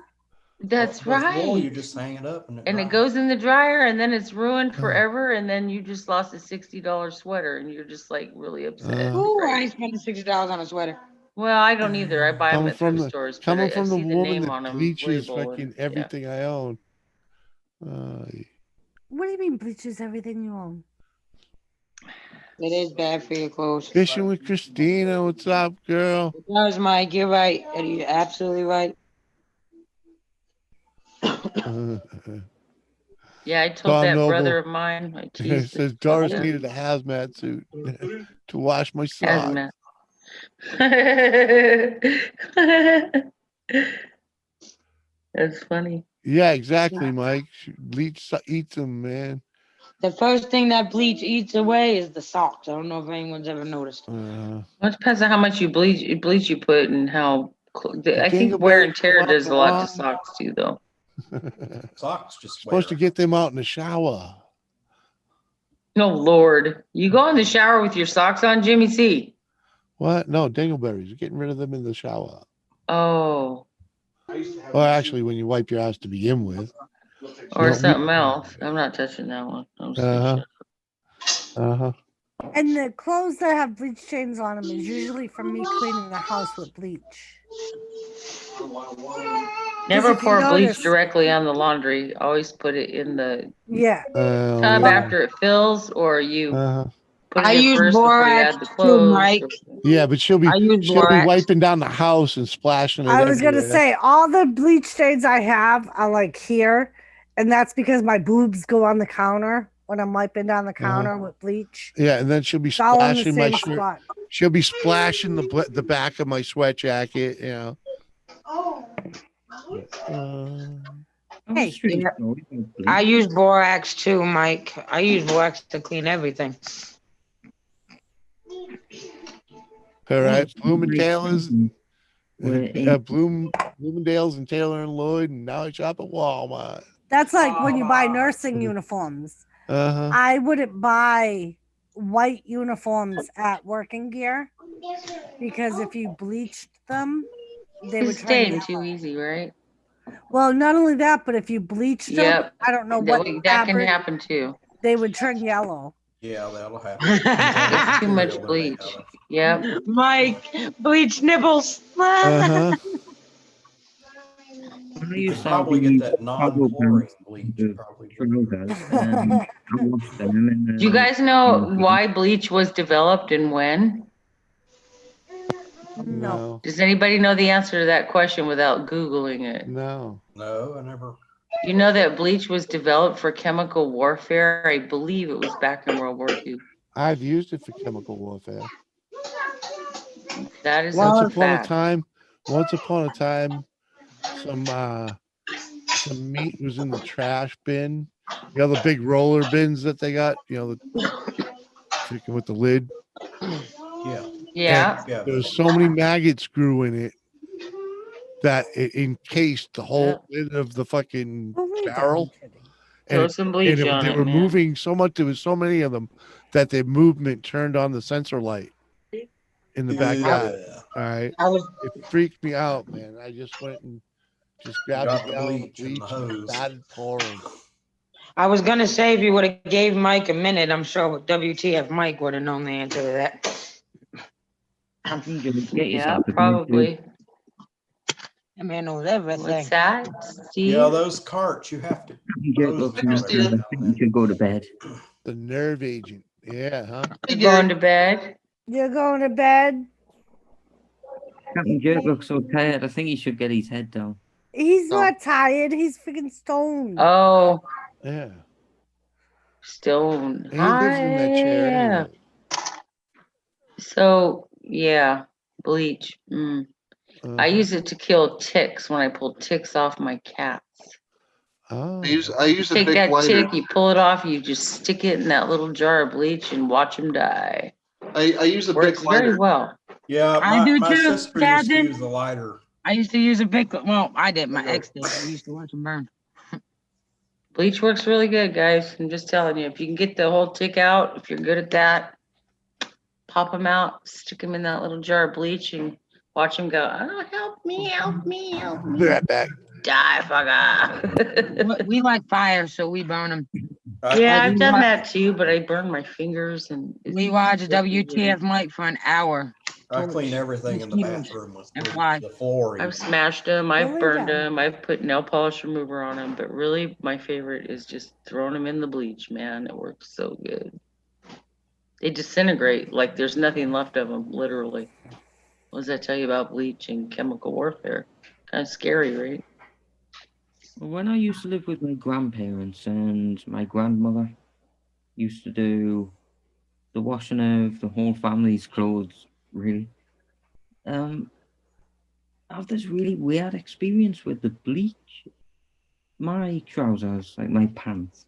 That's With right. wool, you just hang it up And it goes in the dryer, and then it's ruined forever, and then you just lost a $60 sweater, and you're just like really upset. Ooh, I ain't spending $60 on a sweater. Well, I don't either. I buy them Coming at from thrift the stores, but coming I from the see the woman name on that them. bleaches label, fucking and, yeah. everything I own. What do you mean bleaches everything you own? It is bad for your clothes. Fishing with Christina, what's up, girl? It does, Mike. You're right. You're absolutely right. Yeah, I told Tom that Noble brother of mine. I It teased says him. Doris Yeah. needed a hazmat suit to wash my socks. Hazmat. That's funny. Yeah, exactly, Mike. Bleach eats them, man. The first thing that bleach eats away is the socks. I don't know if anyone's ever noticed. Well, it depends on how much you bleach you put and how. I think wear and tear does a lot to socks too, though. Socks just supposed to get them out in the shower. No, Lord, you go in the shower with your socks on, Jimmy C. What? No, dingleberries. You're getting rid of them in the shower. Oh. Well, actually, when you wipe your ass to begin with. Or something else. I'm not touching that one. I'm And the clothes that have bleach stains on them is usually from me cleaning the house with bleach. Never if you pour bleach notice- directly on the laundry. Always put it in the Yeah. tub after it fills, or you put I it in use first before you borax add the too, clothes. Mike. Yeah, but she'll be I use borax. wiping down the house and splashing it. I was gonna everywhere. say all the bleach stains I have are like here, and that's because my boobs go on the counter when I'm wiping down the counter with bleach. Yeah, and then she'll be It's all in the splashing my same shirt. spot. She'll be splashing the back of my sweat jacket. You know. Hey, I use borax too, Mike. I use borax to clean everything. All right, Bloomingdale's, Bloomingdale's and Taylor and Lloyd, and now I shop at Walmart. That's like when you buy nursing uniforms. Uh-huh. I wouldn't buy white uniforms at Working Gear because if you bleached them, they would turn stain yellow. too easy, right? Well, not only that, but if you bleached them, Yep. I don't know That what can fabric, happen too. they would turn yellow. Yeah, that'll happen. It's too much bleach. Yep. Mike, bleach nipples. Uh-huh. You could probably get that non-chlorine bleach. Do you guys know why bleach was developed and when? No. Does anybody know the answer to that question without Googling it? No. No, I never. You know that bleach was developed for chemical warfare? I believe it was back in World War II. I've used it for chemical warfare. That is Once a upon fact. a time, some meat was in the trash bin. You know the big roller bins that they got. You know with the lid. Yeah. Yeah. And there was so many maggots grew in it that it encased the whole lid of the fucking barrel, Throw some bleach on they it, were man. moving so much. There was so many of them that the movement turned on the sensor light in the backyard. All right, it freaked me out, man. I just went and just grabbed a gallon of bleach and started pouring. I was gonna say if you would have gave Mike a minute, I'm sure WTF Mike would have known the answer to that. Yeah, probably. That man knows everything. What's that, Steve? Yeah, those carts you have to. You should go to bed. The nerve agent. Yeah, huh? You're going to bed? You're going to bed? Captain Jerk looks so tired. I think he should get his head down. He's not tired. He's freaking stoned. Oh. Yeah. Stone. He lives in that chair anyway. So, yeah, bleach. I Uh-huh. use it to kill ticks when I pull ticks off my cats. Oh. I use a Take big that lighter. tick, you pull it off, you just stick it in that little jar of bleach and watch them die. I use a Works big lighter. very well. Yeah, I do my too, sister used to Captain. use a lighter. I used to use a big. Well, I did. My ex did. I used to watch him burn. Bleach works really good, guys. I'm just telling you, if you can get the whole tick out, if you're good at that, pop them out, stick them in that little jar of bleach, and watch them go. Oh, help me, help me, help me. Be right back. Die, fucker. We like fire, so we burn them. Yeah, I've done that too, but I burn my fingers and. We watch WTF Mike for an hour. I clean everything in the bathroom with the floor. I've smashed them, I've Really? burned them, I've put nail polish remover on them, but really my favorite is just throwing them in the bleach, man. It works so good. They disintegrate like there's nothing left of them, literally. What does that tell you about bleach and chemical warfare? Kind of scary, right? When I used to live with my grandparents and my grandmother used to do the washing of the whole family's clothes, really. I have this really weird experience with the bleach. My trousers, like my pants,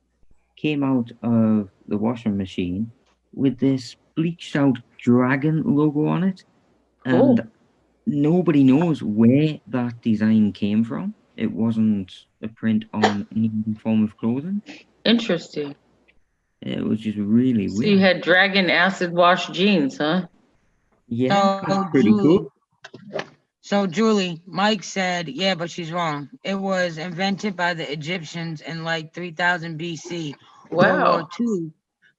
came out of the washing machine with this bleached out dragon logo on it. And nobody knows where that design came from. It wasn't a print on any form of clothing. Interesting. It was just really So weird. you had dragon acid wash jeans, huh? Yeah, So, that's pretty Julie, cool. So, Julie, Mike said, yeah, but she's wrong. It was invented by the Egyptians in like 3000 BC. Wow.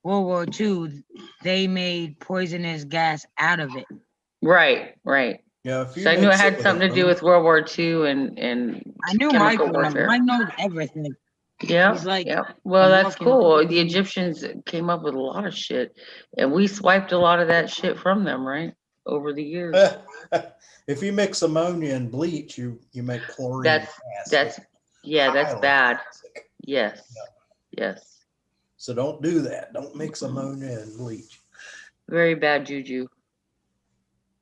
World War II, they made poisonous gas out of it. Right. Yeah, So I knew it had something to do with World War II and I knew Mike chemical would know. warfare. Mike knows everything. Yeah, He's like, well, a that's walking- cool. The Egyptians came up with a lot of shit, and we swiped a lot of that shit from them, right? Over the years. If you mix ammonia and bleach, you make chlorine gas. That's bad. Yes. So don't do that. Don't mix ammonia and bleach. Very bad juju.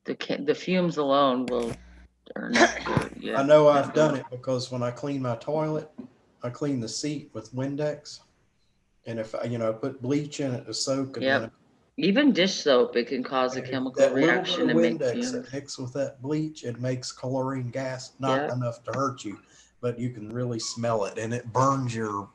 The fumes alone will turn up. Yeah. I know I've done it because when I clean my toilet, I clean the seat with Windex, and if I put bleach in it to soak, and then Even dish soap, it can cause a chemical that little reaction bit to of make Windex fumes. that mixed with that bleach, it makes chlorine gas. Not enough to hurt you, but you can really smell it, and it burns your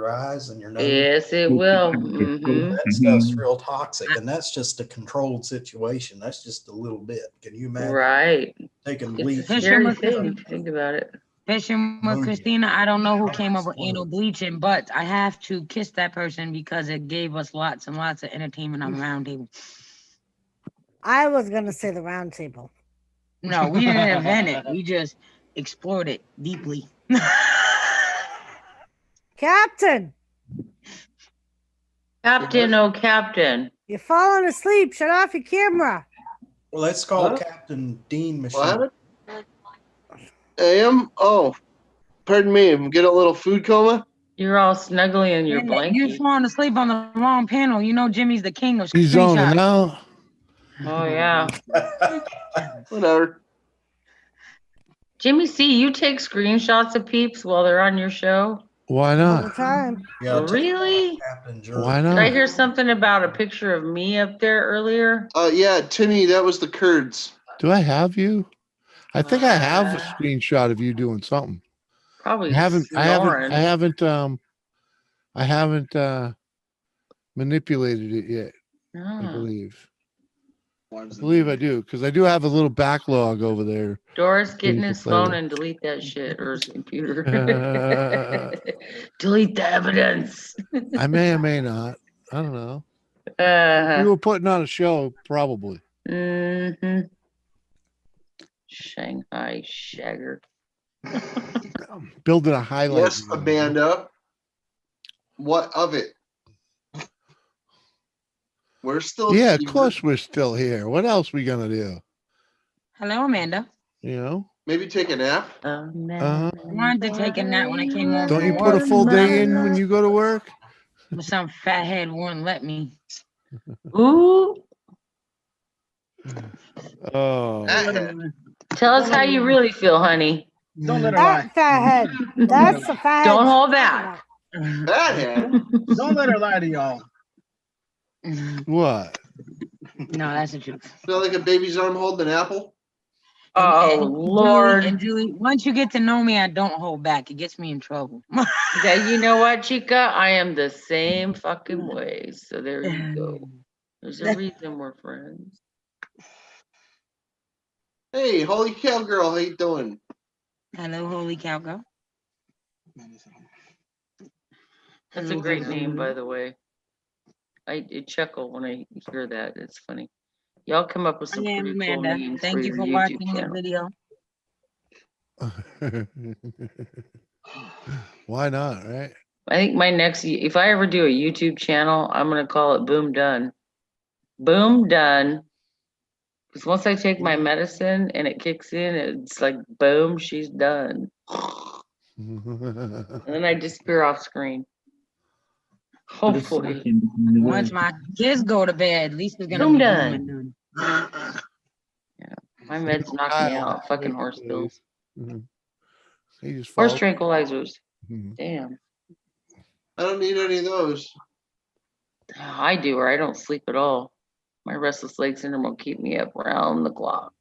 eyes and your nose. Yes, it will. Mhm. That stuff's real toxic, and that's just a controlled situation. That's just a little bit. Can you imagine? Right. Taking It's bleach. a scary thing if you think about it. Fishing with Christina, I don't know who came up with anal bleaching, but I have to kiss that person because it gave us lots and lots of entertainment on the round table. I was gonna say the round table. No, we didn't invent it. We just explored it deeply. Captain, oh Captain. you're falling asleep. Shut off your camera. Well, let's call Captain Dean Machine. What? I am? Oh, pardon me. Get a little food coma? You're all snuggly in your blanket. You're falling asleep on the wrong panel. You know Jimmy's the king of He's zoning screenshots. out. Oh, yeah. Whatever. Jimmy C, you take screenshots of peeps while they're on your show? Why All the not? time. Really? Why Did I not? hear something about a picture of me up there earlier? Yeah, Timmy, that was the Kurds. Do I have you? I think I have a screenshot of you doing something. Probably I haven't I haven't manipulated it yet. I Ah. believe. I believe I do, because I do have a little backlog over there. Doris, get in to his play phone with. and delete that shit, or his computer. Delete the evidence. I may or may not. I don't know. We were putting on a show, probably. Mm-hmm. Shanghai Shagger. Building a highlight. Yes, Amanda. What of it? We're still Yeah, here. of course we're still here. What else we gonna do? Hello, Amanda. You know? Maybe take a nap. Uh-huh. I wanted to take a nap when I came home. Don't you from put a work. full day in when you go to work? But some fathead wouldn't let me. Ooh. Oh. Tell us how you really feel, honey. Don't let her lie. Fathead. That's the fathead. Don't hold back. Fathead? Don't let her lie to y'all. What? No, that's the truth. Feel like a baby's arm holding an apple? Oh, Lord. And Julie, once you get to know me, I don't hold back. It gets me in trouble. Yeah, you know what, Chica? I am the same fucking way. So there you go. There's a reason we're friends. Hey, holy cow girl, how you doing? Hello, holy cow girl. That's a great name, by the way. I chuckle when I hear that. It's funny. Y'all come up with some I am pretty cool Amanda. names Thank you your for YouTube watching the channel. video. Why not, right? I think my next, if I ever do a YouTube channel, I'm gonna call it Boom Done. Boom Done. Because once I take my medicine and it kicks in, it's like boom, she's done. And then I disappear off screen. Hopefully. Once my kids go to bed, Lisa's gonna Boom be done. done. My meds knock me out. Fucking horse pills. He just Horse falls. tranquilizers. Damn. I don't need any of those. I do, or I don't sleep at all. My restless leg syndrome will keep me up around the clock.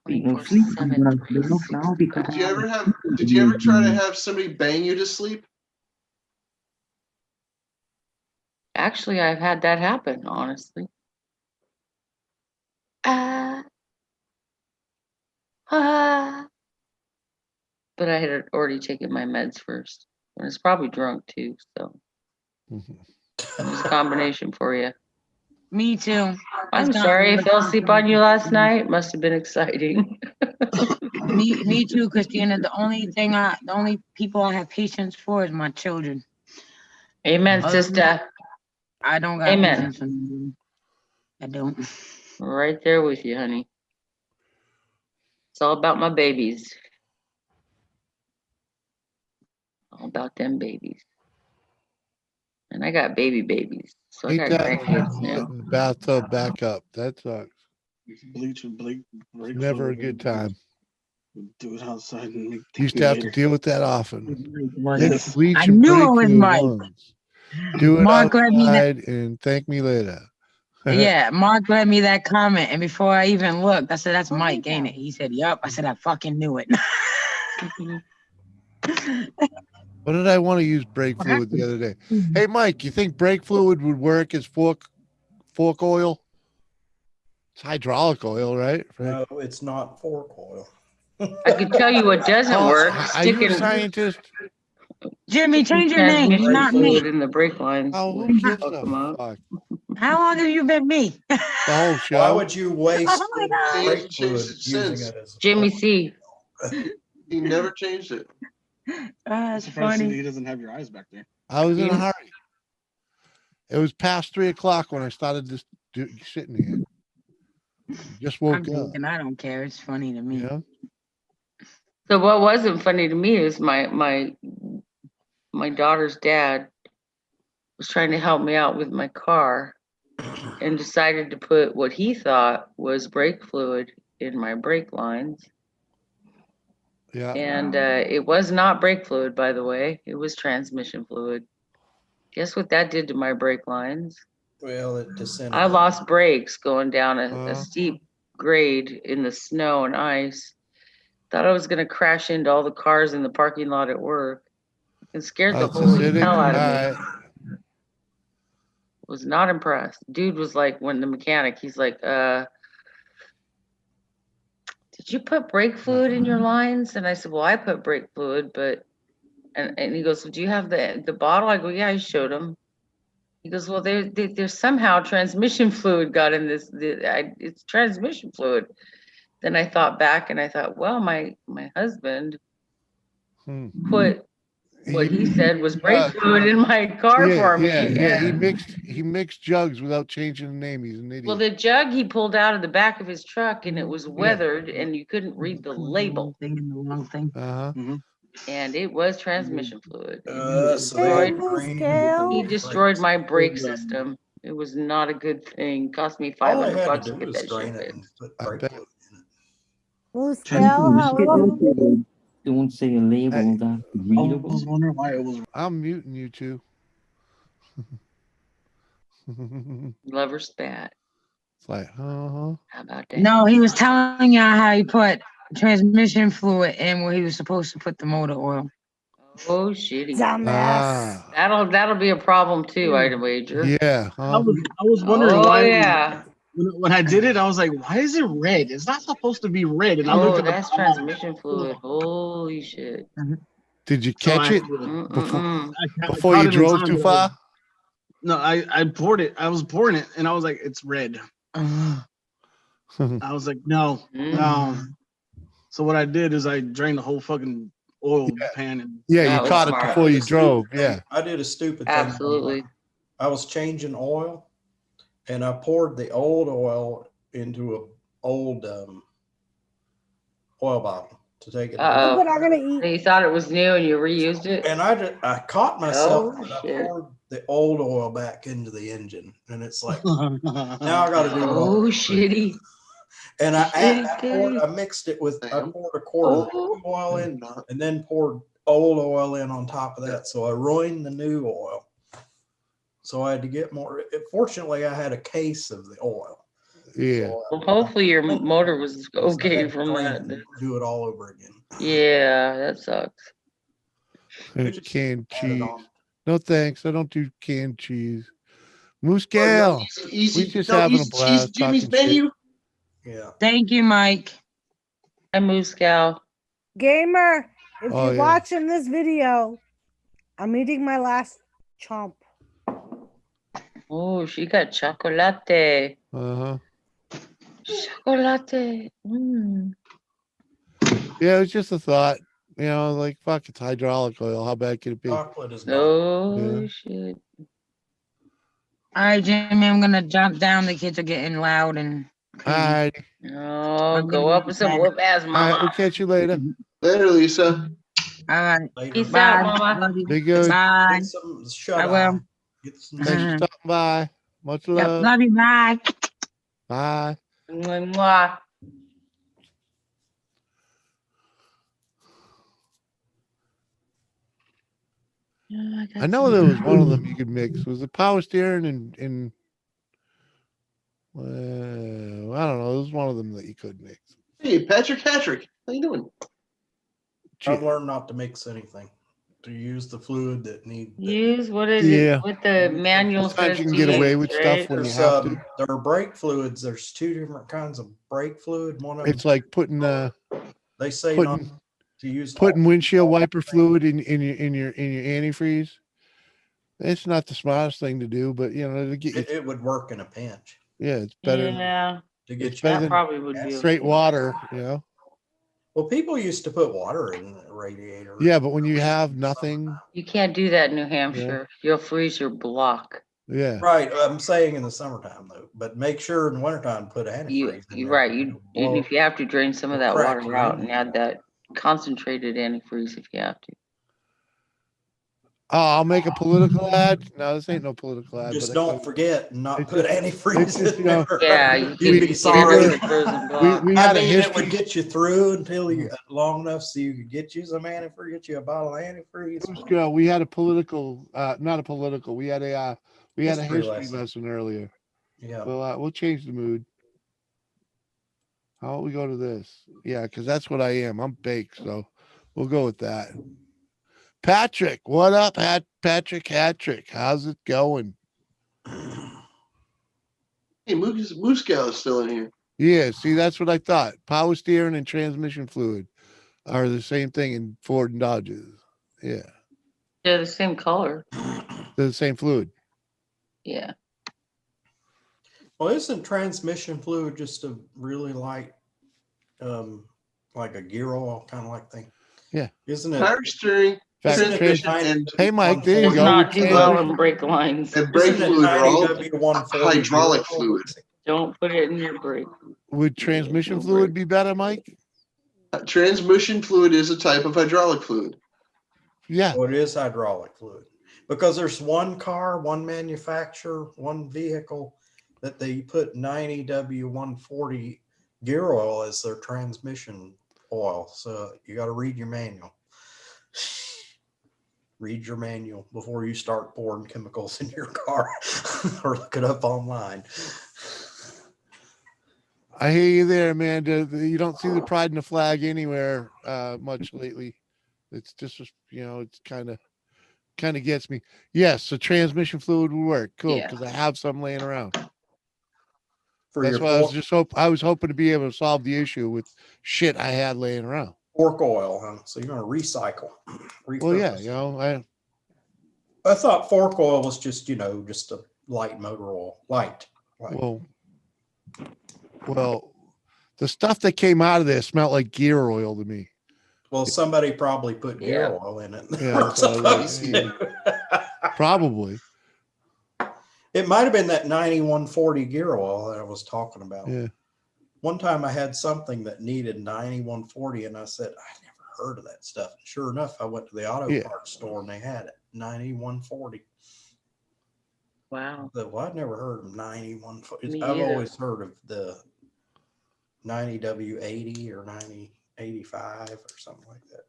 Sleep now because Did you ever try to have somebody bang you to sleep? Actually, I've had that happen, honestly. But I had already taken my meds first. And it's probably drunk too, so it's a combination for you. Me too. I'm sorry I fell asleep on you last night. Must have been exciting. Me too, Christina. The only people I have patience for is my children. Amen, sister. I don't got Amen. patience for them. I don't. Right there with you, honey. It's all about my babies. All about them babies. And I got babies. So I Hate got that grandkids now. getting the bathtub back up. That sucks. Bleach and break Never a good time. Do it outside and make Used to have to deal with that often. Yes. Bleach I and knew break it was fluid Mike. once. Do it Mark let me that. outside and thank me later. Yeah, Mark read me that comment, and before I even looked, I said, "That's Mike, ain't it?" He said, "Yup." I said, "I fucking knew it." What did I want to use brake fluid the other day? Hey, Mike, you think brake fluid would work as fork oil? It's hydraulic oil, right? No, it's not fork oil. I could tell you what doesn't work. Are you a Sticking scientist? Jimmy, change your name. You're not fluid me. in the brake lines. Oh, would who gives fuck a 'em up. fuck? How long have you been me? The whole show. Why would you waste Oh my the God. brake Changed fluid it using since. it as Jimmy C. He never changed it. That's Surprised funny. he doesn't have your eyes back there. I was in a hurry. It was past 3:00 when I started this sitting here. Just I'm woke up. joking. I don't care. It's funny to me. Yeah. So what wasn't funny to me is my daughter's dad was trying to help me out with my car and decided to put what he thought was brake fluid in my brake lines. Yeah. And it was not brake fluid, by the way. It was transmission fluid. Guess what that did to my brake lines? well, it descended. I lost brakes going down a steep grade in the snow and ice. Thought I was going to crash into all the cars in the parking lot at work. It scared the It's holy acidic. hell out All of me. right. Was not impressed. Dude was like, when the mechanic, he's like, did you put brake fluid in your lines? And I said, well, I put brake fluid, but, and he goes, well, do you have the bottle? I go, yeah, I showed him. He goes, well, there's somehow transmission fluid got in this. It's transmission fluid. Then I thought back and I thought, well, my husband put what he said was brake fluid in my car for me. Yeah. He mixed jugs without changing the name. He's an idiot. Well, the jug he pulled out of the back of his truck and it was weathered and you couldn't read the label. Thing in the wrong thing. And it was transmission fluid. So He destroyed my brake system. It was not a good thing. Cost me $500 to get that shit fixed. Moose Gal, how are you? Don't say a label that readable. I was wondering why it was. I'm muting you two. Lover spat. It's like, How about that? No, he was telling y'all how he put transmission fluid in where he was supposed to put the motor oil. Oh, shitty. Dumbass. That'll be a problem too, I'd wager. Yeah. I was wondering Oh, why. yeah. When I did it, I was like, why is it red? It's not supposed to be red. And I looked Oh, at the that's transmission fluid. Holy shit. Did you catch it before caught you it in drove time, too but far? No, I poured it. I was pouring it, and I was like, it's red. I was like, no. So what I did is I drained the whole fucking oil pan. And Yeah, you caught it before you drove. Yeah. I did a stupid thing. Absolutely. I was changing oil, and I poured the old oil into a old oil bottle to take it. Uh-oh. Look what I'm gonna eat. You thought it was new and you reused it? And I caught myself. Oh, and I shit. poured the old oil back into the engine, and it's like now I got to do it all. Oh, shitty. And Shitty. I mixed it with, I poured a quart of the new oil in, and then poured old oil in on top of that. So I ruined the new oil. So I had to get more. Fortunately, I had a case of the oil. Yeah. Well, hopefully your motor was okay from that. Do it all over again. Yeah, that sucks. And canned cheese. No thanks. I don't do canned cheese. Moose Gal. We just having a blast. Jimmy's talking menu. shit. Yeah. Thank you, Mike. Hi, Moose Gal. Gamer, if Oh, you're yeah. watching this video, I'm eating my last chomp. Oh, she got chocolate. Uh-huh. Chocolate. Mm. Yeah, it was just a thought. You know, like, fuck, it's hydraulic oil. How bad could it be? Chocolate is Oh, Yeah. shit. All right, Jimmy, I'm gonna jump down. The kids are getting loud and All right. Oh, go up with some whoop ass, All right, mama. we'll catch you later. Later, Lisa. all right. Peace Bye. out, mama. Love you. Be good. Bye. Get some shut I will. Get some Thanks for stopping by. Much Yep, love. love you. Bye. Bye. Mwah, mwah. I know there was one of them you could mix. Was it power steering and I don't know. There was one of them that you could mix. Hey, Patrick, how you doing? I've learned not to mix anything. To use the fluid that need. Use what is Yeah. it? What the manual Sometimes says you can to get use, away with right? stuff when you have to. There are brake fluids. There's two different kinds of brake fluid. One of It's them, like putting they say not putting to use putting windshield wiper fluid in your antifreeze. It's not the smartest thing to do, but you know, to get you, it would work in a pinch. yeah, it's better. Yeah, To get It's better that than probably would be straight okay. water, you know. Well, people used to put water in the radiator. Yeah, but when you have nothing, You can't do that in New Hampshire. You'll freeze your block. yeah. Right. I'm saying in the summertime though, but make sure in the wintertime put antifreeze. in You're there. right. You and if you have to drain some of that crack water your out engine. and add that concentrated antifreeze if you have to. Oh, I'll make a political ad. No, this ain't no political ad. Just but don't forget and not it's put just- antifreeze it's just, in you know, there. Yeah, you You'd can be sorry. we I had a mean, it would history. get you through until you long enough so you could get you some antifreeze, get you a bottle of antifreeze. We had a political, not a political. We had a History history lesson. lesson earlier. Yeah. Well, we'll change the mood. How about we go to this? Yeah, because that's what I am. I'm baked, so we'll go with that. Patrick, what up, Patrick? How's it going? Hey, Moose Gal is still in here. Yeah, see, that's what I thought. Power steering and transmission fluid are the same thing in Ford and Dodges. Yeah. They're the same color. They're the same fluid. Yeah. Well, isn't transmission fluid just a really light, like a gear oil kind of like thing? Yeah. Isn't it? Power steering, transmission, and hey, Mike, there you go. Not do well in brake lines. and brake fluid are all hydraulic fluid. Don't put it in your brake. Would transmission fluid be better, Mike? Transmission fluid is a type of hydraulic fluid. Yeah. Well, it is hydraulic fluid because there's one car, one manufacturer, one vehicle that they put 90W140 gear oil as their transmission oil. So you got to read your manual. Read your manual before you start pouring chemicals in your car or look it up online. I hear you there, Amanda. You don't see the pride in the flag anywhere much lately. It's just, it's kind of gets me. Yes, the transmission fluid would work. Cool, because I have some laying around. That's why I was hoping to be able to solve the issue with shit I had laying around. Fork oil, huh? So you're going to recycle. Well, yeah, I thought fork oil was just, just a light motor oil. Light. Well, the stuff that came out of there smelled like gear oil to me. Well, somebody probably put gear oil in it. Yeah, probably. It might have been that 9140 gear oil that I was talking about. Yeah. One time I had something that needed 9140 and I said, I never heard of that stuff. And sure enough, I went to the auto parts store and they had it, 9140. Wow. Well, I'd never heard of 9140. I've always heard of the 90W80 or 9085 or something like that.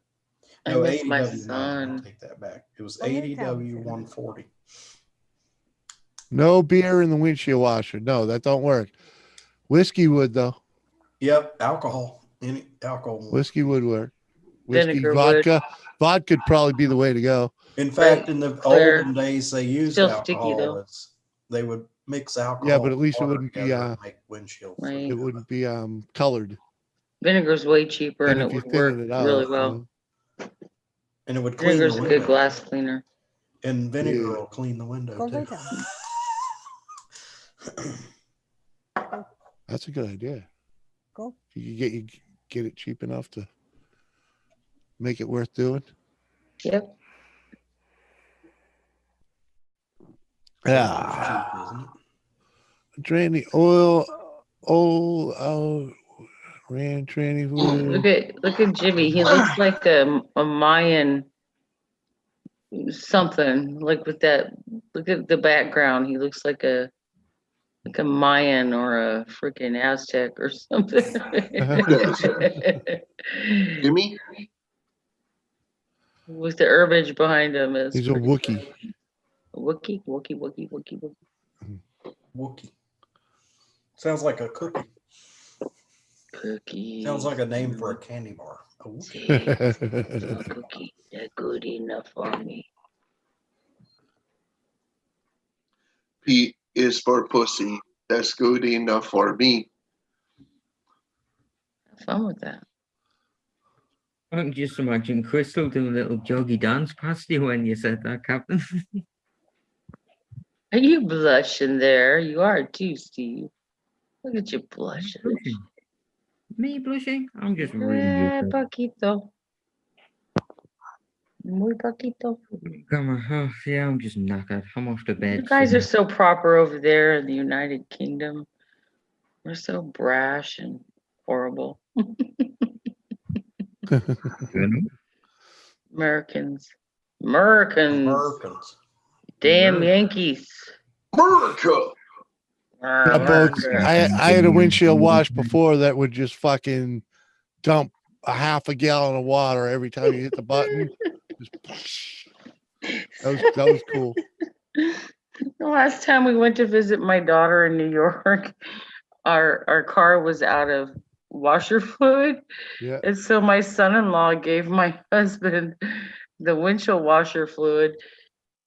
No, 80W90. I'll take that back. It was 80W140. No beer in the windshield washer. No, that don't work. Whiskey would though. Yep, alcohol. Any alcohol. Whiskey would work. Whiskey, Vinegar vodka. Vodka'd probably be the way to go. In fact, in the olden days, they used Still alcohol. sticky, though. They would mix alcohol. Yeah, but at least it and wouldn't be together to make windshield. Right. it wouldn't be colored. Vinegar's way cheaper and if it you would work thin it out, really well. And it would clean Vinegar's the a window. good glass cleaner. And vinegar will clean the window Go lay too. down. That's a good idea. Go. You get it cheap enough to make it worth doing. Yep. Yeah. Drain the oil. Ran tranny fluid. Look at Jimmy. He looks like a Mayan something. Like with that. Look at the background. He looks like a Mayan or a freaking Aztec or something. Jimmy? With the herbage behind him is. He's a Wookiee. Wookiee. Wookiee. Sounds like a cookie. Cookie. Sounds like a name for a candy bar. A Wookiee. Cookie. They're good enough for me. P is for pussy. That's good enough for me. Have fun with that. I can just imagine Crystal doing a little joggy dance past you when you said that, Captain. Are you blushing there? You are too, Steve. Look at you blushing. Me blushing? I'm just really Paquito. Muy Paquito. Come on, yeah, I'm just knackered. I'm off to bed. You guys are so proper over there in the United Kingdom. We're so brash and horrible. Americans. Damn Yankees. America. I had a windshield wash before that would just fucking dump a half a gallon of water every time you hit the button. That was cool. The last time we went to visit my daughter in New York, our car was out of washer fluid. Yeah. And so my son-in-law gave my husband the windshield washer fluid,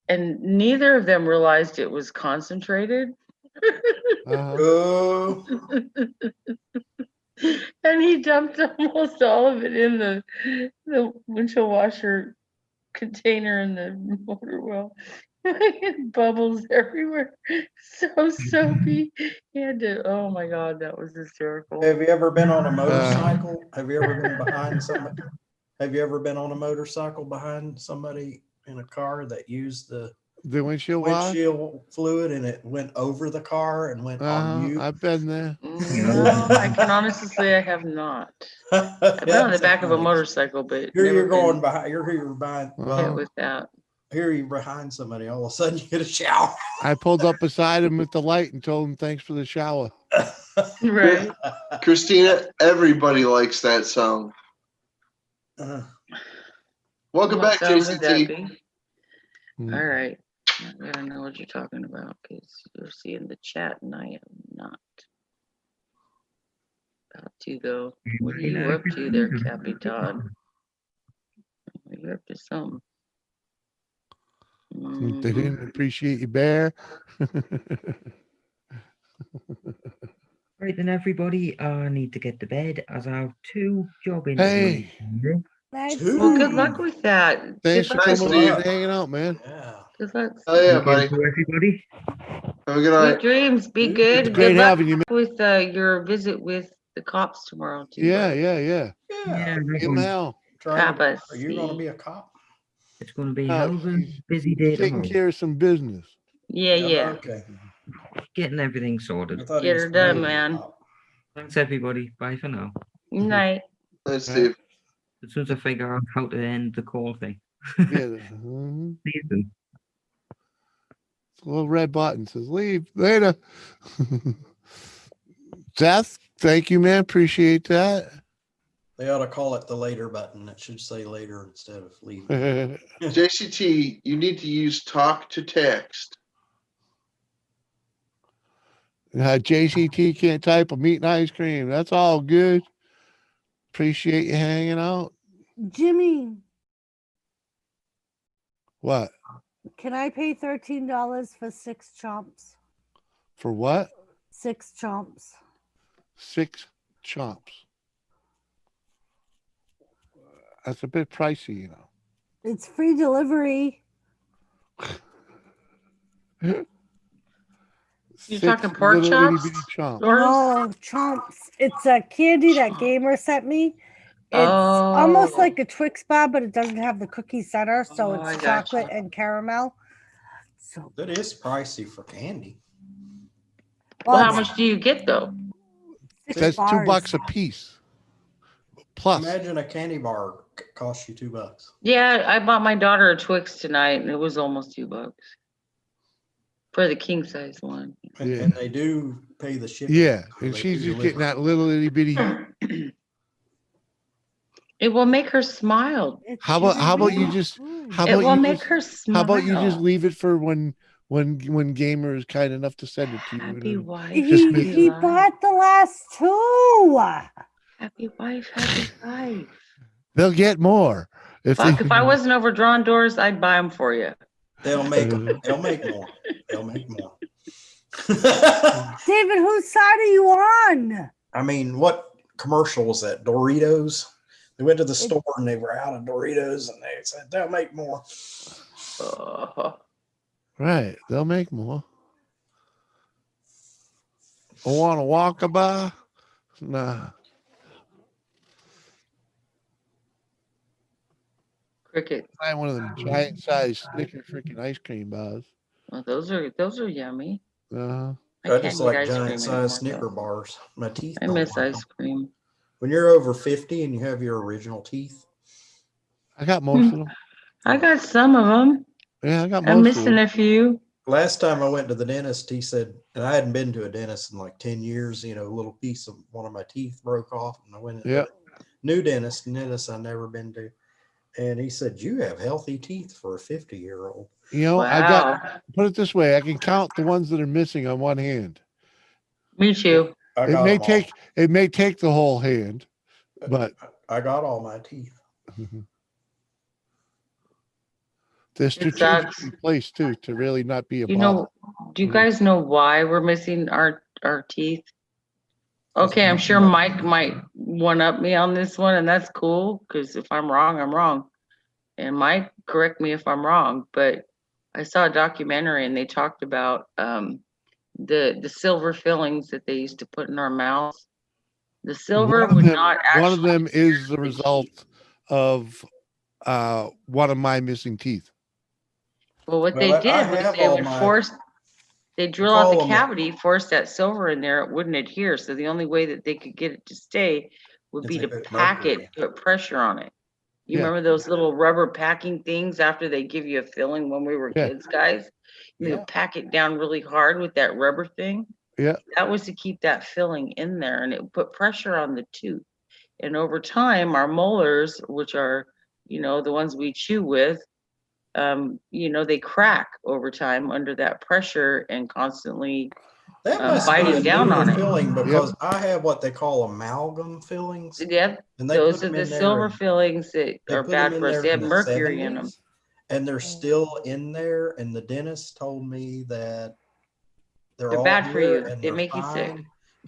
and neither of them realized it was concentrated. Oh, And he dumped almost all of it in the windshield washer container in the motor well. Bubbles everywhere. So soapy. He had to, oh my God, that was hysterical. have you ever been on a motorcycle? Have you ever been behind somebody? Have you ever been on a motorcycle behind somebody in a car that used the windshield fluid and it went over the car and went on mute? I've been there. No, I can honestly say I have not. I've been on the back of a motorcycle, but Here never you're going been behind. You're behind. hit with that. Here you're behind somebody. All of a sudden, you get a shower. I pulled up beside him at the light and told him thanks for the shower. Right. Christina, everybody likes that song. Welcome back, JCT. All right. I gotta know what you're talking about because you're seeing the chat and I am not. About to though. What are you up to there, Capitan? You're up to something. They didn't appreciate you, Bear. Right then, everybody, I need to get to bed as I have 2 job Hey. interviews. Well, good luck with that. Thanks for Good luck. coming on and hanging out, man. Good luck. Oh yeah, Weekend buddy. to everybody. Have a good Sweet night. dreams. Be good. great Good luck having you, man. with your visit with the cops tomorrow too. Yeah, buddy. yeah. Give him hell. Papa, Are you going to be a cop? It's going to be No, hell of a busy day Taking tomorrow. care of some business. Yeah. Okay. Getting everything sorted. Get her done, man. Thanks, everybody. Bye for now. Night. Thanks, Steve. As soon as I figure out how to end the call thing. Yeah. See you soon. A little red button says leave later. Seth, thank you, man. Appreciate that. They ought to call it the later button. It should say later instead of leave. JCT, you need to use talk to text. JCT can't type. I'm eating ice cream. That's all good. Appreciate you hanging out. Jimmy, What? can I pay $13 for 6 chomps? For what? 6 chomps. 6 chomps. That's a bit pricey, you know. It's free delivery. You talking pork chops? No, chomps. It's a candy that Gamer sent me. It's almost like a Twix bar, but it doesn't have the cookie center, so it's chocolate and caramel. So that is pricey for candy. Well, how much do you get though? That's $2 a piece. Plus, imagine a candy bar costs you $2. Yeah, I bought my daughter a Twix tonight, and it was almost $2 for the king size one. And they do pay the shipping. Yeah, and she's just getting that little itty bitty. It will make her smile. How about you just? How about it will you make just, her smile. How about you just leave it for when Gamer is kind enough to send it to you? Happy wife. He bought the last 2. Happy wife, happy life. They'll get more. If I wasn't overdrawn, Doris, I'd buy them for you. They'll make more. They'll make more. David, whose side are you on? I mean, what commercial was that? Doritos? They went to the store and they were out of Doritos and they said they'll make more. Right, they'll make more. I want to walk by? Nah. Cricket. Buy one of them giant size Snicker freaking ice cream bars. Well, those are yummy. Uh-huh. I just like giant size Snicker bars. My teeth. I miss ice cream. When you're over 50 and you have your original teeth. I got most of them. I got some of them. Yeah, I got most I'm of missing them. a few. Last time I went to the dentist, he said, and I hadn't been to a dentist in like 10 years, a little piece of one of my teeth broke off. And I went to a new dentist I've never been to. And he said, you have healthy teeth for a 50-year-old. I got, put it this way, I can count the ones that are missing on one hand. Me too. It may take the whole hand, but I got all my teeth. They're strategically placed too to really not be a You bother. know, do you guys know why we're missing our teeth? Okay, I'm sure Mike might one up me on this one, and that's cool because if I'm wrong, I'm wrong. And Mike, correct me if I'm wrong, but I saw a documentary and they talked about the silver fillings that they used to put in our mouths. The silver would not actually. One of them is the result of one of my missing teeth. Well, what they did was they would force. They drill out the cavity, force that silver in there. It wouldn't adhere. So the only way that they could get it to stay would be to pack it, put pressure on it. You remember those little rubber packing things after they give you a filling when we were kids, guys? You would pack it down really hard with that rubber thing. Yeah. That was to keep that filling in there, and it would put pressure on the tooth. And over time, our molars, which are, the ones we chew with, they crack over time under that pressure and constantly That must biting down on it. Filling because I have what they call amalgam fillings. Yep. And they those are the silver fillings that are bad for us. They have mercury in them. And they're still in there. And the dentist told me that they're bad for you. They make you sick.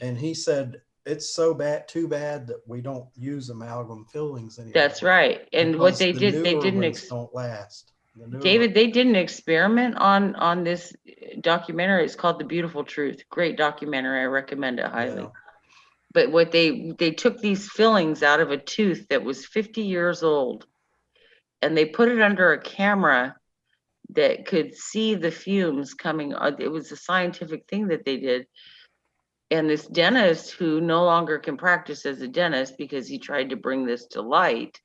And he said, it's so bad, too bad that we don't use amalgam fillings anymore. That's right. And what they did, they didn't don't last. David, they did an experiment on this documentary. It's called The Beautiful Truth. Great documentary. I recommend it highly. Yeah. But what they took these fillings out of a tooth that was 50 years old, and they put it under a camera that could see the fumes coming. It was a scientific thing that they did. And this dentist, who no longer can practice as a dentist because he tried to bring this to light,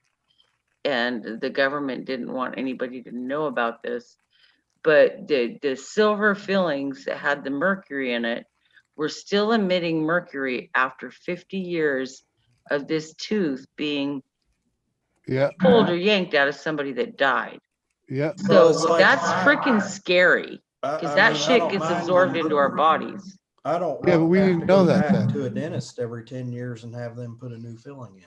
and the government didn't want anybody to know about this, but the silver fillings that had the mercury in it were still emitting mercury after 50 years of this tooth being pulled or yanked out of somebody that died. Yeah. So that's freaking scary because that shit gets absorbed into our bodies. I don't. Yeah, but we didn't know that then. To a dentist every 10 years and have them put a new filling in.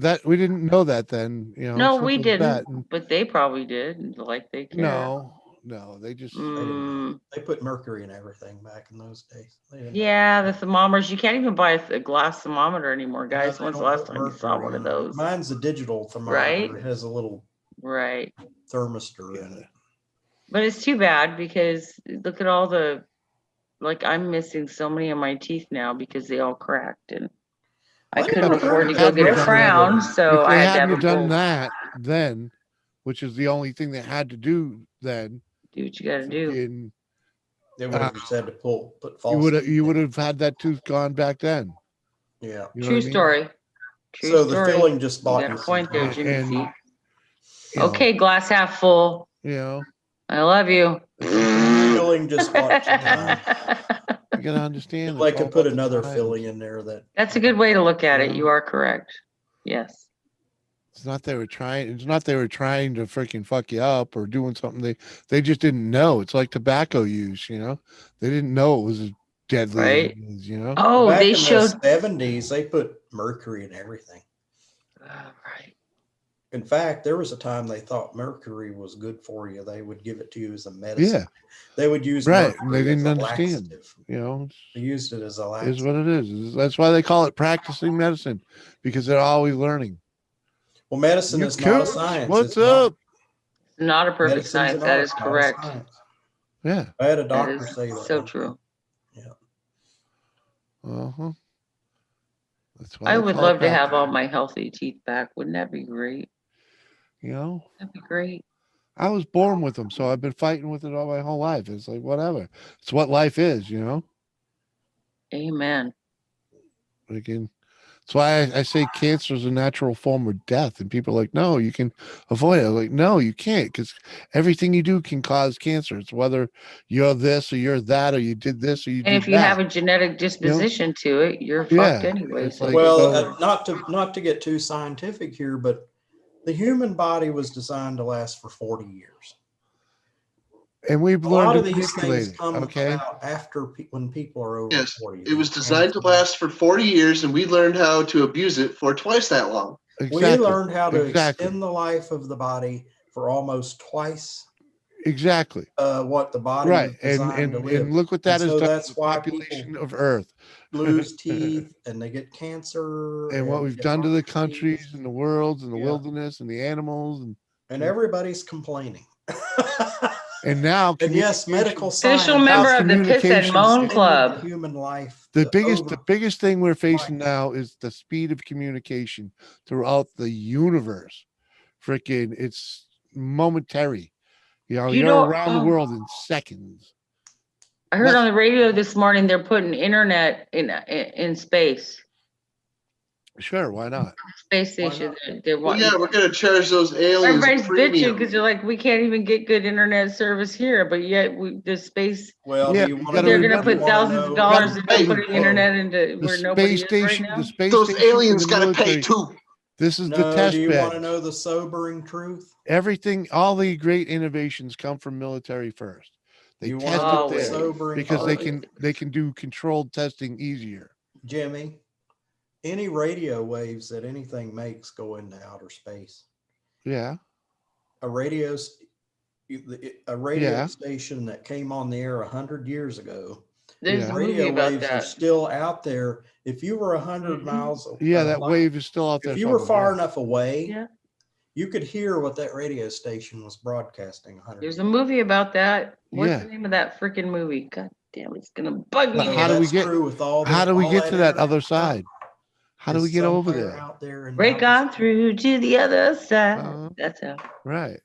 That we didn't know that then. No, we didn't. But they probably did. Like they care. No, they just they put mercury in everything back in those days. Yeah, the thermometers. You can't even buy a glass thermometer anymore, guys. When's the last time you saw one of those? Mine's a digital thermometer. Right? It has a little thermistor in it. But it's too bad because look at all the, I'm missing so many of my teeth now because they all cracked and I couldn't afford to go get a crown, so I had to have done that then, which is the only thing they had to do then. Do what you got to do. They would have just had to put false. You would have had that tooth gone back then. Yeah. True story. So the filling just bought you. Got a point there, Jimmy C. Okay, glass half full. I love you. Filling just bought you gotta understand. I could put another filling in there. That's a good way to look at it. You are correct. Yes. It's not they were trying. It's not they were trying to freaking fuck you up or doing something. They just didn't know. It's like tobacco use. They didn't know it was deadly. Right. Oh, back they showed the 70s. They put mercury in everything. Right. In fact, there was a time they thought mercury was good for you. They would give it to you as a medicine. Yeah. They would use mercury. They didn't understand. They used it as a laxative. Is what it is. That's why they call it practicing medicine, because they're always learning. Well, medicine is not a science. What's up? Not a perfect science. That is correct. Yeah. I had a doctor say that. So true. Yeah. Uh-huh. I would love to have all my healthy teeth back. Wouldn't that be great? That'd be great. I was born with them, so I've been fighting with it all my whole life. It's like, whatever. It's what life is, Amen. Again, that's why I say cancer is a natural form of death. And people are like, no, you can avoid it. I'm like, no, you can't, because everything you do can cause cancer. It's whether you're this or you're that, or you did this or you did that. And if you have a genetic disposition to it, you're fucked anyway. Like, not to get too scientific here, but the human body was designed to last for 40 years. And we've a learned lot to of these things it, come about after when people are over 40. It was designed to last for 40 years, and we learned how to abuse it for twice that long. Exactly. We learned how to extend the life of the body for almost twice Exactly. What the body Right, was designed to live. and look what that And has so done that's to the why population people of Earth. lose teeth and they get cancer And what they we've get done to the heart countries disease. and the worlds and the Yeah. wilderness and the animals And everybody's complaining. and now And yes, medical Official science member of the Piss and communications Moan extended Club. human life. the biggest thing we're facing now is the speed of communication throughout the universe. Freaking, it's momentary. You You're know- around the world in seconds. I heard on the radio this morning they're putting internet in space. Sure, why not? Space station. They're Well, wanting. yeah, we're gonna charge those aliens Everybody's bitching premium. because they're like, we can't even get good internet service here, but yet the space. Well, Yeah, do you you want gotta They're remember- going to put thousands of dollars into putting internet into The where nobody is space right station, now. the space Those station for aliens the gotta pay military. too. This is No, the test do you bed. want to know the sobering truth? Everything, all the great innovations come from military first. They You test want it the there sobering because truth? they can do controlled testing easier. Jimmy, any radio waves that anything makes go into outer space. Yeah. A radio station that came on the air 100 years ago. There's a Radio movie about waves are that. still out there. If you were 100 miles away, Yeah, that wave is still out there. if you were somewhere, far yeah. enough away, you could hear what that radio station was broadcasting 100 There's a movie about that. What's Yeah. the name of that freaking movie? God damn, it's gonna bug me. But how do we get? How do we get to that other side? How do we get over there? out there and Break on through to the other side. That's how. Right,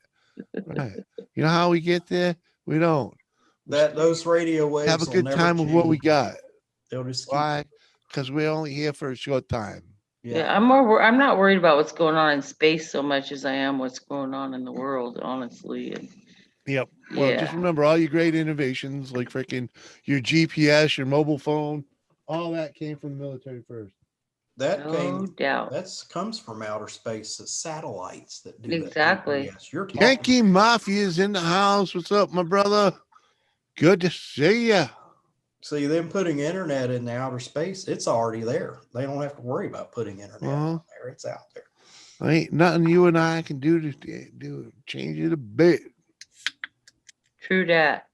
right. You know how we get there? We don't. those radio waves Have a will good never time with what we change. got. They'll just keep- Why? Because we're only here for a short time. Yeah, I'm not worried about what's going on in space so much as I am what's going on in the world, honestly. And Yep. Well, yeah. just remember all your great innovations, like freaking your GPS, your mobile phone, all that came from the military first. That No doubt. That comes from outer space. The satellites that do Exactly. that. Yes, you're talking. Yankee Mafia's in the house. What's up, my brother? Good to see ya. See, them putting internet in the outer space, it's already there. They don't have to worry about putting internet on there. It's out there. Ain't nothing you and I can do to change it a bit. True that.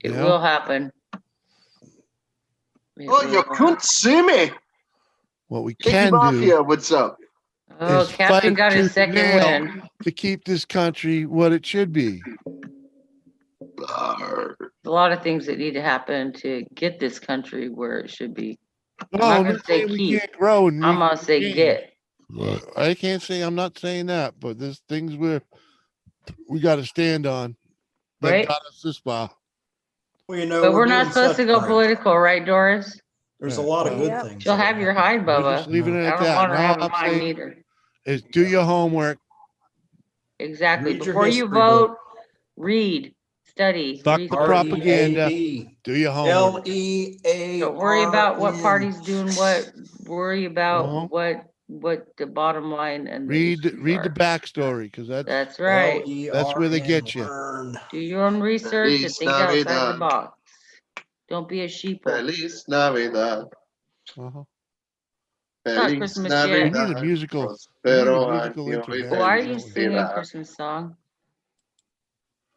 It Yeah. will happen. Oh, you couldn't see me. What we Yankee can Mafia, do what's up? Oh, is Captain fight got his tooth second nail win. to keep this country what it should be. A lot of things that need to happen to get this country where it should be. I'm No, not I'm gonna not say saying we keep. can't grow and I'm gonna make say change. get. I can't say I'm not saying that, but there's things we got to stand on that Right. got us this far. Well, you know, But we're not doing supposed to such go great. political, right, Doris? There's a lot of good things. She'll have your hide, We're Bubba. just leaving it I at don't that. want her Now having I'm mine saying either. is do your homework. Exactly. Read your Before you history book. vote, read, study. Fuck the research. propaganda. Do your homework. LEA. Don't worry about what party's doing what. Worry about what the bottom line and the Read issues the are. backstory because That's right. that's where they get you. Do your own research and Feliz think outside the Navidad. box. Don't be a sheeple. Feliz Navidad. Uh-huh. It's not Feliz Christmas We yet. need a musical. Prospero we need a musical año y intervention. Why are you feliz singing a vida. Christmas song?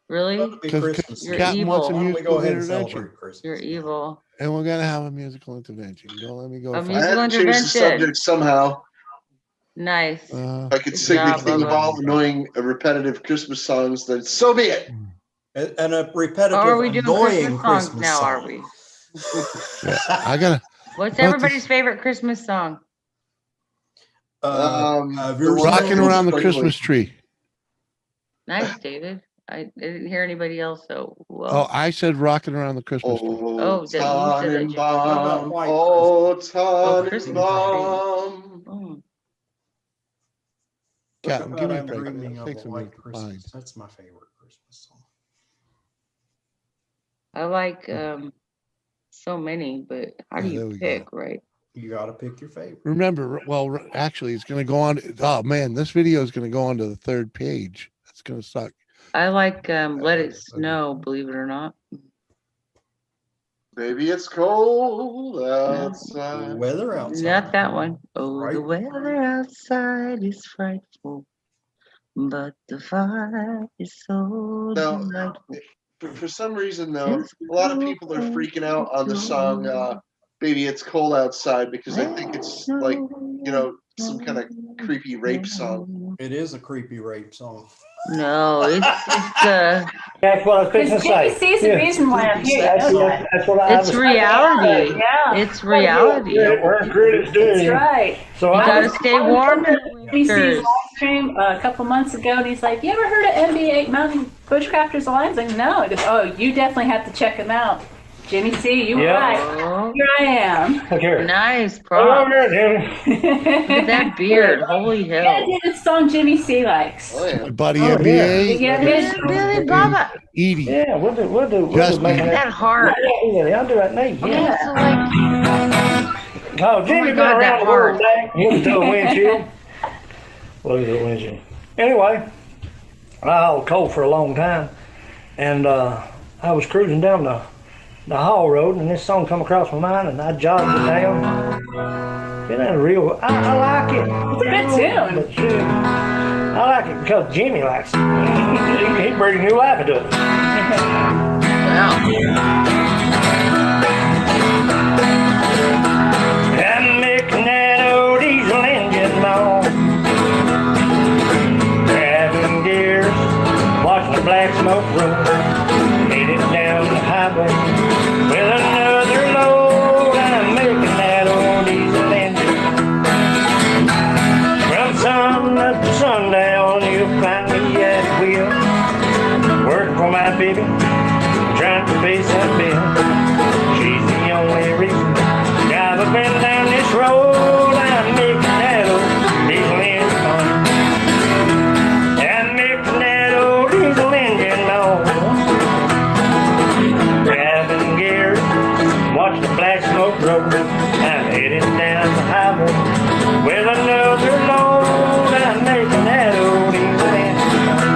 Really? Because You're Captain wants a evil. musical intervention. You're evil. And we're gonna have a musical intervention. Don't let me go. A far. I musical had to change the intervention. subject somehow. Nice. If I could Good sing the job, king of Bubba. all annoying repetitive Christmas songs, then so be it. And a repetitive, Or are we doing annoying Christmas songs Christmas now, song. are we? Yeah, I gotta. What's What everybody's favorite Christmas song? Rocking around the Christmas tree. Nice, David. I didn't hear anybody else, so Oh, well. I said rocking around the Christmas tree. Oh, that you said that. Jim. Tannenbaum, White oh, Christmas Tannenbaum. Oh. Captain, give me a I'm break. dreaming of Take a some white music. Christmas. Fine. That's my favorite Christmas song. I like so many, but how do Yeah, there you we pick, right? You got to pick your favorite. Remember, well, actually, it's going to go on. Oh man, this video is going to go on to the third page. That's going to suck. I like Let It Snow, believe it or not. Baby, it's cold outside. The weather outside. Not that one. Oh, the Right. weather outside is frightful. But the fire is so Now, delightful. for some reason, though, a lot of people are freaking out on the song Baby It's Cold Outside because they think it's like, some kind of creepy rape song. It is a creepy rape song. No, it's That's what I was fixing to say. Jimmy C is the reason why I'm here. You know that. That's what I it's was reality. Yeah. It's reality. We're in Greenwich, That's right. So you I gotta was- stay I was warm. looking at Jimmy C's live stream a couple months ago, and he's like, "You ever heard of NBA Mountain Bushcrafters Alliance?" Like, no. He goes, "Oh, you definitely have to check him out." Jimmy C, you were right. Here I am. Nice, bro. Look at that beard. Holy Yeah, hell. dude, it's a song Jimmy C likes. My buddy Oh, NBA. yeah. Billy Bubba. Edie. Yeah, we'll do Just make that heart. Yeah, I'll do that neat. Yeah. No, Jimmy been God, that around the world heart. back. He was to a windshield. Look at the windshield. Anyway, I was cold for a long time, and I was cruising down the Hall Road, and this song come across my mind, and I jogged it down. It ain't real. I like it. It's a good tune. But, I like it because Jimmy likes it. He brings new life into it. I'm making that old diesel engine moan, grabbing gears, watching the black smoke roll, headed down the highway with another load. I'm making that old diesel engine. From sun up to sundown, you'll find me at the wheel, working for my baby, trying to pay some bill. She's the only reason I've been down this road. I'm making that old diesel engine moan. I'm making that old diesel engine moan. Grabbing gears, watch the black smoke roll. I'm headed down the highway with another load. I'm making that old diesel engine moan.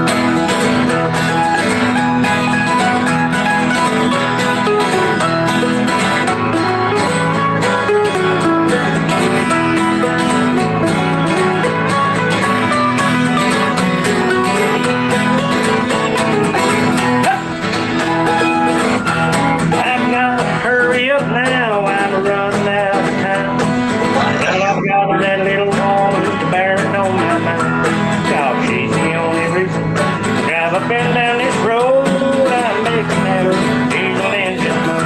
I've got to hurry up now, I'm running out of time. Well, I've got that little woman bearing on my mind. God, she's the only reason I've been down this road. I'm making that old diesel engine moan.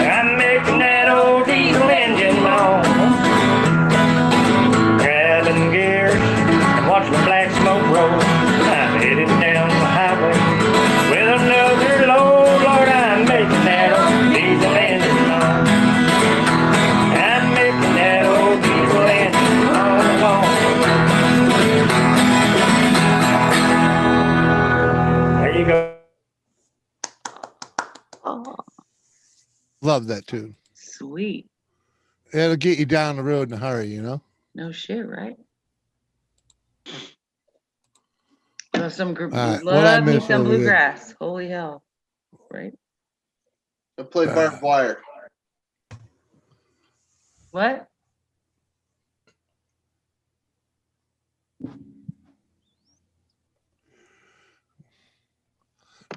I'm making that old diesel engine moan. Grabbing gears and watching the black smoke roll. I'm headed down the highway with another load. Lord, I'm making that old diesel engine moan. I'm making that old diesel engine moan. There you go. Love that tune. Sweet. It'll get you down the road in a hurry, you know? No shit, right? Love some All right, what I love me miss some over here? bluegrass. Holy hell. Right? I play barbed wire. What?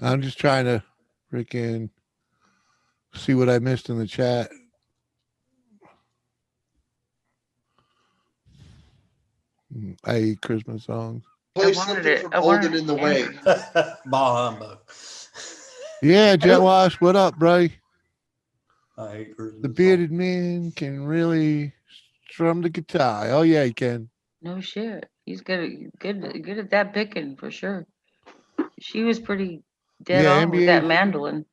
I'm just trying to freaking see what I missed in the chat. I eat Christmas songs. Play something from Hold It in the Way. Bah humbug. Yeah, Jet Wash, what up, bro? I hate Christmas. The bearded man can really strum the guitar. Oh yeah, he can. No shit. He's good at that picking for sure. She was pretty dead Yeah, on with NBA that mandolin.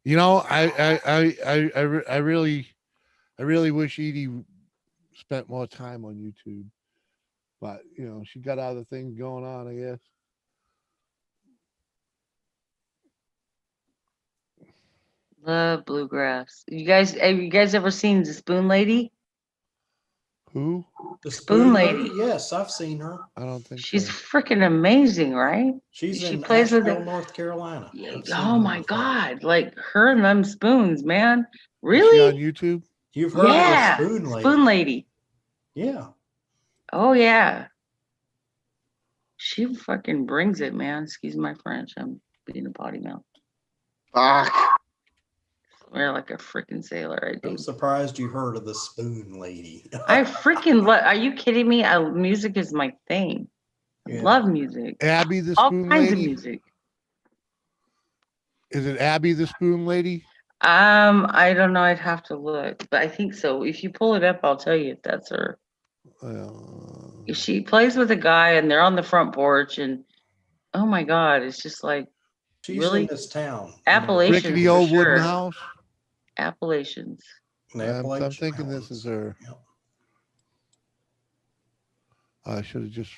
You know, I really wish Edie spent more time on YouTube, but you know, she got other things going on, I guess. Love bluegrass. Have you guys ever seen the Spoon Lady? Who? The Spoon Lady. Yes, I've seen her. I don't think She's freaking amazing, right? She in plays with Asheville, North Carolina. Oh my God. Like her and them spoons, man. Is Really? she on YouTube? You've heard Yeah. of the Spoon Lady? Spoon Lady. Yeah. Oh yeah. She fucking brings it, man. Excuse my French. I'm being a potty mouth. Fuck. Swear like a freaking sailor. I do. I'm surprised you heard of the spoon lady. I freaking love. Are you kidding me? Music is my thing. I love music. Abby the All Spoon kinds Lady? of music. Is it Abby the Spoon Lady? I don't know. I'd have to look, but I think so. If you pull it up, I'll tell you if that's her. She plays with a guy, and they're on the front porch, and oh my god, it's just like She's really in this town. Appalachians. Rickety for old sure. wooden house. Appalachians. I'm thinking this is her. I should have just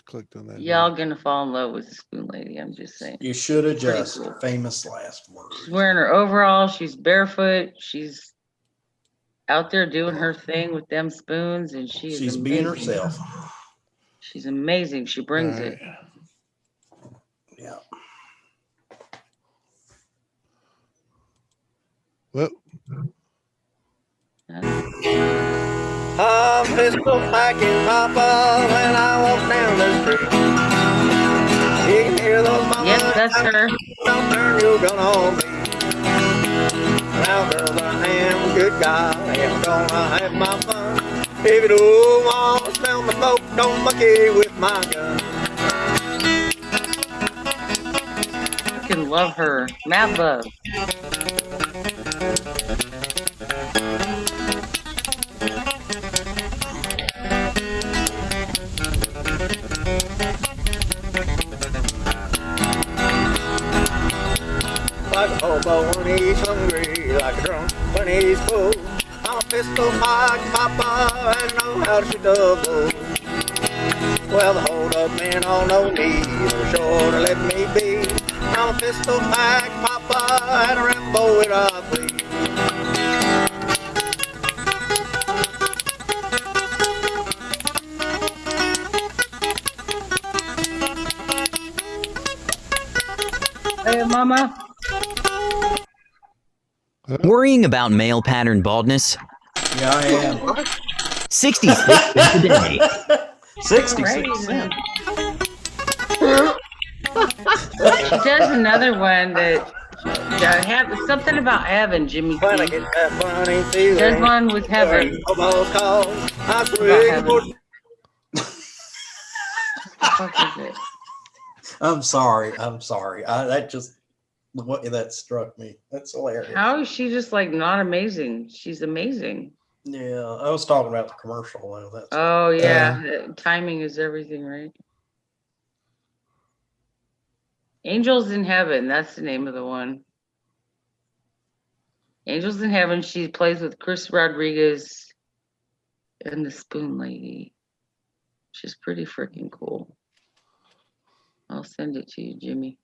clicked on that. Y'all gonna fall in love with the Spoon Lady. I'm just saying. You should have Pretty just cool. famous last word. She's wearing her overalls. She's barefoot. She's out there doing her thing with them spoons, and she's amazing. Being herself. She's amazing. She brings it. Yeah. Well. I'm pistol packing Papa when I walk down the street. You can hear those mama. Yes, that's her. Don't turn your gun on me. Now, girls, I am good guy. I'm gonna have my fun. If you don't want to smell my smoke, don't monkey with my gun. I can love her. Mad love. Like a hobo when he's hungry, like a drunk when he's full. I'm a pistol pack Papa and know how to shoot double. Well, the hold up men all know me, they're sure to let me be. I'm a pistol pack Papa and a Rambo with a please. Hey, Mama. Worrying about male pattern baldness? Yeah, I am. 66 a day. 66. She does another one that have something about heaven, Jimmy C. Does one with heaven. About heaven. What is it? I'm sorry. That just that struck me. That's hilarious. How is she just like not amazing? She's amazing. Yeah, I was talking about the commercial though. That's Oh yeah, timing is everything, right? Angels in Heaven. That's the name of the one. Angels in Heaven. She plays with Chris Rodriguez and the Spoon Lady. She's pretty freaking cool. I'll send it to you, Jimmy.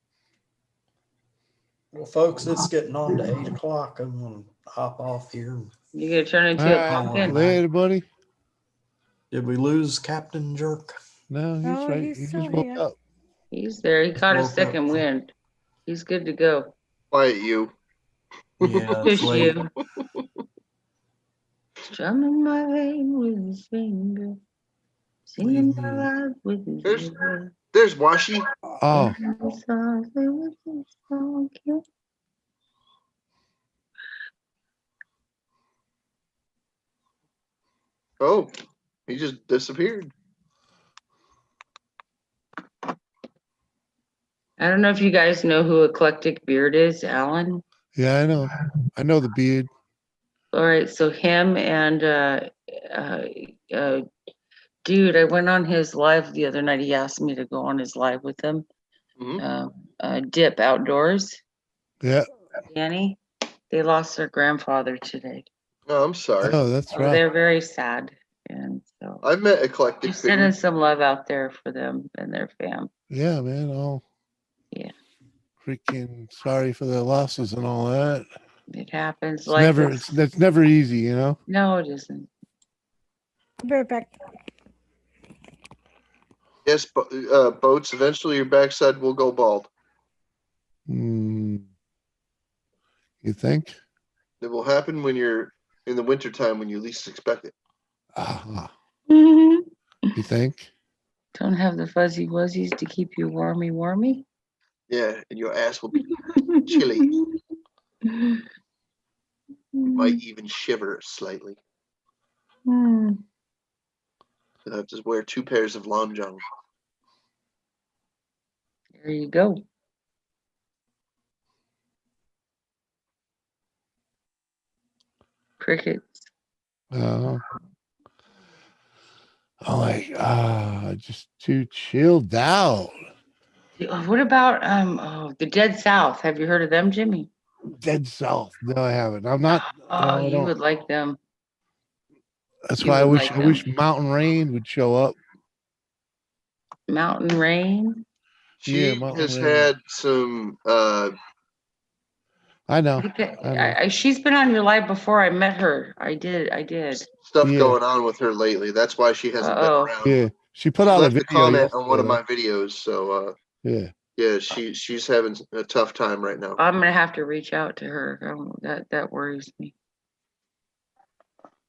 Well, folks, it's getting on to 8 o'clock. I'm gonna hop off here. You gonna turn into a pumpkin? Later, buddy. Did we lose Captain Jerk? No, he's No, right. he's He still just woke here. up. He's there. He caught a woke second wind. He's good to go. Quiet you. Yeah, Push you. Strumming my vein with his finger, singing my life with his finger. There's Washi. Oh. Oh, he just disappeared. I don't know if you guys know who Eclectic Beard is, Alan. Yeah, I know. I know the beard. All right, so him and dude, I went on his live the other night. He asked me to go on his live with him. Dip Outdoors. Yeah. Danny, they lost their grandfather today. Oh, I'm sorry. Oh, that's right. They're very sad, and so I've met Eclectic just sending Beard. some love out there for them and their fam. Yeah, man. Oh. Yeah. Freaking sorry for the losses and all that. It happens. It's Like never. That's never easy, you know. No, it isn't. Be right back. Yes, Boats. Eventually, your backside will go bald. You think? It will happen when you're in the wintertime when you least expect it. Yeah, You think? Don't have the fuzzy wuzzies to keep you warmy. Yeah, and your ass will be chilly. Might even shiver slightly. You'll have to wear 2 pairs of longjong. There you go. Crickets. I'm like, just too chilled out. What about the Dead South? Have you heard of them, Jimmy? Dead South. No, I haven't. I'm not. Oh, you would like them. That's why I wish Mountain Rain would show up. Mountain Rain. She has had some. I know. She's been on your live before. I met her. I did. Stuff going on with her lately. That's why she hasn't been around. Yeah, she put out a left video a comment yesterday. on one of my videos. So yeah, she's having a tough time right now. I'm gonna have to reach out to her. That worries me.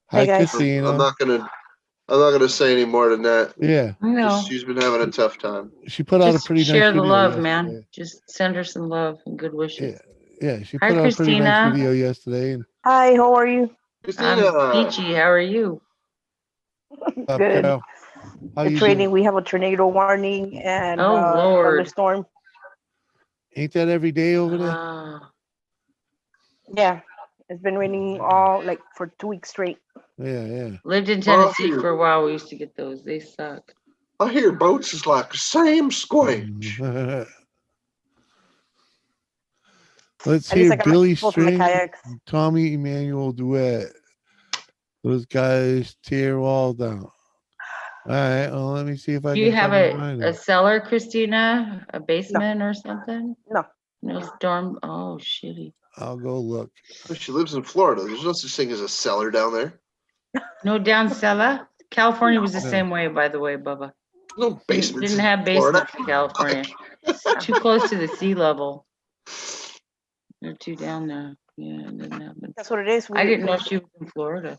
Hi, Christina. I'm not gonna say any more than that. Yeah, I know. She's been having a tough time. She put out a Just pretty nice share the video love, yesterday. man. Just send her some love and good wishes. Yeah, she Hi, put out a pretty nice Christina. video yesterday. And Hi, how are you? I'm peachy. How are you? Good. Carol? How The you training, doing? we have a tornado warning and Oh, Lord. thunderstorm. Ain't that every day over there? Yeah, it's been raining for 2 weeks straight. Yeah. Lived in Tennessee for a while. We used to get those. They suck. I hear boats is like the same squinch. Let's At least hear I got my Billy people from the String, kayaks. Tommy Emmanuel duet. Those guys tear all down. All right. Well, let me see if I Do you can have fucking find a them. cellar, Christina? A basement or something? No. No storm. Oh, shitty. I'll go look. She lives in Florida. There's no such thing as a cellar down there. No down cellar? California was the No. same way, by the way, Bubba. No basements. Didn't have Florida. basements in California. Too close to the sea level. They're too down there. Yeah, it didn't happen. That's what it is. I didn't know she was in Florida.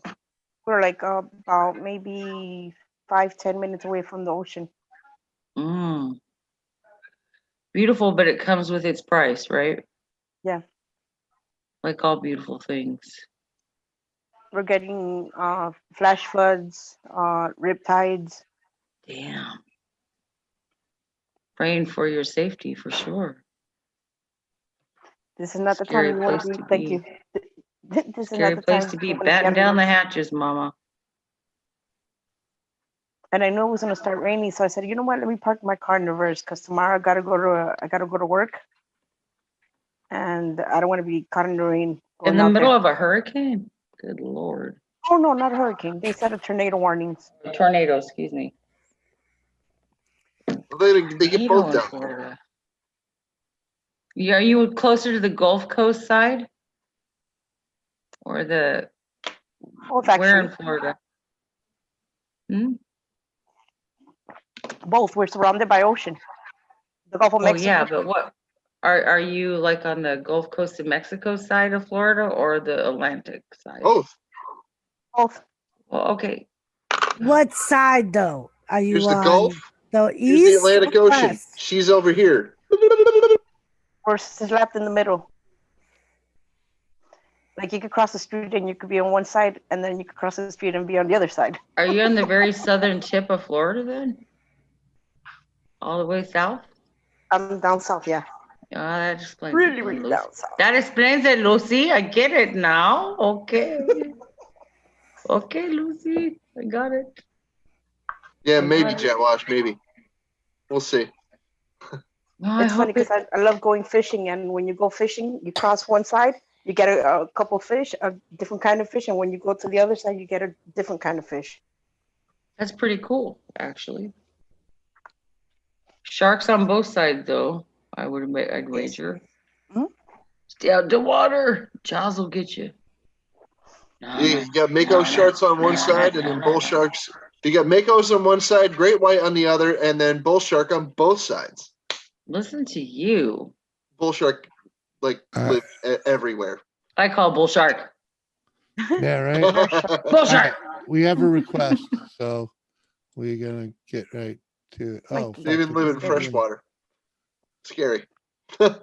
We're like about maybe 5-10 minutes away from the ocean. Beautiful, but it comes with its price, right? Yeah. Like all beautiful things. We're getting flash floods, riptides. Damn. Praying for your safety for sure. This is not the Scary time you want to place be. to Thank be. you. This is not Scary the place time to be. you wanna Batten down the under- hatches, Mama. And I knew it was gonna start raining, so I said, you know what? Let me park my car in reverse because tomorrow I gotta go to work, and I don't want to be caught in the rain. In going the out middle there. of a hurricane? Good Lord. Oh no, not a hurricane. They said a tornado warnings. Tornado, excuse me. They get both in down. Florida. Yeah, are you closer to the Gulf Coast side? Or the Both, where in actually. Florida? Both. We're surrounded by ocean. The Gulf of Oh Mexico. yeah, but what are you like on the Gulf Coast of Mexico side of Florida or the Atlantic side? Both. Both. Well, okay. What side though? Are you Here's the on Gulf. the Here's the east Atlantic or Ocean. west? She's over here. We're slapped in the middle. Like you could cross the street and you could be on one side, and then you could cross the street and be on the other side. Are you on the very southern tip of Florida then? All the way south? I'm down south, yeah. That explains Really, it, really Lucy. down south. That explains it, Lucy. I get it now. Okay. Okay, Lucy. I got it. Yeah, maybe jet wash, maybe. We'll see. It's funny because I love going fishing, and when you go fishing, you cross one side, you get a couple fish, a different kind of fish, and when you go to the other side, you get a different kind of fish. That's pretty cool, actually. Sharks on both sides, though. I'd wager. Stay out the water. Jaws will get you. You got mako sharks on one side and then bull sharks. You got makos on one side, great white on the other, and then bull shark on both sides. Listen to you. Bull shark live everywhere. I call bull shark. Yeah, right. Bull shark. We have a request, so We're gonna get right to it. Oh, They even live in freshwater. Scary. We're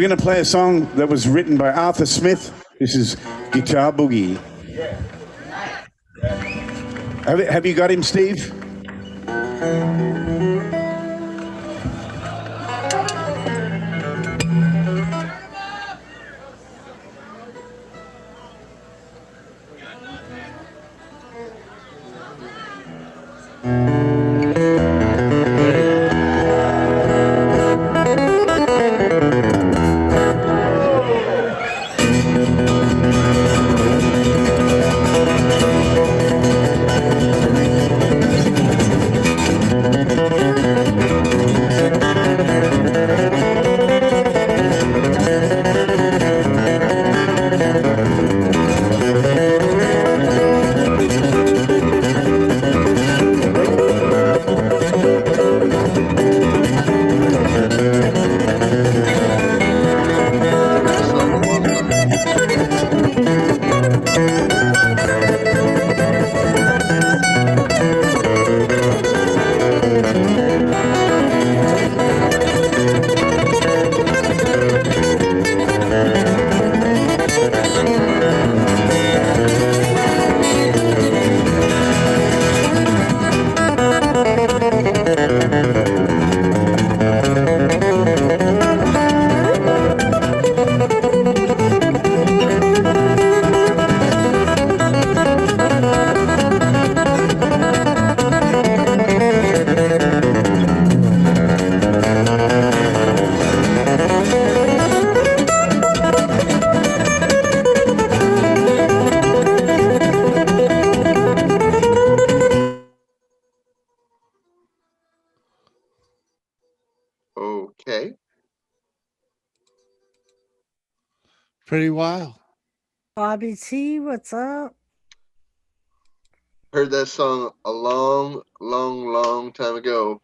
going to play a song that was written by Arthur Smith. This is Guitar Boogie. Have you got him, Steve? Okay. Pretty wild. Bobby T, what's up? Heard that song a long time ago,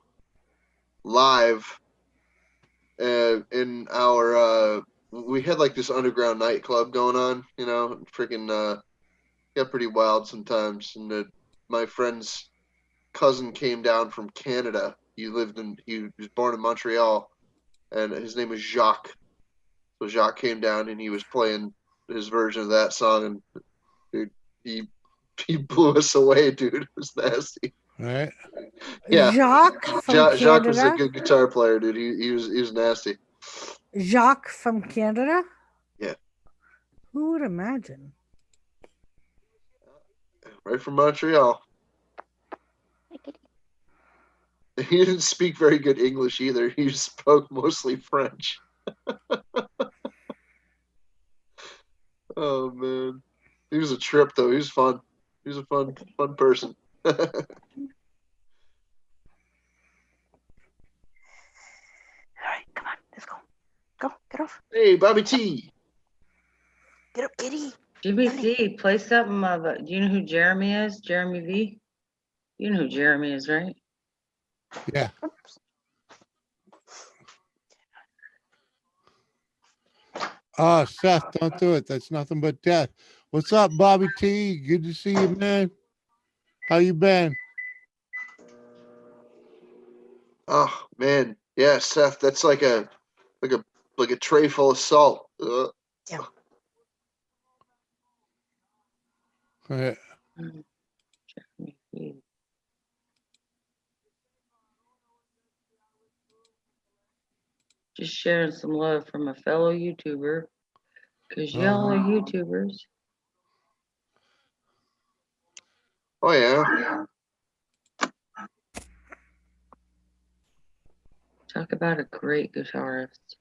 live, in our we had like this underground nightclub going on, you know, freaking got pretty wild sometimes. And my friend's cousin came down from Canada. He was born in Montreal, and his name was Jacques. So Jacques came down and he was playing his version of that song, and dude, he blew us away, dude. It was nasty. Right. Yeah. Jacques from Jacques was a Canada? good guitar player, dude. He was nasty. Jacques from Canada? Yeah. Who would imagine? Right from Montreal. He didn't speak very good English either. He spoke mostly French. Oh man. He was a trip though. He was fun. He was a fun person. All right, come on, let's go. Go, get off. Hey, Bobby T. Get up, kitty. Jimmy C, play something of it. Do you know who Jeremy is? Jeremy V? You know who Jeremy is, right? Yeah. Oh, Seth, don't do it. That's nothing but death. What's up, Bobby T? Good to see you, man. How you been? Oh man, yeah, Seth. That's like a tray full of salt. Yeah. Right. Just sharing some love from a fellow YouTuber, because y'all are YouTubers. Oh yeah. Talk about a great guitarist.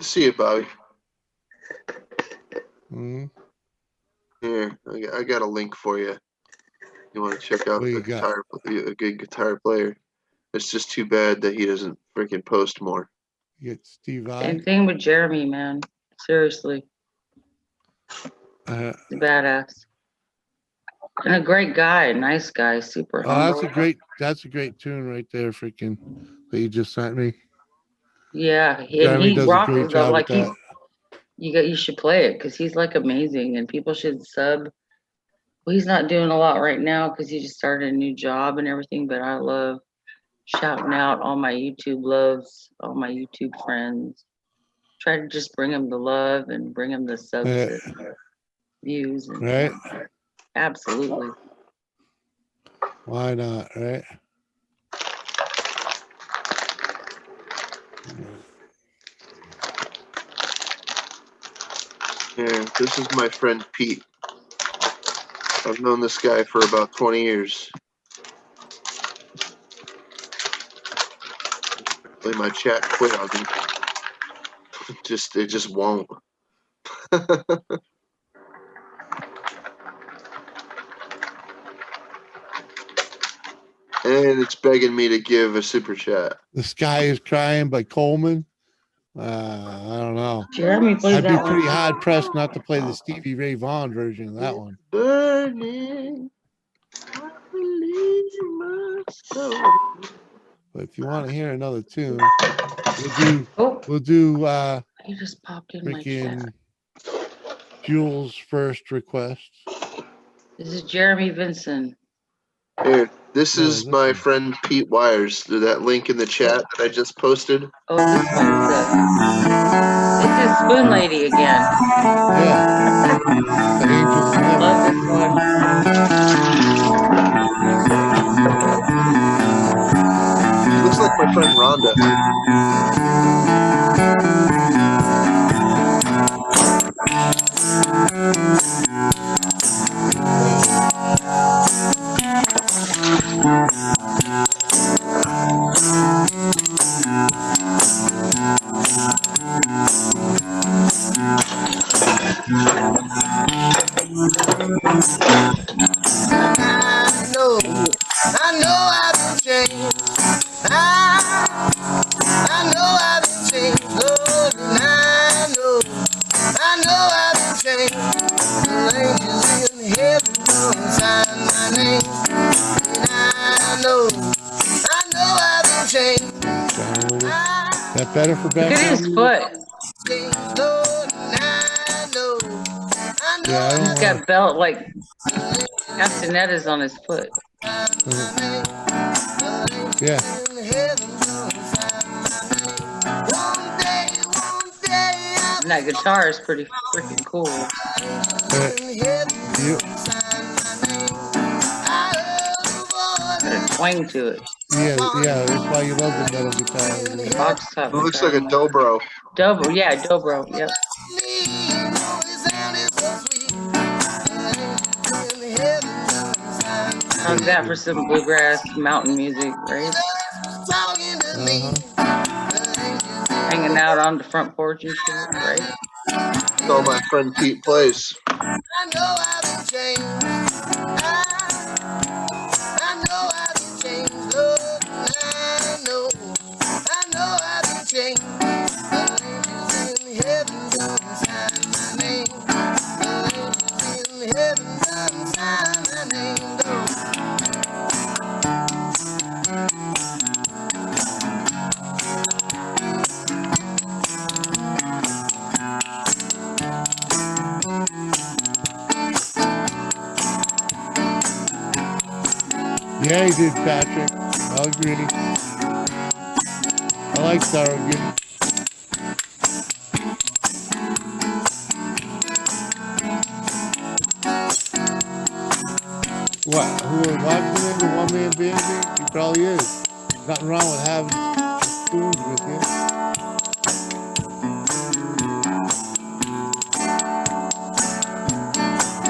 See you, Bobby. Mm-hmm. Here, I got a link for you. You want to check out a good guitar player? It's just too bad that he doesn't freaking post more. You get Steve I. Same thing with Jeremy, man. Seriously. He's a badass. And a great guy, nice guy, super humble. That's a great tune right there, freaking that you just sent me. Yeah, and Jeremy he does a rocks great it though. job Like with that. you should play it because he's like amazing, and people should sub. Well, he's not doing a lot right now because he just started a new job and everything. But I love shouting out all my YouTube loves, all my YouTube friends. Try to just bring them the love and bring them the subs and views. And, Right. Absolutely. Why not, right? Yeah, this is my friend Pete. I've known this guy for about 20 years. My chat quit on me. It just won't. And it's begging me to give a super chat. The Sky is Crying by Coleman. I don't know. Jeremy plays I'd be that pretty one. hard pressed not to play the Stevie Ray Vaughan version of that one. Burning, I believe in my soul. But if you want to hear another tune, we'll do He just popped in my freaking Jules' first request. This is Jeremy Vincent. Here, this is my friend Pete Wires. That link in the chat that I just posted. Oh, this one's this is Spoon Lady again. Yeah. The Angels in Heaven. Love this one. She looks like my friend Rhonda. I know I've been changed. I know I've been changed. Lord, and I know I've been changed. The angels in heaven don't sign my name. And I know I've been changed. That better for back? Look at his foot. Yeah, he's got belt like castanetas on his foot. Yeah. And that guitar is pretty freaking cool. Got a twang to it. Yeah, that's why you love the metal guitar. Box top. It looks like a dobro. Dobro, yeah, dobro, yep. How's that for some bluegrass mountain music, right? Hanging out on the front porch and shit, right? That's all my friend Pete plays. I know I've been changed. I know I've been changed. Lord, I know I've been changed. The angels in heaven don't sign my name. The angels in heaven don't sign my name. Yeah, he did, Patrick. I'll agree. I like Thorogood. What? Who are watching it? The one-man band? He probably is. Nothing wrong with having spoons with you.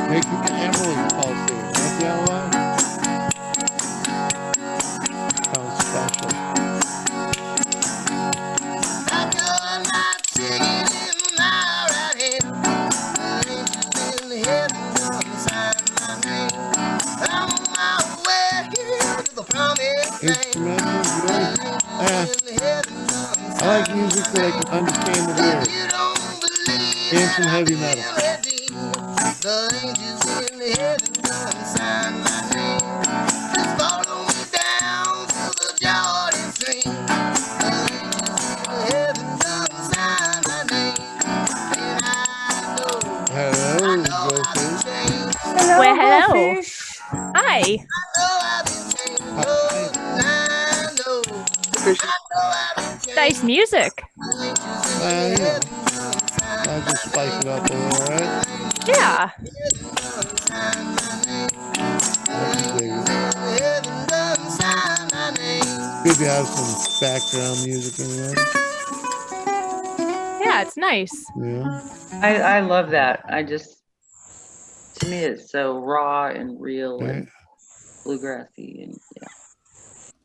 Make the Emily pulsate. Don't you know why? Sounds special. I got my ticket in my right hand. The angels in heaven don't sign my name. I'm on my way to the promised land. Instrumentals, really? I like music that I can understand the lyrics. And some heavy metal. The angels in heaven don't sign Hello, Well, hello. Goldfish. Hi. Nice music. I'll just spice it up a little, right? Yeah. Good to have some background music in there. Yeah, it's nice. Yeah. I love that. To me, it's so raw and real and bluegrassy, and yeah.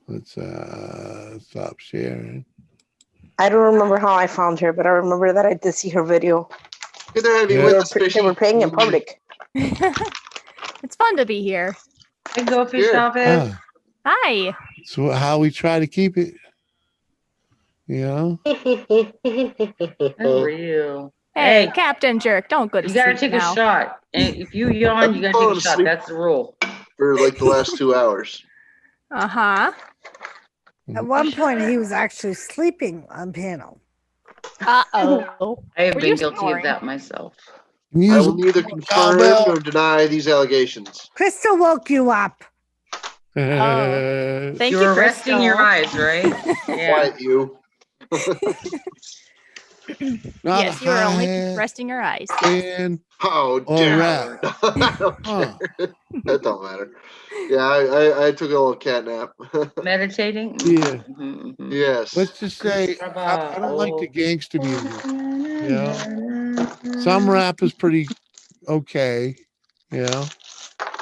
Let's stop sharing. I don't remember how I found her, but I remember that I did see her video. Good to have you They with were, us, they were playing in Fishy. public. It's fun to be here. Hey, go fish Here. office. Hi. So how we try to keep it, you know? Real. Hey, Captain Jerk, don't go to You gotta sleep take now. a shot. And if you yawn, you gotta take a shot. That's the rule. For like the last 2 hours. Uh-huh. At one point, he was actually sleeping on panel. Uh-oh. I have Were been you guilty snoring? of that myself. I will neither confirm nor deny these allegations. Crystal woke you up. Thank You you, were resting your Crystal. eyes, right? Quiet you. Yes, you are only resting your eyes. And how dare I don't care. That don't matter. Yeah, I took a little cat nap. Meditating? Yeah. Yes. Let's just say I don't like the gangster music. You know, some rap is pretty okay. You know,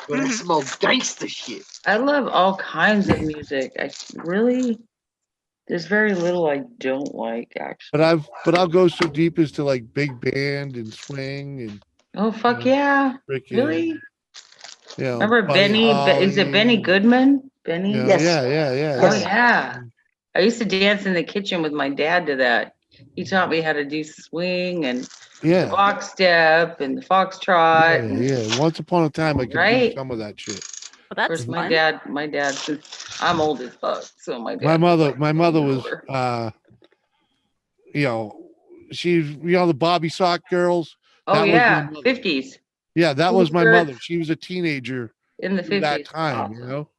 but it's some old gangster shit. I love all kinds of music. There's very little I don't like, actually. but I'll go so deep as to like big band and swing and. Oh, fuck yeah. Freaking, Really? You know, Remember Benny? Is it Benny Goodman? Benny? Yeah, yeah. Oh, yeah. I used to dance in the kitchen with my dad to that. He taught me how to do swing and the box step and the foxtrot. Yeah. Once upon a time, I could do some of that shit. Well, that's of course, my dad, I'm old as fuck, so my dad. My mother was, you know, she's, you know, the Bobby Sock girls. Oh, that yeah, was my mother. 50s. Yeah, that was my Luther. mother. She was a teenager In the through that 50s. time, you know.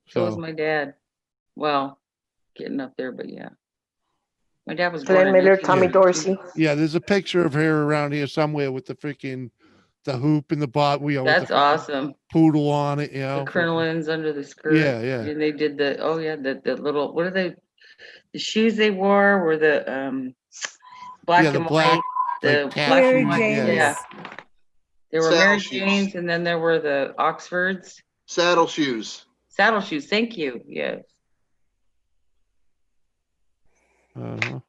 So was my dad. Well, getting up there, but yeah. My dad was Glenn born in Miller, Tommy 1952. Dorsey. Yeah, there's a picture of her around here somewhere with the freaking the hoop and the bot. You know, with That's the awesome. poodle on it. You know, The crinolines under the skirt. Yeah. And they did the the little, what are they? The shoes they wore were the black the and black, white. The like, black Mary and white. Janes. Yeah. There were Saddle Mary shoes. Janes, and then there were the Oxfords. Saddle shoes. Saddle shoes. Thank you. Yes. Uh-huh.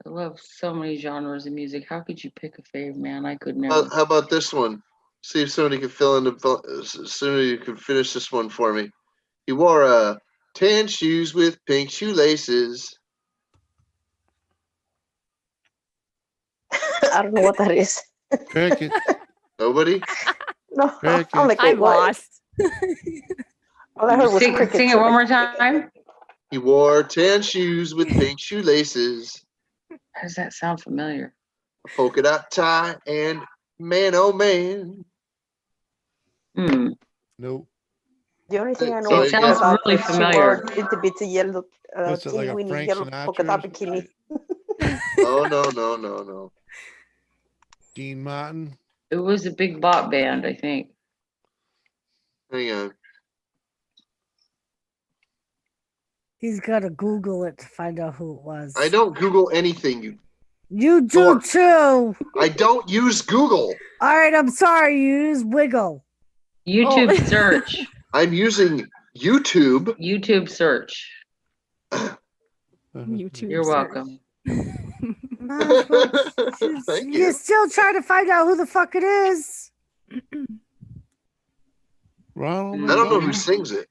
I love so many genres of music. How could you pick a favorite, man? I could never. How about this one? See if somebody can fill in sooner you can finish this one for me. He wore tan shoes with pink shoelaces. I don't know what that is. Cricket. Nobody? No, Cricket. I'm like, I'm wait, what? lost. All I heard was crickets. Sing it one more time. He wore tan shoes with pink shoelaces, How does that sound familiar? a polka dot tie, and man, oh man. Nope. The only thing I know So is it sounds about really she familiar. wore itty bitty yellow, What's it, like teeny a weeny Frank yellow Sinatra polka or dot something? bikini. Oh, no. Dean Martin. It was a big bop band, I think. Hang on. He's got to Google it to find out who it was. I don't Google anything. You do too. I don't use Google. All right, I'm sorry. You use Wiggle. YouTube search. I'm using YouTube. YouTube search. YouTube. You're welcome. Thank you. You're still trying to find out who the fuck it is. Ronald. I don't know who sings it.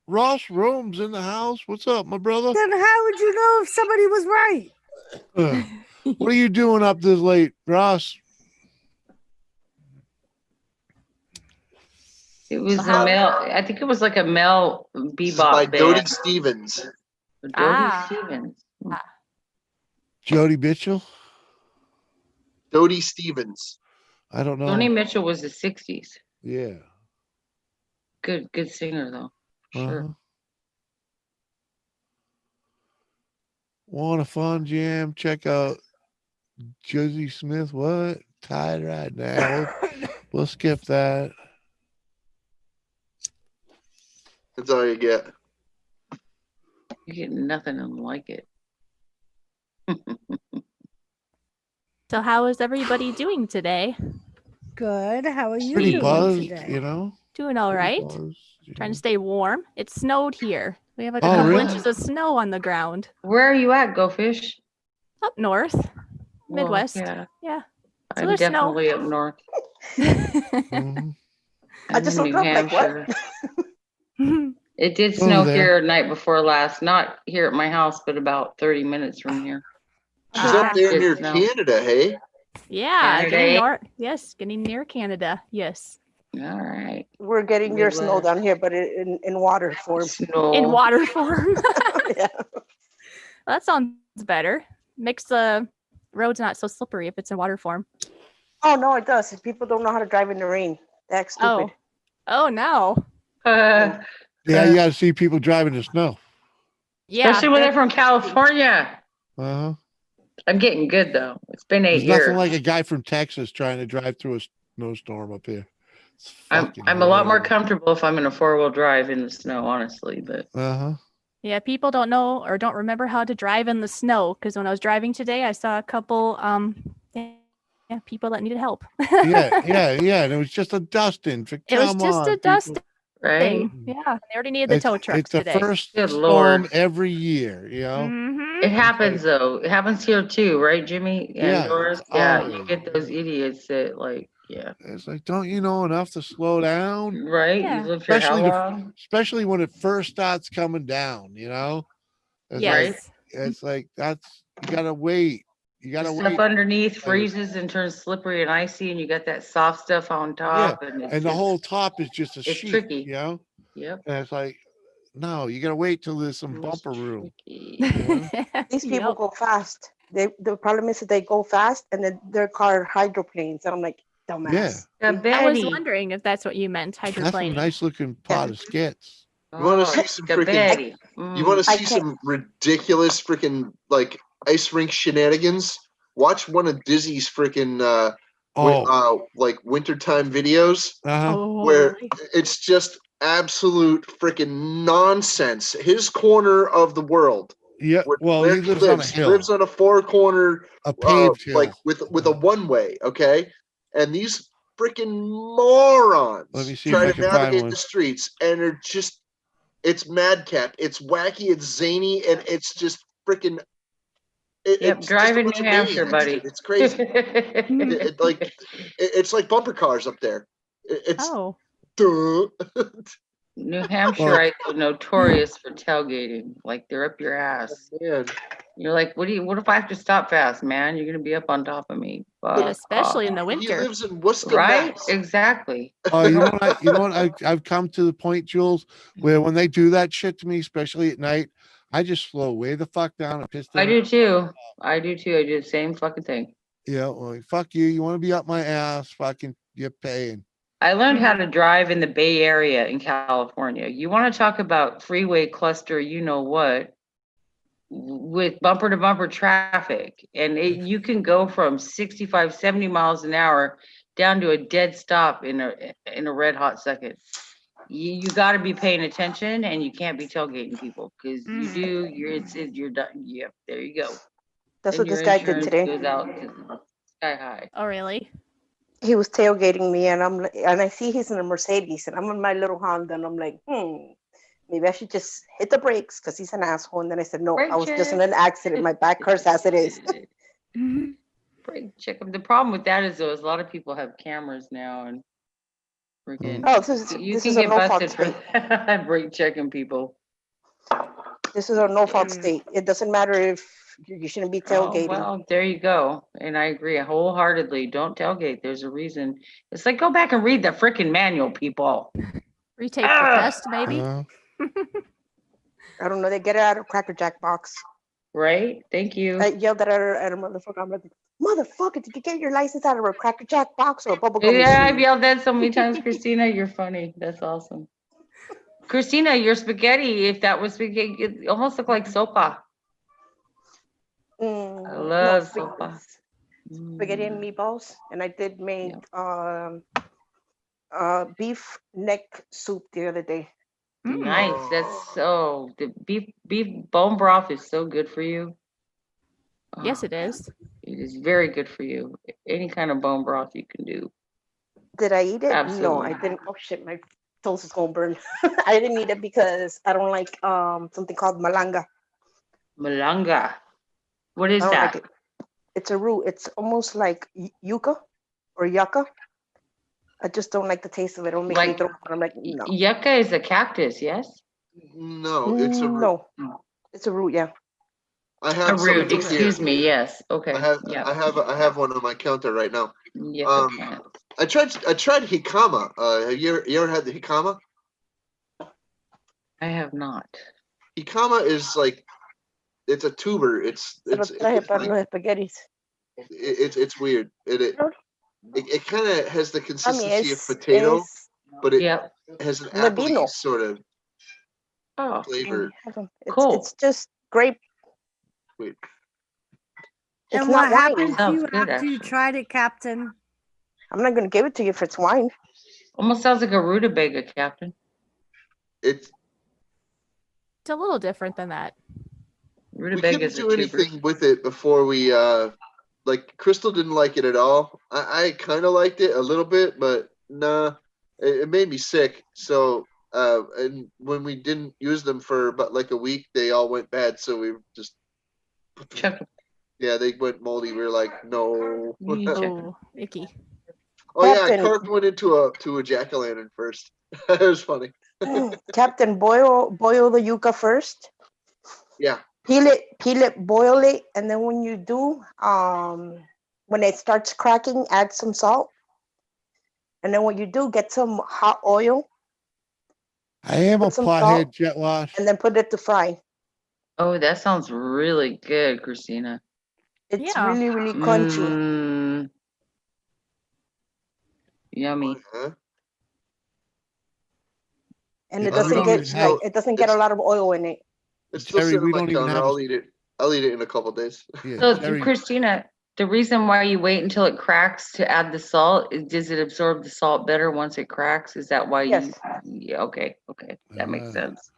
Ross Rome's in the house. What's up, my brother? Then how would you know if somebody was right? What are you doing up this late, Ross? It was a male. I think it was like a male bebop By band. Dodie Stevens. Dodie Stevens. Jody Mitchell. Dodie Stevens. I don't know. Joni Mitchell was the 60s. Yeah. Good singer though. Sure. Uh-huh. Want a fun jam? Check out Josie Smith. What? Tied right now. We'll skip that. That's all you get. You get nothing like it. So how is everybody doing today? Good. How are you Pretty doing buzzed, today? you know? Doing all right. Trying to stay warm. It snowed here. We have like a Oh, couple really? inches of snow on the ground. Where are you at, Go Fish? Up north, Well, Midwest. yeah. Yeah. So I'm there's definitely up north. Mhm. I just I'm in looked New up like, what? snow. It did Oh, snow there. here night before last, not here at my house, but about 30 minutes from here. She's up there Did near snow. Canada, hey? Yeah, Canada. getting near Canada. Yes. All right. We're getting your snow Midwest. down here, but in water form. Snow. In water form. Yeah. That sounds better. Makes the roads not so slippery if it's in water form. Oh no, it does. People don't know how to drive in the rain. That's stupid. Oh no. Yeah, you got to see people driving the snow. Yeah. Especially when they're from California. Uh-huh. I'm getting good though. It's been 8 There's years. nothing like a guy from Texas trying to drive through a snowstorm up here. It's I'm fucking a lot more hilarious. comfortable if I'm in a 4-wheel drive in the snow, honestly. But Uh-huh. Yeah, people don't know or don't remember how to drive in the snow because when I was driving today, I saw a couple people that needed help. Yeah. And it was just a dusting. It was Come just on, a people. dusting. right? Yeah, they already needed the tow trucks It's the today. first Good storm Lord. every year, you know? Mhm. It happens though. It happens here too, right, Jimmy and Yeah, Doris? it's Yeah, you always- get those idiots that like, yeah, It's like, don't you know enough to slow down? right? Yeah. You live here how long? Especially when it first starts coming down, you know? It's Yes. like it's like you gotta wait. You The gotta stuff wait. underneath freezes and turns slippery and icy, and you got that soft stuff on top, and it's And the just, whole top is just a it's sheet, tricky. you know? Yep. And it's like, no, you gotta wait till there's some bumper room. These people go fast. The problem is that they go fast and then their car hydroplanes. And I'm like, dumbass. Yeah. I was wondering if that's what you meant, That's a hydroplane. nice looking pot of skits. You want to Oh, see some the freaking? Betty. You want to I see can't- some ridiculous freaking like ice rink shenanigans? Watch one of Dizzy's freaking like wintertime videos Uh-huh. where it's just absolute freaking nonsense. His corner of the world. Yeah. Well, Where he lives on a He hill. lives on a 4-corner, A paved hill. like with a one-way. Okay, and these freaking morons Let me see if try I to can find navigate one. the streets, and they're just. It's madcap. It's wacky. It's zany, and it's just freaking. Yep, It's just a driving bunch New of Hampshire, maniacs, buddy. dude. It's crazy. It's like bumper cars up there. It's duh. New Hampshire, Well- I are notorious for tailgating. Like they're up your ass. Man. You're like, what if I have to stop fast, man? You're gonna be up on top of me. Fuck especially off. in the He winter. lives in Worcester, Right? Mass. Exactly. Oh, you know what? I've come to the point, Jules, where when they do that shit to me, especially at night, I just slow way the fuck down and piss them. I do too. I do the same fucking thing. Yeah, well, fuck you. You want to be up my ass? Fucking, you're paying. I learned how to drive in the Bay Area in California. You want to talk about freeway cluster, you know what, with bumper to bumper traffic. And you can go from 65, 70 miles an hour down to a dead stop in a red hot second. You got to be paying attention, and you can't be tailgating people because you do. You're done. Yep, there you go. That's Then what this your guy did insurance today. Goes out to sky high. Oh, really? He was tailgating me, and I see he's in a Mercedes, and I'm in my little Honda, and I'm like, maybe I should just hit the brakes because he's an asshole. And then I said, no, I was just in an accident. My back hurts as it is. Brake check them. The problem with that is, though, is a lot of people have cameras now, and freaking. Oh, this is a no-fault for brake checking people. This is a no-fault state. It doesn't matter if you shouldn't be tailgating. Oh, well, there you go. And I agree wholeheartedly. Don't tailgate. There's a reason. It's like, go back and read the freaking manual, people. Retake the test, maybe. I don't know. They get it out of Cracker Jack box. Right? Thank you. I yelled at a motherfucker. I'm like, motherfucker, did you get your license out of a Cracker Jack box or a bubblegum Yeah, I've machine? yelled that so many times, Christina. You're funny. That's awesome. Christina, your spaghetti, if that was spaghetti, it almost looked like sopa. I love sopa. Spaghetti and meatballs, and I did make beef neck soup the other day. Nice. That's so the beef bone broth is so good for you. Yes, it is. It is very good for you. Any kind of bone broth you can do. Did I eat it? Absolutely. No, I didn't. Oh shit, my toast is gonna burn. I didn't eat it because I don't like something called malanga. Malanga. What is I don't that? like it. It's a root. It's almost like yucca or yucca. I just don't like the taste of it. It'll make me throw up. And I'm like, no. Yucca is a cactus, yes? No, it's a root. No, it's a root. Yeah. I A have some root. here. Excuse me. Yes. Okay. I have Yeah. I have one on my counter right now. Yucca plant. I tried hikama. Have you ever had the hikama? I have not. Hikama is like it's a tuber. It's weird. It kind of has the consistency of potato, but it has an appley sort of flavor. It's just grape. Wait. It's And not what happened wine. to you after you tried it, Captain? I'm not gonna give it to you if it's wine. Almost sounds like a rutabaga, Captain. It's a little different than that. We couldn't do anything with it before we like Crystal didn't like it at all. I kind of liked it a little bit, but nah, it made me sick. So and when we didn't use them for about like a week, they all went bad. So we just yeah, they went moldy. We were like, no. Oh, icky. Oh yeah, I carved one into a jack-o'-lantern first. It was funny. Captain, boil the yucca first. Yeah. Peel it, boil it, and then when you do, when it starts cracking, add some salt. And then when you do, get some hot oil. I am a pothead, Jet Wash. And then put it to fry. Oh, that sounds really good, Christina. It's really, really crunchy. Yummy. And it doesn't get a lot of oil in it. It's still Jerry, sitting we on my don't even counter. have I'll eat it. I'll eat it in a couple of days. So, Christina, the reason why you wait until it cracks to add the salt is, does it absorb the salt better once it cracks? Is that why you? Yeah. Okay. That makes sense.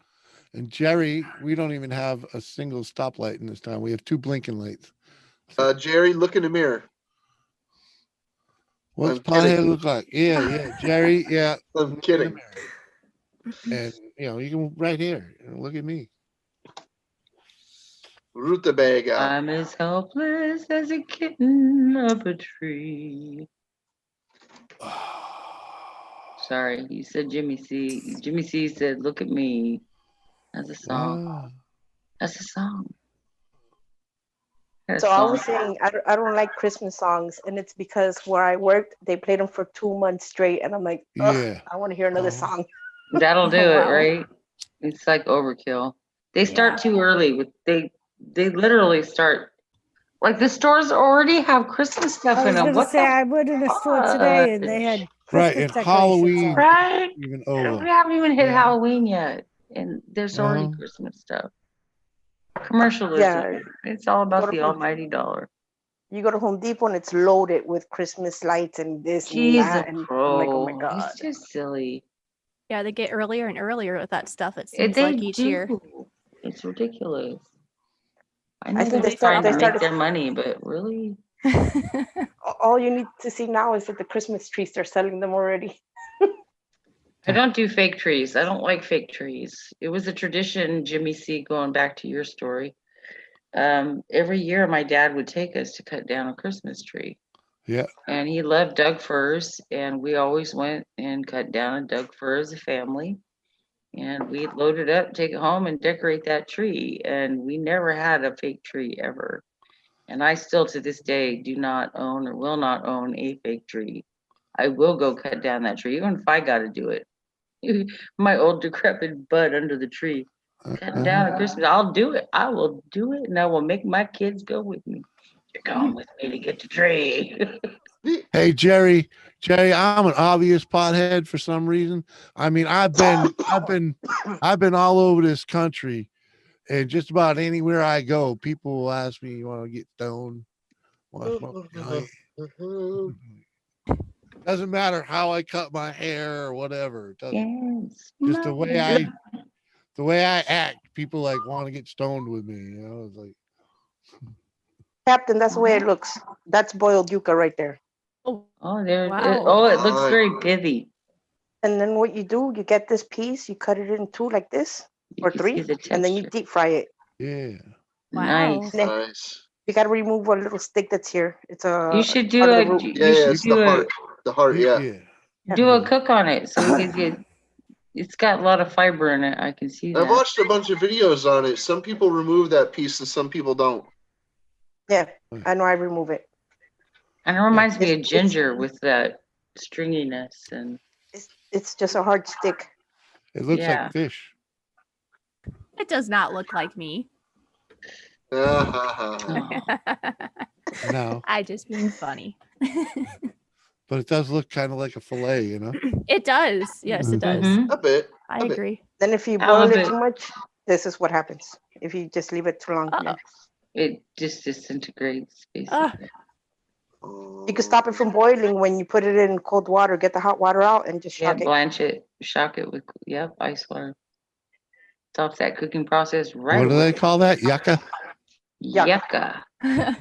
And Jerry, we don't even have a single stoplight in this town. We have 2 blinking lights. Jerry, look in the mirror. What's pothead look like? Yeah, Jerry. Yeah, I'm kidding. And you can right here. Look at me. Rutabaga. I'm as helpless as a kitten up a tree. Sorry, you said Jimmy C. Jimmy C said, "Look at me." That's a song. That's a song. So I was saying I don't like Christmas songs, and it's because where I worked, they played them for 2 months straight, and I'm like, I want to hear another song. That'll do it, right? It's like overkill. They start too early with they literally start like the stores already have Christmas stuff in them. What I went in a store today and they had Christmas decorations Halloween. up. Right? Even over. We haven't even hit Halloween yet, and there's already Christmas stuff. Commercialism. Yeah. It's all about the almighty dollar. You go to Home Depot and it's loaded with Christmas lights and this She's and that. a And pro. I'm like, oh my God. It's just silly. Yeah, they get earlier and earlier with that stuff. It seems They like each year. It's ridiculous. I know think they're they trying to make started- their money, but really? All you need to see now is that the Christmas trees, they're selling them already. I don't do fake trees. I don't like fake trees. It was a tradition, Jimmy C, going back to your story. Every year my dad would take us to cut down a Christmas tree. Yeah. And he loved Doug firs, and we always went and cut down a Doug fir as a family. And we'd load it up, take it home, and decorate that tree. And we never had a fake tree ever. And I still, to this day, do not own or will not own a fake tree. I will go cut down that tree, even if I got to do it. My old decrepit bud under the tree. Cutting down at Christmas, I'll do it. I will do it, and I will make my kids go with me. You're going with me to get the tree. Hey, Jerry, I'm an obvious pothead for some reason. I mean, I've been all over this country, and just about anywhere I go, people will ask me, "You want to get stoned? Want to smoke joint?" Doesn't matter how I cut my hair or whatever. It doesn't. Just the way I act, people like want to get stoned with me. You know, it's like, Captain, that's the way it looks. That's boiled yucca right there. Oh, there. Wow. It looks very pithy. And then what you do, you get this piece, you cut it in two like this, or three, and then you deep fry it. Yeah. Nice. Nice. You got to remove a little stick that's here. It's a. You should do part of a. the root. You should do a. The heart, yeah. Do a cook on it, so we can get. It's got a lot of fiber in it. I can see that. I've watched a bunch of videos on it. Some people remove that piece and some people don't. Yeah, I know I remove it. And it reminds me of ginger with that stringiness and. It's just a hard stick. It looks like fish. It does not look like me. No, I just being funny. but it does look kind of like a fillet, you know. It does. Yes, it does. A bit. I agree. Then if you I boil love it it. too much, this is what happens. If you just leave it too long. then It just disintegrates, basically. You can stop it from boiling when you put it in cold water, get the hot water out, and just Yeah, shock it. blanch it, shock it with ice water. Stops that cooking process right What do away. they call that? Yucca. Yucca. Yeah.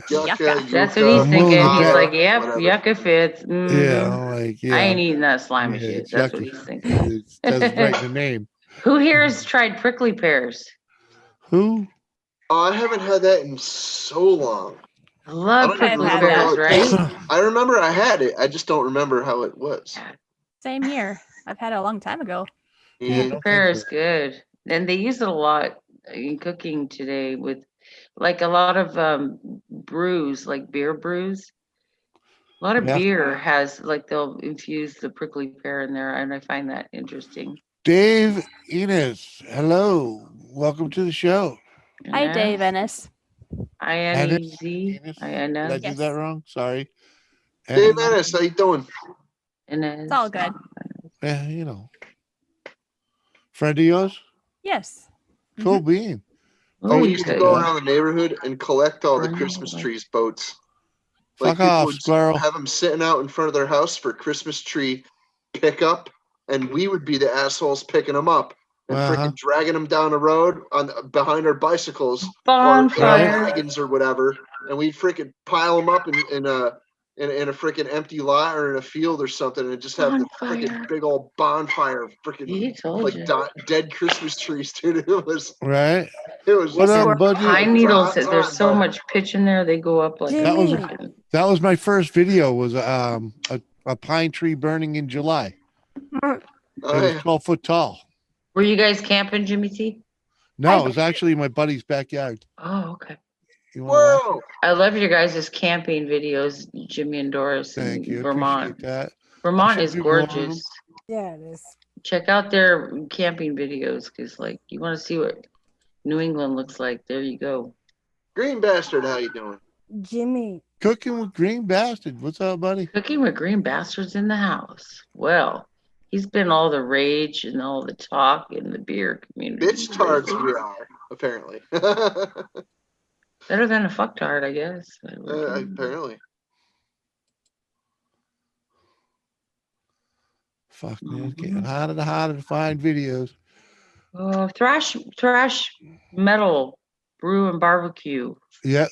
Yucca. That's what he's thinking. He's yucca, like, yep, whatever. yucca fits. Mhm. Yeah, I'm like, yeah. I ain't eating that slimy Yeah, shit. it's That's what yucky. he's thinking. It says it right in the name. Who here has tried prickly pears? Who? Oh, I haven't had that in so long. I love prickly had pears, that. right? I remember I had it. I just don't remember how it was. Same here. I've had it a long time ago. Prickly pear is good. And they use it a lot in cooking today with like a lot of brews, like beer brews. A lot of Yeah. beer has like they'll infuse the prickly pear in there, and I find that interesting. Dave Enos, hello. Welcome to the show. Hi, Dave Ennis. I-N-E-Z. Did I-N-S. I do that wrong? Sorry. Dave Ennis, how you doing? It's all good. Yeah, you know. Friend of yours? Yes. Cool bean. Oh, we used to go around the neighborhood and collect all the Christmas trees boats. Like Fuck off, people would squirrel. have them sitting out in front of their house for Christmas tree pickup, and we would be the assholes picking them up and freaking dragging them down the road behind our bicycles or Bonfire. wagons or whatever, and we'd freaking pile them up in a freaking empty lot or in a field or something, and just have the freaking big old bonfire, freaking dead Christmas trees, dude. It was right. It was. What up, buddy? Pine needles. There's so much pitch in there. They go up like That was my first video. Was a pine tree burning in July. It was 12 foot tall. Were you guys camping, Jimmy C? No, it was actually my buddy's backyard. Oh, okay. You wanna watch it? I love your guys' camping videos, Jimmy and Doris Thank in you. Vermont. Appreciate that. Vermont You is should do more of gorgeous. Yeah, it is. Check out their camping videos because, like, you want to see what New England looks like. There you go. Green Bastard, how you doing? Jimmy. Cooking with Green Bastard. What's up, buddy? Cooking with Green Bastards in the house. Well, he's been all the rage and all the talk in the beer community. Bitch tards we are, apparently. Better than a fucktard, I guess. Apparently. Fuck, man. It's getting harder and harder to find videos. Oh, thrash metal, brew and barbecue. Yeah.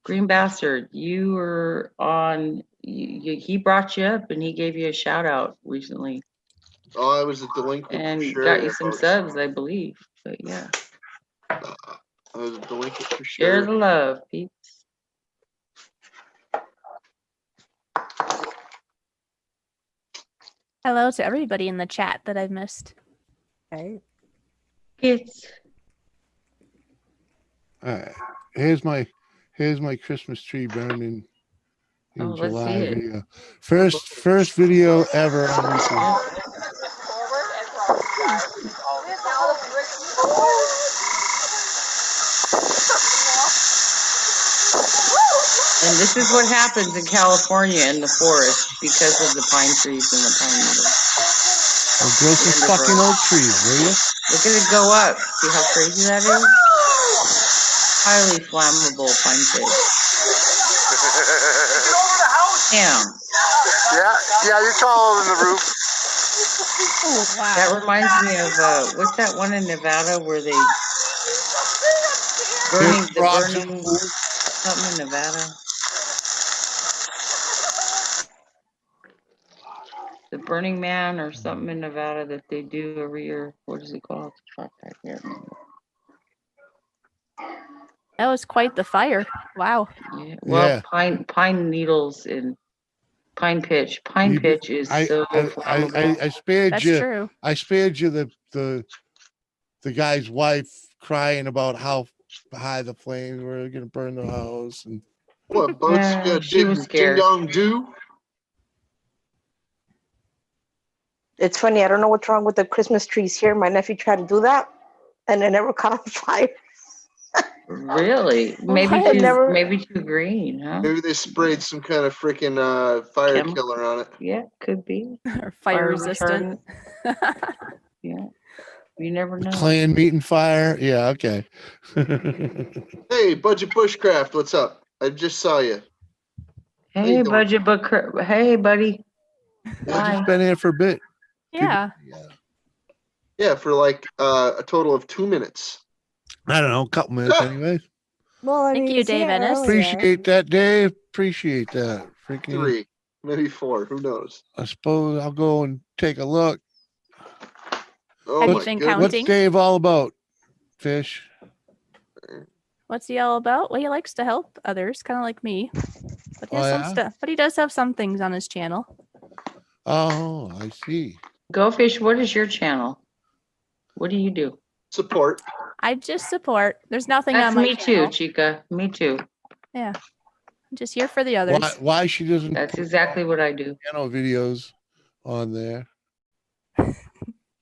Green Bastard, you were on. He brought you up and he gave you a shout out recently. Oh, I was a delinquent and for sure. got you some subs, I believe. But yeah, I was a delinquent for share sure. the love, peeps. Hello to everybody in the chat that I've missed. Hey. It's All right. Here's my Christmas tree burning in let's July see it. video. First video ever on YouTube. And this is what happens in California in the forest because of the pine trees and the pine needles. Well, grow some fucking oak trees, will you? Look at it go up. See how crazy that is? Highly flammable pine trees. Damn. Yeah, you're taller than the roof. Oh, wow. That reminds me of what's that one in Nevada where they burning something in Nevada. The Burning Man or something in Nevada that they do every year. What is it called? Fuck, I can't remember. That was quite the fire. Wow. Yeah. Well, pine needles and pine pitch. Pine pitch is so flammable. I spared That's you. true. I spared you the guy's wife crying about how high the flames were going to burn the house and what boats she was scared. Ding dong do. It's funny. I don't know what's wrong with the Christmas trees here. My nephew tried to do that, and it never caught on fire. Really? Maybe too green, huh? Maybe they sprayed some kind of freaking fire killer on it. Yeah, could be. Or fire resistant. Yeah. You never know. clan meeting fire. Yeah, okay. Hey, Budget Bushcraft, what's up? I just saw you. Hey, buddy. I've just been here for a bit. Yeah. Yeah, for like a total of 2 minutes. I don't know, a couple minutes anyway. Well, Thank you, Dave Ennis. Appreciate that, Dave. Appreciate that. Freaking 3, maybe 4. Who knows? I suppose I'll go and take a look. Oh, Have my you been goodness. What's counting? Dave all about, Fish? What's he all about? Well, he likes to help others, kind of like me. But he has Oh, some yeah? stuff. But he does have some things on his channel. Oh, I see. Go Fish, what is your channel? What do you do? Support. I just support. There's nothing That's on my me channel. too, Chica. Me too. Yeah. I'm just here for the others. Why she doesn't That's put exactly what I do. piano videos on there?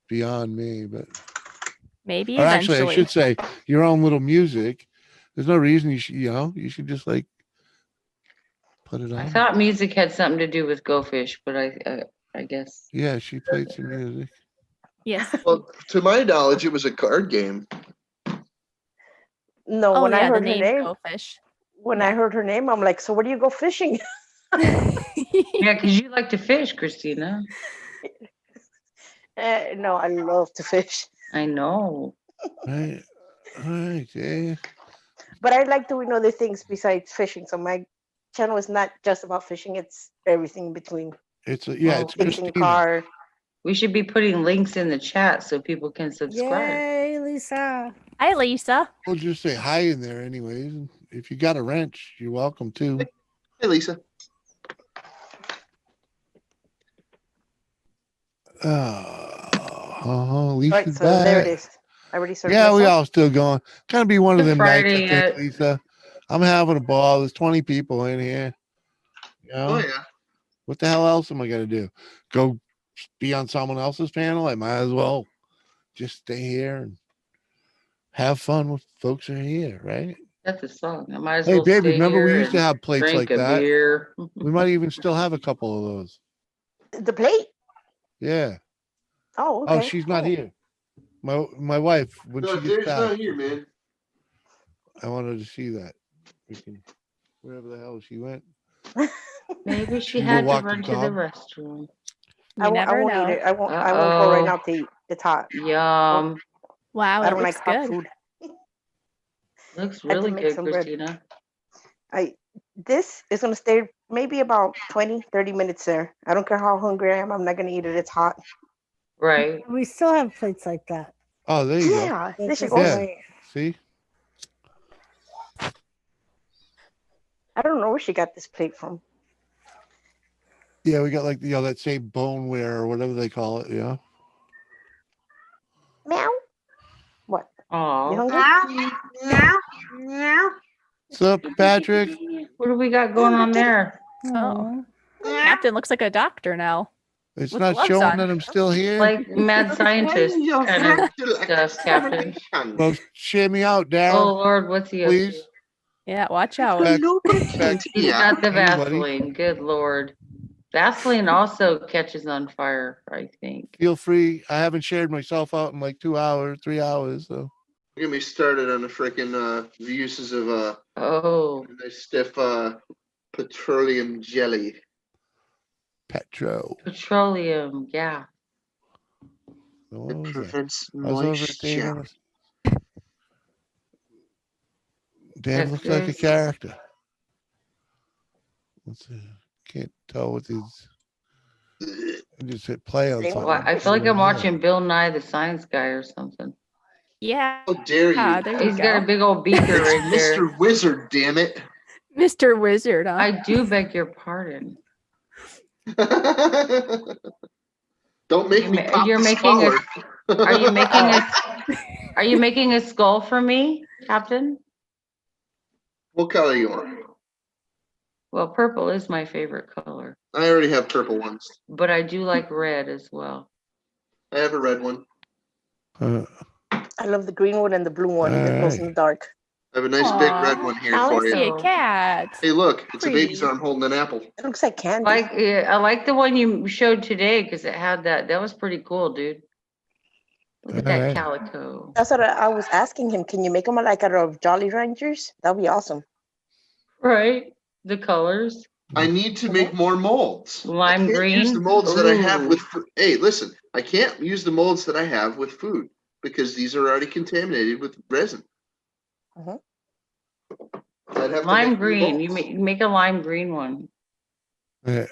Beyond me, but Maybe or eventually. actually, I should say your own little music. There's no reason you should, you should just like put it on. I thought music had something to do with Go Fish, but I guess. Yeah, she played some music. Yes. Well, to my knowledge, it was a card game. No, Oh, when I yeah, the heard her name name, Go Fish. when I heard her name, I'm like, so where do you go fishing? Yeah, because you like to fish, Christina. No, I love to fish, I know. Right, yeah. but I like doing other things besides fishing. So my channel is not just about fishing; it's everything in between. It's it's Fixing Christina. car. We should be putting links in the chat so people can subscribe. Yay, Lisa. Hi, Lisa. We'll just say hi in there, anyways. If you got a wrench, you're welcome to. Hey, Lisa. Lisa's Right, so back. there it is. I already started. Yeah, we myself. all still going. Gonna be one of them nights, I Friday think, yet. Lisa. I'm having a ball. There's 20 people in here. You know? Oh, yeah. What the hell else am I gonna do? Go be on someone else's panel? I might as well just stay here and have fun with folks who are here, right? That's a song. I might as Hey, well baby, stay remember we here used to and have plates drink like a that? beer. We might even still have a couple of those. The plate. Yeah. Oh, okay. Oh, she's not here. My wife, when No, she Dave's gets not back, here, man. I wanted to see that. We can, wherever the hell she went. Maybe she She go had to walk the run to the dog. restroom. I won't eat it. I won't go right now to eat. It's hot. Yum. Wow, I it don't looks like hot good. food. Looks I had to really make good, some bread. Christina. This is gonna stay maybe about 20, 30 minutes there. I don't care how hungry I am. I'm not gonna eat it. It's hot. Right. We still have plates like that. Oh, there you Yeah, They're this should just go. Yeah. white. See? I don't know where she got this plate from. Yeah, we got like that same boneware or whatever they call it. Yeah. Meow. What? You Oh. hungry? Meow, meow. What's up, Patrick? What do we got going on there? Oh. Captain looks like a doctor now. It's With not gloves showing on. that I'm still here. Like mad scientist kind of stuff, Captain. Well, share me out, Oh Daryl. Lord, what's he up Please. to? Yeah, watch out. He's got the Hey, buddy. Vaseline. Good Lord. Vaseline also catches on fire, I think. Feel free. I haven't shared myself out in like 2 hours, 3 hours. So Get me started on the freaking the uses of Oh, nice stiff petroleum jelly. petroleum, yeah. What was that? Prevents I was over at Dave. moisture. Dave looks like a character. Let's see. Can't tell what these. I just hit play on something. Well, I feel like I'm watching Bill Nye the Science Guy or something. Yeah. How dare you? There you He's got go. a big old beaker right there. Mr. Wizard, damn it. Mr. Wizard, huh? I do beg your pardon. Don't make me pop You're the making scholar. Are you making are you making a skull for me, Captain? What color you want? Well, purple is my favorite color, I already have purple ones. but I do like red as well. I have a red one. I love the green one and the blue one that glows in the dark. I have a nice big red one here for you. See a cat. Hey, look, it's Pretty. a baby's arm holding an apple. It looks like candy. I like the one you showed today because it had that. That was pretty cool, dude. Look at that calico. That's what I was asking him. Can you make them like out of Jolly Ranchers? That'd be awesome. Right, the colors. I need to make more molds. Lime green. Use the molds that I have Ooh. with. Hey, listen, I can't use the molds that I have with food because these are already contaminated with resin. I'd have to Lime make new green. molds. You make a lime green one, Yeah.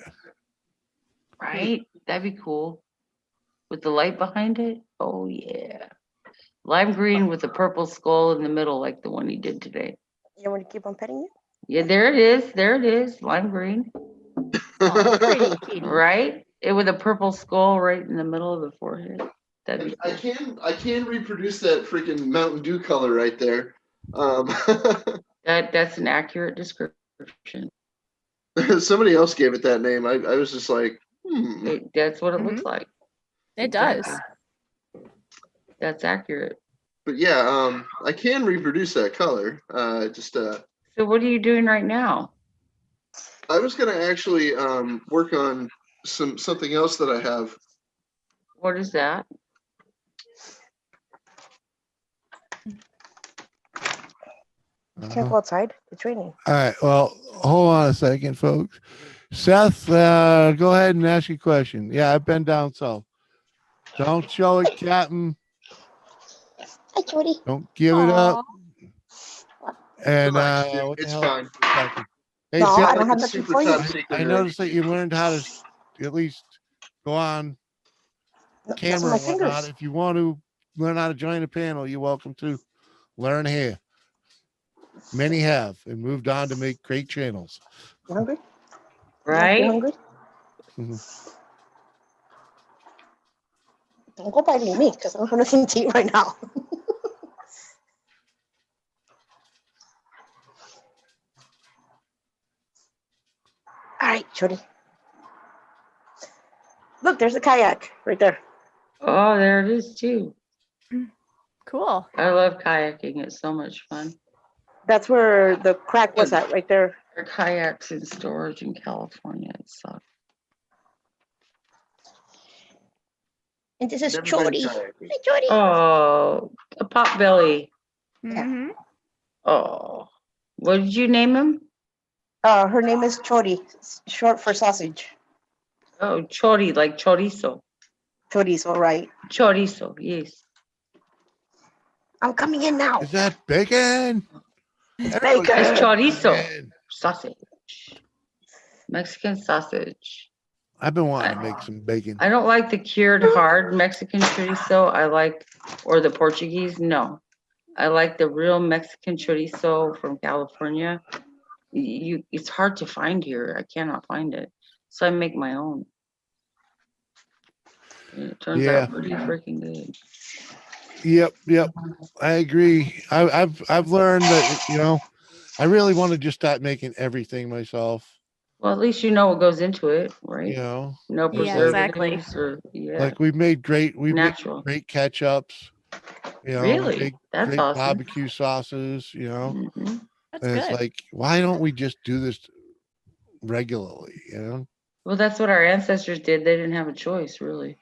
right? That'd be cool. With the light behind it. Oh yeah. Lime green with a purple skull in the middle, like the one he did today. You want me to keep on petting you? Yeah, there it is. There it is. Lime green. Pretty kitty. Right? It with a purple skull right in the middle of the forehead. That'd be I can reproduce that freaking Mountain Dew color right there. that's an accurate description. Somebody else gave it that name. I was just like, That's what it looks like. It does. That's accurate. But yeah, I can reproduce that color. So what are you doing right now? I was gonna actually work on something else that I have. What is that? You can't go outside. It's raining. All right. Well, hold on a second, folks. Seth, go ahead and ask your question. Yeah, I've been down south. Don't show it, Captain. Hi, Jody. Don't give it up. And what the It's hell? fine. Hey, No, Seth, I don't have nothing for you. I noticed that you learned how to at least go on camera my and whatnot. fingers. If you want to learn how to join a panel, you're welcome to learn here. Many have and moved on to make great channels. You hungry? Right? You hungry? Don't go biting me because I don't have nothing to eat right now. All right, Jody. Look, there's a kayak right there. Oh, there it is too. Cool. I love kayaking. It's so much fun. That's where the crack was at, right there. There are kayaks in storage in California. It sucks. And this is Never been Jody. kayaking. Hey, Jody. Oh, a pot belly. Mm-hmm. Oh, what did you name him? Her name is Chori, short for sausage. Oh, chori, like chorizo. Chorizo, right? Chorizo, yes. I'm coming in now. Is that bacon? It's Bacon. chorizo. Sausage. Mexican sausage. I've been wanting to make some bacon. I don't like the cured hard Mexican chorizo. I like, or the Portuguese. No, I like the real Mexican chorizo from California. It's hard to find here. I cannot find it, so I make my own. And it turns out pretty freaking good. Yep. I agree. I've learned that I really want to just start making everything myself. Well, at least you know what goes into it, right? No preservatives Like we've made great natural. Great ketchups. Really? That's great awesome. barbecue sauces. That's and it's good. like, why don't we just do this regularly? You know. Well, that's what our ancestors did. They didn't have a choice, really.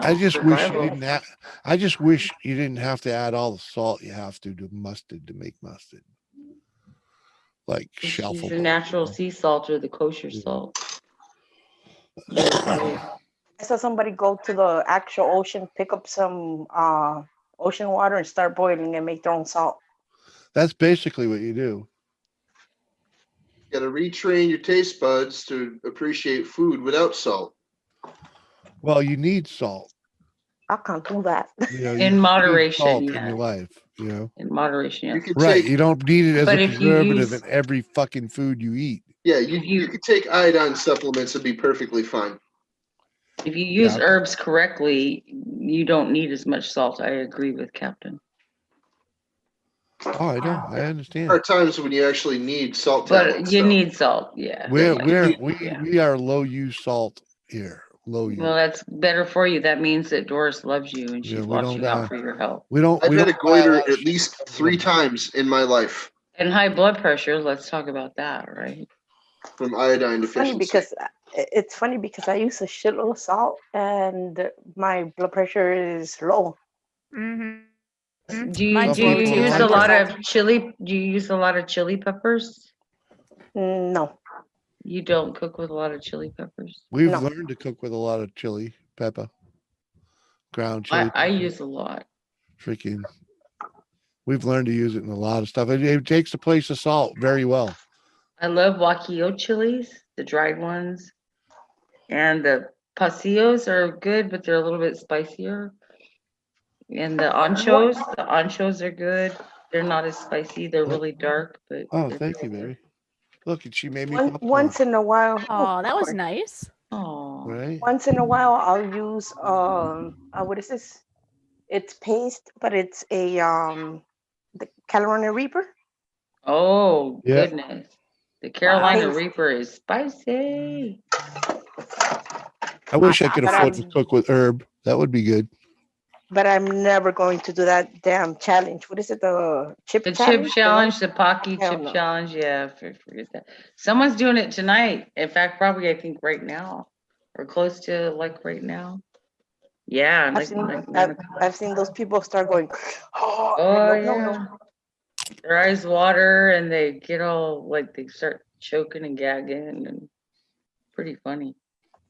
I just wish you Survival. didn't have. I just wish you didn't have to add all the salt you have to mustard to make mustard. Like Just use shelfable. the natural sea salt or the kosher salt. I saw somebody go to the actual ocean, pick up some ocean water and start boiling and make their own salt. That's basically what you do. You got to retrain your taste buds to appreciate food without salt. Well, you need salt. I can't do that. You know, In you need moderation, salt yeah. in your life. You know, In moderation, yes. right? You don't need it as But a if you preservative use- in every fucking food you eat. Yeah, you could take iodine supplements and be perfectly fine. If you use okay. herbs correctly, you don't need as much salt. I agree with Captain. Oh, I know. I understand. There are times when you actually need salt But tablets. you though. need salt, yeah. We are low use salt here. Low use. Well, that's better for you. That means that Doris loves you and she's Yeah, we don't, watching out for your health. We don't. I've we had a don't buy goiter lot of at least 3 times in my life And high blood pressure, let's talk about that, right? from iodine Funny deficiency. because it's funny because I use a shitload of salt and my blood pressure is low. Mm-hmm. Do you Mine too, use too. a lot of chili? Do you use a lot of chili peppers? No. You don't cook with a lot of chili peppers? We've learned to cook with a lot of chili pepper, ground chili. I use a lot. Freaking, we've learned to use it in a lot of stuff. It takes the place of salt very well. I love guajillo chilies, the dried ones. And the pasillos are good, but they're a little bit spicier. And the anchos are good. They're not as spicy. They're really dark, but Oh, they're thank you, good. baby. Look, and she made me Once in a while. Oh, that was nice. Oh. Right. Once in a while, I'll use what is this? It's paste, but it's a the Carolina Reaper. Oh, Yeah. goodness. The Carolina Paste. Reaper is spicy. I wish I could But afford to I'm- cook with herb. That would be good. But I'm never going to do that damn challenge. What is it? The chip The challenge? chip challenge, the Pocky Hell chip no. challenge. Yeah, forget that. Someone's doing it tonight. In fact, probably I think right now, or close to like right now. Yeah, I've seen those people start going. Oh, Oh no, yeah. no. Their eyes water and they get all like they start choking and gagging and pretty funny.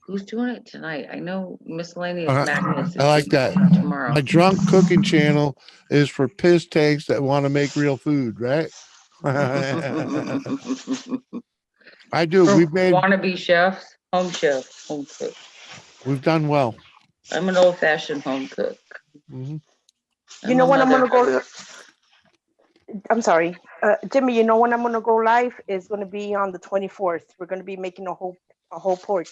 Who's doing it tonight? I know Miscellaneous Magnus is I like doing that. it tomorrow. My drunk cooking channel is for piss tanks that want to make real food, right? I do. For We've made. wannabe chefs, home chef, home cook. We've done well. I'm an old-fashioned home cook. Mm-hmm. You know when I'm gonna go? I'm sorry, Jimmy. You know when I'm gonna go live is gonna be on the 24th. We're gonna be making a whole pork.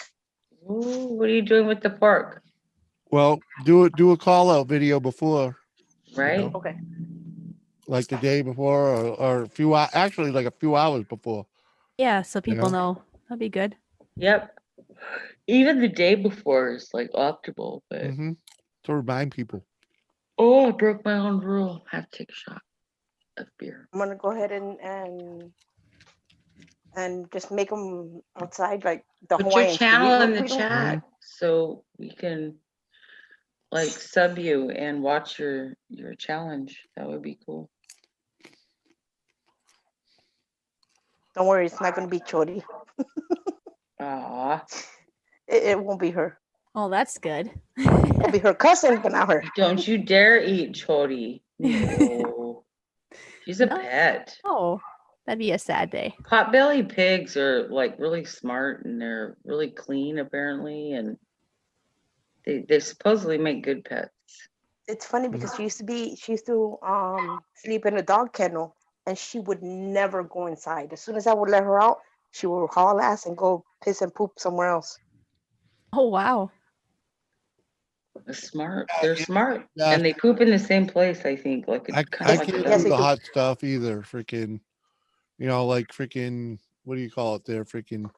Ooh, what are you doing with the pork? Well, do a call out video before, Right? Okay. like the day before, or a few actually like a few hours before. Yeah, so people know? know. That'd be good. Yep. Even the day before is like optimal, but Mm-hmm. To remind people. oh, I broke my own rule. I have to take a shot of beer. I'm gonna go ahead and just make them outside like the Put Hawaiian. your channel in the Freedom. chat so we can like sub you and watch your challenge. That would be cool. Don't worry, it's not gonna be Chody. Ah, It won't be her. Oh, that's good. It'll be her cousin, but not her. don't you dare eat chori. No. She's a pet. Oh, that'd be a sad day. Potbelly pigs are like really smart and they're really clean apparently, and they supposedly make good pets. It's funny because she used to sleep in a dog kennel and she would never go inside. As soon as I would let her out, she would haul ass and go piss and poop somewhere else. Oh wow. They're smart. They're smart. Yeah. And they poop in the same place, I think. Like I kind of like can't a do dog. the hot stuff either. Freaking, like freaking, what do you call it there? Freaking,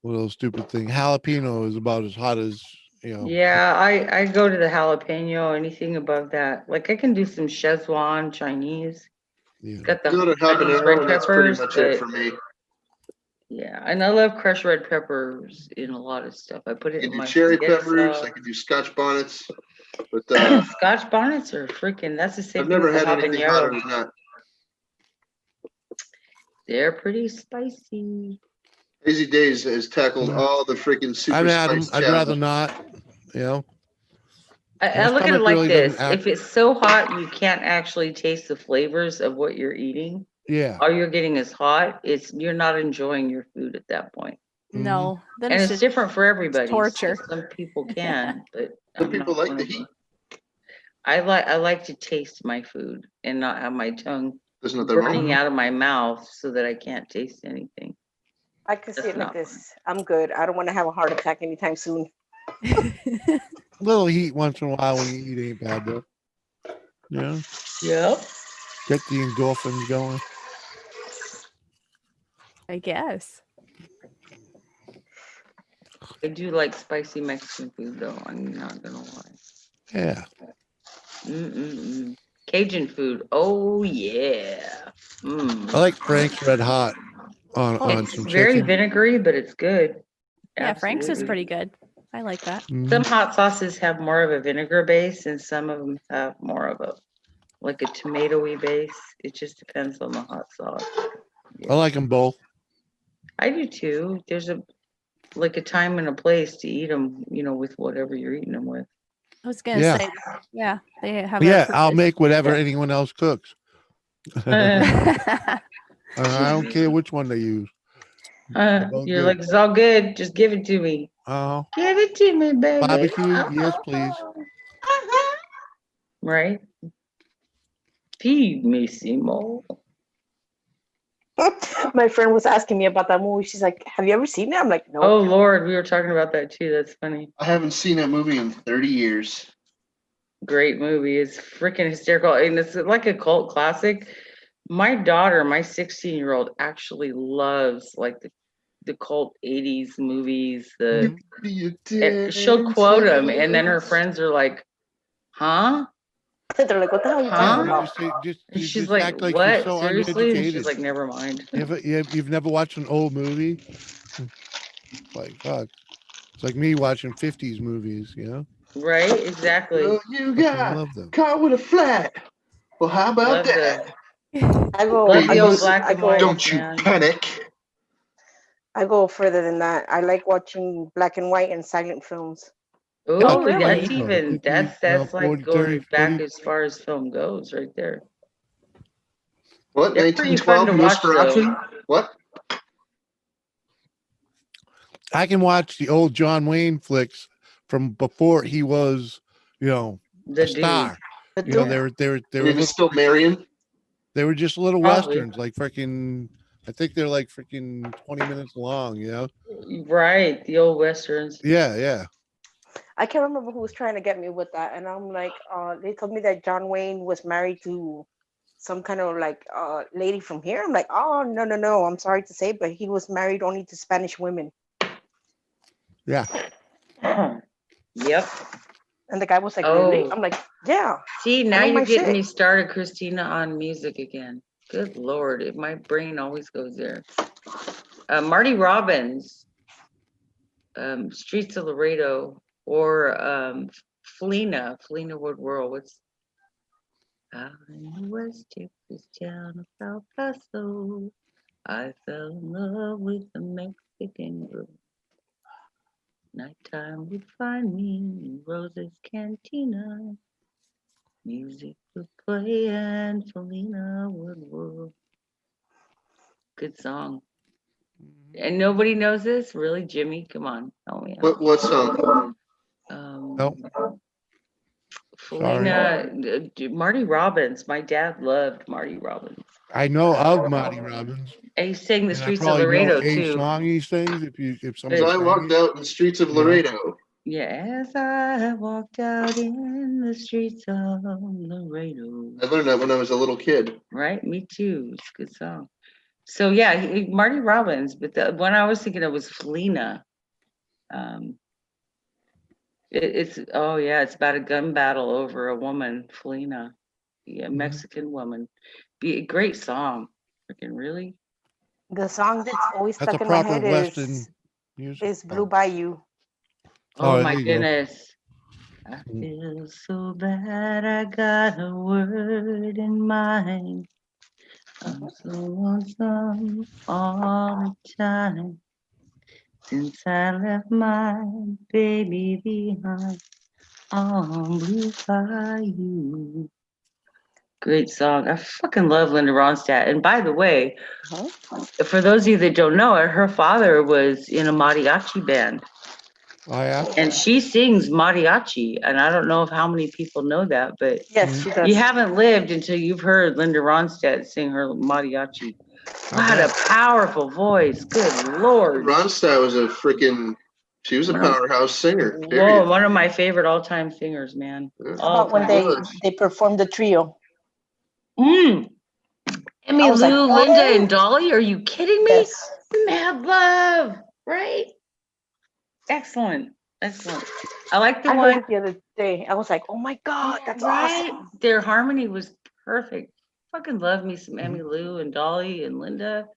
what those stupid thing. Jalapeno is about as hot as you know. Yeah, I go to the jalapeno. Anything above that, like I can do some Szechuan Chinese. Yeah. Got the Go to crushed habanero, red and that's pretty peppers, much it but for me. yeah, and I love crushed red peppers in a lot of stuff. I put I it can in do my cherry spaghetti peppers. sauce. I can do Scotch bonnets. But Scotch bonnets are freaking. That's the same I've thing never with the had anything hotter habanero. than that. They're pretty spicy. Lazy Days has tackled all the freaking super I've had them. spice I'd rather challenges. not. You know. I My look at it stomach like really this: doesn't act. if it's so hot you can't actually taste the flavors of what you're eating, Yeah. all you're getting is hot. You're not enjoying your food at that point. No, then And it's it's just different for everybody. torture. Some people can, but Some I'm people not like one the of heat. them. I like to taste my food and not have my tongue There's nothing wrong with burning it. out of my mouth so that I can't taste anything. I can see That's it like not this. I'm good. I don't want to have a heart attack anytime soon. Little heat once in a while when you eat ain't bad though. Yeah. Yep. Get the endorphins going. I guess. I do like spicy Mexican food though. I'm not gonna lie. Yeah. Cajun food. Oh yeah. I like Frank's Red Hot on It's some very chicken. vinegary, but it's good. Yeah, Frank's is Absolutely. pretty good. I like that. Some hot sauces have more of a vinegar base, and some of them have more of a like a tomatoey base. It just depends on the hot sauce. I like them both. I do too. There's a time and a place to eat them, with whatever you're eating them with. I was gonna Yeah. say, yeah, they have. Yeah, I'll make whatever anyone else cooks. Uh, I don't care which one they use. They're both you're good. like, it's all good. Just give it to me. Oh. Give it to me, baby. Barbecue, yes, please. Right? Feed me, Simo. My friend was asking me about that movie. She's like, "Have you ever seen it?" I'm like, "No." Oh Lord, we were talking about that too. That's funny. I haven't seen that movie in 30 years. Great movie. It's freaking hysterical. And it's like a cult classic. My daughter, my 16-year-old, actually loves like the cult 80s movies. She'll quote them, and then her friends are like, huh? They're like, "What the hell are you talking Huh? about?" You She's just like, act like what? you're so Seriously? And uneducated. she's like, never mind. You've never watched an old movie? Like, fuck. It's like me watching 50s movies, you know? Right? Exactly. Well, you Fucking got love them. caught with a flat. Well, how about Love that? I go. Love the I old go- black I and go- white. Don't you man. panic. I go further than that. I like watching black and white and silent films. Oh, really? that's even that's 50, like 40, going 30, back 40. as far as film goes, right there. What? They're pretty fun 1912 to watch, Nosferatu? though. What? I can watch the old John Wayne flicks from before he was, The a star. The You know, dude. they were And he was still marrying? They were just little Probably. westerns, like freaking. I think they're like freaking 20 minutes long. You know? Right, the old westerns. Yeah, yeah. I can't remember who was trying to get me with that, and I'm like, they told me that John Wayne was married to some kind of like lady from here. I'm like, oh no. I'm sorry to say, but he was married only to Spanish women. Yeah. Yep. And the guy was like, really? Oh. I'm like, yeah. See, now know you're my getting shit. me started, Christina, on music again. Good Lord, my brain always goes there. Marty Robbins, Streets of Laredo, or Felina Woodworld. What's out in the West Texas town of El Paso? I fell in love with a Mexican girl. Nighttime would find me in Rosa's Cantina. Music would play and Felina would whirl. Good song. And nobody knows this? Really, Jimmy? Come on, help me out. What song? Nope. Felina, Marty Robbins. My dad loved Marty Robbins. I know of Marty Robbins. And he sang The And I Streets of probably Laredo know a too. song he sings if somebody. So I walked out in the streets of Laredo. Yeah, as I walked out in the streets of Laredo. I learned that when I was a little kid. Right, me too. It's a good song. So yeah, Marty Robbins, but the one I was thinking of was Felina. It's it's about a gun battle over a woman, Felina, a Mexican woman. Be a great song. Freaking really. The song that's always That's stuck a in my proper head Western music. is Blue Bayou. Oh there my you go. goodness. I feel so bad I got a word in mind. I'm so lonesome all the time since I left my baby behind on Blue Bayou. Great song. I fucking love Linda Ronstadt. And by the way, for those of you that don't know it, her father was in a mariachi band. Oh yeah. And she sings mariachi, and I don't know if how many people know that, but yes, she does. you haven't lived until you've heard Linda Ronstadt sing her mariachi. What a powerful voice! Good Lord. Ronstadt was she was a powerhouse singer. Whoa, Period. one of my favorite all-time singers, man. How about when they performed the trio? Emmy, I was Lou, like, Linda, oh. and Dolly? Are you kidding me? Yes. Mad love, right? Excellent. I like the I one. heard it the other day. I was like, oh my God, that's awesome. Their harmony was perfect. Fucking love me some Emmy Lou and Dolly and Linda.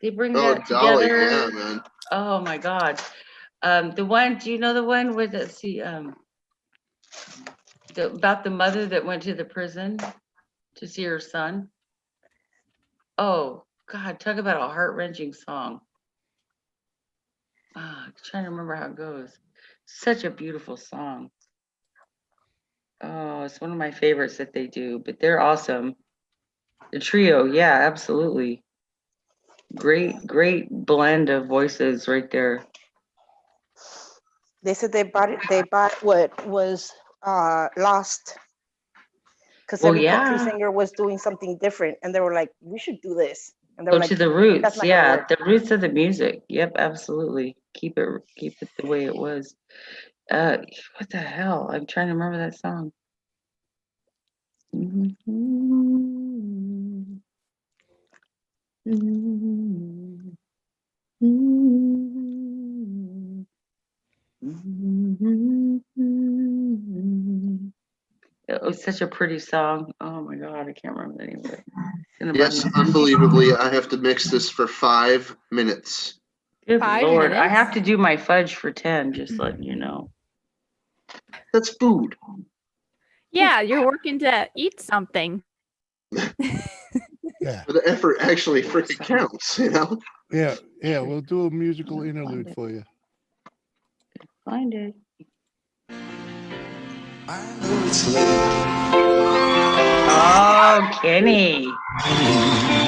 They bring that Dolly, together. yeah, man. Oh my God. The one, do you know the one with about the mother that went to the prison to see her son? Oh God, talk about a heart-wrenching song. I'm trying to remember how it goes. Such a beautiful song. Oh, it's one of my favorites that they do, but they're awesome. The trio, yeah, absolutely. Great blend of voices right there. They said they bought what was lost. Because every country singer was doing something different, and they were like, we should do this. And they were Go like, to the roots, that's not gonna work. the roots of the music. Yep, absolutely. Keep it the way it was. What the hell? I'm trying to remember that song. It was such a pretty song. Oh my God, I can't remember the name of it. Yes, unbelievably, I have to mix this for 5 minutes. Good 5 Lord, I minutes? have to do my fudge for 10, just letting you know. That's food. Yeah, you're working to eat something. Yeah. The effort actually freaking counts, you know? Yeah, we'll do a musical interlude for you. Find it. Oh, Kenny.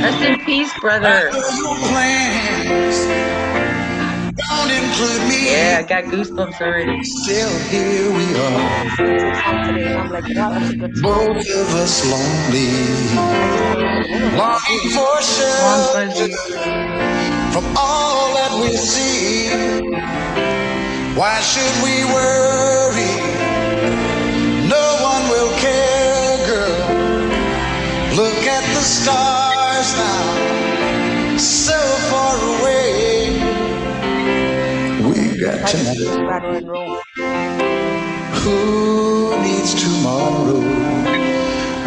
Rest in peace, brother. Yeah, I got goosebumps already. Still here we are. Listening to the song today, and I'm like, wow, that's a good song. Both of us lonely, longing for shelter from all that we see. Why should we worry? No one will care, girl. Look at the stars now, so far away. We got tonight. Who needs tomorrow?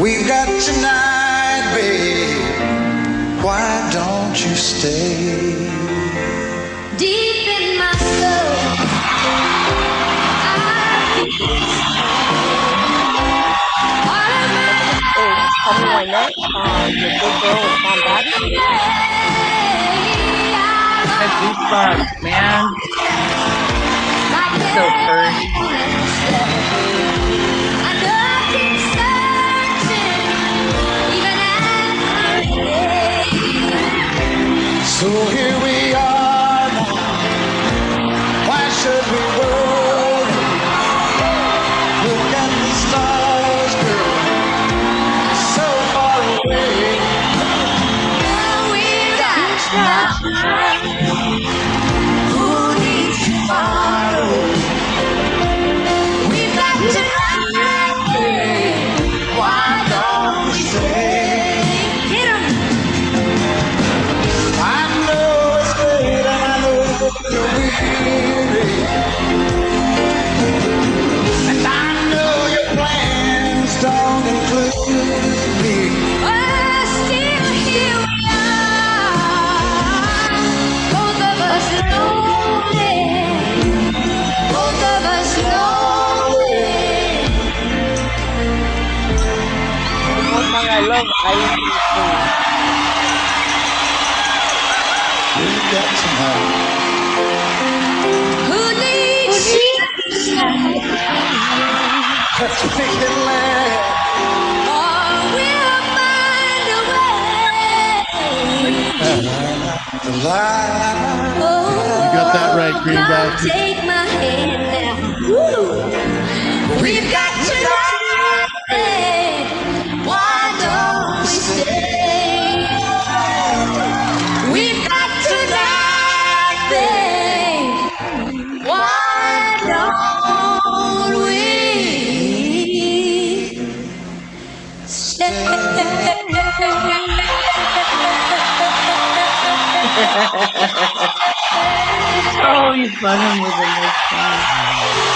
We've got tonight, babe. Why don't you stay? Deep in my soul, Tommy Wynette, the big girl with Tom Daddy. Goosebumps, man. So pretty. So here we are now. Why should we worry? Look at the stars, girl, so far away. Who needs tomorrow? We've got tonight, babe. Why don't we stay? Hit 'em. I know it's late and I know you're weary, love Islands in the Stream. Who needs Just pick and land. or we'll find a way. You got that right, Green Now Bastard. take my hand now. Woo. We've got tonight. Why don't we stay? We've got tonight, babe. Why don't we Oh, you fun him with the next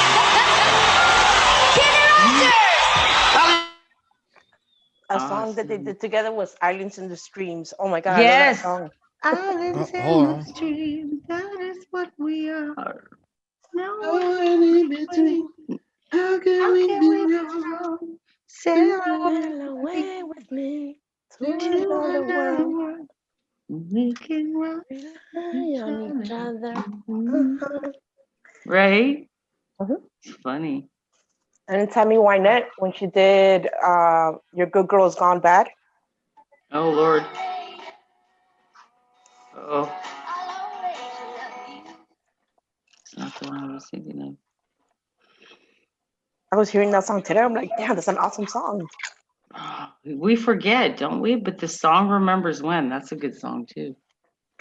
A song that they did together was Islands in the Streams. Oh my God, Yes. I love that song. Islands hold in on. the stream, that is what we are. No one in between. How can we do wrong? sail Sail away with me to to another another world. world. We can run Rely on each other. right? Mhm. It's funny. And then Tammy Wynette, when she did Your Good Girl's Gone Bad. Oh Lord. Oh, it's not the one I was thinking of. I was hearing that song today. I'm like, damn, that's an awesome song. We forget, don't we? But the song remembers when. That's a good song too.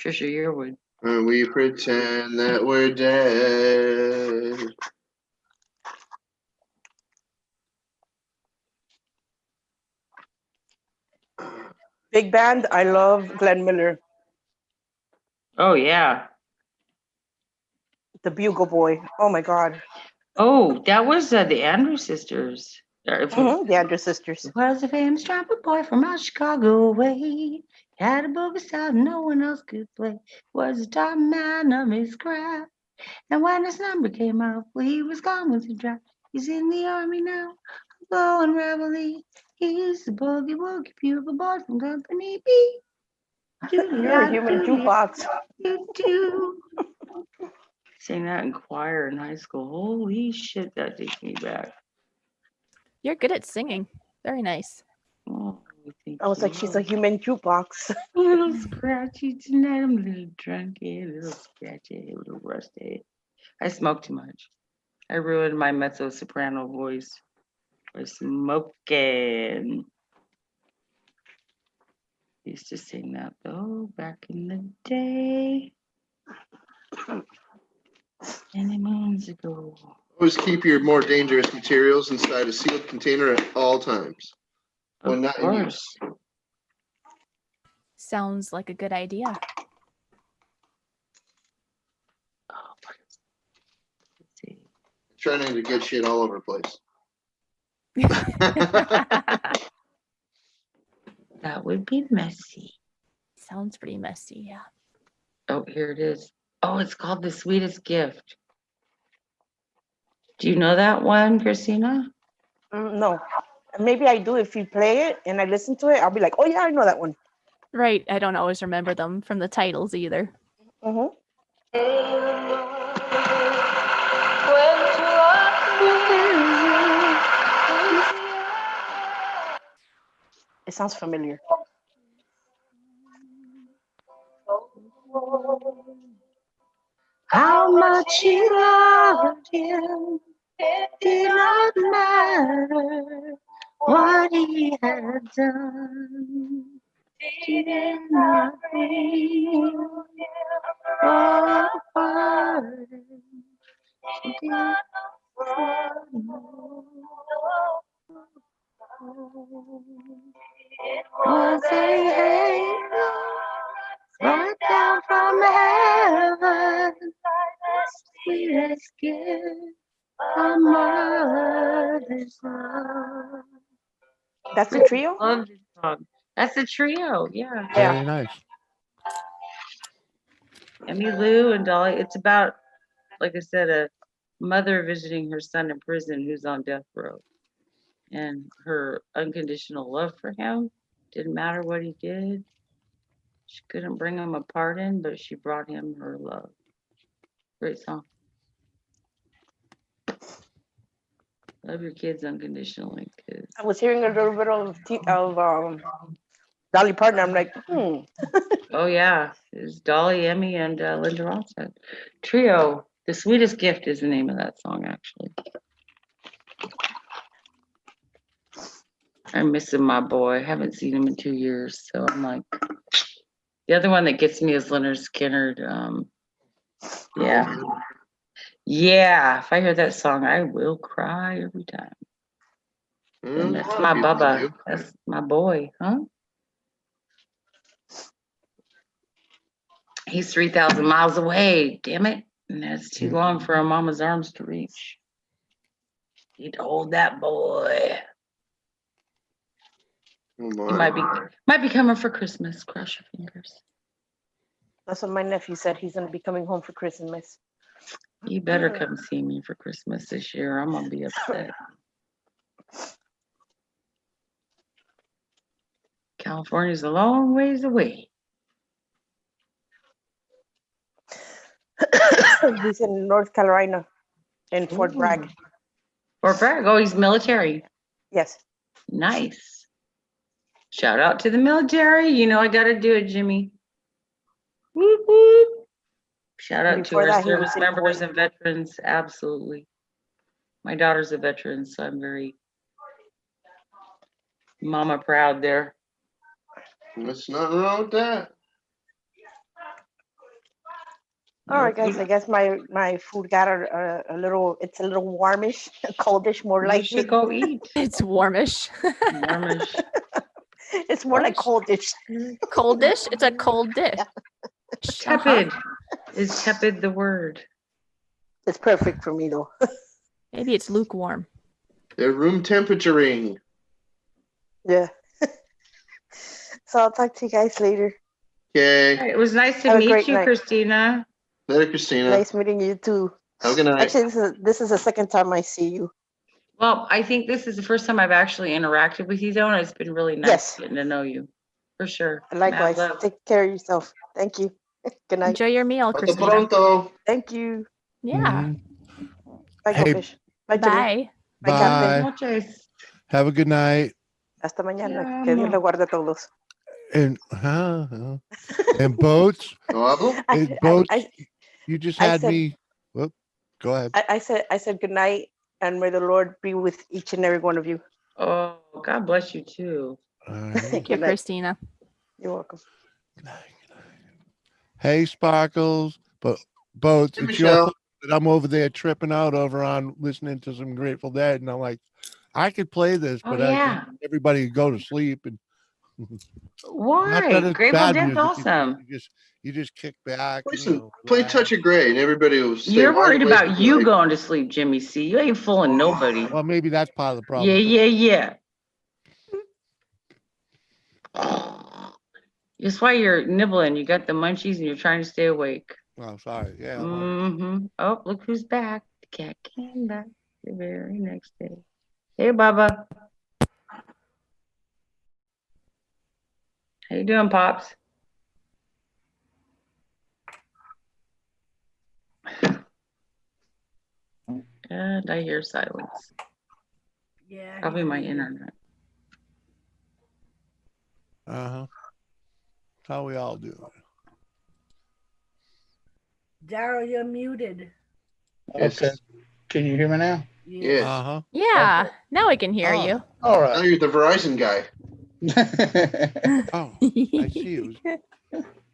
Trisha Yearwood. And we pretend that we're dead. Big band, I love Glenn Miller, Oh yeah. the Bugle Boy. Oh my God. Oh, that was the Andrews sisters. The Andrews sisters. Was a famous trumpet boy from out Chicago way. Had a boogie style no one else could play. Was a top man of his craft. And when his number came out, well, he was gone with the draft. He's in the army now, blowing reveille. He's the boogie woogie bugle boy from Company B. You're a human jukebox. Sang that in choir in high school. Holy shit, that takes me back. You're good at singing. Very nice. Oh, I was like, she's a human jukebox. A little scratchy tonight. I'm a little drunky, a little scratchy, a little rusty. I smoke too much. I ruined my mezzo soprano voice by smoking. Used to sing that though back in the day. Many moons ago. Always keep your more dangerous materials inside a sealed container at all times. When not in use. Sounds like a good idea. Trying not to get shit all over the place. That would be messy. Sounds pretty messy, yeah. Oh, here it is. Oh, it's called The Sweetest Gift. Do you know that one, Christina? No. Maybe I do if you play it and I listen to it. I'll be like, oh yeah, I know that one. Right. I don't always remember them from the titles either. Mm-hmm. It sounds familiar. How much he loved him, it did not matter what he had done. Did not bring him a pardon. She did not know. Was a halo right down from heaven, the sweetest gift a mother's love. That's the trio? Love this song. That's the trio, yeah. Very nice. Emmy Lou and Dolly. It's about, like I said, a mother visiting her son in prison who's on death row. And her unconditional love for him Didn't matter what he did. She couldn't bring him a pardon, but she brought him her love. Great song. Love your kids unconditionally. I was hearing a little bit of Dolly Parton. I'm like, Oh yeah, it's Dolly, Emmy, and Linda Ronstadt. Trio. The Sweetest Gift is the name of that song, actually. I'm missing my boy. Haven't seen him in 2 years, so I'm like. The other one that gets me is Leonard Skinner. Yeah. Yeah, if I hear that song, I will cry every time. And that's my Bubba. That's my boy, huh? He's 3,000 miles away. Damn it. And that's too long for a mama's arms to reach. Need to hold that boy. He might be coming for Christmas. Cross your fingers. that's what my nephew said. He's gonna be coming home for Christmas. You better come see me for Christmas this year. I'm gonna be upset. California's a long ways away. He's in North Carolina, in Fort Bragg. Fort Bragg. Oh, he's military. Yes. Nice. Shout out to the military. You know I gotta do it, Jimmy. Whoop, whoop. Shout out to our service members and veterans. Absolutely. My daughter's a veteran, so I'm very mama proud there. There's nothing wrong with that. All right, guys. I guess my food got a little. It's a little warmish, coldish, more like. You should go eat. It's warmish. Warmish. It's more like coldish. Cold dish? It's a cold dish. Tepid. Is tepid the word? It's perfect for me though. Maybe it's lukewarm. They're room temperaturing. Yeah. So I'll talk to you guys later. Okay. It was nice to Have a meet great you, night. Christina. Later, Christina. Nice meeting you too. Have a good night. Actually, this is the second time I see you. Well, I think this is the first time I've actually interacted with you, though, and it's been really nice getting to know you. For sure. Likewise. Mad love. Take care of yourself. Thank you. Good night. Enjoy your meal, Hasta Christina. pronto. Thank you. Yeah. Bye, Hey, Goldfish. Bye, Jimmy. Bye. Bye, Bye. Captain. Have a good night. Hasta mañana. Que Dios le guarde a todos. And and boats. And boats. You just I had said- me. Whoop. Go ahead. I said good night, and may the Lord be with each and every one of you. Oh, God bless you, too. Thank you, Good night. Christina. You're welcome. Hey, Sparkles. But boats. Hey, It's your Michelle. fault that I'm over there tripping out over on listening to some Grateful Dead, and I'm like, I could play this, Oh, but yeah. everybody could go to sleep and. Not Why? that it's Grateful bad Dead's music, awesome. You just kick back. Play Touch of Grey, and everybody will stay You're wide worried awake about and you like, going to sleep, Jimmy C. You ain't fooling nobody. Well, maybe that's part of the problem. Yeah. That's why you're nibbling. You got the munchies and you're trying to stay awake. Oh, sorry. Yeah. Mm-hmm. Oh, look who's back. The cat came back the very next day. Hey, Bubba. How you doing, Pops? And I hear silence. Yeah. Probably my internet. That's how we all do it. Daryl, you're muted. Okay. Can you hear me now? Yes. Yeah. Now I can hear you. All right. Now you're the Verizon guy. Oh, I see.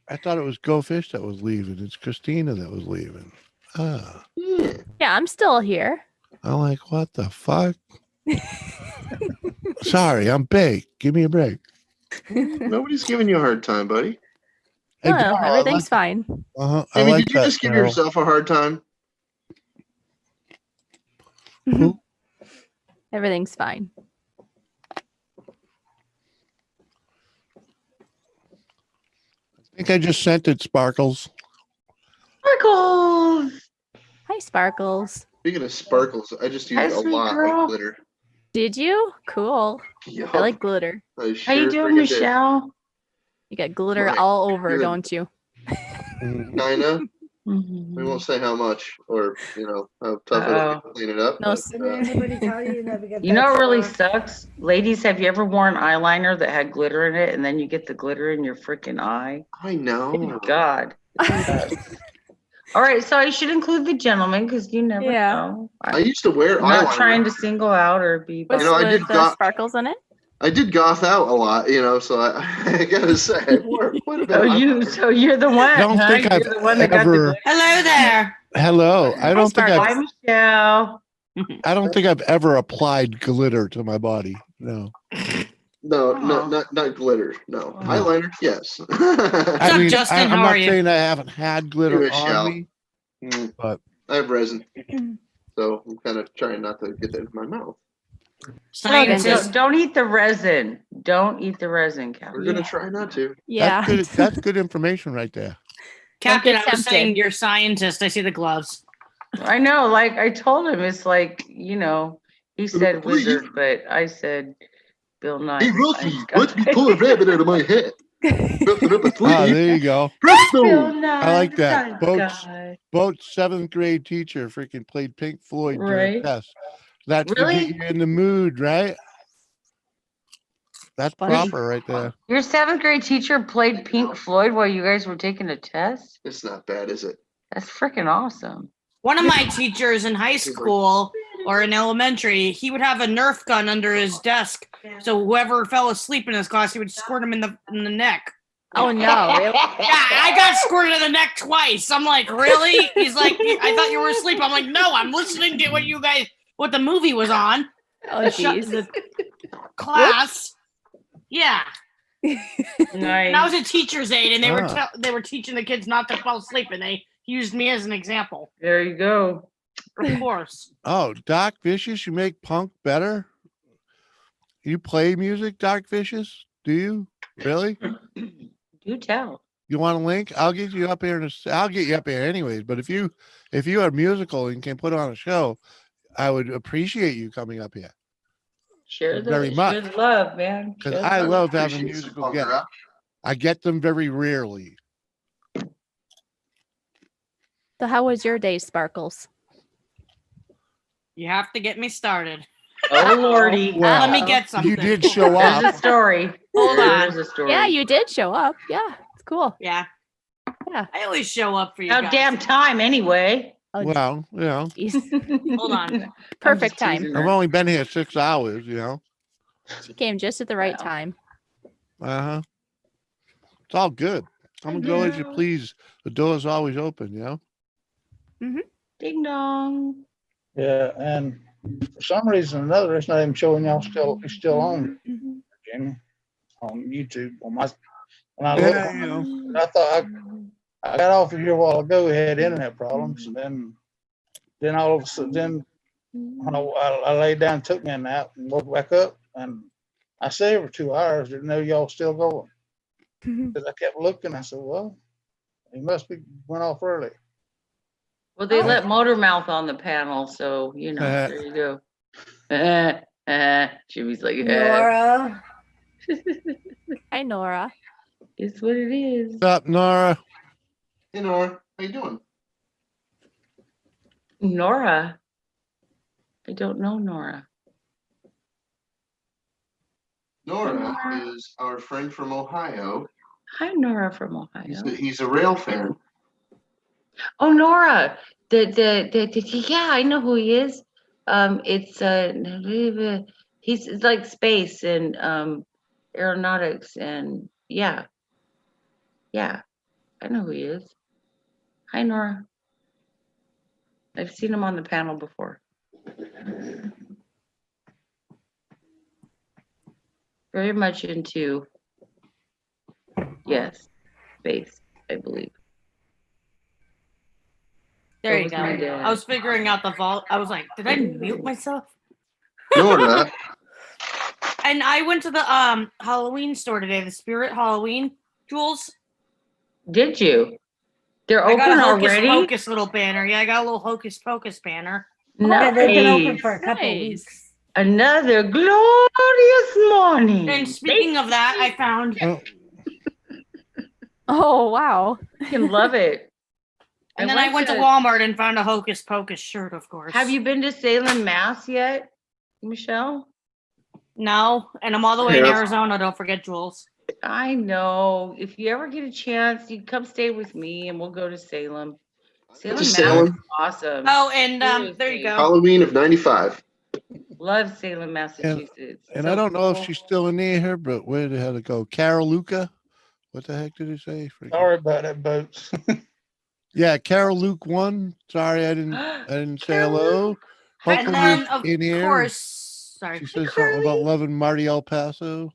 I thought it was Go Fish that was leaving. It's Christina that was leaving. Yeah, I'm still here. I'm like, what the fuck? Sorry, I'm baked. Give me a break. Nobody's giving you a hard time, buddy. Hey, No, Daryl, everything's fine. I Jimmy, like did you that, just give Daryl. yourself a hard time? Everything's fine. I think I just sent it, Sparkles. Sparkles. Hi, Sparkles. Speaking of sparkles, I just Hi, used a sweet lot girl. of glitter. Did you? Cool. Yup. I like glitter. I How you sure doing, friggin' did. Michelle? You got glitter My all over, good. don't you? Kinda. We won't say how much or how tough it'll be to clean it up. No, but, Anybody tell you never get You that know what really far? sucks? Ladies, have you ever worn eyeliner that had glitter in it and then you get the glitter in your freaking eye? I know. Good God. It sucks. All right, so I should include the gentleman because you never know. I used to wear I'm not eyeliner. trying to single out or be. With, I did sparkles in it? I did goth out a lot, so I gotta say, I wore quite a bit. So you're the one. I don't huh? think You're I've the one that got the ever. glitter. Hello there. Hello. I don't think Hi, I've. Michelle. I don't think I've ever applied glitter to my body. No. No, not glitter. No, eyeliner. Yes. I mean, I'm not saying I haven't had glitter Hey, Michelle. on me, but I have resin, so I'm kind of trying not to get that in my mouth. Don't eat the resin. Don't eat the resin, Captain. We're gonna try not to. Yeah. That's good information right there. Captain, get I was saying tempted. you're a scientist. I see the gloves. I know, like I told him, it's like, he said wizard, but I said Bill Nye. Hey, Rocky, watch me pull a rabbit out of my hat. Oh, there you go. Presto! I like that. Boat's 7th grade teacher freaking played Pink Floyd during Right. test. That's Really? to get you in the mood, right? That's proper right there. Your 7th grade teacher played Pink Floyd while you guys were taking a test? It's not bad, is it? That's freaking awesome. One of my teachers in high school or in elementary, he would have a Nerf gun under his desk. So whoever fell asleep in his class, he would squirt him in the neck. Oh no, really? Yeah, I got squirted in the neck twice. I'm like, really? He's like, I thought you were asleep. I'm like, no, I'm listening to what the movie was on. Oh jeez. The class. Yeah. Nice. And I was a teacher's aide, and Ah. they were teaching the kids not to fall asleep, and they used me as an example. There you go. Of course. Oh, Doc Vicious, you make punk better? You play music, Doc Vicious? Do you? Really? Do tell. You want a link? I'll get you up here I'll get you up here anyways. But if you are musical and can put on a show, I would appreciate you coming up here. Share the, Very much. share the love, man. Because Share the I love. love having musical guests. I get them very rarely. So how was your day, Sparkles? You have to get me started. Oh lordy. Well, Let me get something. you did show There's up. a story. Hold on. There's a story. Yeah, you did show up. Yeah, it's cool. Yeah. Yeah. I always show up for you About guys. damn time anyway. Oh, Well, jeez. Hold on. Perfect time. I've only been here 6 hours, She came just at the right time. Uh-huh. It's all good. Come and go as you please. The door's always open, Ding dong. Yeah, and for some reason or another, it's not even showing y'all it's still on, Jimmy, on YouTube. When I looked, I thought I got off of here a while ago. We had internet problems, and then all of a sudden, when I laid down, and took me a nap, and woke back up, and I stayed for 2 hours. Didn't know y'all still going. Because I kept looking. I said, "Well, he must be went off early." Well, they let Motormouth on the panel, so there you go. Jimmy's like, Nora. Hi, Nora. It's what it is. What's up, Nora? Hey, Nora, how you doing? Nora. I don't know Nora. Nora is our friend from Ohio. Hi, Nora from Ohio. He's a rail fan. Oh, Nora. Yeah, I know who he is. He's like space and aeronautics and yeah. I know who he is. Hi, Nora. I've seen him on the panel before. Very much into, yes, space, I believe. There So you was go. my dad. I was figuring out the vault. I was like, did I mute myself? Nora. And I went to the Halloween store today, the Spirit Halloween Jewels. Did you? They're I got open a Hocus already? Pocus little banner. Yeah, I got a little Hocus Pocus banner. Yeah, they've been open Nice. for a couple of Nice. weeks. Another glorious morning. And speaking of that, I found. Oh wow! I love it. And then I went to Walmart and found a Hocus Pocus shirt, of course. Have you been to Salem, Mass yet, Michelle? No, and I'm all the way in Arizona. Don't forget, Jules. I know. If you ever get a chance, you come stay with me, and we'll go to Salem. Salem, Mass is awesome. Oh, and there you go. Halloween of '95. Love Salem, Massachusetts. And So I don't know cool. if she's still in here, but where the hell to go? Carol Luca? What the heck did it say? Sorry about that, Boats. Yeah, Carol Luke 1. Sorry, I didn't say hello. And Hopefully then, you're of in here. course, sorry. She says something about loving Marty El Paso.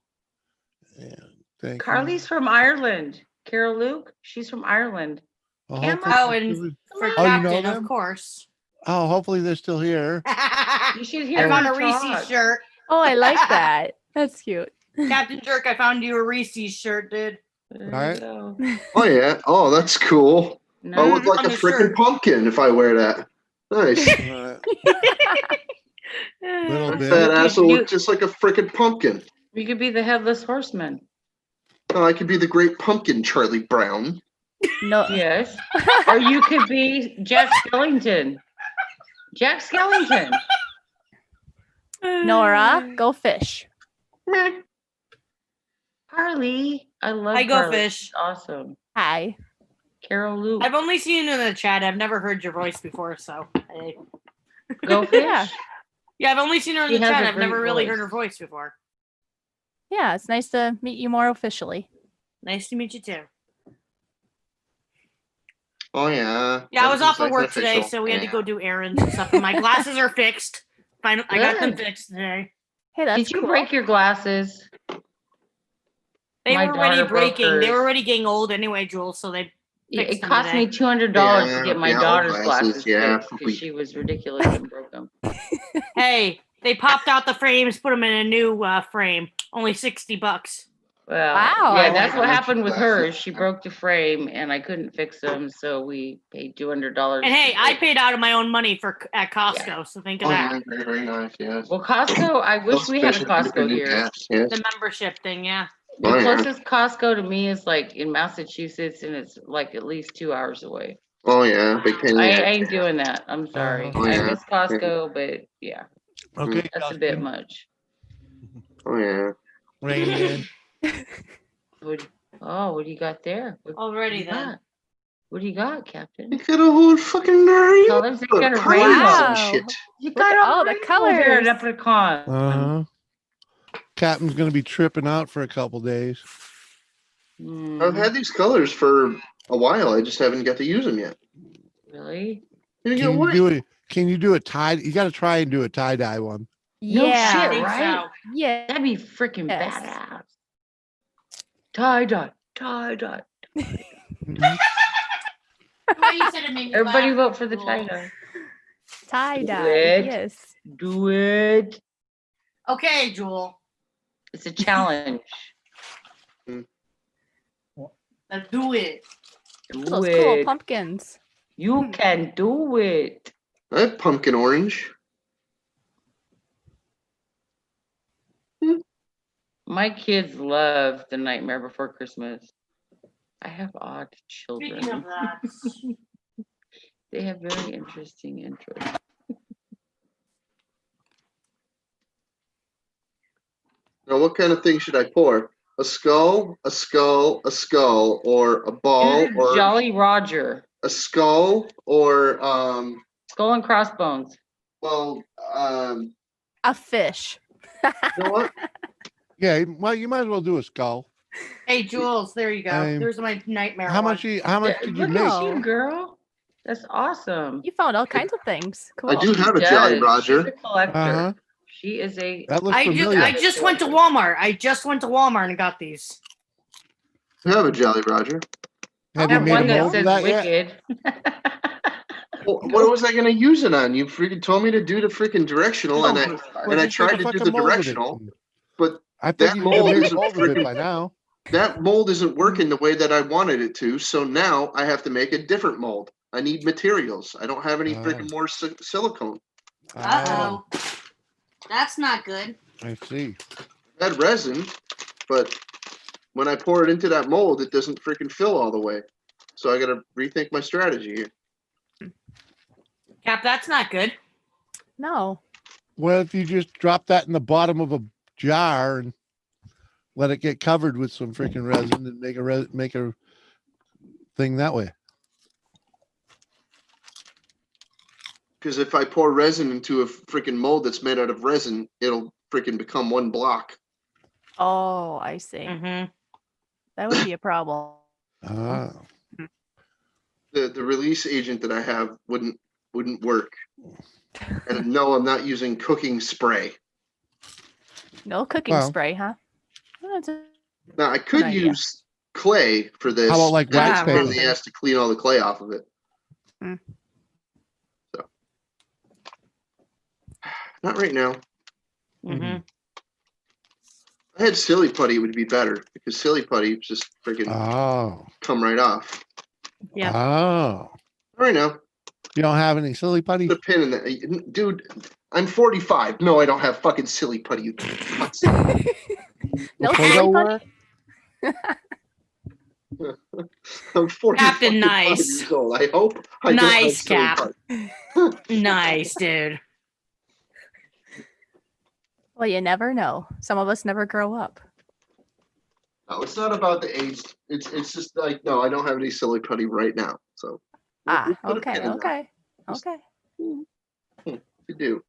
Yeah, thank Carly's from Ireland. Carol Luke, she's from Ireland. you. Oh, and for Oh, you know Captain, them? of course. Oh, hopefully they're still here. You should I hear found her a Reese's talk. shirt. Oh, I like that. That's cute. Captain Jerk, I found you a Reese's shirt, dude. All right. Oh yeah. Oh, that's cool. I look like On a the freaking shirt. pumpkin if I wear that. Nice. Little My bit. fat ass will look just like a freaking pumpkin. You could be the headless horseman. Oh, I could be the great pumpkin, Charlie Brown. No. Yes. Or you could be Jack Skellington. Jack Skellington. Nora, go fish. Carly, I love I go Carly. fish. She's awesome. Hi. Carol Luke. I've only seen you in the chat. I've never heard your voice before, so. Hey. Go fish. Yeah, I've only seen her in She the has chat. a I've never great really voice. heard her voice before. Yeah, it's nice to meet you more officially. Nice to meet you too. Oh yeah. Yeah, I was off Everything's of work official. today, so we had to Yeah. go do errands and stuff. And my glasses are fixed. I got them Good. fixed today. Hey, that's Did you cool. break your glasses? They My were already daughter broke breaking. They were hers. already getting old anyway, Jules. So they Yeah, fixed it them cost today. me $200 Yeah, to get my yeah, daughter's old glasses glasses, yeah. fixed because she was ridiculous and broke them. Hey, they popped out the frames, put them in a new frame. Only $60. Well, Wow. yeah, that's what Gotcha. happened with hers. She broke the frame, and I couldn't fix them, so we paid $200. And hey, I paid out of my own money at Costco. So think of Oh that. yeah, very, very nice. Yes. Well, Costco, I wish we had a Costco here. Yes, yes. The membership thing, yeah. The Oh, yeah. closest Costco to me is like in Massachusetts, and it's like at least 2 hours away. Oh yeah, big pain in the I ass. ain't doing that. I'm sorry. Oh, I yeah. miss Costco, but yeah, Okay. that's a bit much. Oh yeah. Rain in. What do you got there? What Already do you then. got? What do you got, Captain? You got a whole fucking nerd. Colors, you got a Colors rainbow. and Wow. shit. You Look got at a all the rainbow there, colors. leprechaun. Uh-huh. Captain's gonna be tripping out for a couple days. I've had these colors for a while. I just haven't got to use them yet. Really? You Can get you what? do it? Can you do a tie? You got to try and do a tie dye one. No Yeah. shit, right? Yeah. That'd be freaking Yes. badass. Tie dye, tie dye. Everybody vote for the tie dye. Tie Do dye. it. Yes. Do it. Okay, Jewel. It's a challenge. Let's do it. Do Those it. cool pumpkins. You can do it. I have pumpkin orange. My kids love The Nightmare Before Christmas. I have odd children. Speaking of that, They have very interesting interests. Now, what kind of thing should I pour? A skull, a skull, a skull, or a ball, Do or Jolly Roger. a skull, or Skull and crossbones. well, A fish. you know what? Yeah, well, you might as well do a skull. hey, Jules, there you go. There's my nightmare. How one. much? How much did you Look make? at you, girl. That's awesome. You found all kinds of things. Cool. I do have a She Jolly does. Roger. She's a collector. Uh-huh. She is a. That looks I familiar. just went to Walmart. I just went to Walmart and got these. I have a Jolly Roger. Have I you have made one a that mold of says that yet? wicked. Well, what was I going to use it on? You freaking told me to do the freaking directional, and I just tried make a to do fucking the mold of it. directional, but I think that you mold made a isn't mold of it freaking by now. that mold isn't working the way that I wanted it to. So now I have to make a different mold. I need materials. I don't have any freaking more silicone. Uh-oh. That's not good. I see. I had resin, but when I pour it into that mold, it doesn't freaking fill all the way. So I got to rethink my strategy here. Cap, that's not good. No. What if you just drop that in the bottom of a jar and let it get covered with some freaking resin and make a thing that way? Because if I pour resin into a freaking mold that's made out of resin, it'll freaking become one block. Oh, I see. Mm-hmm. That would be a problem. Ah. The release agent that I have wouldn't work. And no, I'm not using cooking spray. No cooking Well. spray, huh? That's Now I could Good idea. use clay for this. How about like and wax it's a pain in paper? the ass to clean all the clay off of it. Mm. So not right now. Mm-hmm. I had silly putty would be better because silly putty just freaking come right off. Yeah. Oh. Right now. You don't have any silly putty? Put a pin in that, dude. I'm 45. No, I don't have fucking silly putty. You No Play-Doh silly work? I'm 40 Captain Nice. years old. I hope I Nice, don't have Cap. silly putty. Nice, dude. Well, you never know. Some of us never grow up. No, it's not about the age. It's just like, no, I don't have any silly putty right now. So Ah, we'll put a pin okay, in that. okay, okay. You do.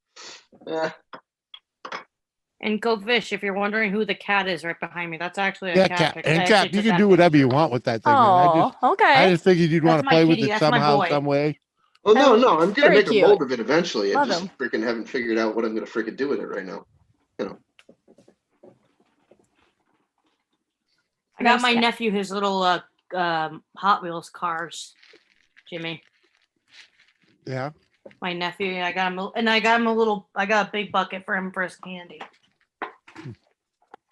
And Go Fish, if you're wondering who the cat is right behind me, that's actually a Yeah, cat. Cap. picture. I And actually Cap, you took can that do whatever you want with that thing, man. Oh, I okay. just figured you'd want That's to my play with kitty. it That's my somehow, boy. some way. Well, no, Oh, I'm gonna very make a cute. mold of it eventually. I Love just him. freaking haven't figured out what I'm gonna freaking do with it right now. You know. I got Nice my cat. nephew his little Hot Wheels cars, Jimmy. Yeah. My nephew, I got him I got a big bucket for him for his candy.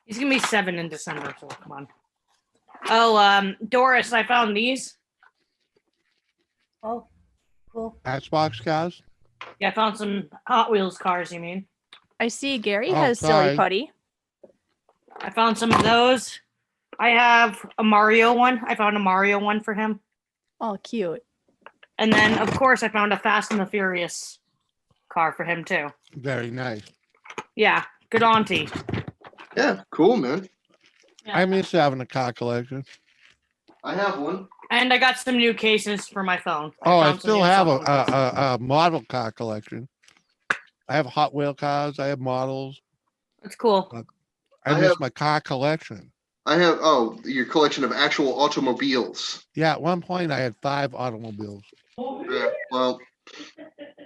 He's gonna be 7 in December, so come on. Oh, Doris, I found these. Oh, cool. Xbox cars? Yeah, I found some Hot Wheels cars, you mean? I see Gary Oh, has sorry. silly putty. I found some of those. I have a Mario one. I found a Mario one for him. Oh, cute. And then, of course, I found a Fast and the Furious car for him, too. Very nice. Yeah, good auntie. Yeah, cool, man. I miss having a car collection. I have one. And I got some new cases for my phone. Oh, I found some still new have cell phone cases. a model car collection. I have Hot Wheel cars. I have models. That's cool. I miss my car collection. I have your collection of actual automobiles. Yeah, at one point I had 5 automobiles. Yeah, well,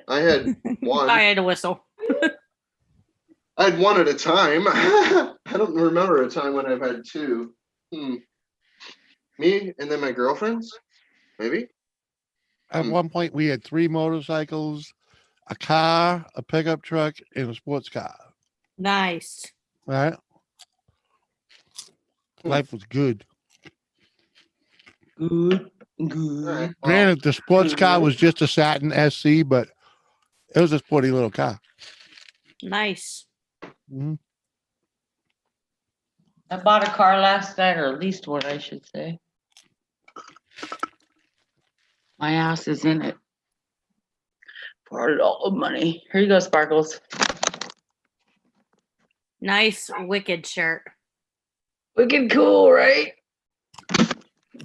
I had one. I had a whistle. I had one at a time. I don't remember a time when I've had 2. Me and then my girlfriends, maybe. At one point we had 3 motorcycles, a car, a pickup truck, and a sports car. Nice. Right? Life was good. Good. Granted, the sports car was just a Saturn SC, but it was a sporty little car. Nice. Mm-hmm. I bought a car last night, or at least one, I should say. My ass is in it. For all the money. Here you go, Sparkles. Nice Wicked shirt. Wicked cool, right?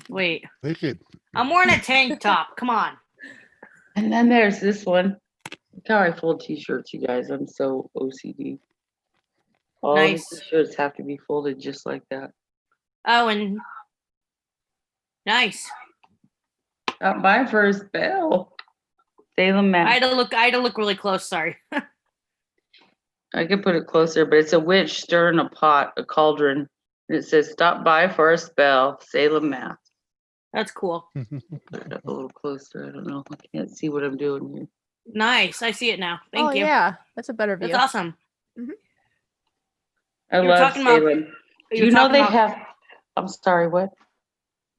Wait. Wicked. I'm wearing a tank top. Come on. And then there's this one. Look how I fold t-shirts, you guys. I'm so OCD. All Nice. the t-shirts have to be folded just like that. Oh, and nice. Got my first bell. Salem, Mass. I had to look really close. Sorry. I could put it closer, but it's a witch stirring a pot, a cauldron. And it says, "Stop by for a spell, Salem, Mass." That's cool. Put it up a little closer. I don't know. I can't see what I'm doing here. Nice. I see it now. Thank you. Yeah, that's a better view. That's awesome. I You were love talking about- Salem. Do you you were know talking they about- have? I'm sorry. What?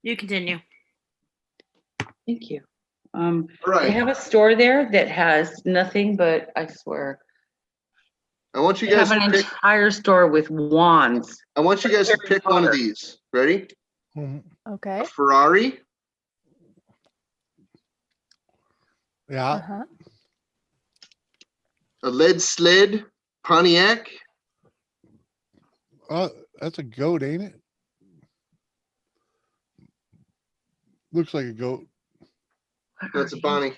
You continue. Thank you. Right. They have a store there that has nothing but, I swear, I want you They guys have to an pick. entire store with wands. I want you guys to Harry pick one of Potter. these. Ready? Okay. A Ferrari, Yeah. Uh-huh. a lead sled Pontiac, Oh, that's a goat, ain't it? Looks like a goat. That's a Bonnie.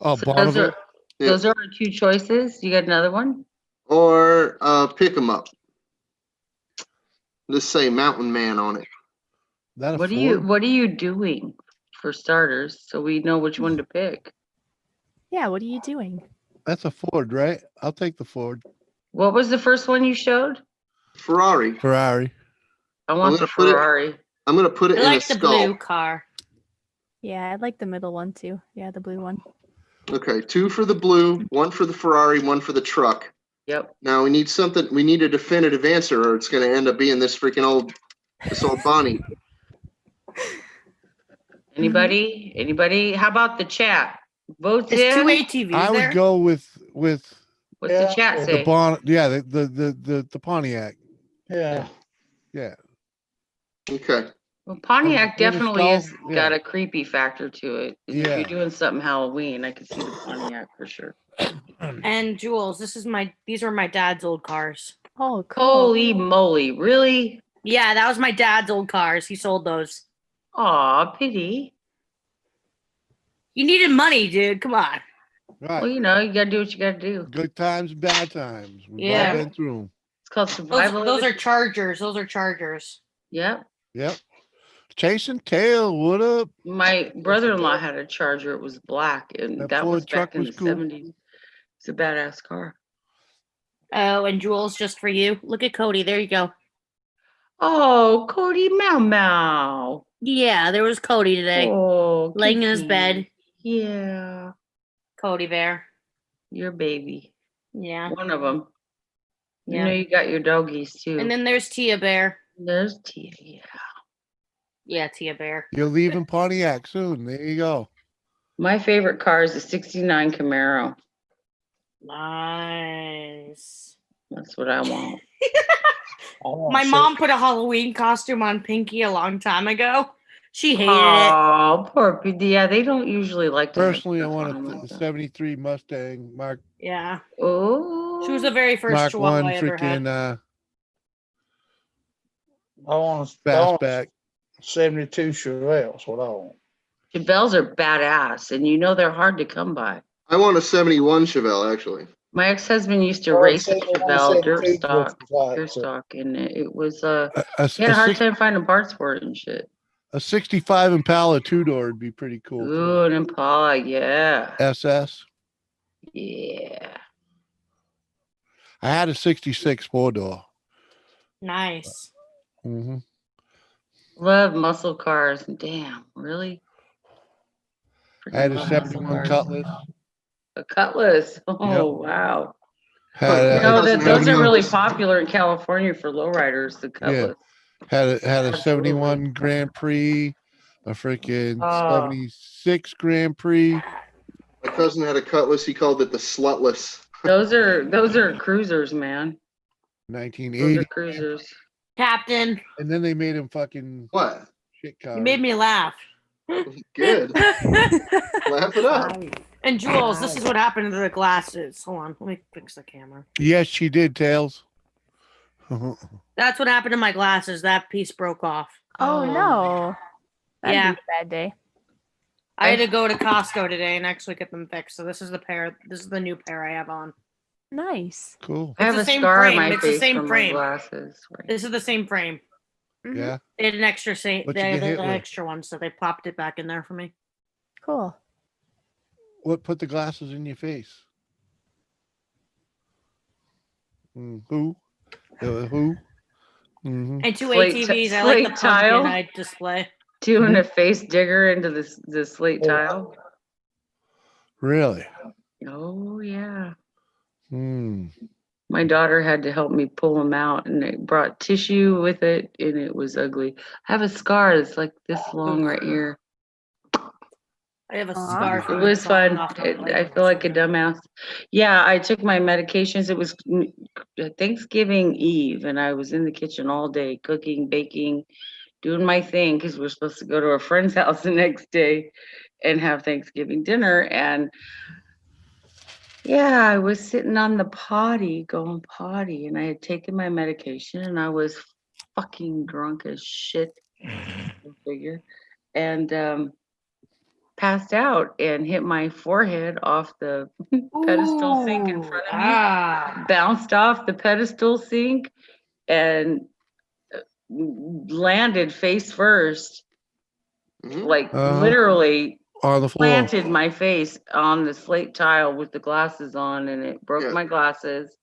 Oh, So those Bonneville. are those are our two choices. You got another one? Or pick 'em up. Let's say Mountain Man on it. That a What Ford? What are you doing for starters, so we know which one to pick? Yeah, what are you doing? That's a Ford, right? I'll take the Ford. What was the first one you showed? Ferrari. Ferrari. I want the Ferrari. I'm gonna put it I in a like the skull. blue car. Yeah, I like the middle one too. Yeah, the blue one. Okay, 2 for the blue, 1 for the Ferrari, 1 for the truck. Yep. Now we need something. We need a definitive answer, or it's going to end up being this old Bonnie. Anybody? Anybody? How about the chat? Votes There's two in. ATVs I would there. go with What's the chat the say? the Pontiac. Yeah. Yeah. Okay. Well, Pontiac With a definitely skull, has yeah. got a creepy factor to it. If Yeah. you're doing something Halloween, I could see the Pontiac for sure. And Jules, these are my dad's old cars. Oh, cool. Holy moly! Really? Yeah, that was my dad's old cars. He sold those. Aw, pity. You needed money, dude. Come on. Right. Well, you know, you gotta do what you gotta do. Good times, bad times. We've all Yeah. been through them. It's called survival. Those are Chargers. Those are Chargers. Yep. Yep. Chasing tail. What up? My brother-in-law had a Charger. It was black, and That that was Ford truck back in was the cool. 70s. It's a badass car. Oh, and Jules, just for you. Look at Cody. There you go. Oh, Cody Mau Mau. Yeah, there was Cody today. Oh, laying in his Kiki. bed. Yeah. Cody Bear. Your baby. Yeah. One of them. You Yeah. know you got your doggies too. And then there's Tia Bear. There's Tia. Yeah. Yeah, Tia Bear. You're leaving Pontiac soon. There you go. My favorite car is the 69 Camaro. Nice. That's what I want. My mom put a Halloween costume on Pinky a long time ago. She hated it. Oh, poor P. Yeah, they don't usually like to have Personally, I stuff want on them a like that. 73 Mustang Mark Yeah. Oh. She was the very first Mark Chihuahua 1 I ever had. freaking I want fastback. 72 Chevelles. What I want. Chevelles are badass, and you know they're hard to come by. I want a 71 Chevelle, actually. My ex-husband used to Or race a 71, Chevelle dirt 72 stock, like, dirt so- stock, and it was he A had a hard six- time finding parts for it and shit. A 65 Impala two-door would be pretty cool. too. Ooh, an Impala, yeah, SS. yeah. I had a 66 four-door. Nice. Mm-hmm. Love muscle cars. Damn, really? I had a Freaking love muscle 71 cars. Cutlass. A Cutlass. Oh, Yep. wow. Had You a know that those are 71 really popular in California for lowriders. The Yeah. Cutlass. Had a Absolutely. 71 Grand Prix, a freaking Oh. 76 Grand Prix. My cousin had a Cutlass. He called it the Slutless. Those are cruisers, man. Those 1980. are cruisers. Captain, And then they made him fucking What? shit cars. you made me laugh. Good. Laugh it up. And Jules, this is what happened to the glasses. Hold on, let me fix the camera. Yes, she did, Tails. That's what happened to my glasses. That piece broke off. Oh no. That'd Yeah. be a bad day. I had to go to Costco today and actually get them fixed. So this is the pair. This is the new pair I have on. Nice. Cool. I have the a same scar on frame. my It's the face same from frame. my glasses. This is the same frame. Yeah. They had an extra What'd you they get had hit an with? extra one, so they popped it back in there for me. Cool. What put the glasses in your face? Who? Who? Mm-hmm. And two Slate ATVs. I like the slate tile? pumpkin eye display. Doing a face digger into the slate tile. Really? Oh yeah. Hmm. My daughter had to help me pull them out, and it brought tissue with it, and it was ugly. I have a scar that's like this long right here. I have a scarf. It was fun. I feel like a dumbass. Yeah, I took my medications. It was Thanksgiving Eve, and I was in the kitchen all day cooking, baking, doing my thing because we're supposed to go to a friend's house the next day and have Thanksgiving dinner. And yeah, I was sitting on the potty, going potty, and I had taken my medication, and I was fucking drunk as shit. Go figure. And passed out and hit my forehead off the pedestal sink in front of me, bounced off the pedestal sink and landed face first, like literally on the floor. planted my face on the slate tile with the glasses on, and it broke my glasses.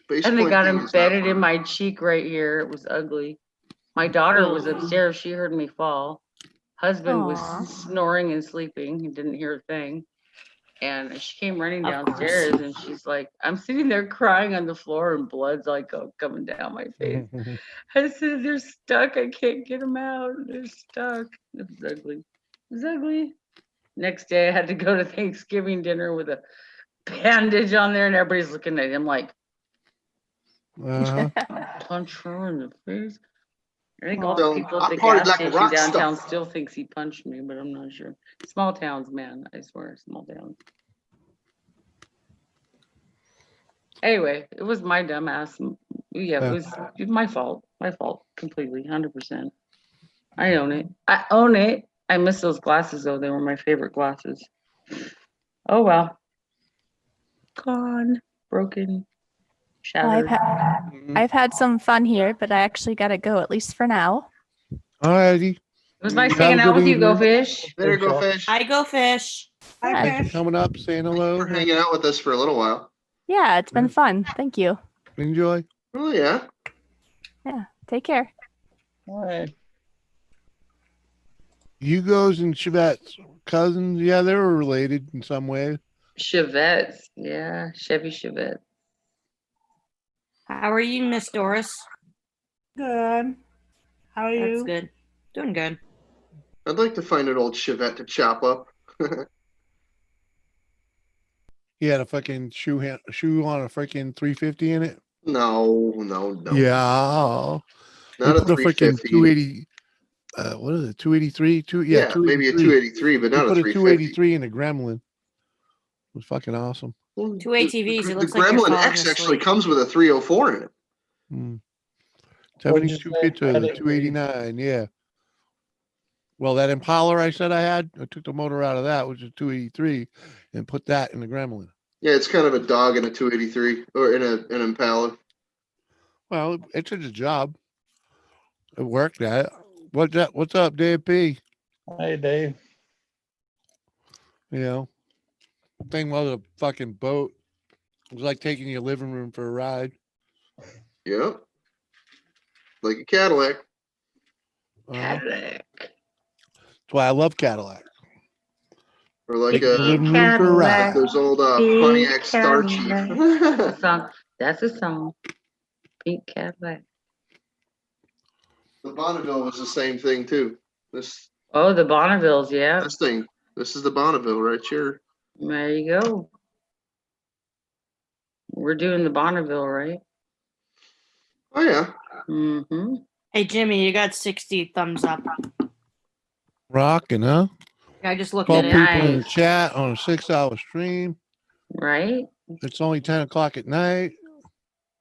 And they got embedded in my cheek right here. It was ugly. My daughter was upstairs. She heard me fall. Husband was snoring and sleeping. He didn't hear a thing. And she came running downstairs and she's like, I'm sitting there crying on the floor and blood's like coming down my face. I said, they're stuck. I can't get them out. They're stuck. It was ugly. It was ugly. Next day I had to go to Thanksgiving dinner with a bandage on there and everybody's looking at him like, punch her in the face. I think all the people at the gas station downtown still thinks he punched me, but I'm not sure. Small towns, man. I swear, small towns. Anyway, it was my dumbass. Yeah, it was my fault. My fault completely, 100%. I own it. I own it. I miss those glasses though. They were my favorite glasses. Oh well. Gone. Broken. Well, Shattered. I've had some fun here, but I actually got to go, at least for now. Alrighty. It was nice hanging out with you, Go Fish. Better Go Fish. I Go Fish. Thanks for coming up, saying hello. For hanging out with us for a little while. Yeah, it's been fun. Thank you. Enjoy. Oh yeah. Yeah. Take care. All right. Hugos and Chevette's cousins. Yeah, they were related in some way. Chevettes. Yeah, Chevy Chevette. How are you, Miss Doris? Good. How are you? That's good. Doing good. I'd like to find an old Chevette to chop up. He had a fucking shoe on a freaking 350 in it. No. Yeah. Not a put 350. 280. What is it? 283. Yeah, maybe a 283, but not a put 350. 283 in a Gremlin. It was fucking awesome. 2 ATVs. It The looks like you're Gremlin falling X actually asleep. comes with a 304 in it. 72 feet to the 289. Yeah. Well, that Impala I said I had, I took the motor out of that, which is 283, and put that in the Gremlin. Yeah, it's kind of a dog in a 283 or in an Impala. Well, it did the job. It worked at it. What's up, Dave P? Hey, Dave. You know, thing was a fucking boat. It was like taking your living room for a ride. Yeah. Like a Cadillac. Cadillac. That's why I love Cadillac. Or like Take your living room for a ride. those old Pontiac Star Chief. That's a song. Pink Cadillac. The Bonneville was the same thing too. Oh, the Bonnevilles, yeah. This is the Bonneville right here. There you go. We're doing the Bonneville, right? Oh yeah. Mm-hmm. Hey Jimmy, you got 60 thumbs up. Rocking, huh? I just looked 12 at people it. in the chat on a 6-hour stream. Right. It's only 10 o'clock at night.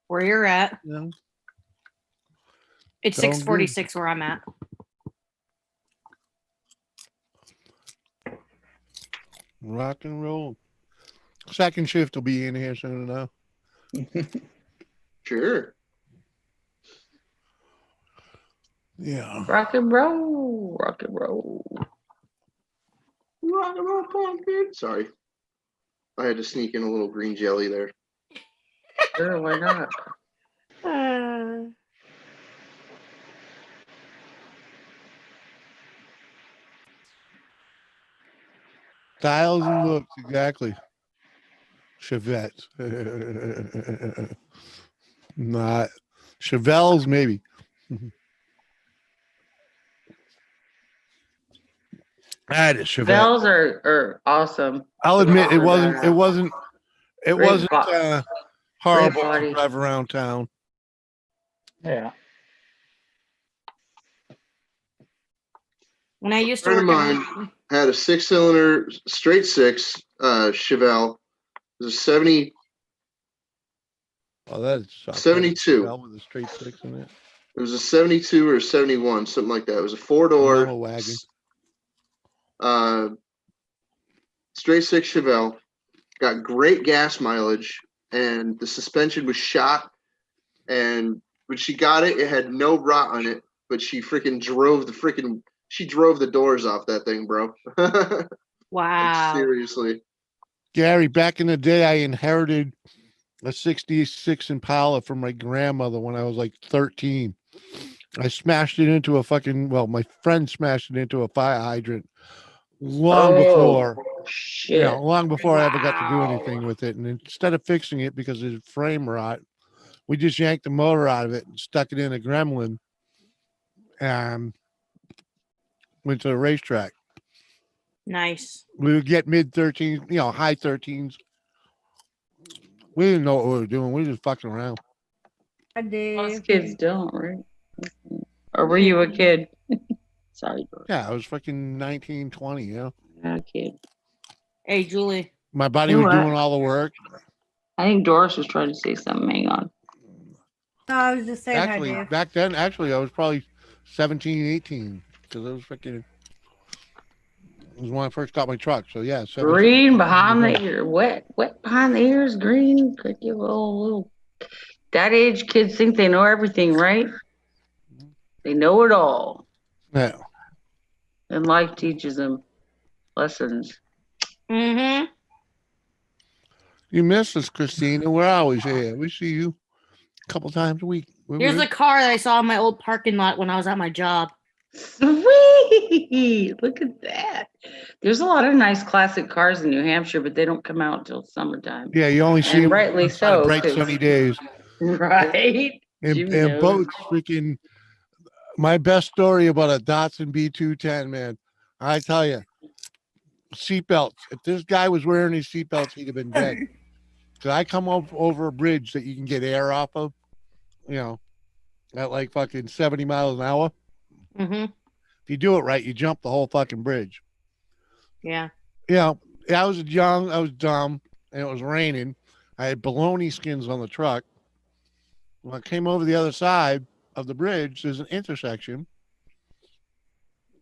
Where you're at. Yeah. It's Sounds 6:46 where I'm at. Rock and roll. Second shift will be in here soon enough. Sure. Yeah. Rock and roll. Rock and roll. Rock and roll pumpkin. Sorry. I had to sneak in a little green jelly there. Sure, why not? Styles and looks, exactly. Chevette. Not Chevelles, maybe. That is Chevette. Bells are awesome. I'll admit it For wasn't. that. It wasn't. It Great wasn't horrible to body. drive around town. Yeah. When I used to friend of work mine had a 6-cylinder straight six Chevelle. It was a 70. Oh, that's 72. with a straight six in it. It was a 72 or a 71, something like that. It was a 4-door Yellow wagon. Straight six Chevelle. Got great gas mileage, and the suspension was shot. And when she got it, it had no rot on it, but she freaking drove the doors off that thing, bro. Wow. Like, seriously. Gary, back in the day, I inherited a 66 Impala from my grandmother when I was like 13. I smashed it into my friend smashed it into a fire hydrant long before I ever got to do anything with it. And instead of fixing it because of frame rot, we just yanked the motor out of it and stuck it in a Gremlin and went to the racetrack. Nice. We would get mid 13s, high 13s. We didn't know what we were doing. We were just fucking around. Most kids don't, right? Or were you a kid? Sorry. Yeah, I was fucking 19, 20, Yeah, kid. Hey, Julie. My buddy You know was what? doing all the work. I think Doris was trying to say something. Hang on. No, I was just saying hi, Actually, Dave. back then, I was probably 17, 18 because I was freaking. It was when I first got my truck. So yeah, 17. Green behind the ear, wet behind the ears, green. Could you little that age kids think they know everything, right? They know it all. Yeah. And life teaches them lessons. Mm-hmm. You miss us, Christina. We're always here. We see you a couple times a week. Here's a car that I saw in my old parking lot when I was at my job. Sweet! Look at that. There's a lot of nice classic cars in New Hampshire, but they don't come out until summertime. Yeah, you only see And them rightly on so. bright 'cause- sunny days. Right. And Jimmy knows. boats, freaking. My best story about a Datsun B210, man. I tell you, seatbelts. If this guy was wearing his seatbelts, he'd have been dead. Because I come over a bridge that you can get air off of, at like fucking 70 miles an hour. Mm-hmm. If you do it right, you jump the whole fucking bridge. Yeah. I was young, I was dumb, and it was raining. I had bologna skins on the truck. When I came over the other side of the bridge, there's an intersection.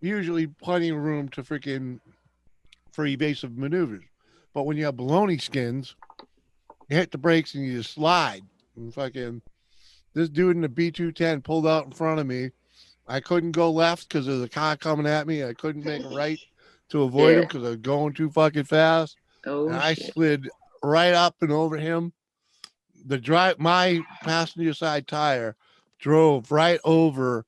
Usually plenty of room for evasive maneuvers. But when you have bologna skins, you hit the brakes and you just slide. And fucking this dude in the B210 pulled out in front of me. I couldn't go left because there's a car coming at me. I couldn't make a right to avoid him because I was going too fucking fast. And I slid right up and over him. My passenger side tire drove right over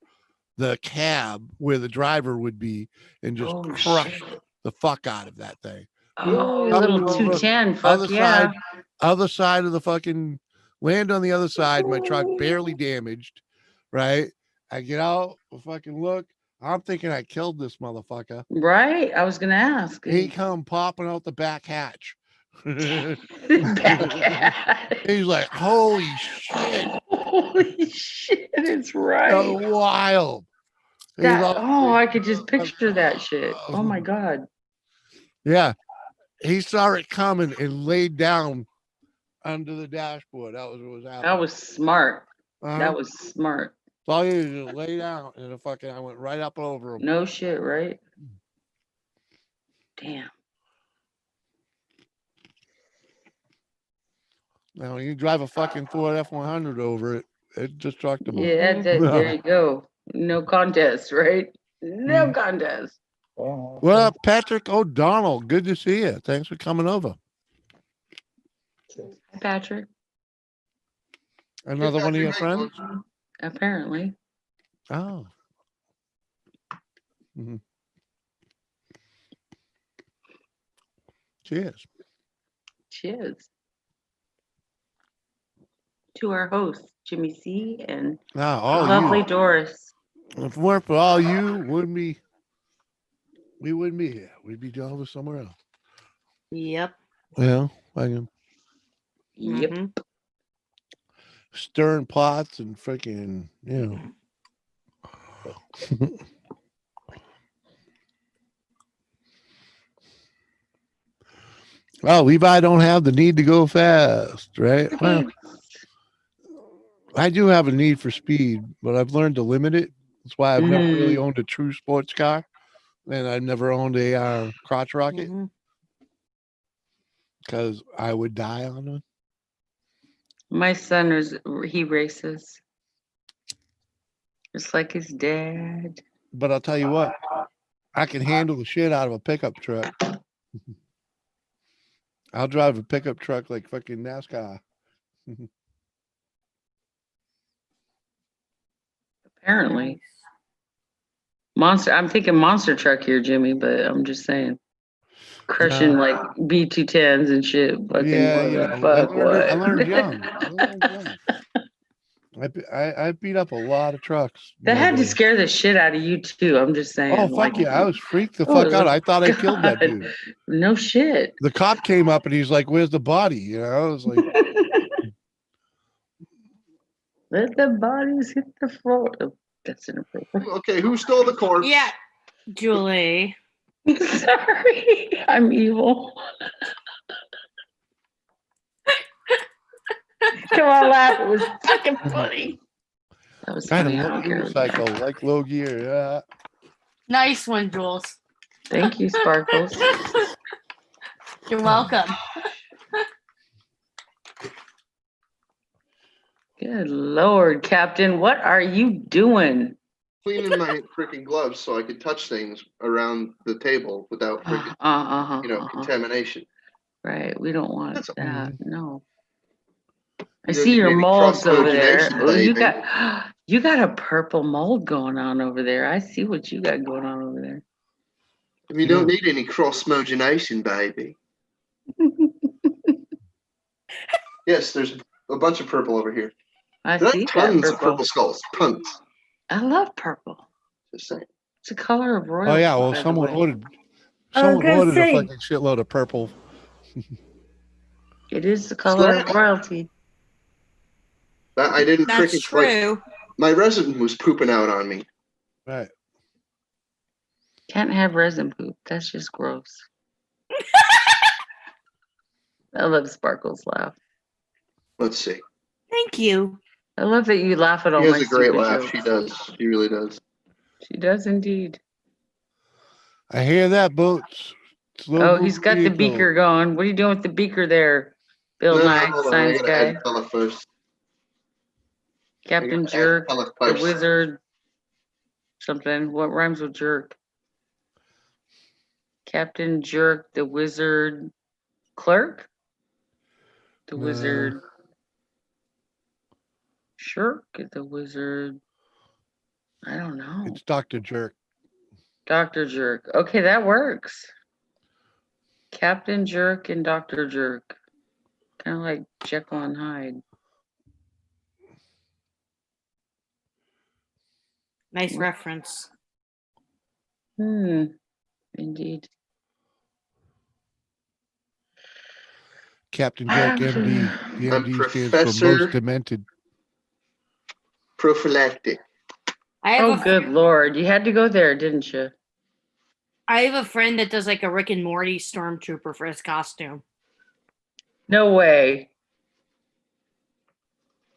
the cab where the driver would be and just crushed the fuck out of that thing. Oh, a little 210. Fuck yeah. Other side of the fucking land on the other side. My truck barely damaged. Right. I get out, fucking look. I'm thinking I killed this motherfucker. Right. I was gonna ask. He come popping out the back hatch. Back hatch. He's like, holy shit. Holy shit, it's right. So wild. I could just picture that shit. Oh my God. Yeah. He saw it coming and laid down under the dashboard. That was what was happening. That was smart. Uh-huh. That was smart. So all you did is just lay down and I went right up over him. No shit, right? Damn. Now you drive a fucking Ford F-100 over it. It's destructible. Yeah, there you go. No contest, right? No contest. Well, Patrick O'Donnell, good to see you. Thanks for coming over. Hi, Patrick. Another one of your friends? Apparently. Oh. Mm-hmm. Cheers. Cheers. To our hosts, Jimmy C and all lovely you. Doris. If it weren't for all you, we we wouldn't be here. We'd be over somewhere else. Yep. Yeah, I can. Yep. Stirring pots and freaking, Oh, Levi don't have the need to go fast, right? Well, I do have a need for speed, but I've learned to limit it. That's why I've never really owned a true sports car, and I've never owned a crotch rocket because I would die on one. My son he races. Just like his dad. But I'll tell you what, I can handle the shit out of a pickup truck. I'll drive a pickup truck like fucking NASCAR. Apparently. Monster. I'm thinking monster truck here, Jimmy, but I'm just saying. Crushing like B210s and shit. Fucking I learned young. I beat up a lot of trucks. That had to scare the shit out of you too. I'm just saying. Oh fuck yeah! I was freaked the fuck out. I thought I killed that dude. No shit. The cop came up and he's like, "Where's the body?" You know, I was like, "Let the bodies hit the floor." Oh, that's inappropriate. Okay, who stole the corpse? Yeah, Julie. Sorry, I'm evil. Come on, laugh. It was fucking funny. That was kind funny. of unicycle, like low gear. Yeah. Nice one, Jules. Thank you, Sparkles. You're welcome. Good Lord, Captain. What are you doing? Cleaning my freaking gloves so I could touch things around the table without freaking, contamination. Right. We don't want that. No. I You don't see need your any molds over there. cross-pollination, Oh, you baby. got a purple mold going on over there. I see what you got going on over there. We don't need any cross-mogenation, baby. Yes, there's a bunch of purple over here. I There are see tons that of purple skulls. Tons. I love purple. Just saying. It's a color of royalty. Oh yeah. Well, by the someone way. ordered. Oh, Someone good ordered a city. fucking shitload of purple. It is the color of royalty. That I didn't That's freaking true. my resident was pooping out on me. Right. Can't have resin poop. That's just gross. I love Sparkle's laugh. Let's see. Thank you. I love that you laugh at all She my has a great stupid laugh. jokes. She does. She really does. She does indeed. I hear that, Boots. Oh, he's got the beaker going. What are you doing with the beaker there, Bill Nye, Hold on. science I gotta guy? add color first. Captain I gotta add Jerk, color the first. wizard, something. What rhymes with jerk? Captain Jerk, the wizard, clerk, the wizard, Shirk, the wizard. I don't know. It's Dr. Jerk. Dr. Jerk. Okay, that works. Captain Jerk and Dr. Jerk. Kind of like Jekyll and Hyde. Nice reference. Indeed. Captain Jerk, MD. The I'm MD stands for Professor most demented. Prophylactic. Oh, good Lord. You had to go there, didn't you? I have a friend that does like a Rick and Morty stormtrooper for his costume. No way.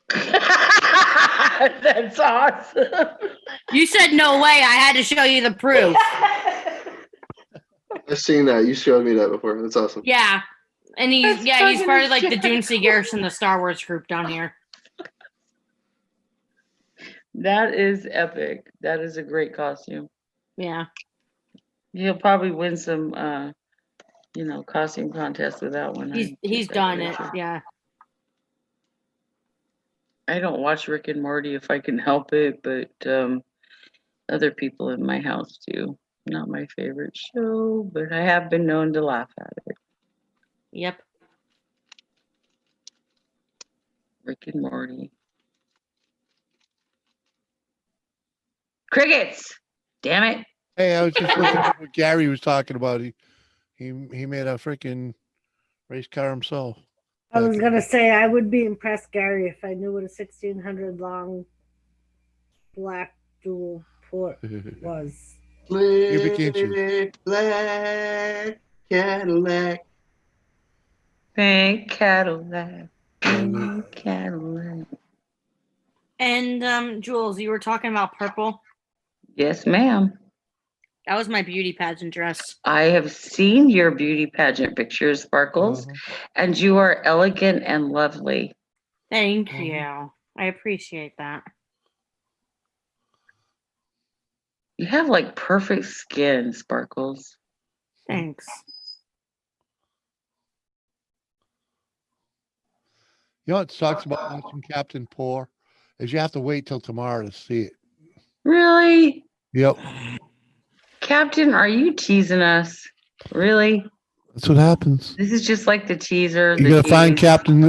That's awesome. You said no way. I had to show you the proof. I've seen that. You showed me that before. That's awesome. Yeah. And he's That's part of like the fucking Dune C Garrison, the Star Wars group down here. That is epic. That is a great costume. Yeah. He'll probably win some costume contest with that one. He's done it. Yeah. I don't watch Rick and Morty if I can help it, but other people in my house do. Not my favorite show, but I have been known to laugh at it. Yep. Rick and Morty. Crickets! Damn it. Hey, I was just looking at what Gary was talking about. He made a freaking race car himself. I was gonna say I would be impressed, Gary, if I knew what a 1600 long black dual port was. Black Cadillac. Pink Cadillac. Pink Cadillac. And Jules, you were talking about purple. Yes, ma'am. That was my beauty pageant dress. I have seen your beauty pageant pictures, Sparkles, and you are elegant and lovely. Thank you. I appreciate that. You have like perfect skin, Sparkles. Thanks. You know what sucks about watching Captain Poor is you have to wait till tomorrow to see it. Really? Yep. Captain, are you teasing us? Really? That's what happens. This is just like the teaser. You're gonna find Captain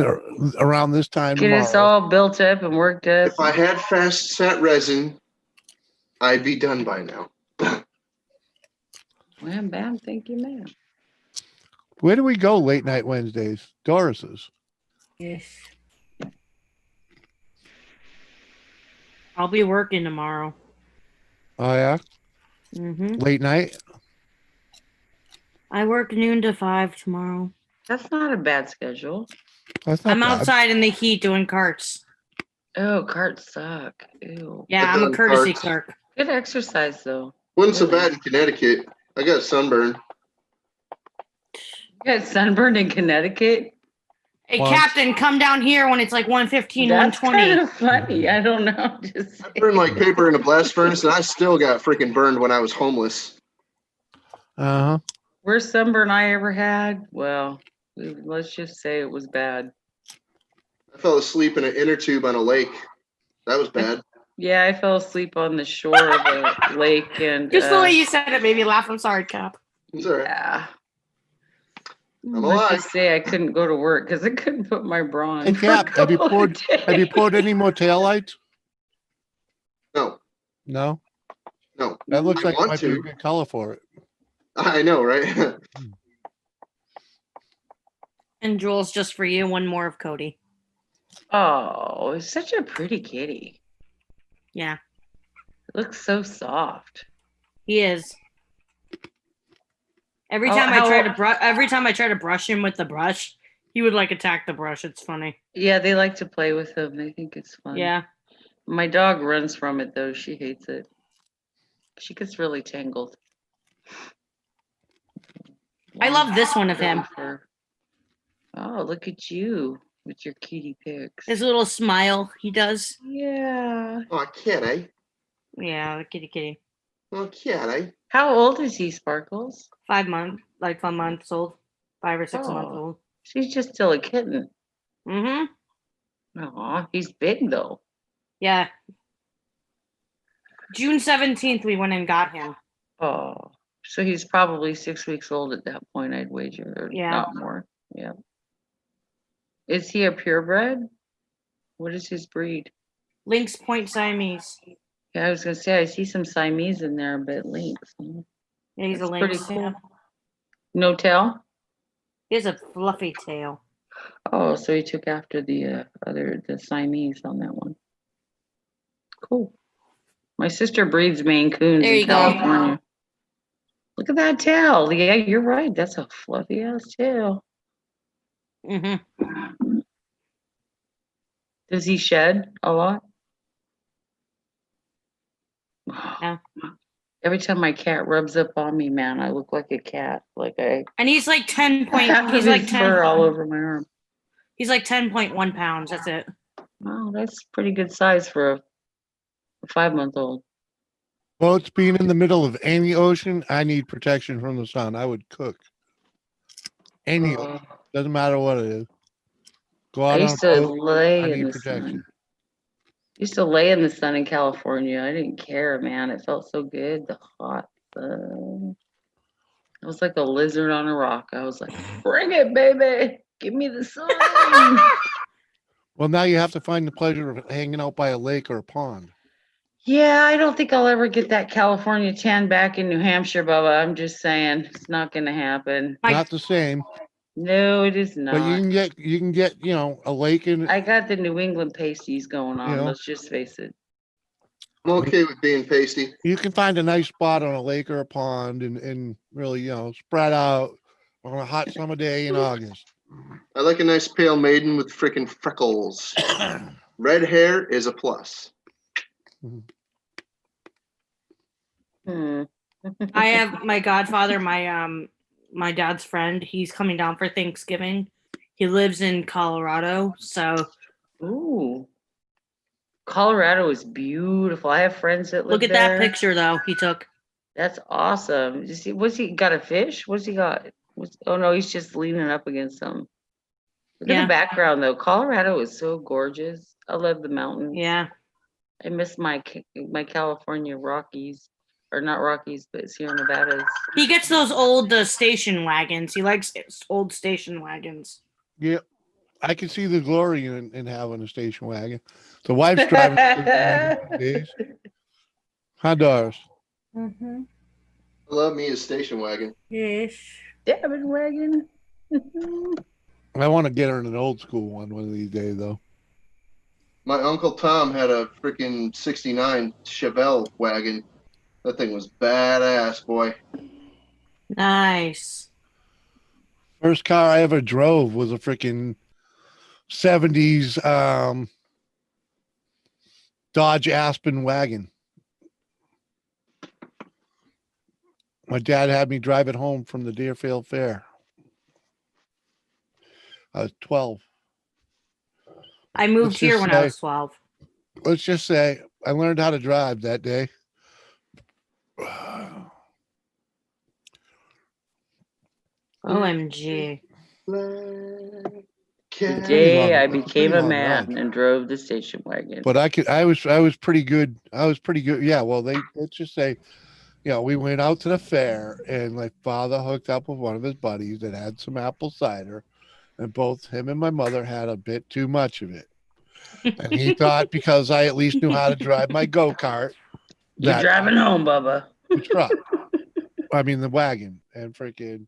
around this time Get tomorrow. us all built up and worked up. If I had fast set resin, I'd be done by now. Wham bam, thank you, ma'am. Where do we go late night Wednesdays? Doris's. Yes. I'll be working tomorrow. Oh yeah. Late night. I work noon to 5 tomorrow. That's not a bad schedule. That's not I'm bad. outside in the heat doing carts. Oh, carts suck. Ew. Yeah, I'm a courtesy clerk. Good exercise though. Wasn't so bad in Connecticut. I got sunburned. You got sunburned in Connecticut? Hey, Captain, come down here when it's like 115, That's 120. kind of funny. I don't know. Just I burned like paper in a blast furnace, and I still got freaking burned when I was homeless. Worst sunburn I ever had? Well, let's just say it was bad. I fell asleep in an inner tube on a lake. That was bad. Yeah, I fell asleep on the shore of a lake and Just the way you said it made me laugh. I'm sorry, Cap. It's all right. Yeah. I'm Let's alive. just say I couldn't go to work because I couldn't put my bra on. Hey Cap, for a have you couple of poured days. any more taillights? No. No? No. That looks I like it want might be a to. good color for it. I know, right? And Jules, just for you, one more of Cody. Oh, it's such a pretty kitty. Yeah, It looks so soft. he is. Every Oh, time how- I try to brush him with the brush, he would like attack the brush. It's funny. Yeah, they like to play with them. They think it's fun. Yeah. My dog runs from it though. She hates it. She gets really tangled. I love this one of him. Oh, look at you with your kitty pics. His little smile he does. Yeah. Oh, kitty. Yeah, the kitty. Oh, kitty. How old is he, Sparkles? 5 months, like 5 months old. 5 or 6 months Oh. old. She's just still a kitten. Mm-hmm. Aw, he's big though. Yeah. June 17th, we went and got him. Oh, so he's probably 6 weeks old at that point, I'd wager, or Yeah. not more. Yeah. Is he a purebred? What is his breed? Lynx Point Siamese. Yeah, I was gonna say I see some Siamese in there, but lynx. Yeah, he's That's a lynx. pretty cool. Yeah. No tail? He has a fluffy tail. Oh, so he took after the Siamese on that one. Cool. My sister breeds Maine Coons There in you go. California. Look at that tail. Yeah, you're right. That's a fluffy ass tail. Mm-hmm. Does he shed a lot? Yeah. Every time my cat rubs up on me, man, I look like a cat. Like I And he's like 10 point. have He's his like 10. fur all over my arm. He's like 10.1 pounds. That's it. Wow, that's pretty good size for a 5-month-old. Well, it's being in the middle of any ocean. I need protection from the sun. I would cook. Any ocean. Doesn't matter what it is. Go out I on used a to boat. lay I in need the protection. sun. Used to lay in the sun in California. I didn't care, man. It felt so good. The hot sun. I was like a lizard on a rock. I was like, bring it, baby. Give me the sun. Well, now you have to find the pleasure of hanging out by a lake or a pond. Yeah, I don't think I'll ever get that California tan back in New Hampshire, Bubba. I'm just saying it's not going to happen. Not the same. No, it is not. But you can get a lake in. I got the New England pasties going on. You know. Let's just face it. I'm okay with being pasty. You can find a nice spot on a lake or a pond and really spread out on a hot summer day in August. I like a nice pale maiden with freaking freckles. Red hair is a plus. I have my godfather, my dad's friend. He's coming down for Thanksgiving. He lives in Colorado, so. Ooh, Colorado is beautiful. I have friends that live Look at there. that picture, though, he took. That's awesome. What's he got? A fish? What's he got? Oh no, he's just leaning up against something. Look at the background, though. Colorado is so gorgeous. I love the mountains. Yeah. I miss my California Rockies, or not Rockies, but Sierra Nevadas. He gets those old station wagons. He likes old station wagons. Yep. I can see the glory in having a station wagon. The wife's driving a station wagon these days. Hi, Doris. Mm-hmm. I love me a station wagon. Yes. Station wagon. I want to get her in an old school one of these days, though. My Uncle Tom had a freaking 69 Chevelle wagon. That thing was badass, boy. Nice. First car I ever drove was a freaking 70s Dodge Aspen wagon. My dad had me drive it home from the Deerfield Fair. I was 12. I moved here when I was 12. Let's just say I learned how to drive that day. OMG. The day I became a man and drove the station wagon. But I was pretty good. I was pretty good. Yeah, well, let's just say, we went out to the fair and my father hooked up with one of his buddies that had some apple cider, and both him and my mother had a bit too much of it. And he thought because I at least knew how to drive my go-kart. You're driving home, Bubba. The truck. I mean, the wagon. And freaking,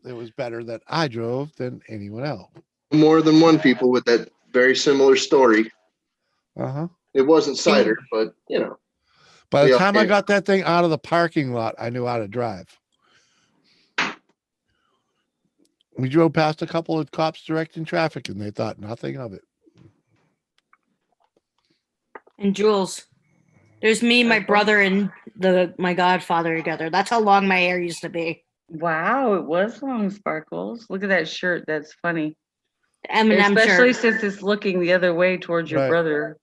it was better that I drove than anyone else. More than one people with that very similar story. Uh-huh. It wasn't cider, but, By the time I got that thing out of the parking lot, I knew how to drive. We drove past a couple of cops directing traffic, and they thought nothing of it. And Jules, there's me, my brother, and my godfather together. That's how long my hair used to be. Wow, it was long, Sparkles. Look at that shirt. That's funny. M&M Especially shirt. since it's looking the other way towards your brother.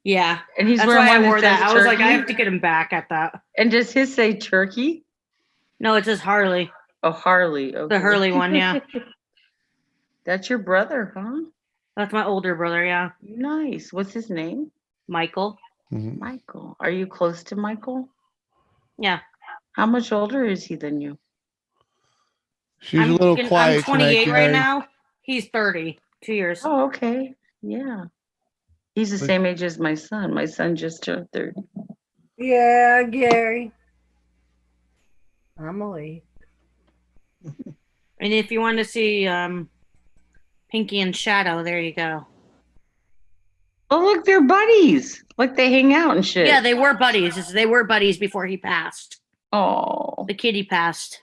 Yeah. And he's That's wearing why one I wore that. I was like, I turkey. have to get him back at that. And does his say turkey? No, it says Harley. Oh, Harley. Okay. The Hurley one, yeah. That's your brother, huh? That's my older brother, yeah. Nice. What's his name? Michael. Mm-hmm. Michael. Are you close to Michael? Yeah. How much older is he than you? She's a little quiet. I'm 28 tonight, right Gary. now. He's 30. 2 years. Oh, okay. Yeah. He's the same age as my son. My son just turned 30. Yeah, Gary. I'm awake. And if you want to see Pinky and Shadow, there you go. Oh, look, they're buddies. Like they hang out and shit. Yeah, they were buddies. They were buddies before he passed. Oh. The kid he passed.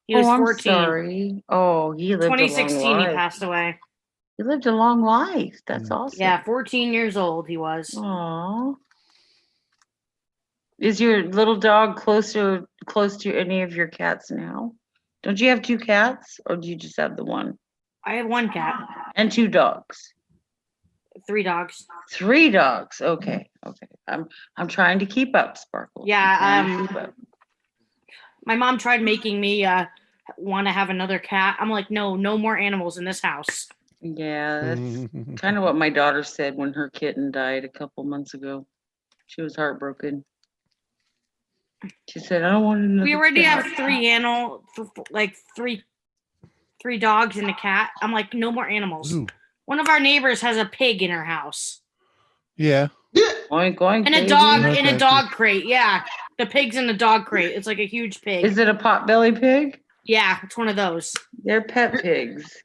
He was 14. I'm sorry. Oh, he lived 2016 a long life. he passed away. He lived a long life. That's awesome. Yeah, 14 years old he was. Aww. Is your little dog close to any of your cats now? Don't you have 2 cats, or do you just have the one? I have 1 cat. And 2 dogs. 3 dogs. 3 dogs. Okay. Okay. I'm trying to keep up, Sparkle. Yeah. My mom tried making me want to have another cat. I'm like, no more animals in this house. Yeah, that's kind of what my daughter said when her kitten died a couple months ago. She was heartbroken. She said, "I don't want another." We already cat." have 3 animals, like three dogs and a cat. I'm like, no more animals. Ooh. One of our neighbors has a pig in her house. Yeah. Oink, oink, In a baby. dog, in a dog crate. Yeah, the pig's in a dog crate. It's like a huge pig. Is it a potbelly pig? Yeah, it's one of those. They're pet pigs.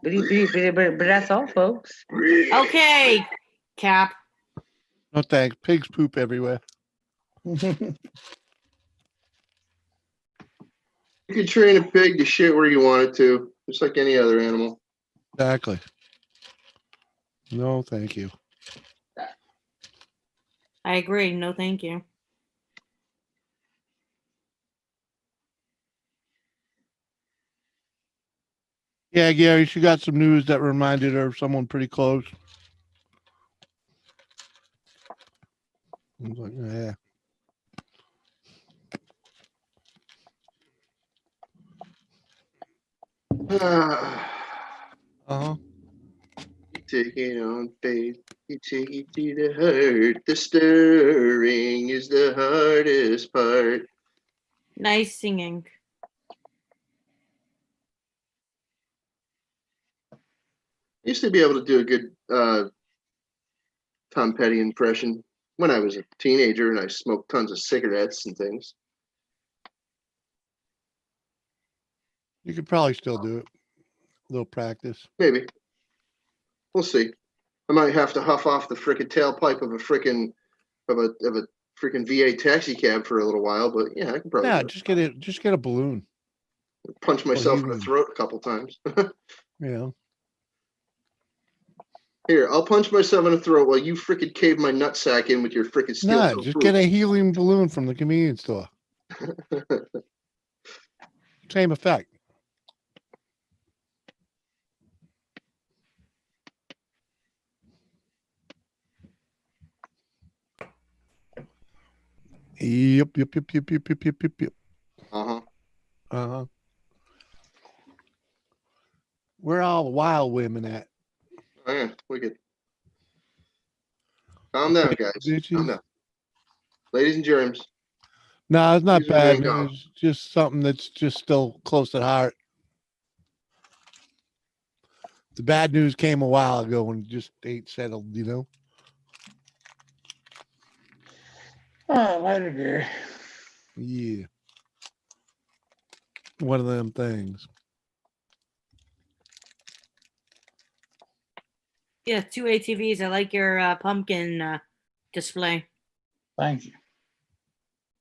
But that's all, folks. Okay, Cap. No thanks. Pigs poop everywhere. You can train a pig to shit where you want it to, just like any other animal. Exactly. No, thank you. I agree. No, thank you. Yeah, Gary, she got some news that reminded her of someone pretty close. I was like, yeah. Uh-huh. You take it on faith. You take it to the heart. The stirring is the hardest part. Nice singing. I used to be able to do a good Tom Petty impression when I was a teenager and I smoked tons of cigarettes and things. You could probably still do it. A little practice. Maybe. We'll see. I might have to huff off the frickin' tailpipe of a frickin' VA taxi cab for a little while, but yeah, I can probably Yeah, do it. just get a balloon. Punch myself in the throat a couple times. Yeah. Here, I'll punch myself in the throat while you frickin' cave my nutsack in with your frickin' steel No, toe just boot. get a helium balloon from the convenience store. Same effect. Yep. Uh-huh. Uh-huh. Where are all the wild women at? Oh, yeah, wicked. Calm down, guys. Calm down. Ladies and germs. No, it's not These are bad men gone. news. Just something that's just still close to heart. The bad news came a while ago and just ain't settled, you know? Oh, later, Gary. Yeah. One of them things. Yeah, 2 ATVs. I like your pumpkin display. Thank you.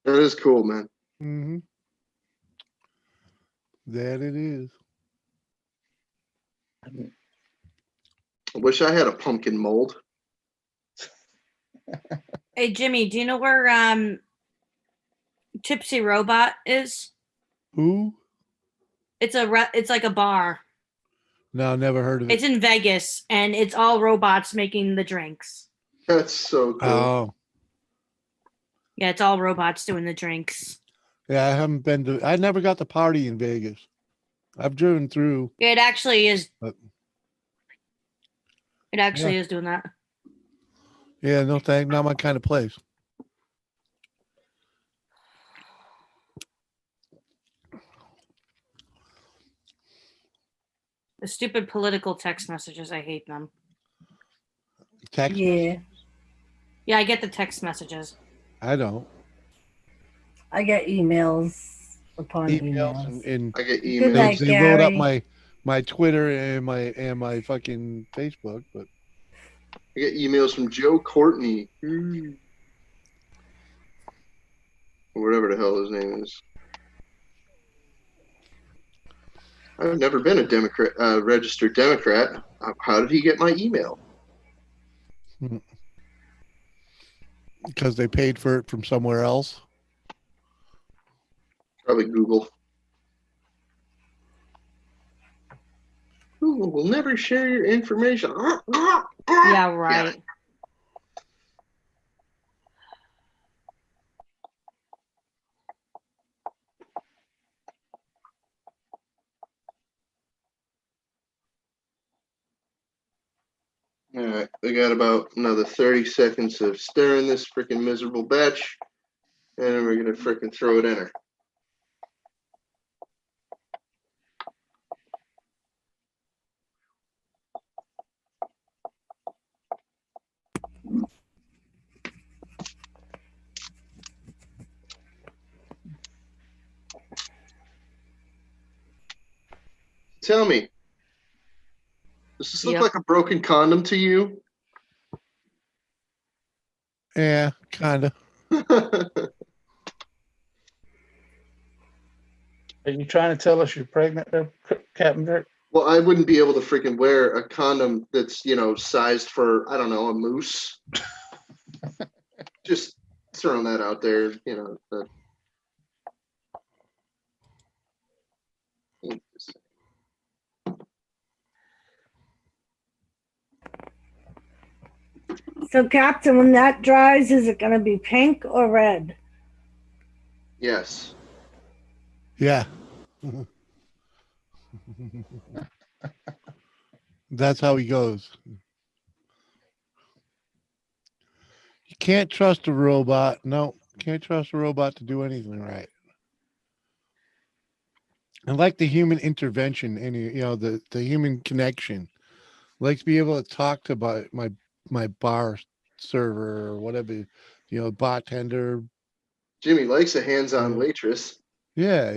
That is cool, man. Mm-hmm. That it is. I wish I had a pumpkin mold. Hey, Jimmy, do you know where Tipsy Robot is? Who? It's like a bar. No, never heard of it. It's in Vegas, and it's all robots making the drinks. That's so cool. Oh. Yeah, it's all robots doing the drinks. Yeah, I haven't been to. I never got the party in Vegas. I've driven through. Yeah, it actually is. But, It actually yeah. is doing that. Yeah, no thank. Not my kind of place. The stupid political text messages, I hate them. Text? Yeah. Yeah, I get the text messages. I don't. I get emails upon emails. And I get Good night, they load up Gary. my Twitter and my fucking Facebook, but I get emails from Joe Courtney. Or whatever the hell his name is. I've never been a Democrat, registered Democrat. How did he get my email? because they paid for it from somewhere else. Probably Google. Google will never share your information. Yeah, right. Yeah. All right, we got about another 30 seconds of stirring this freaking miserable batch, and then we're gonna freaking throw it in her. tell me, does this look Yep. like a broken condom to you? Yeah, kind of. Are you trying to tell us you're pregnant there, Captain Dirk? Well, I wouldn't be able to freaking wear a condom that's, sized for, I don't know, a moose. Just throwing that out there, So, Captain, when that dries, is it going to be pink or red? Yes. Yeah. That's how he goes. You can't trust a robot. No, can't trust a robot to do anything right. I like the human intervention and the human connection. I like to be able to talk to my bar server or whatever, bartender. Jimmy likes a hands-on waitress. Yeah,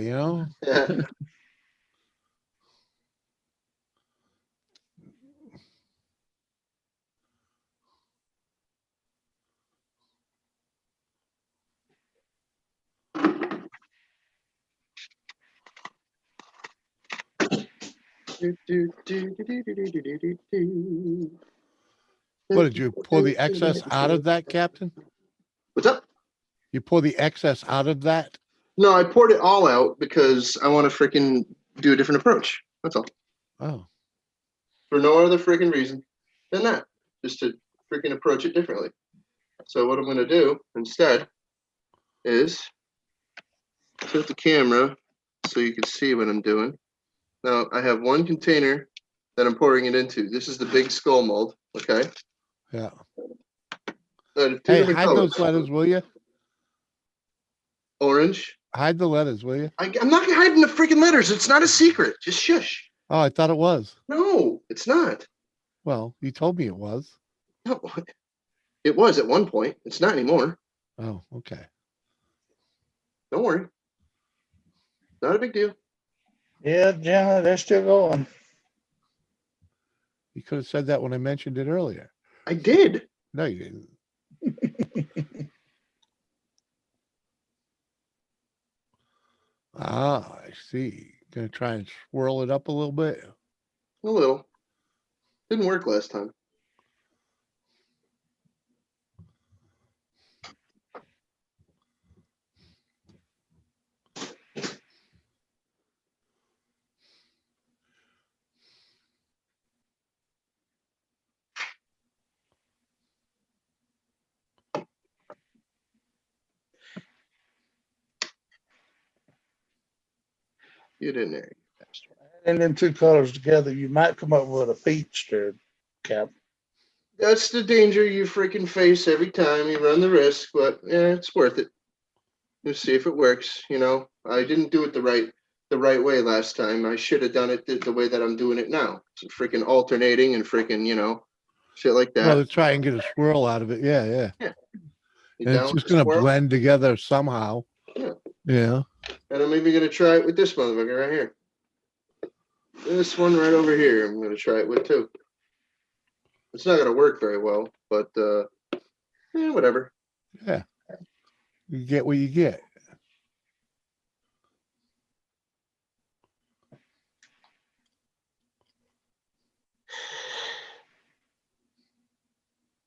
What did you pour the excess out of that, Captain? What's up? You pour the excess out of that? No, I poured it all out because I want to freaking do a different approach. That's all. Oh. For no other freaking reason than that. Just to freaking approach it differently. So what I'm going to do instead is tilt the camera so you can see what I'm doing. Now, I have one container that I'm pouring it into. This is the big skull mold, okay? Yeah. Two Hey, different hide colors. those letters, will you? Orange. Hide the letters, will you? I'm not hiding the freaking letters. It's not a secret. Just shush. Oh, I thought it was. No, it's not. Well, you told me it was. No, it was at one point. It's not anymore. Oh, okay. Don't worry. Not a big deal. Yeah, Jenna, they're still going. You could have said that when I mentioned it earlier. I did. No, you didn't. Ah, I see. Gonna try and swirl it up a little bit. A little. Didn't work last time. Get in there. And then two colors together, you might come up with a peach there, Cap. That's the danger you freaking face every time you run the risk, but yeah, it's worth it. Let's see if it works. I didn't do it the right way last time. I should have done it the way that I'm doing it now. So freaking alternating and freaking, shit like that. Well, to try and get a swirl out of it. Yeah, yeah. You And down it's with just the gonna swirl? blend together somehow. Yeah. Yeah. And I'm even gonna try it with this motherfucker right here. This one right over here, I'm gonna try it with too. It's not gonna work very well, but whatever. Yeah. You get what you get.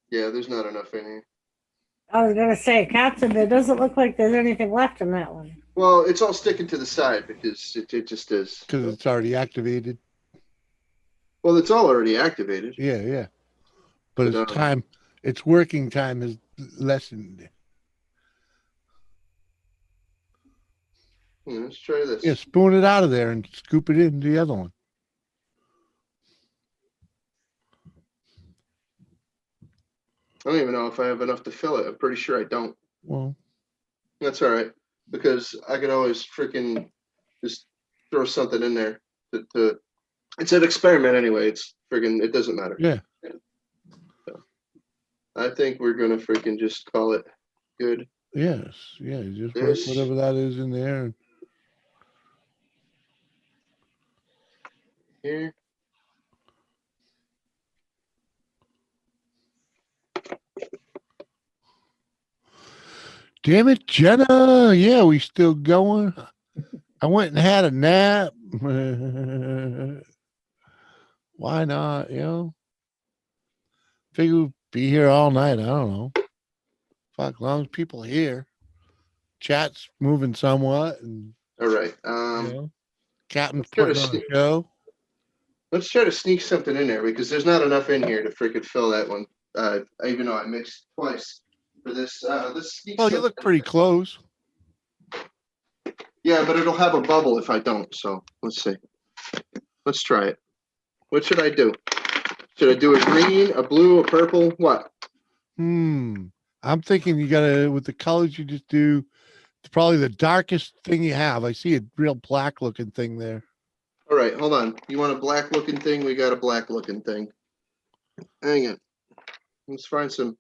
Yeah, there's not enough in here. I was going to say, Captain, there doesn't look like there's anything left in that one. Well, it's all sticking to the side because it just is. Because it's already activated. Well, it's all already activated. Yeah, yeah. But its time, its working time is lessened. Let's try this. Yeah, spoon it out of there and scoop it into the other one. I don't even know if I have enough to fill it. I'm pretty sure I don't. Well, that's all right because I can always freaking just throw something in there. It's an experiment anyway. It's freaking. It doesn't matter. Yeah. So, I think we're gonna freaking just call it good. Yes. Yeah. Just work whatever that is in there. here. Damn it, Jenna. Yeah, we still going. I went and had a nap. Why not? You know, figure we'd be here all night. I don't know. Fuck, long as people here. Chat's moving somewhat, and All right. you know, Captain's try to putting on a sneak- show. Let's try to sneak something in there because there's not enough in here to freaking fill that one. Even though I mixed twice for this. Let's sneak Well, you something look in pretty there. close. Yeah, but it'll have a bubble if I don't. So let's see. Let's try it. What should I do? Should I do a green, a blue, a purple? What? I'm thinking you gotta, with the colors you just do, it's probably the darkest thing you have. I see a real black looking thing there. All right, hold on. You want a black looking thing? We got a black looking thing. Hang on. Let's find some.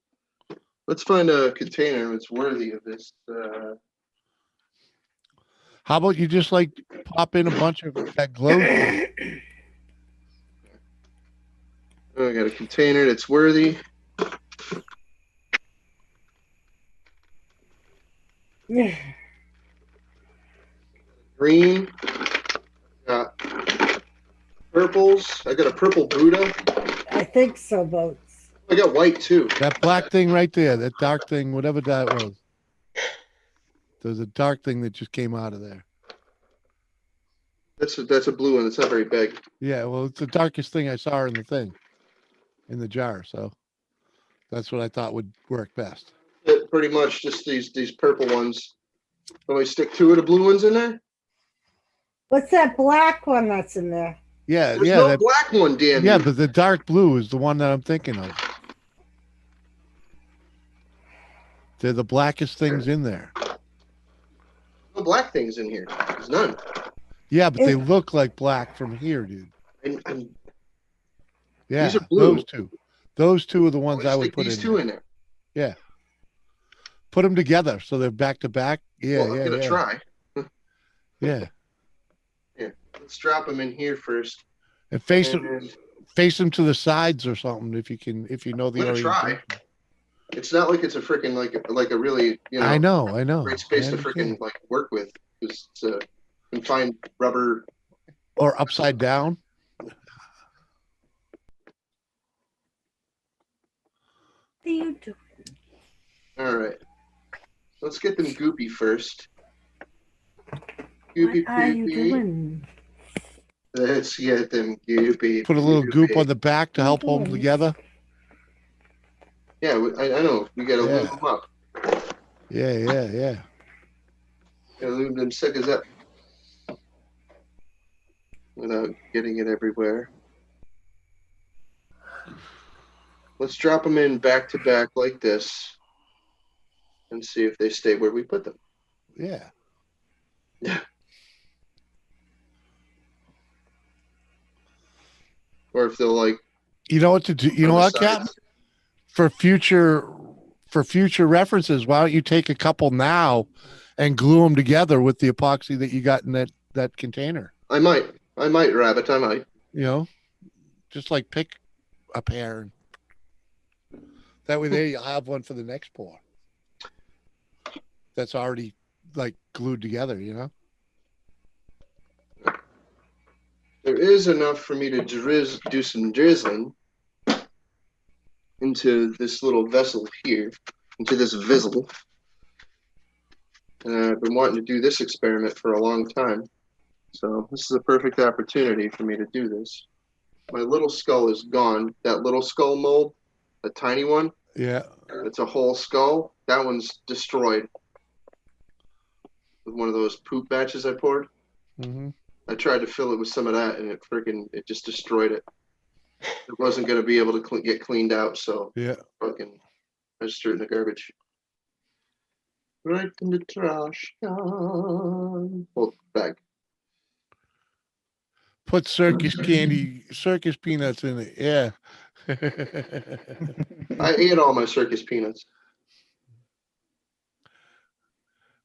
Let's find a container that's worthy of this. How about you just like pop in a bunch of that glow? I got a container that's worthy. Green. Got purples. I got a purple Buddha. I think so, Boats. I got white too. That black thing right there, that dark thing, whatever that was. There's a dark thing that just came out of there. That's a blue one. It's not very big. Yeah, well, it's the darkest thing I saw in the thing, in the jar. So that's what I thought would work best. Pretty much just these purple ones. Can we stick two of the blue ones in there? What's that black one that's in there? Yeah, There's yeah. no that- black one, damn Yeah, you. but the dark blue is the one that I'm thinking of. They're the blackest things in there. No black things in here. There's none. Yeah, but they look like black from here, dude. And Yeah, these are blue. those two. Those two are the ones let's I would stick put these in. two there. in there. Yeah. Put them together so they're back to back. Yeah, Well, I'm yeah, gonna yeah. try. Yeah. Here, let's drop them in here first. And face And them to the sides or something if you can, if you know the I'm gonna orientation. try. It's not like it's a freaking like a really I know. great space I to understand. freaking like work with. It's confined rubber. Or upside down. What are you doing? All right, let's get them goopy first. Goopy What are you poopy. doing? Let's get them goopy. Put a little goop poopy. on the back to help hold them together. Yeah, I know. We gotta Yeah. lube them up. Yeah. Gotta lube them suckers up without getting it everywhere. Let's drop them in back to back like this and see if they stay where we put them. Yeah. Or if they'll like. You know what to do? You know on the what, Captain? sides. For future references, why don't you take a couple now and glue them together with the epoxy that you got in that container? I might, Rabbit. I might. You know, just like pick a pair. That way, there you'll have one for the next pour. That's already like glued together. You know. There is enough for me to do some drizzling into this little vessel here, into this vessel. And I've been wanting to do this experiment for a long time. So this is a perfect opportunity for me to do this. My little skull is gone. That little skull mold, the tiny one, Yeah. it's a whole skull. That one's destroyed with one of those poop batches I poured. Mm-hmm. I tried to fill it with some of that, and it just destroyed it. It wasn't going to be able to get cleaned out, so Yeah. I just threw it in the garbage. Right in the trash. Hold back. Put circus peanuts in it. Yeah. I ate all my circus peanuts.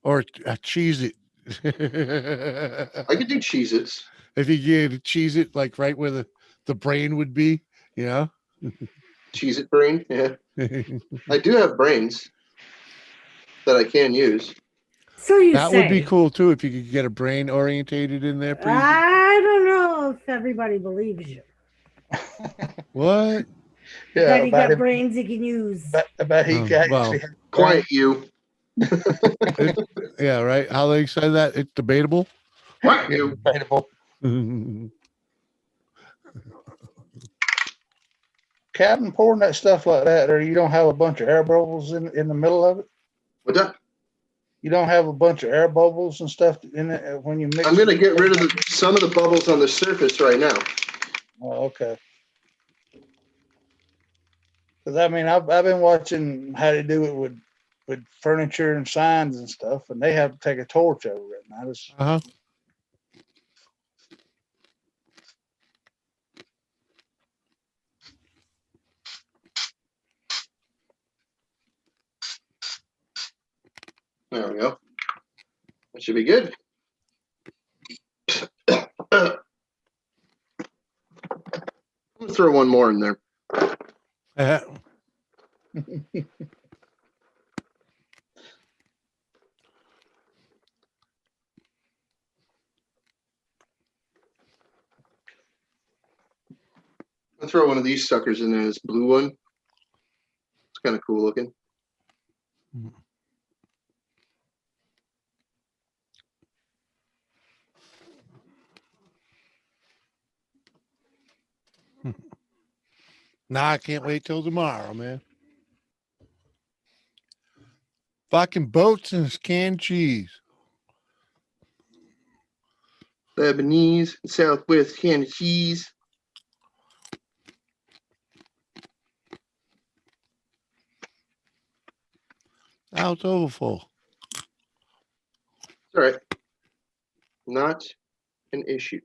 Or cheese it. I could do Cheez-Its. if you could cheese it like right where the brain would be, you know. Cheese it brain, yeah. I do have brains that I can use. So you That say. would be cool too if you could get a brain orientated in there, please. I don't know if everybody believes you. What? Yeah, That he about got him- brains he can use. About he Oh, can well. actually have Quiet you. Yeah, right. How they say that? It's debatable. Quiet Yeah, you. debatable. Captain, pouring that stuff like that, or you don't have a bunch of air bubbles in the middle of it. What's that? You don't have a bunch of air bubbles and stuff in it when you mix. I'm gonna get rid of some of the bubbles on the surface right now. Oh, okay. Because I mean, I've been watching how they do it with furniture and signs and stuff, and they have to take a torch over it. And I just There we go. That should be good. I'm gonna throw one more in there. I'll throw one of these suckers in there, this blue one. It's kind of cool looking. Nah, I can't wait till tomorrow, man. Fucking boats and canned cheese. Lebanese, Southwest canned cheese. Now it's over full. It's all right. Not an issue.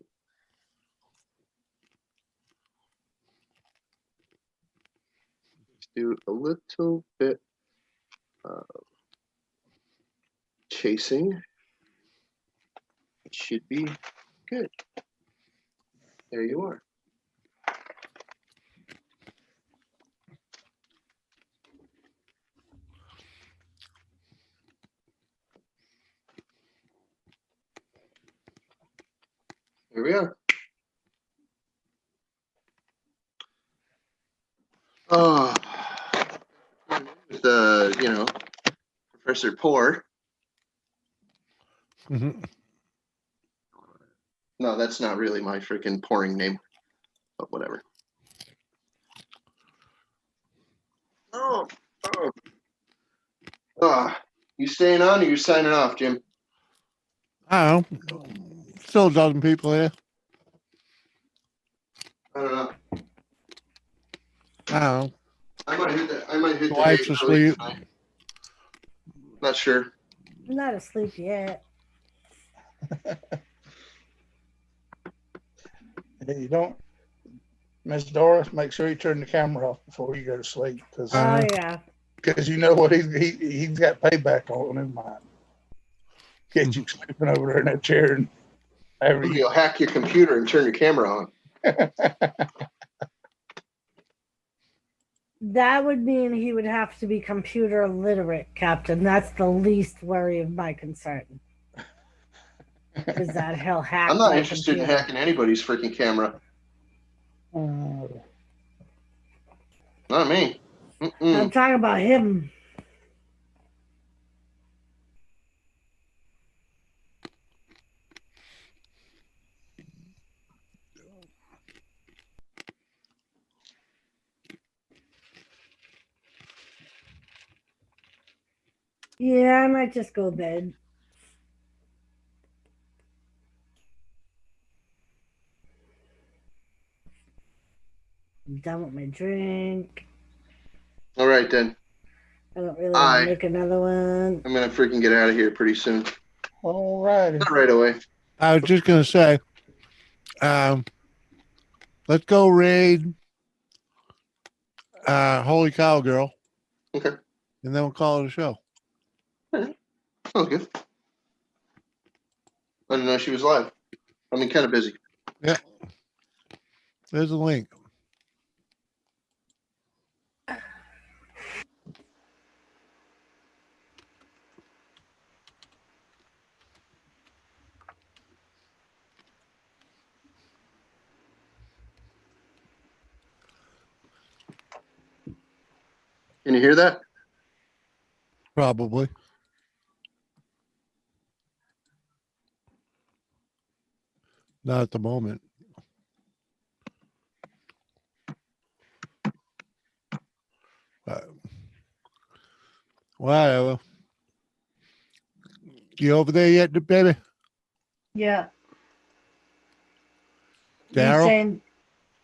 Let's do a little bit of chasing. It should be good. There you are. Here we are. Oh, with you know, Professor Poor. No, that's not really my freaking pouring name, but whatever. Oh, you staying on or you signing off, Jim? I don't know. Still a dozen people here. I don't know. I don't know. I might hit the Wife's hay early asleep. tonight. Not sure. I'm not asleep yet. Hey, you don't, Miss Doris, make sure you turn the camera off before you go to sleep, because yeah. you know what he's got payback on his mind. Get you sleeping over there in that chair, and You'll hack your computer and turn your camera on. That would mean he would have to be computer literate, Captain. That's the least worry of my concern. Is that he'll hack I'm not my interested in computer. hacking anybody's freaking camera. Not me. I'm talking about him. Yeah, I might just go to bed. I'm done with my drink. All right, then. I don't really want to make another one. I'm going to freaking get out of here pretty soon. All right. Not right away. I was just gonna say, let's go raid Holy Cow Girl. Okay. And then we'll call it a show. Sounds good. I didn't know she was live. I mean, kind of busy. Yeah. There's a link. Can you hear that? Probably. Not at the moment. Whatever. You over there yet, baby? Yeah. You Daryl? saying?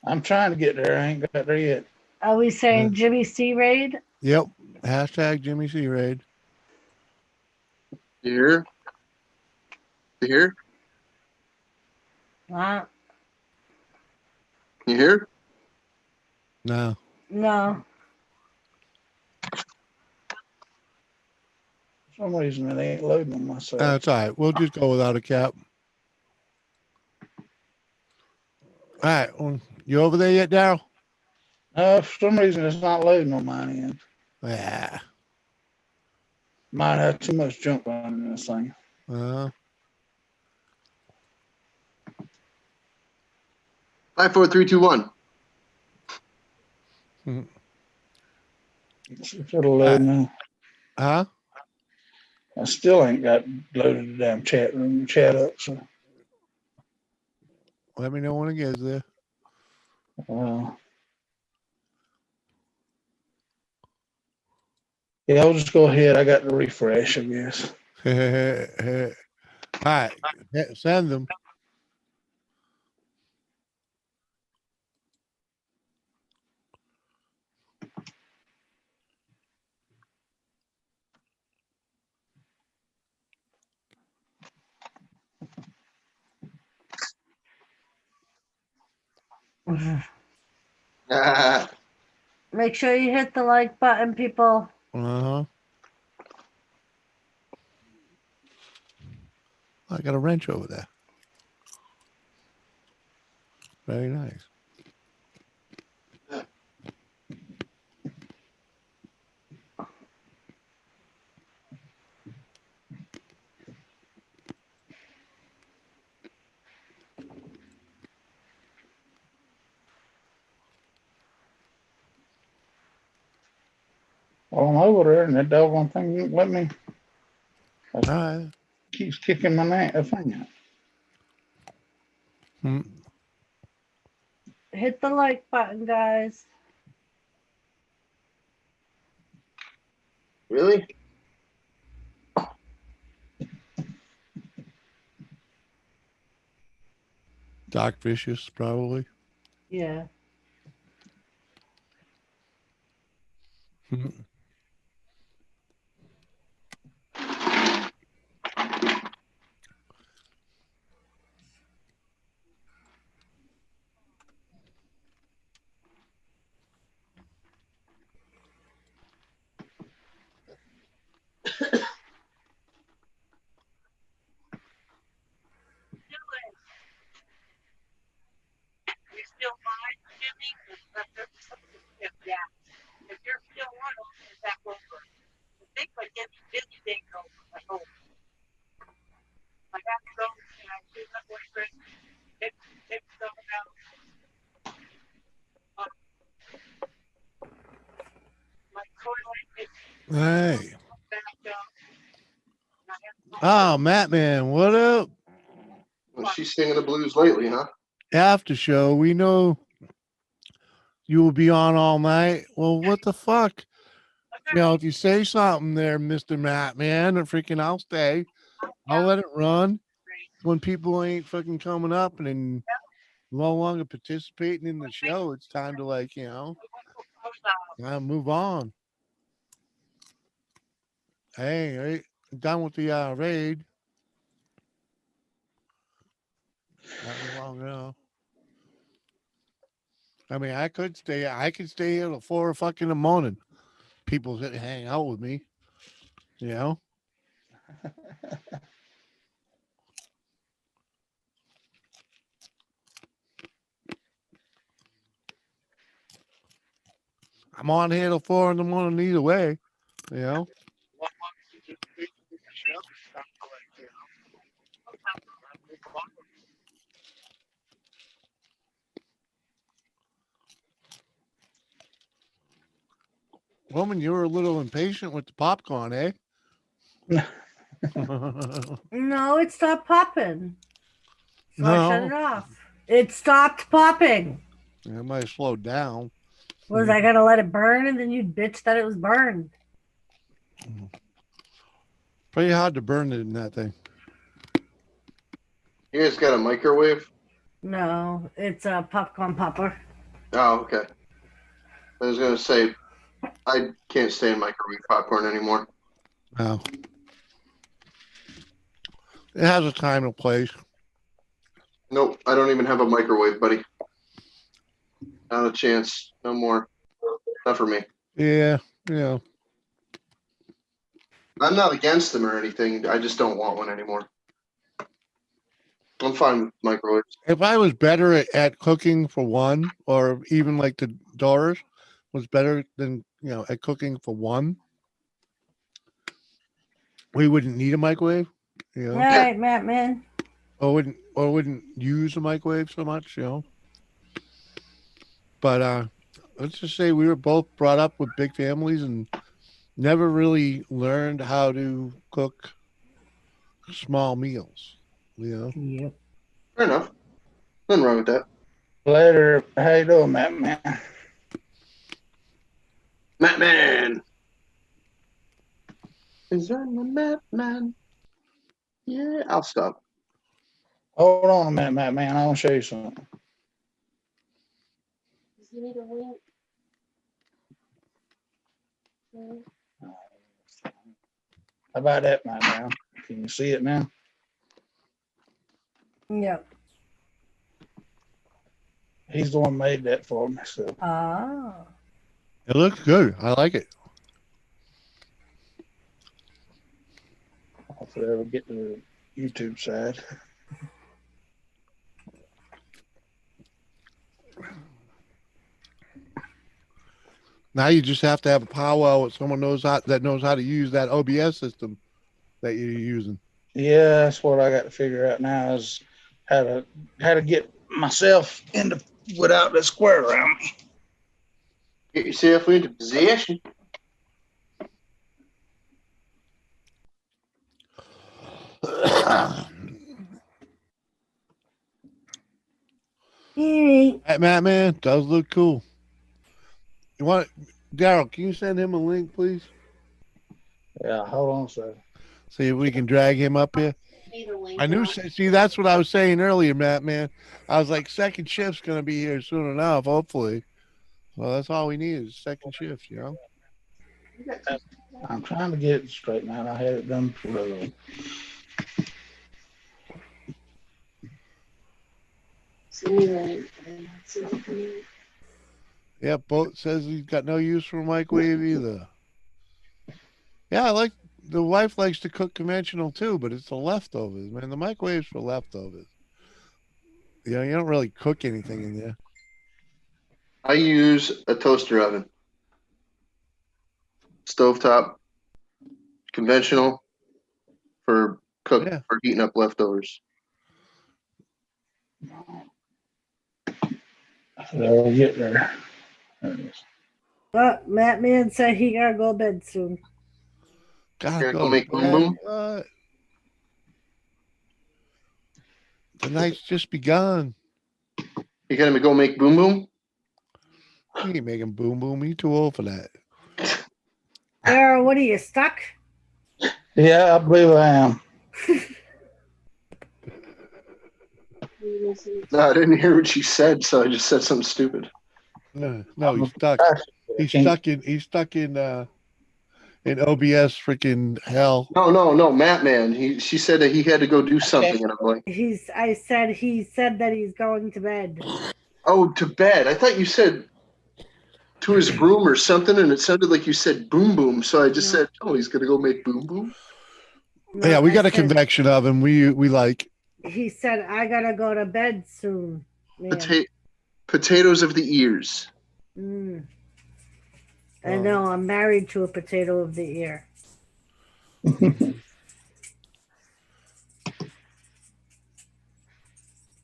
I'm trying to get there. I ain't got there yet. Are we saying Jimmy C raid? Yep. Hashtag Jimmy C raid. You hear? You hear? What? You hear? No. No. For some reason it ain't loading on myself. That's all right. We'll just go without a cap. All right. Well, you over there yet, Daryl? For some reason it's not loading on mine end. Yeah. Might have too much junk on this thing. 5, 4, 3, 2, 1. It'll load now. Huh? I still ain't got loaded the damn chat room chat up. So Let me know when it gets there. yeah, I'll just go ahead. I got to refresh, I guess. All right. Send them. Make sure you hit the like button, people. I got a wrench over there. Very nice. Well, I'm over there, and that doggone thing won't let me. All right. Keeps kicking my thing out. Hit the like button, guys. Really? Doc Vicious, probably. Yeah. You still mind, Jimmy? Yeah. If you're still on them, it's back over. I think by getting busy days over, I hope. I got to go and I see my boyfriend. Take stuff out. My toilet is Hey. backed up. Oh, Matt, man, what up? Well, she's singing the blues lately, huh? After show, we know you will be on all night. Well, what the fuck? You know, if you say something there, Mr. Matt, man, freaking I'll stay. I'll let it run. When people ain't fucking coming up and no longer participating in the show, it's time to, like, you know, move on. Hey, I'm done with the raid. Not long enough. I mean, I could stay here till 4 o'clock in the morning. People that hang out with me, you know. I'm on here till 4 in the morning either way. You know. Woman, you were a little impatient with the popcorn, eh? No, it stopped popping. So I shut it No. off. It stopped popping. It might have slowed down. Was I gonna let it burn and then you'd bitch that it was burned? Pretty hard to burn it in that thing. You guys got a microwave? No, it's a popcorn popper. Oh, okay. I was gonna say, I can't stand microwave popcorn anymore. No. It has a time and place. Nope, I don't even have a microwave, buddy. Not a chance. No more. Not for me. Yeah, yeah. I'm not against them or anything. I just don't want one anymore. I'm fine with microwaves. If I was better at cooking for one, or even like the Doris was better than, at cooking for one, we wouldn't need a microwave, All right, Matt, man. or wouldn't use a microwave so much, But let's just say we were both brought up with big families and never really learned how to cook small meals, Yep. Fair enough. Nothing wrong with that. Later. How you doing, Matt, man? Matt Man. Is that my Matt Man? Yeah, I'll stop. Hold on a minute, Matt, man. I want to show you something. Does he need a wink? How about that, Matt, man? Can you see it now? Yep. He's the one made that for me. So Oh. It looks good. I like it. hopefully it'll get to the YouTube side. Now you just have to have a powwow with someone knows how to use that OBS system that you're using. Yeah, that's what I got to figure out now is how to get myself into without the square around me. Get yourself into position. That Matt man does look cool. You want Daryl? Can you send him a link, please? Yeah, hold on a second. See if we can drag him up here. I knew. See, that's what I was saying earlier, Matt. Man, I was like, second shift's gonna be here soon enough. Hopefully. Well, that's all we need is second shift. I'm trying to get it straightened out. I had it done before. Yeah, Boat says he's got no use for a microwave either. Yeah, the wife likes to cook conventional too, but it's the leftovers, man. The microwave's for leftovers. You don't really cook anything in there. I use a toaster oven. Stovetop, conventional for for heating up leftovers. I'll get there. There it is. But Matt Man said he gotta go to bed soon. Gotta go make boom boom. The night's just begun. You gonna go make boom boom? He ain't making boom boom. He too old for that. Daryl, what are you stuck? Yeah, I believe I am. No, I didn't hear what you said, so I just said something stupid. No, he's stuck. He's stuck in OBS freaking hell. No, Matt man. She said that he had to go do something, and I'm like, He said that he's going to bed. oh, to bed. I thought you said to his room or something, and it sounded like you said boom boom. So I just said, oh, he's gonna go make boom boom. No, Yeah, we got a convection oven. We like. He said I gotta go to bed soon. Man. Potatoes of the ears. Mm. I know, I'm married to a potato of the ear.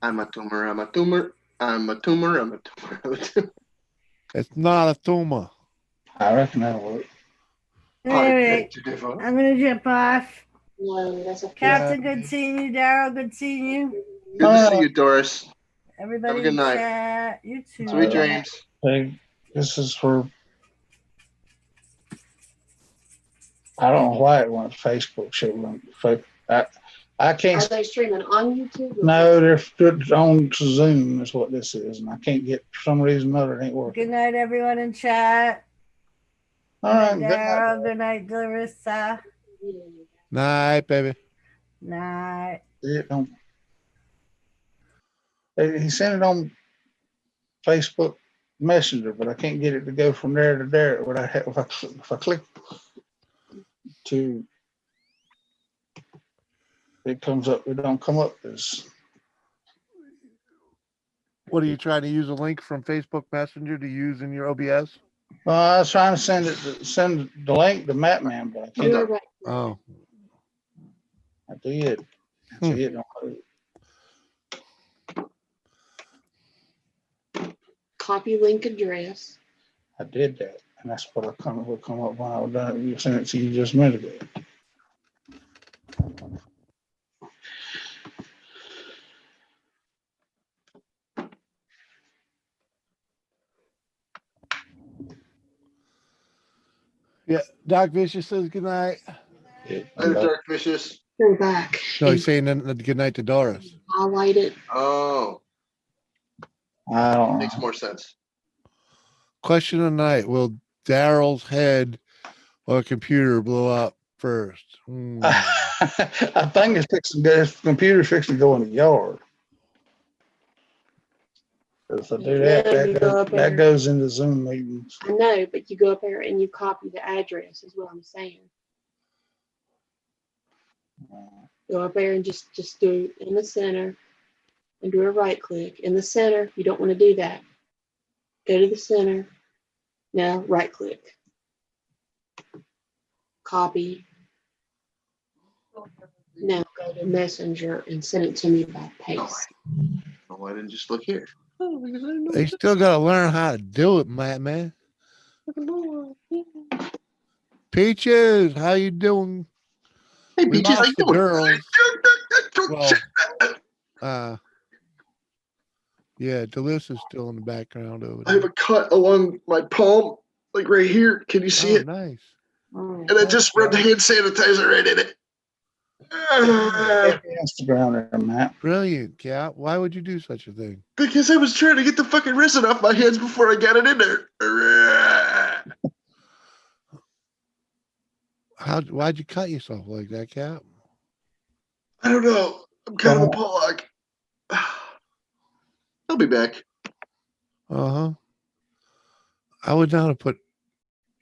I'm a tumor. I'm a tumor. I'm a tumor. I'm a tumor. I'm a tumor. It's not a tumor. I reckon that'll work. All right, I'm gonna jump off. No, that's a Captain, good seeing you. Daryl, good seeing you. Good to see you, Doris. Everybody Have a good in night. chat. You too. Sweet dreams. Hey, this is for. I don't know why it went Facebook. I can't. Are they streaming on YouTube? No, they're on Zoom is what this is, and I can't get for some reason or another. It ain't working. Good night, everyone in chat. All right, Daryl, good night, Larissa. Night, baby. Night. It don't. He sent it on Facebook Messenger, but I can't get it to go from there to there. What I have, if I click to, it comes up. It don't come up as. What are you trying to use a link from Facebook Messenger to use in your OBS? I was trying to send the link to Matman, but I can't. Oh, I did. See it. Copy link address. I did that, and that's what will come up when I was done. You sent it to you just a minute ago. yeah. Doc Vicious says good night. Later, Dark Vicious. Go back. No, he's saying good night to Doris. Highlight it. Oh. I don't know. Makes more sense. Question of the night: will Daryl's head or computer blow up first? I think it's fixing to go. His computer's fixing to go in the yard. If I do that goes into Zoom meetings. I know, but you go up there and you copy the address, is what I'm saying. Go up there and just do it in the center and do a right click. In the center, you don't want to do that. Go to the center. Now right click. Copy. Now go to Messenger and send it to me by paste. Oh, I didn't just look here. They still got to learn how to do it, man. Peaches, how you doing? Hey, We Peaches, how lost you the doing? girls. Well, yeah, Delissa's still in the background over I there. have a cut along my palm, like right here. Can you see it? Nice. And I just rubbed hand sanitizer right in it. Instagram there, Matt. Brilliant, Cap. Why would you do such a thing? Because I was trying to get the fucking resin off my hands before I got it in there. Why'd you cut yourself like that, Cap? I don't know. I'm kind of a Pollock. I'll be back. Uh-huh. I would not have put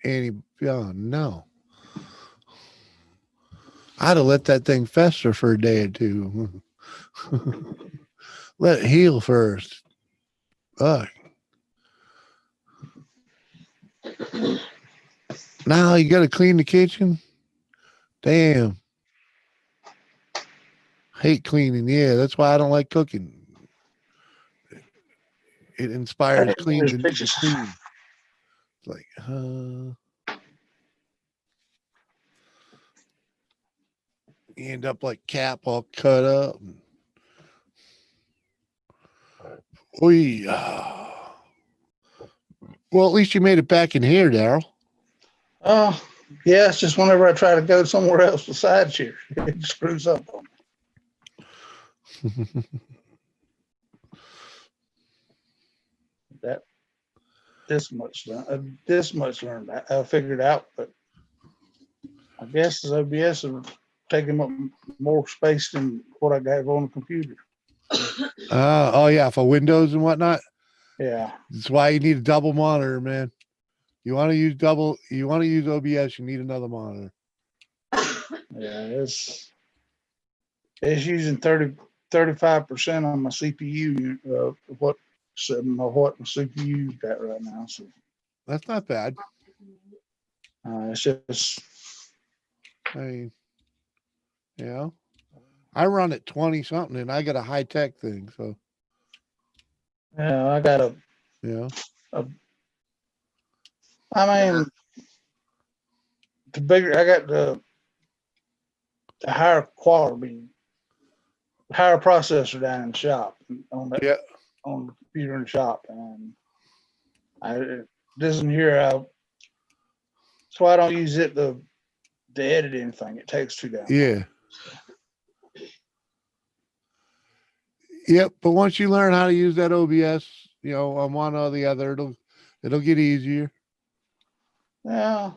any. Oh, no. I'd have let that thing fester for a day or two. Let it heal first. Ugh. Now you got to clean the kitchen? Damn. Hate cleaning. Yeah, that's why I don't like cooking. It inspires clean to clean. It's like, you end up like Cap all cut up. Well, at least you made it back in here, Daryl. Oh, yeah, it's just whenever I try to go somewhere else besides here, it screws up on me. This much learned. I figured out, but I guess the OBS is taking up more space than what I got on the computer. Oh yeah, for Windows and whatnot. Yeah, that's why you need a double monitor, man. You want to use OBS, you need another monitor. Yeah, it's using 35% on my CPU. What my CPU got right now? So that's not bad. It's just. I mean, you know, I run at 20 something and I got a high tech thing. So, Yeah, I got I mean, the bigger, I got the higher quality, higher processor down in the shop on the computer in the shop, and it doesn't hear out. That's why I don't use it to edit anything. It takes too damn long. Yeah. Yep. But once you learn how to use that OBS, you know, on one or the other, it'll get easier. Yeah.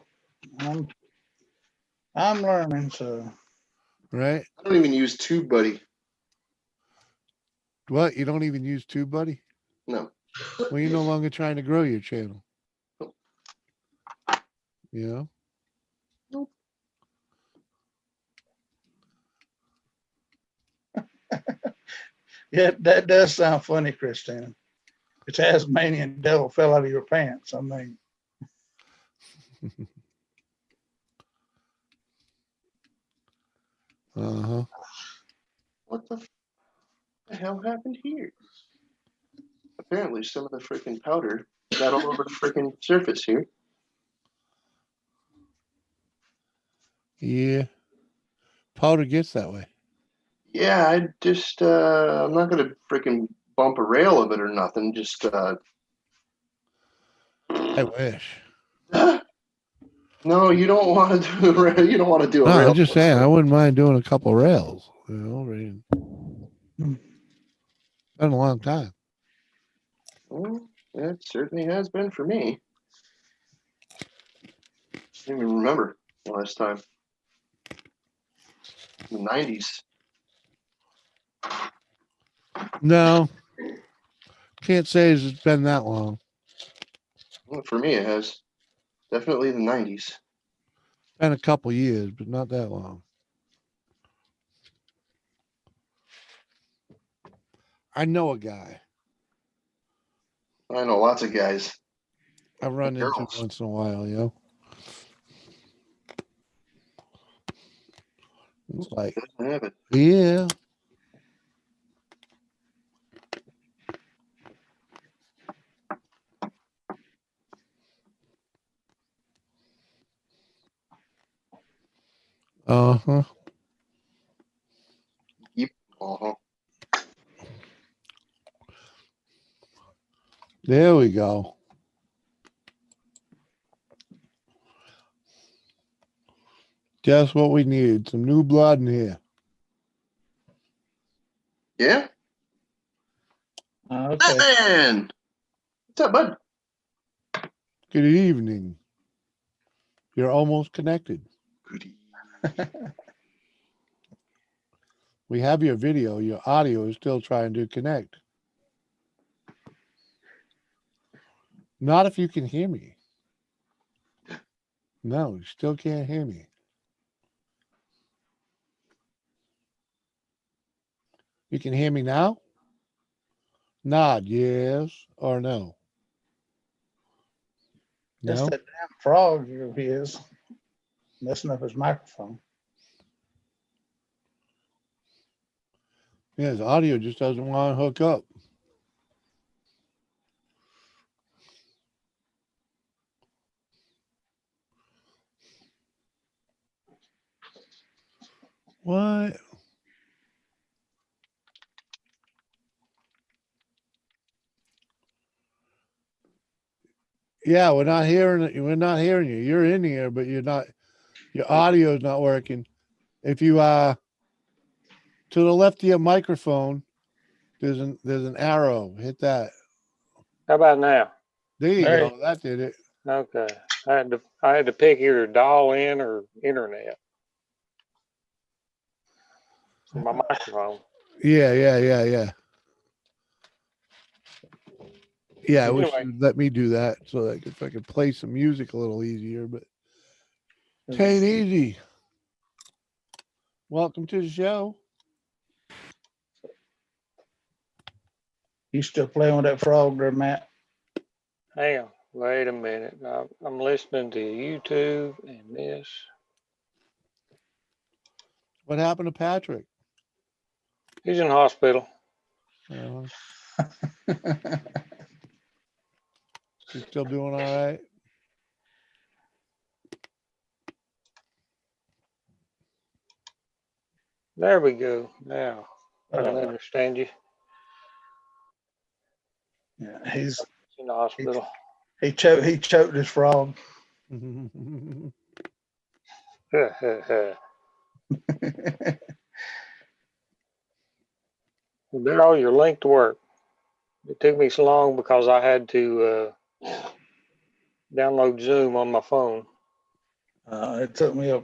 I'm learning, so. Right. I don't even use TubeBuddy. What? You don't even use TubeBuddy? No. Well, you're no longer trying to grow your channel. You know? Nope. Yeah, that does sound funny, Christina. The Tasmanian devil fell out of your pants. I mean. Uh-huh. What the hell happened here? Apparently some of the freaking powder got all over the freaking surface here. Yeah. Powder gets that way. Yeah, I just I'm not gonna freaking bump a rail of it or nothing. Just I wish. No, you don't want to do a rail. You don't want to do a No, rail. I'm just saying I wouldn't mind doing a couple rails. You know, I mean, been a long time. Well, it certainly has been for me. I don't even remember the last time. The 90s. No. Can't say it's been that long. Well, for me, it has. Definitely the 90s. Been a couple years, but not that long. I know a guy. I know lots of guys. I run into Girls. once in a while, you know. It's like, yeah. Uh-huh. Yep. Uh-huh. There we go. Just what we need. Some new blood in here. Yeah? Okay. Batman! What's up, bud? Good evening. You're almost connected. Good We have your video. Your audio is still trying to connect. Not if you can hear me. No, you still can't hear me. You can hear me now? Nod yes or no. Just No? that damn frog of his messing up his microphone. Yeah, his audio just doesn't want to hook up. What? Yeah, we're not hearing it. We're not hearing you. You're in here, but you're not. Your audio is not working. If you to the left of your microphone, there's an arrow. Hit that. How about now? There you go. That did it. Okay. I had to pick either dial in or internet for my microphone. Yeah. Yeah, I wish Anyway. you'd let me do that so that if I could play some music a little easier, but it ain't easy. Welcome to the show. You still playing with that frog there, Matt? Hang on. Wait a minute. I'm listening to YouTube and this. What happened to Patrick? He's in hospital. He's still doing all right. There we go. Now I can understand you. Yeah, he's in the hospital. He choked his frog. Daryl, your link to work. It took me so long because I had to download Zoom on my phone. It took me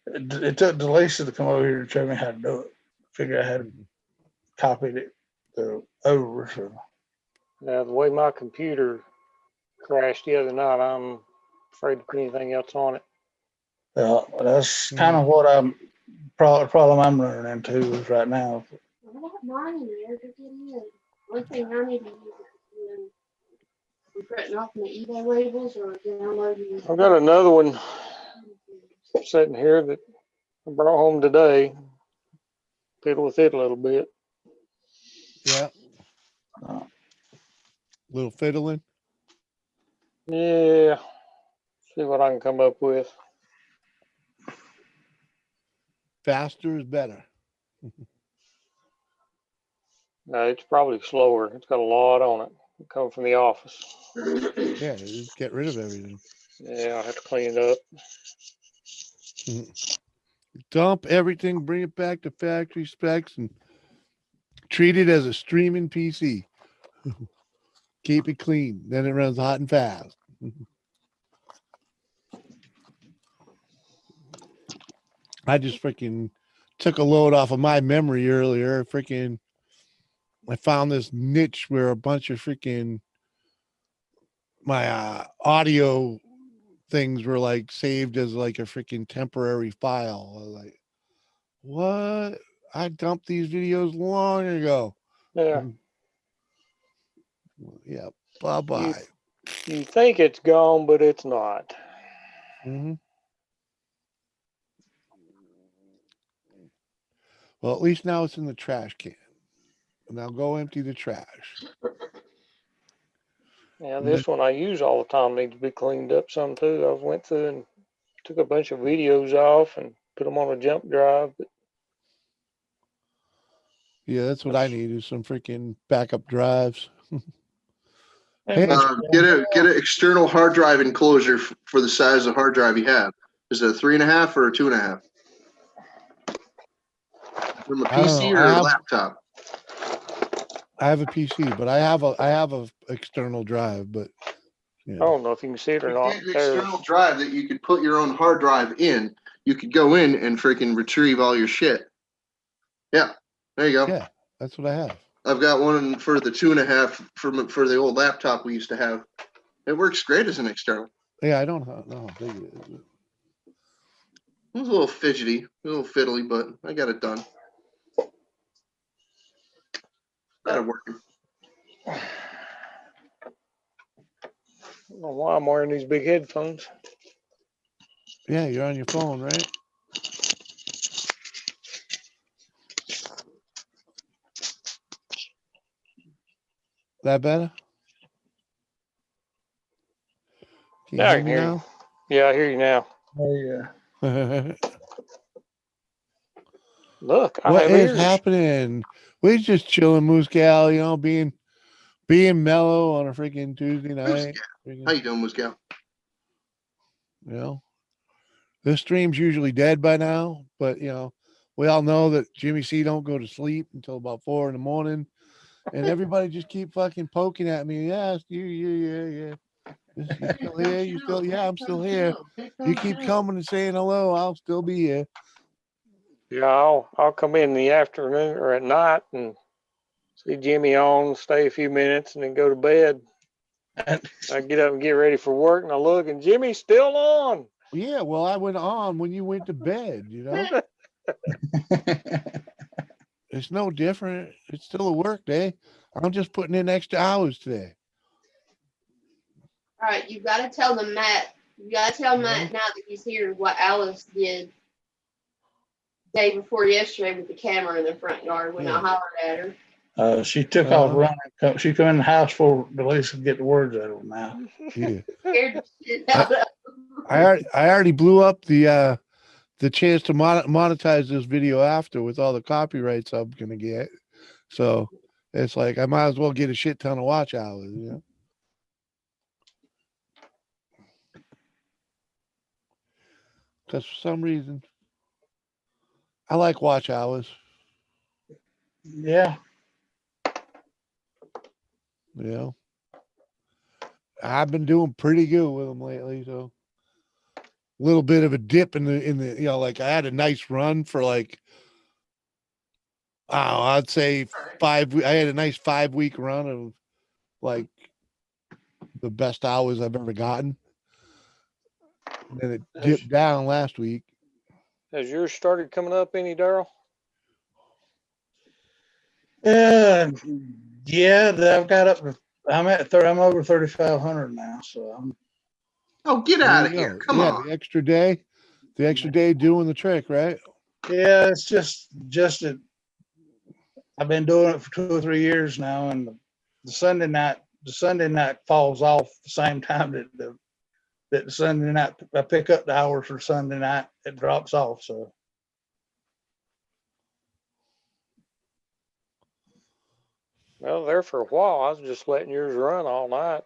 it took Delisa to come over here to show me how to do it. Figure out how to copy it over. So. Now, the way my computer crashed the other night, I'm afraid to put anything else on it. That's kind of what I'm problem I'm running into is right now. I have mine in there to get in. One thing I need to use is printing off my eBay labels or downloading. I've got another one sitting here that I brought home today. Fiddle with it a little bit. Yeah. Little fiddling. Yeah. See what I can come up with. Faster is better. No, it's probably slower. It's got a lot on it. It comes from the office. Yeah, just get rid of everything. Yeah, I'll have to clean it up. Dump everything, bring it back to factory specs, and treat it as a streaming PC. Keep it clean. Then it runs hot and fast. I just freaking took a load off of my memory earlier. I found this niche where a bunch of my audio things were like saved as like a freaking temporary file. I was like, what? I dumped these videos long ago. Yeah. Yeah. Bye-bye. You think it's gone, but it's not. Mm-hmm. Well, at least now it's in the trash can. Now go empty the trash. Yeah, this one I use all the time needs to be cleaned up some too. I went through and took a bunch of videos off and put them on a jump drive. But yeah, that's what I need is some freaking backup drives. Get an external hard drive enclosure for the size of hard drive you have. Is it a 3.5 or a 2.5? From a PC or a laptop? I have a PC, but I have a external drive, but yeah. I don't know if you can see it or not. An external drive that you could put your own hard drive in. You could go in and freaking retrieve all your shit. Yeah, there you go. Yeah, that's what I have. I've got one for the 2.5 for the old laptop we used to have. It works great as an external. Yeah, I don't know how big it is. It was a little fidgety, a little fiddly, but I got it done. Got it working. I don't know why I'm wearing these big headphones. Yeah, you're on your phone, right? That better? Can you Yeah, I hear can me hear now? you. Yeah, I hear you now. Oh yeah. Look, I What have is ears. happening? We're just chilling, Moose Gal, being mellow on a freaking Tuesday night. How you doing, Moose Gal? This stream's usually dead by now, but we all know that Jimmy C don't go to sleep until about 4 a.m, and everybody just keep fucking poking at me. Yes, yeah. You still here? You still? Yeah, I'm still here. You keep coming and saying hello, I'll still be here. Yeah, I'll come in the afternoon or at night and see Jimmy on, stay a few minutes, and then go to bed. I get up and get ready for work, and I look, and Jimmy's still on. Yeah, well, I went on when you went to bed. It's no different. It's still a work day. I'm just putting in extra hours today. All right, you've got to tell them Matt. You got to tell Matt now that he's here what Alice did day before yesterday with the camera in the front yard when I hollered at her. She took off running. She come in the house for at least get the words out of her mouth. Yeah. Scared the shit out of I already blew up the chance to monetize this video after with all the copyrights I'm gonna get. So it's like I might as well get a shit ton of watch hours, you know. Because for some reason I like watch hours. Yeah. You know. I've been doing pretty good with them lately, so a little bit of a dip in the you know, like I had a nice run for like I'd say I had a nice 5-week run of like the best hours I've ever gotten. And then it dipped down last week. Has yours started coming up any, Daryl? Yeah, I've got up to. I'm over 3,500 now, so I'm. Oh, get There out you of here! go. Come yeah, on. the extra day doing the trick, right? Yeah, it's just that I've been doing it for 2 or 3 years now, and the Sunday night falls off the same time that the Sunday night I pick up the hours for Sunday night, it drops off. So Well, there for a while, I was just letting yours run all night.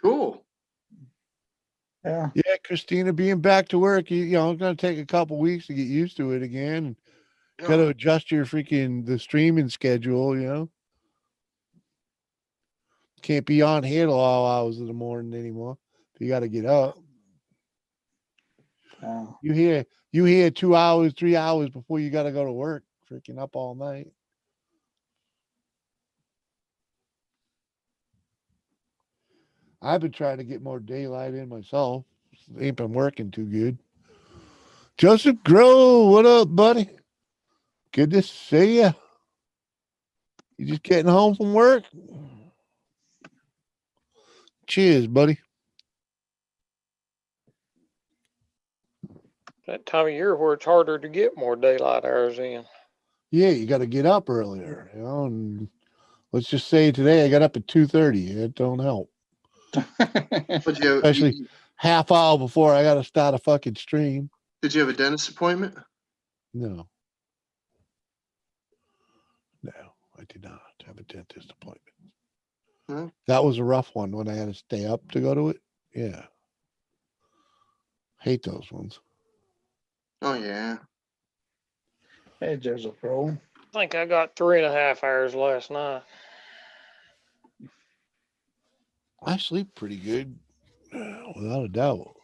Cool. Yeah. Yeah, Christina, being back to work, you know, it's gonna take a couple weeks to get used to it again. Got to adjust your the streaming schedule, you know. Can't be on here till all hours of the morning anymore. You got to get up. You hear 2 hours, 3 hours before you got to go to work. Freaking up all night. I've been trying to get more daylight in myself. Ain't been working too good. Joseph Grow, what up, buddy? Good to see you. You just getting home from work? Cheers, buddy. That time of year where it's harder to get more daylight hours in. Yeah, you got to get up earlier, you know. And let's just say today I got up at 2:30. It don't help. Especially half hour before I got to start a fucking stream. Did you have a dentist appointment? No. No, I did not have a dentist appointment. Hmm? That was a rough one when I had to stay up to go to it. Yeah. Hate those ones. Oh, yeah. Hey, Joseph Pro. I think I got 3.5 hours last night. I sleep pretty good, without a doubt.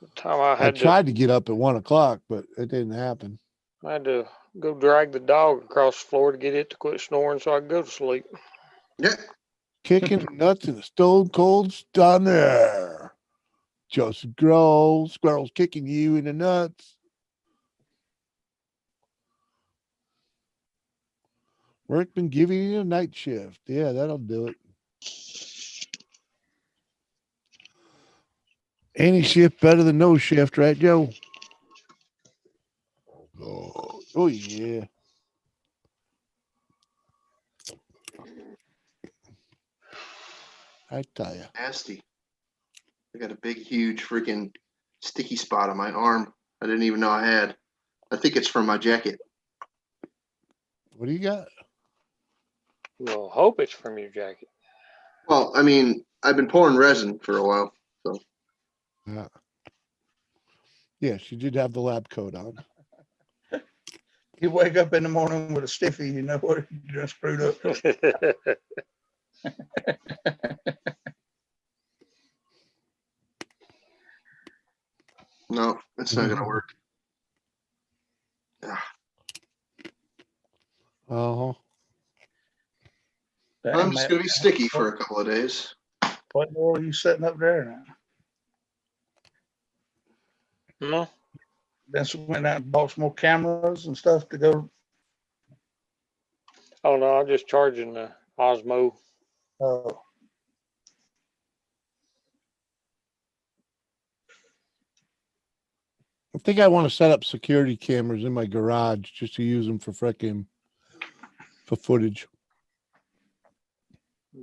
The time I tried to get up at 1 o'clock, but it didn't happen. I had to go drag the dog across the floor to get it to quit snoring so I could go to sleep. Yeah. Kicking nuts in a stone cold stunner. Joseph Grohl, squirrels kicking you in the nuts. Workman giving you a night shift. Yeah, that'll do it. Any shift better than no shift, right, Joe? Oh yeah. I tell you. Nasty. I got a big, huge freaking sticky spot on my arm. I didn't even know I had. I think it's from my jacket. What do you got? Well, hope it's from your jacket. Well, I mean, I've been pouring resin for a while, so. Yeah, she did have the lab coat on. You wake up in the morning with a stiffy, you know what? You just screwed up. No, it's not gonna work. Uh-huh. I'm just gonna be sticky for a couple of days. What more are you setting up there now? No. Then she went out and bought some more cameras and stuff to go. Oh no, I'm just charging the Osmo. Oh. I think I want to set up security cameras in my garage just to use them for footage.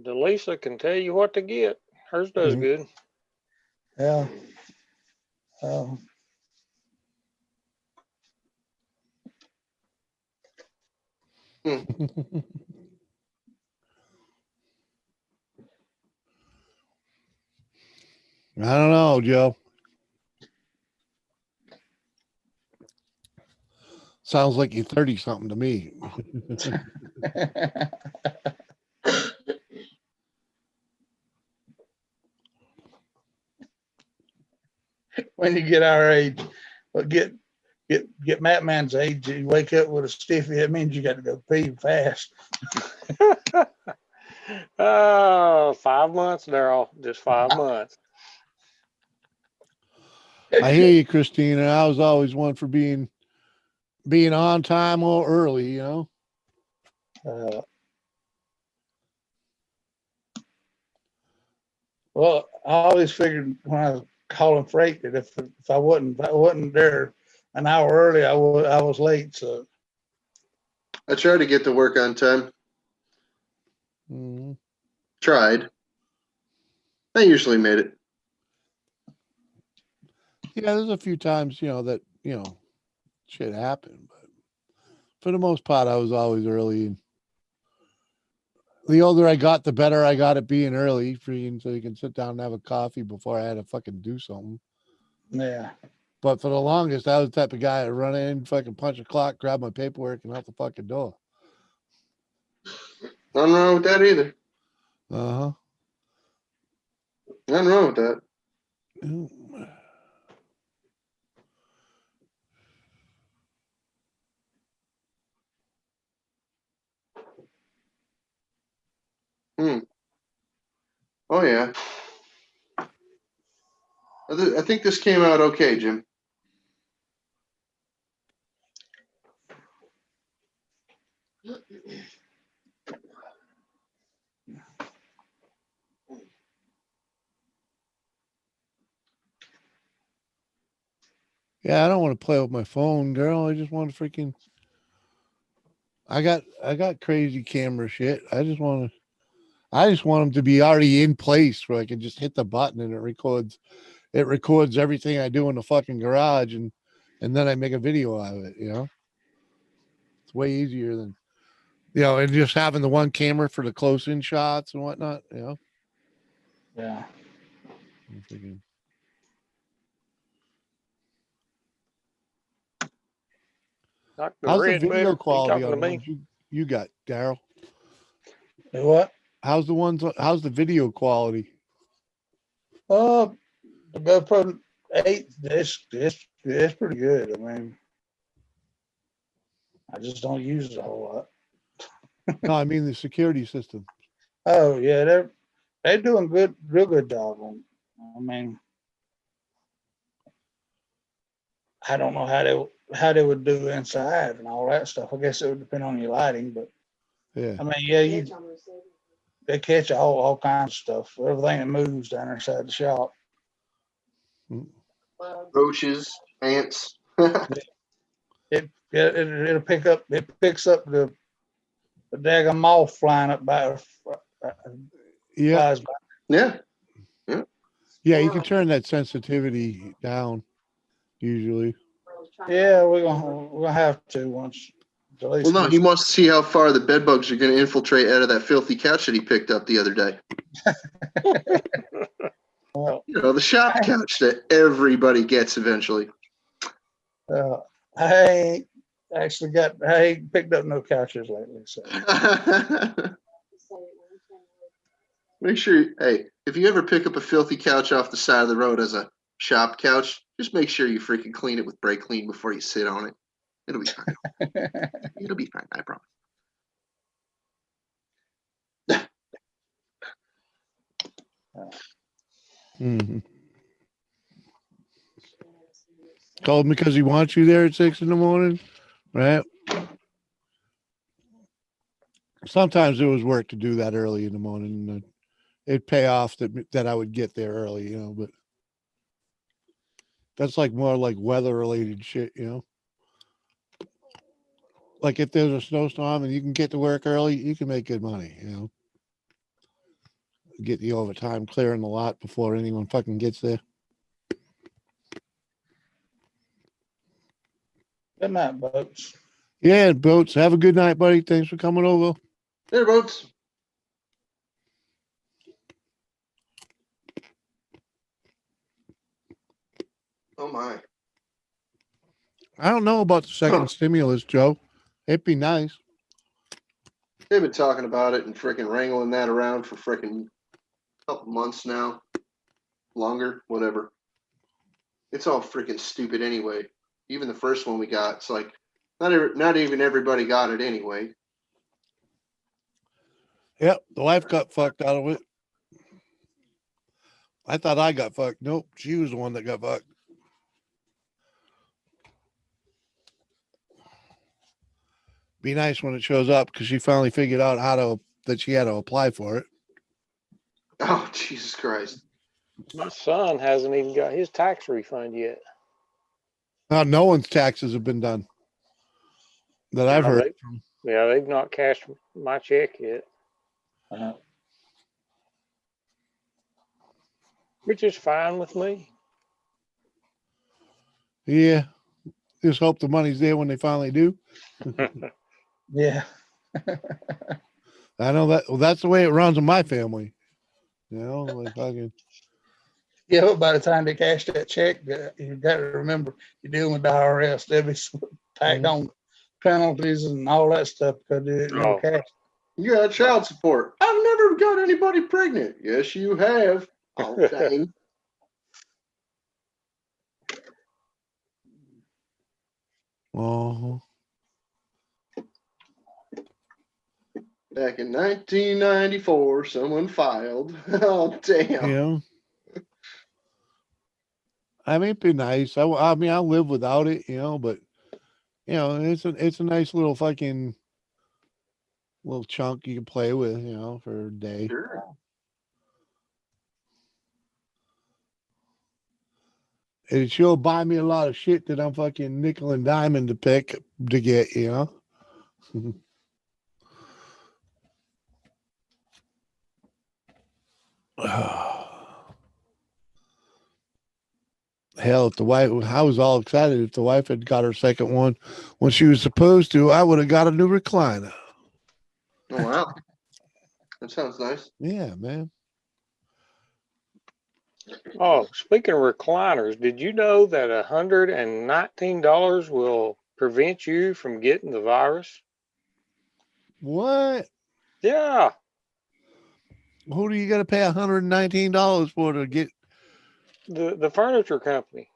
Delisa can tell you what to get. Hers does good. Yeah. I don't know, Joe. Sounds like you're 30 something to me. When you get our age, but get Matt Man's age, you wake up with a stiffy, it means you got to go pee fast. Oh, 5 months, Daryl. Just 5 months. I hear you, Christina. I was always one for being on time or early, you know. Well, I always figured when I was calling freight that if I wasn't there an hour early, I was late. So I tried to get to work on time. Tried. I usually made it. Yeah, there's a few times, that, shit happened, but for the most part, I was always early. And the older I got, the better I got at being early, so you can sit down and have a coffee before I had to fucking do something. yeah. But for the longest, I was the type of guy to run in, fucking punch a clock, grab my paperwork, and out the fucking door. Nothing wrong with that either. Uh-huh. Nothing wrong with that. Oh, yeah. I think this came out okay, Jim. Yeah, I don't want to play with my phone, girl. I just want to freaking. I got crazy camera shit. I just want them to be already in place where I can just hit the button and it records everything I do in the fucking garage and then I make a video out of it, It's way easier than and just having the one camera for the close-in shots and whatnot, Yeah. How's the video quality on the ones you got, Daryl? What? How's the video quality? The GoPro 8, it's pretty good. I mean, I just don't use it a whole lot. No, I mean the security system. Oh yeah, they're doing real good job on. I mean, I don't know how they would do inside and all that stuff. I guess it would depend on your lighting, but yeah. I mean, yeah, they catch all kinds of stuff, everything that moves down inside the shop. Roaches, ants. It'll pick up. It picks up the daggone moth flying up by. Yeah. Yeah. Yeah, you can turn that sensitivity down usually. Yeah, we're gonna have to once. Well, no, he wants to see how far the bed bugs are going to infiltrate out of that filthy couch that he picked up the other day. Well, the shop couch that everybody gets eventually. I ain't picked up no couches lately. So make sure, hey, if you ever pick up a filthy couch off the side of the road as a shop couch, just make sure you freaking clean it with brake clean before you sit on it. It'll be fine. It'll be fine, I promise. Called him because he wants you there at 6 a.m, right? Sometimes it was work to do that early in the morning. And it'd pay off that I would get there early, but That's like more like weather related shit, you know. Like if there's a snowstorm and you can get to work early, you can make good money, you know. Get the overtime clearing the lot before anyone fucking gets there. Good night, Boats. Yeah, Boats. Have a good night, buddy. Thanks for coming over. There, Boats. Oh my. I don't know about the second stimulus, Joe. It'd be nice. They've been talking about it and freaking wrangling that around for freaking couple months now. Longer, whatever. It's all freaking stupid anyway. Even the first one we got, it's like not even everybody got it anyway. Yep, the wife got fucked out of it. I thought I got fucked. Nope, she was the one that got fucked. Be nice when it shows up because she finally figured out that she had to apply for it. Oh, Jesus Christ. My son hasn't even got his tax refund yet. No one's taxes have been done that I've heard. Yeah, they've not cashed my check yet. Which is fine with me. Yeah. Just hope the money's there when they finally do. Yeah. I know that. Well, that's the way it runs in my family. You know, like fucking. Yeah, but by the time they cash that check, you got to remember you're dealing with the IRS. They'll be tacked on penalties and all that stuff because they never cash. You got child support. I've never got anybody pregnant. Yes, you have. Oh, dang. Oh. Back in 1994, someone filed. Oh, damn. Yeah. I mean, it'd be nice. I mean, I'll live without it, you know, but you know, it's a nice little fucking little chunk you can play with, you know, for a day. Sure. It sure buy me a lot of shit that I'm fucking nickel and diamond to get, you know. Hell, if the wife, I was all excited. If the wife had got her second one when she was supposed to, I would have got a new recliner. Oh, wow. That sounds nice. Yeah, man. Oh, speaking of recliners, did you know that $119 will prevent you from getting the virus? What? Yeah. Who do you got to pay $119 for to get? The furniture company.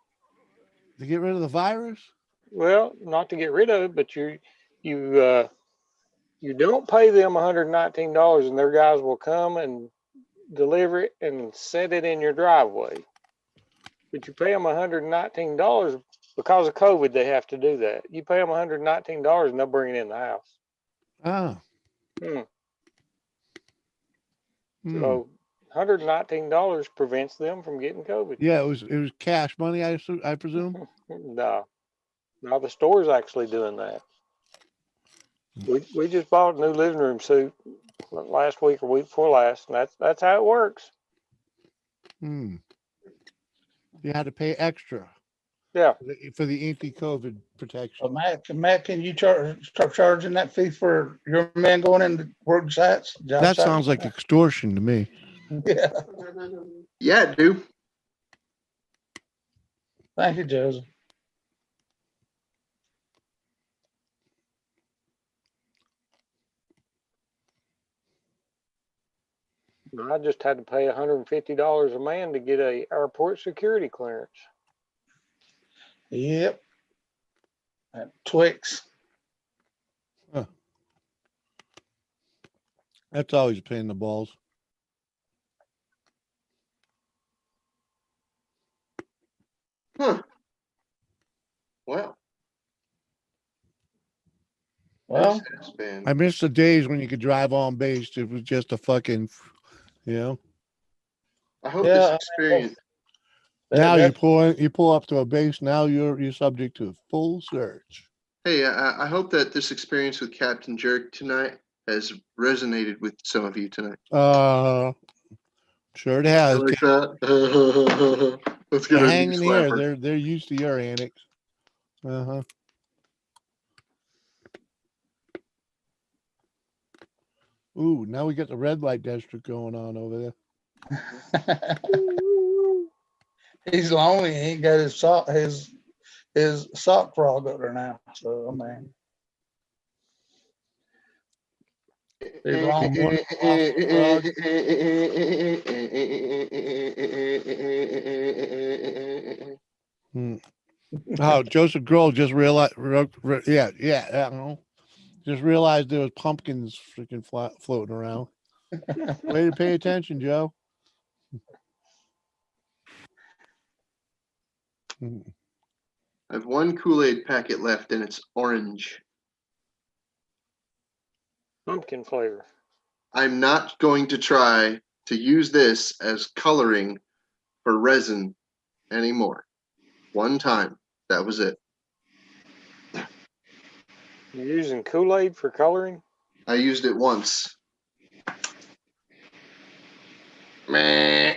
To get rid of the virus? Well, not to get rid of it, but you don't pay them $119 and their guys will come and deliver it and set it in your driveway. But you pay them $119 because of COVID. They have to do that. You pay them $119 and they'll bring it in the house. Ah. So $119 prevents them from getting COVID. Yeah, it was cash money, I presume. No, the store's actually doing that. We just bought a new living room suite last week or week before last, and that's how it works. You had to pay extra. Yeah. For the anti-COVID protection. Well, Matt, can you start charging that fee for your man going into work sites? That sounds like extortion to me. Yeah. Yeah, dude. Thank you, Joseph. I just had to pay $150 a man to get a airport security clearance. Yep. At Twix. Huh. That's always a pain in the balls. Huh. Well, I miss the days when you could drive on base. It was just a fucking, you know. I hope this experience. Now you pull up to a base. Now you're subject to full search. Hey, I hope that this experience with Captain Jerk tonight has resonated with some of you tonight. Sure it has. You like that? Let's get They're a hanging knee here. slapper. They're used to your antics. Ooh, now we got the red light district going on over there. He's lonely. He ain't got his sock frog up there now. So I mean, he's lonely. Oh, Joseph Grohl just realized. Yeah. Just realized there was pumpkins freaking floating around. Way to pay attention, Joe. I have one Kool-Aid packet left, and it's orange. Pumpkin flavor. I'm not going to try to use this as coloring for resin anymore. One time. That was it. You're using Kool-Aid for coloring? I used it once. Meh.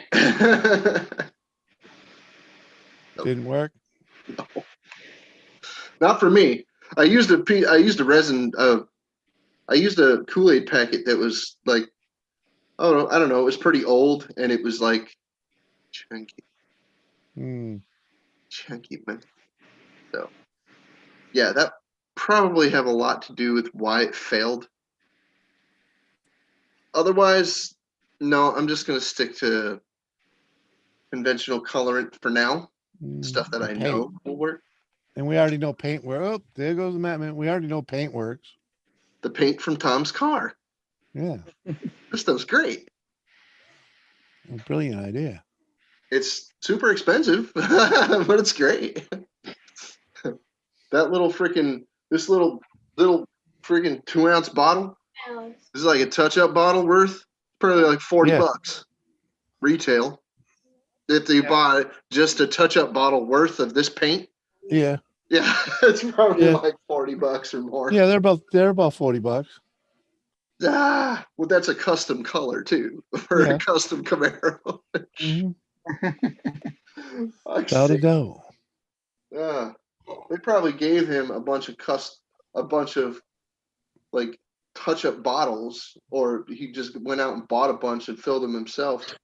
Didn't work? No. Not for me. I used a resin. I used a Kool-Aid packet that was like, I don't know. It was pretty old, and it was like chunky. Chunky, man. So, yeah, that probably have a lot to do with why it failed. Otherwise, no, I'm just going to stick to conventional colorant for now. Stuff that I know will work. And we already know paint works. Oh, there goes the map, man. We already know paint works. The paint from Tom's car. Yeah. This stuff's great. A brilliant idea. It's super expensive, but it's great. That little freaking, this little freaking 2-ounce bottle. This is like a touch-up bottle worth probably like $40 retail. If you buy just a touch-up bottle worth of this paint. Yeah. Yeah, it's probably like $40 or more. Yeah, they're about $40. Ah, well, that's a custom color too for a custom Camaro. Without a doubt. They probably gave him a bunch of like touch-up bottles, or he just went out and bought a bunch and filled them himself.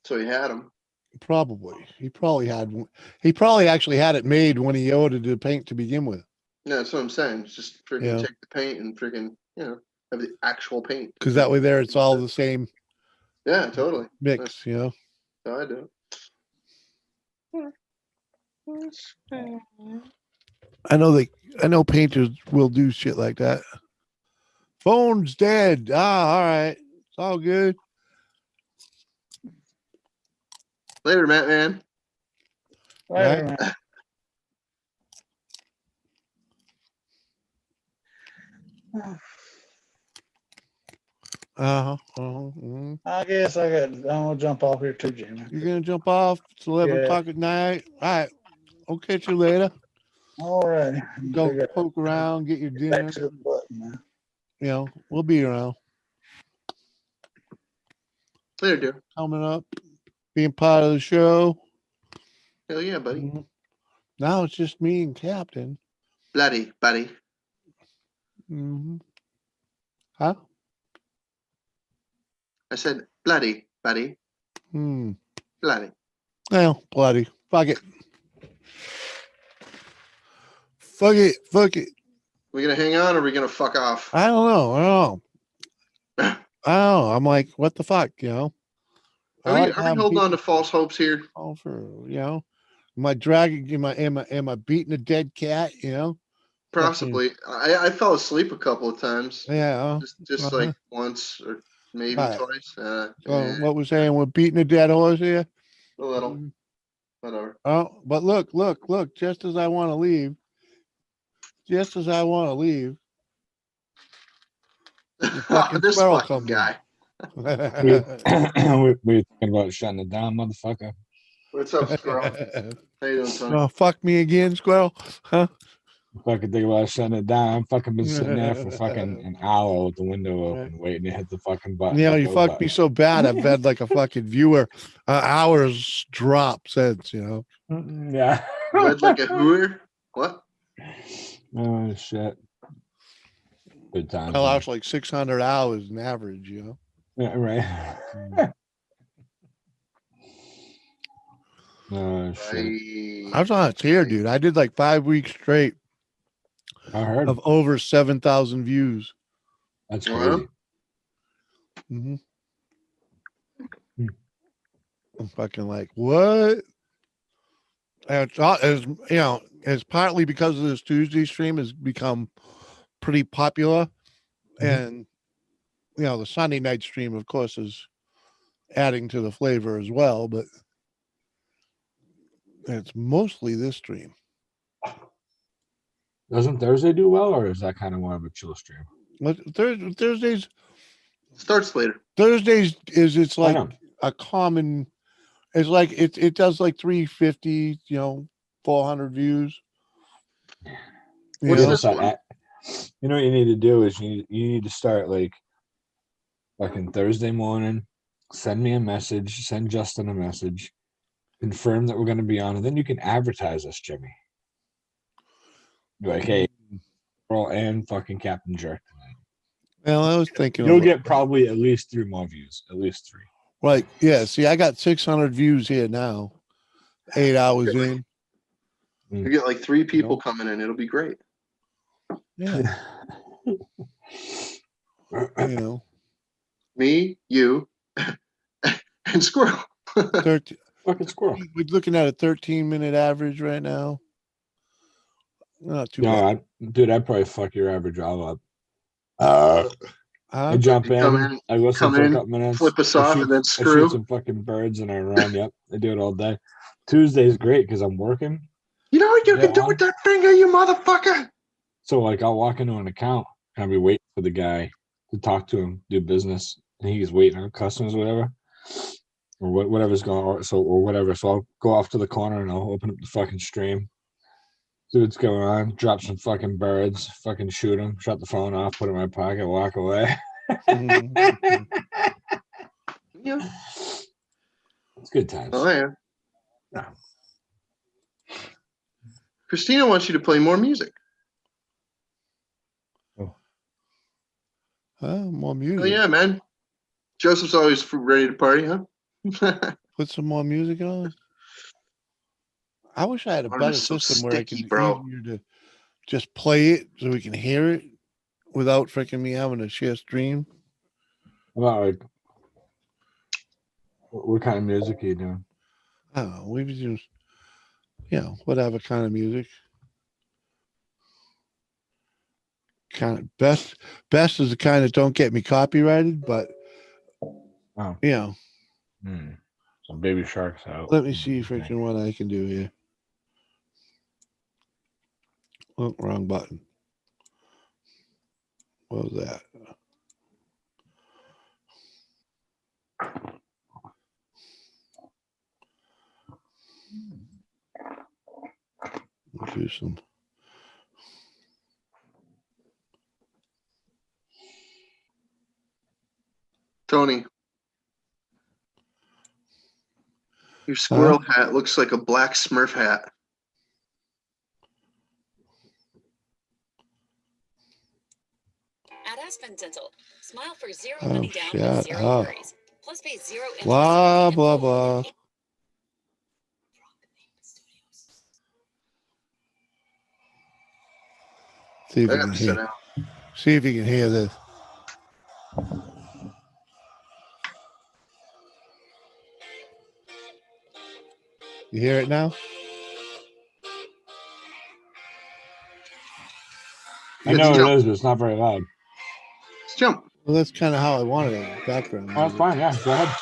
So he had them. Probably. He probably actually had it made when he ordered the paint to begin with. Yeah, that's what I'm saying. It's just freaking take the paint and freaking, have the actual paint. Because that way there it's all the same. Yeah, totally. Mix, So I do. I know painters will do shit like that. Phone's dead. All right. It's all good. Later, Matt, man. Later, man. I guess I'm gonna jump off here too, Jimmy. You're gonna jump off. It's 11 o'clock at night. All right. I'll catch you later. All right. Go poke around, get your dinner. We'll be around. Later, dear. Coming up, being part of the show. Hell yeah, buddy. Now it's just me and Captain. Bloody, buddy. Huh? I said bloody, buddy. Bloody. Well, bloody. Fuck it. Fuck it. We gonna hang on or are we gonna fuck off? I don't know. I'm like, what the fuck, Are we holding on to false hopes here? Am I dragging? Am I beating a dead cat? Possibly. I fell asleep a couple of times. Yeah. Just like once or maybe twice. What we're saying, we're beating a dead horse here. A little. Whatever. Oh, but look! Just as I want to leave. This fucking squirrel fucking guy. We're talking about shutting it down, motherfucker. What's up, Squirrel? How you doing, Tony? Oh, fuck me again, Squirrel? Huh? Fucking think about shutting it down. I've fucking been sitting there for fucking an hour with the window open, waiting to hit the fucking button. You know, that you go fucked me button. so bad. I've had like a fucking viewer hours drop since, you know. Yeah. Led like a hooer? What? Oh shit. Good times. I man. lost like 600 hours in average, you know. Yeah, right. Oh shit. I was on a tear, dude. I did like 5 weeks straight I heard of over 7,000 views. that's crazy. Mm-hmm. I'm fucking like, what? And it's, you know, it's partly because of this Tuesday stream has become pretty popular. And, you know, the Sunday night stream, of course, is adding to the flavor as well, but it's mostly this stream. Doesn't Thursday do well, or is that kind of more of a chill stream? Thursdays starts later. Thursdays it's I like know. a common. It's like it does like 350, you know, 400 views. You What's know? this one? You know what you need to do is you need to start like fucking Thursday morning. Send me a message. Send Justin a message. Confirm that we're going to be on, and then you can advertise us, Jimmy. Be like, hey, Earl and fucking Captain Jerk tonight. Well, I was thinking You'll of get probably at least 3 more views. At least 3. like, yeah. See, I got 600 views here now. 8 hours in. You get like 3 people coming in. It'll be great. Yeah. You know, me, you, and Squirrel. 13. Fucking Squirrel. We're looking at a 13-minute average right now. Not too bad. No, dude, I'd probably fuck your average all up. I jump You come in, I listen come for a in, couple minutes, flip us I off, shoot, and then I screw. shoot some fucking birds and I run. Yep, I do it all day. Tuesday's great because I'm working. You know what you can do with that finger, you motherfucker? So like I'll walk into an account and I'll be waiting for the guy to talk to him, do business, and he's waiting on customers or whatever. Or whatever's going on, or whatever. So I'll go off to the corner and I'll open up the fucking stream. See what's going on, drop some fucking birds, fucking shoot them, shut the phone off, put it in my pocket, walk away. Yeah. It's good times. Oh, yeah. No. Christina wants you to play more music. More music. Oh, yeah, man. Joseph's always ready to party, huh? Put some more music on. I wish I had a Mine better is so system where I sticky, can bro. easier to just play it so we can hear it without freaking me having to share stream. About like, what kind of music are you doing? I don't know. We just, you know, whatever kind of music. Kind of best is the kind that don't get me copyrighted, but you know. Some Baby Sharks out. Let me see freaking what I can do here. Oh, wrong button. What was that? Do some. Tony, your squirrel hat looks like a black Smurf hat. At Aspen Dental, smile for zero Oh, money down shut and zero up. worries. Plus pay zero interest. Blah, blah, blah. See if I you got can to sit hear. down. See if you can hear this. You hear it now? I know what it is, but it's not very loud. Let's jump. Well, that's kind of how I wanted it. Background. Oh, that's fine. Yeah, go ahead.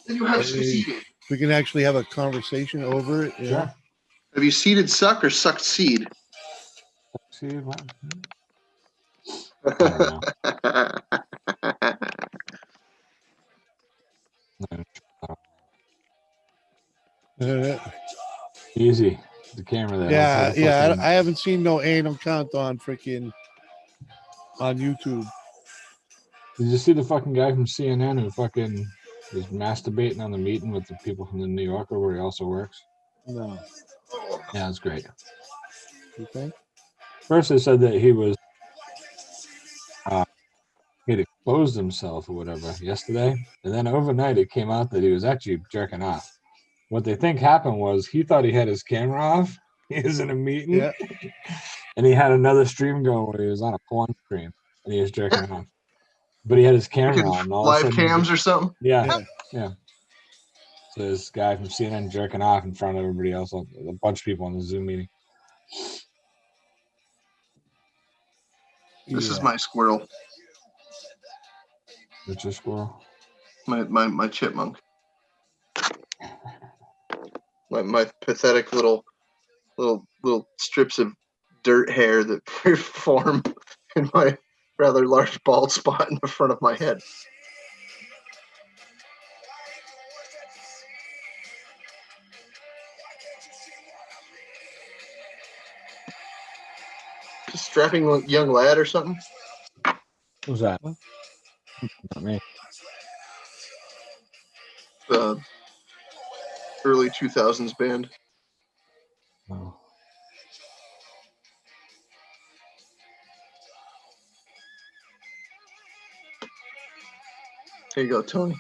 You have Hey, seeded. we can actually have a conversation over it. You know? Have you seeded suck or sucked seed? Seed what? Easy. The camera there. Yeah, yeah. Fucking... I haven't seen no anal count on freaking on YouTube. Did you see the fucking guy from CNN who fucking was masturbating on the meeting with the people from the New Yorker where he also works? No. Yeah, it's great. You think? First, they said that he was he'd exposed himself or whatever yesterday, and then overnight it came out that he was actually jerking off. What they think happened was he thought he had his camera off. He was in a meeting, yeah, and he had another stream going where he was on a porn stream and he was jerking off. But he had his camera on. And all live of a sudden, cams or something. Yeah. So this guy from CNN jerking off in front of everybody else, a bunch of people on the Zoom meeting. This is my squirrel. What's your squirrel? My chipmunk. My pathetic little strips of dirt hair that form in my rather large bald spot in the front of my head. Just strapping young lad or something. Who's that? Not me. The early 2000s band. Oh. There you go, Tony.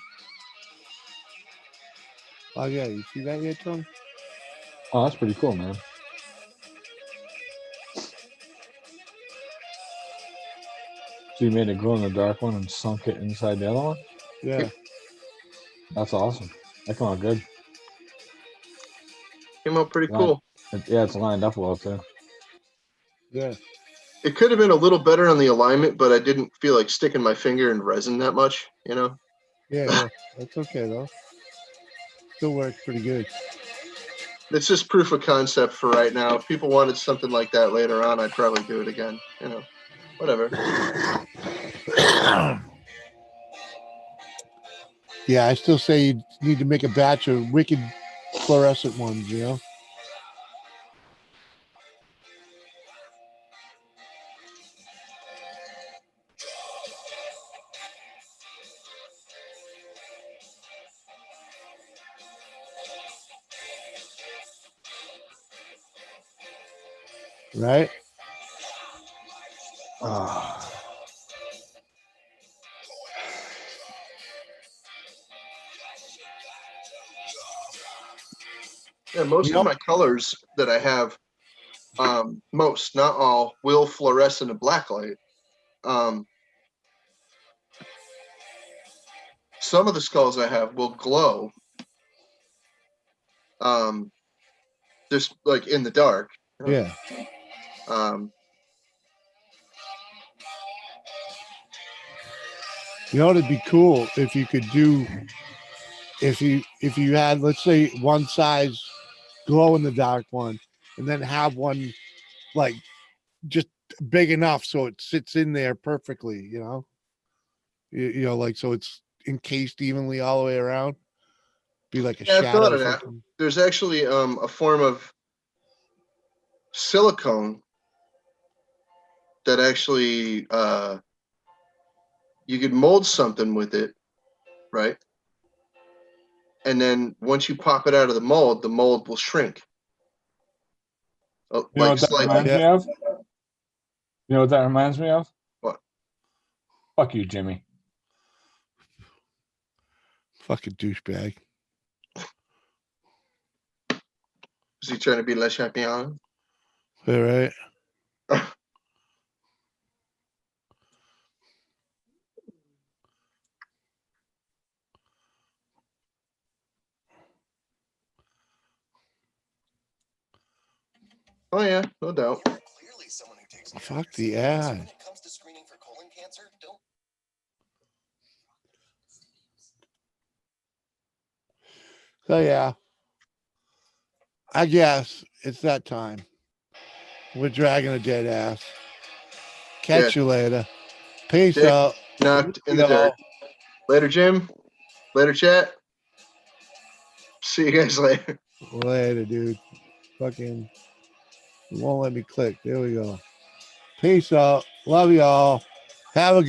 Oh yeah, you see that yet, Tony? Oh, that's pretty cool, man. So you made a glow in the dark one and sunk it inside the other one? Yeah. That's awesome. That came out good. Came out pretty cool. Yeah, it's lined up well too. Yeah. It could have been a little better on the alignment, but I didn't feel like sticking my finger in resin that much, you know? Yeah. That's okay though. Still works pretty good. It's just proof of concept for right now. If people wanted something like that later on, I'd probably do it again. You know, whatever. Yeah, I still say you need to make a batch of wicked fluorescent ones, you know? Right? Yeah, most of my colors that I have, most, not all, will fluoresce in a black light. Some of the skulls I have will glow, just like in the dark. Yeah. You know, it'd be cool if you could do, if you had, let's say, one size glow in the dark one, and then have one like just big enough so it sits in there perfectly, you know? You know, like so it's encased evenly all the way around. Be like a Yeah, shadow. I thought of that. There's actually a form of silicone that actually you could mold something with it, right? And then once you pop it out of the mold will shrink. You know what that reminds me of? You know what that reminds me of? What? Fuck you, Jimmy. Fucking douchebag. Is he trying to be Le Champion? All right. Oh yeah, no doubt. Fuck the ad. So yeah, I guess it's that time. We're dragging a dead ass. Catch you later. Peace Dick out. knocked in the dirt. Later, Jim. Later, chat. See you guys later. Later, dude. Fucking won't let me click. There we go. Peace out. Love y'all. Have a good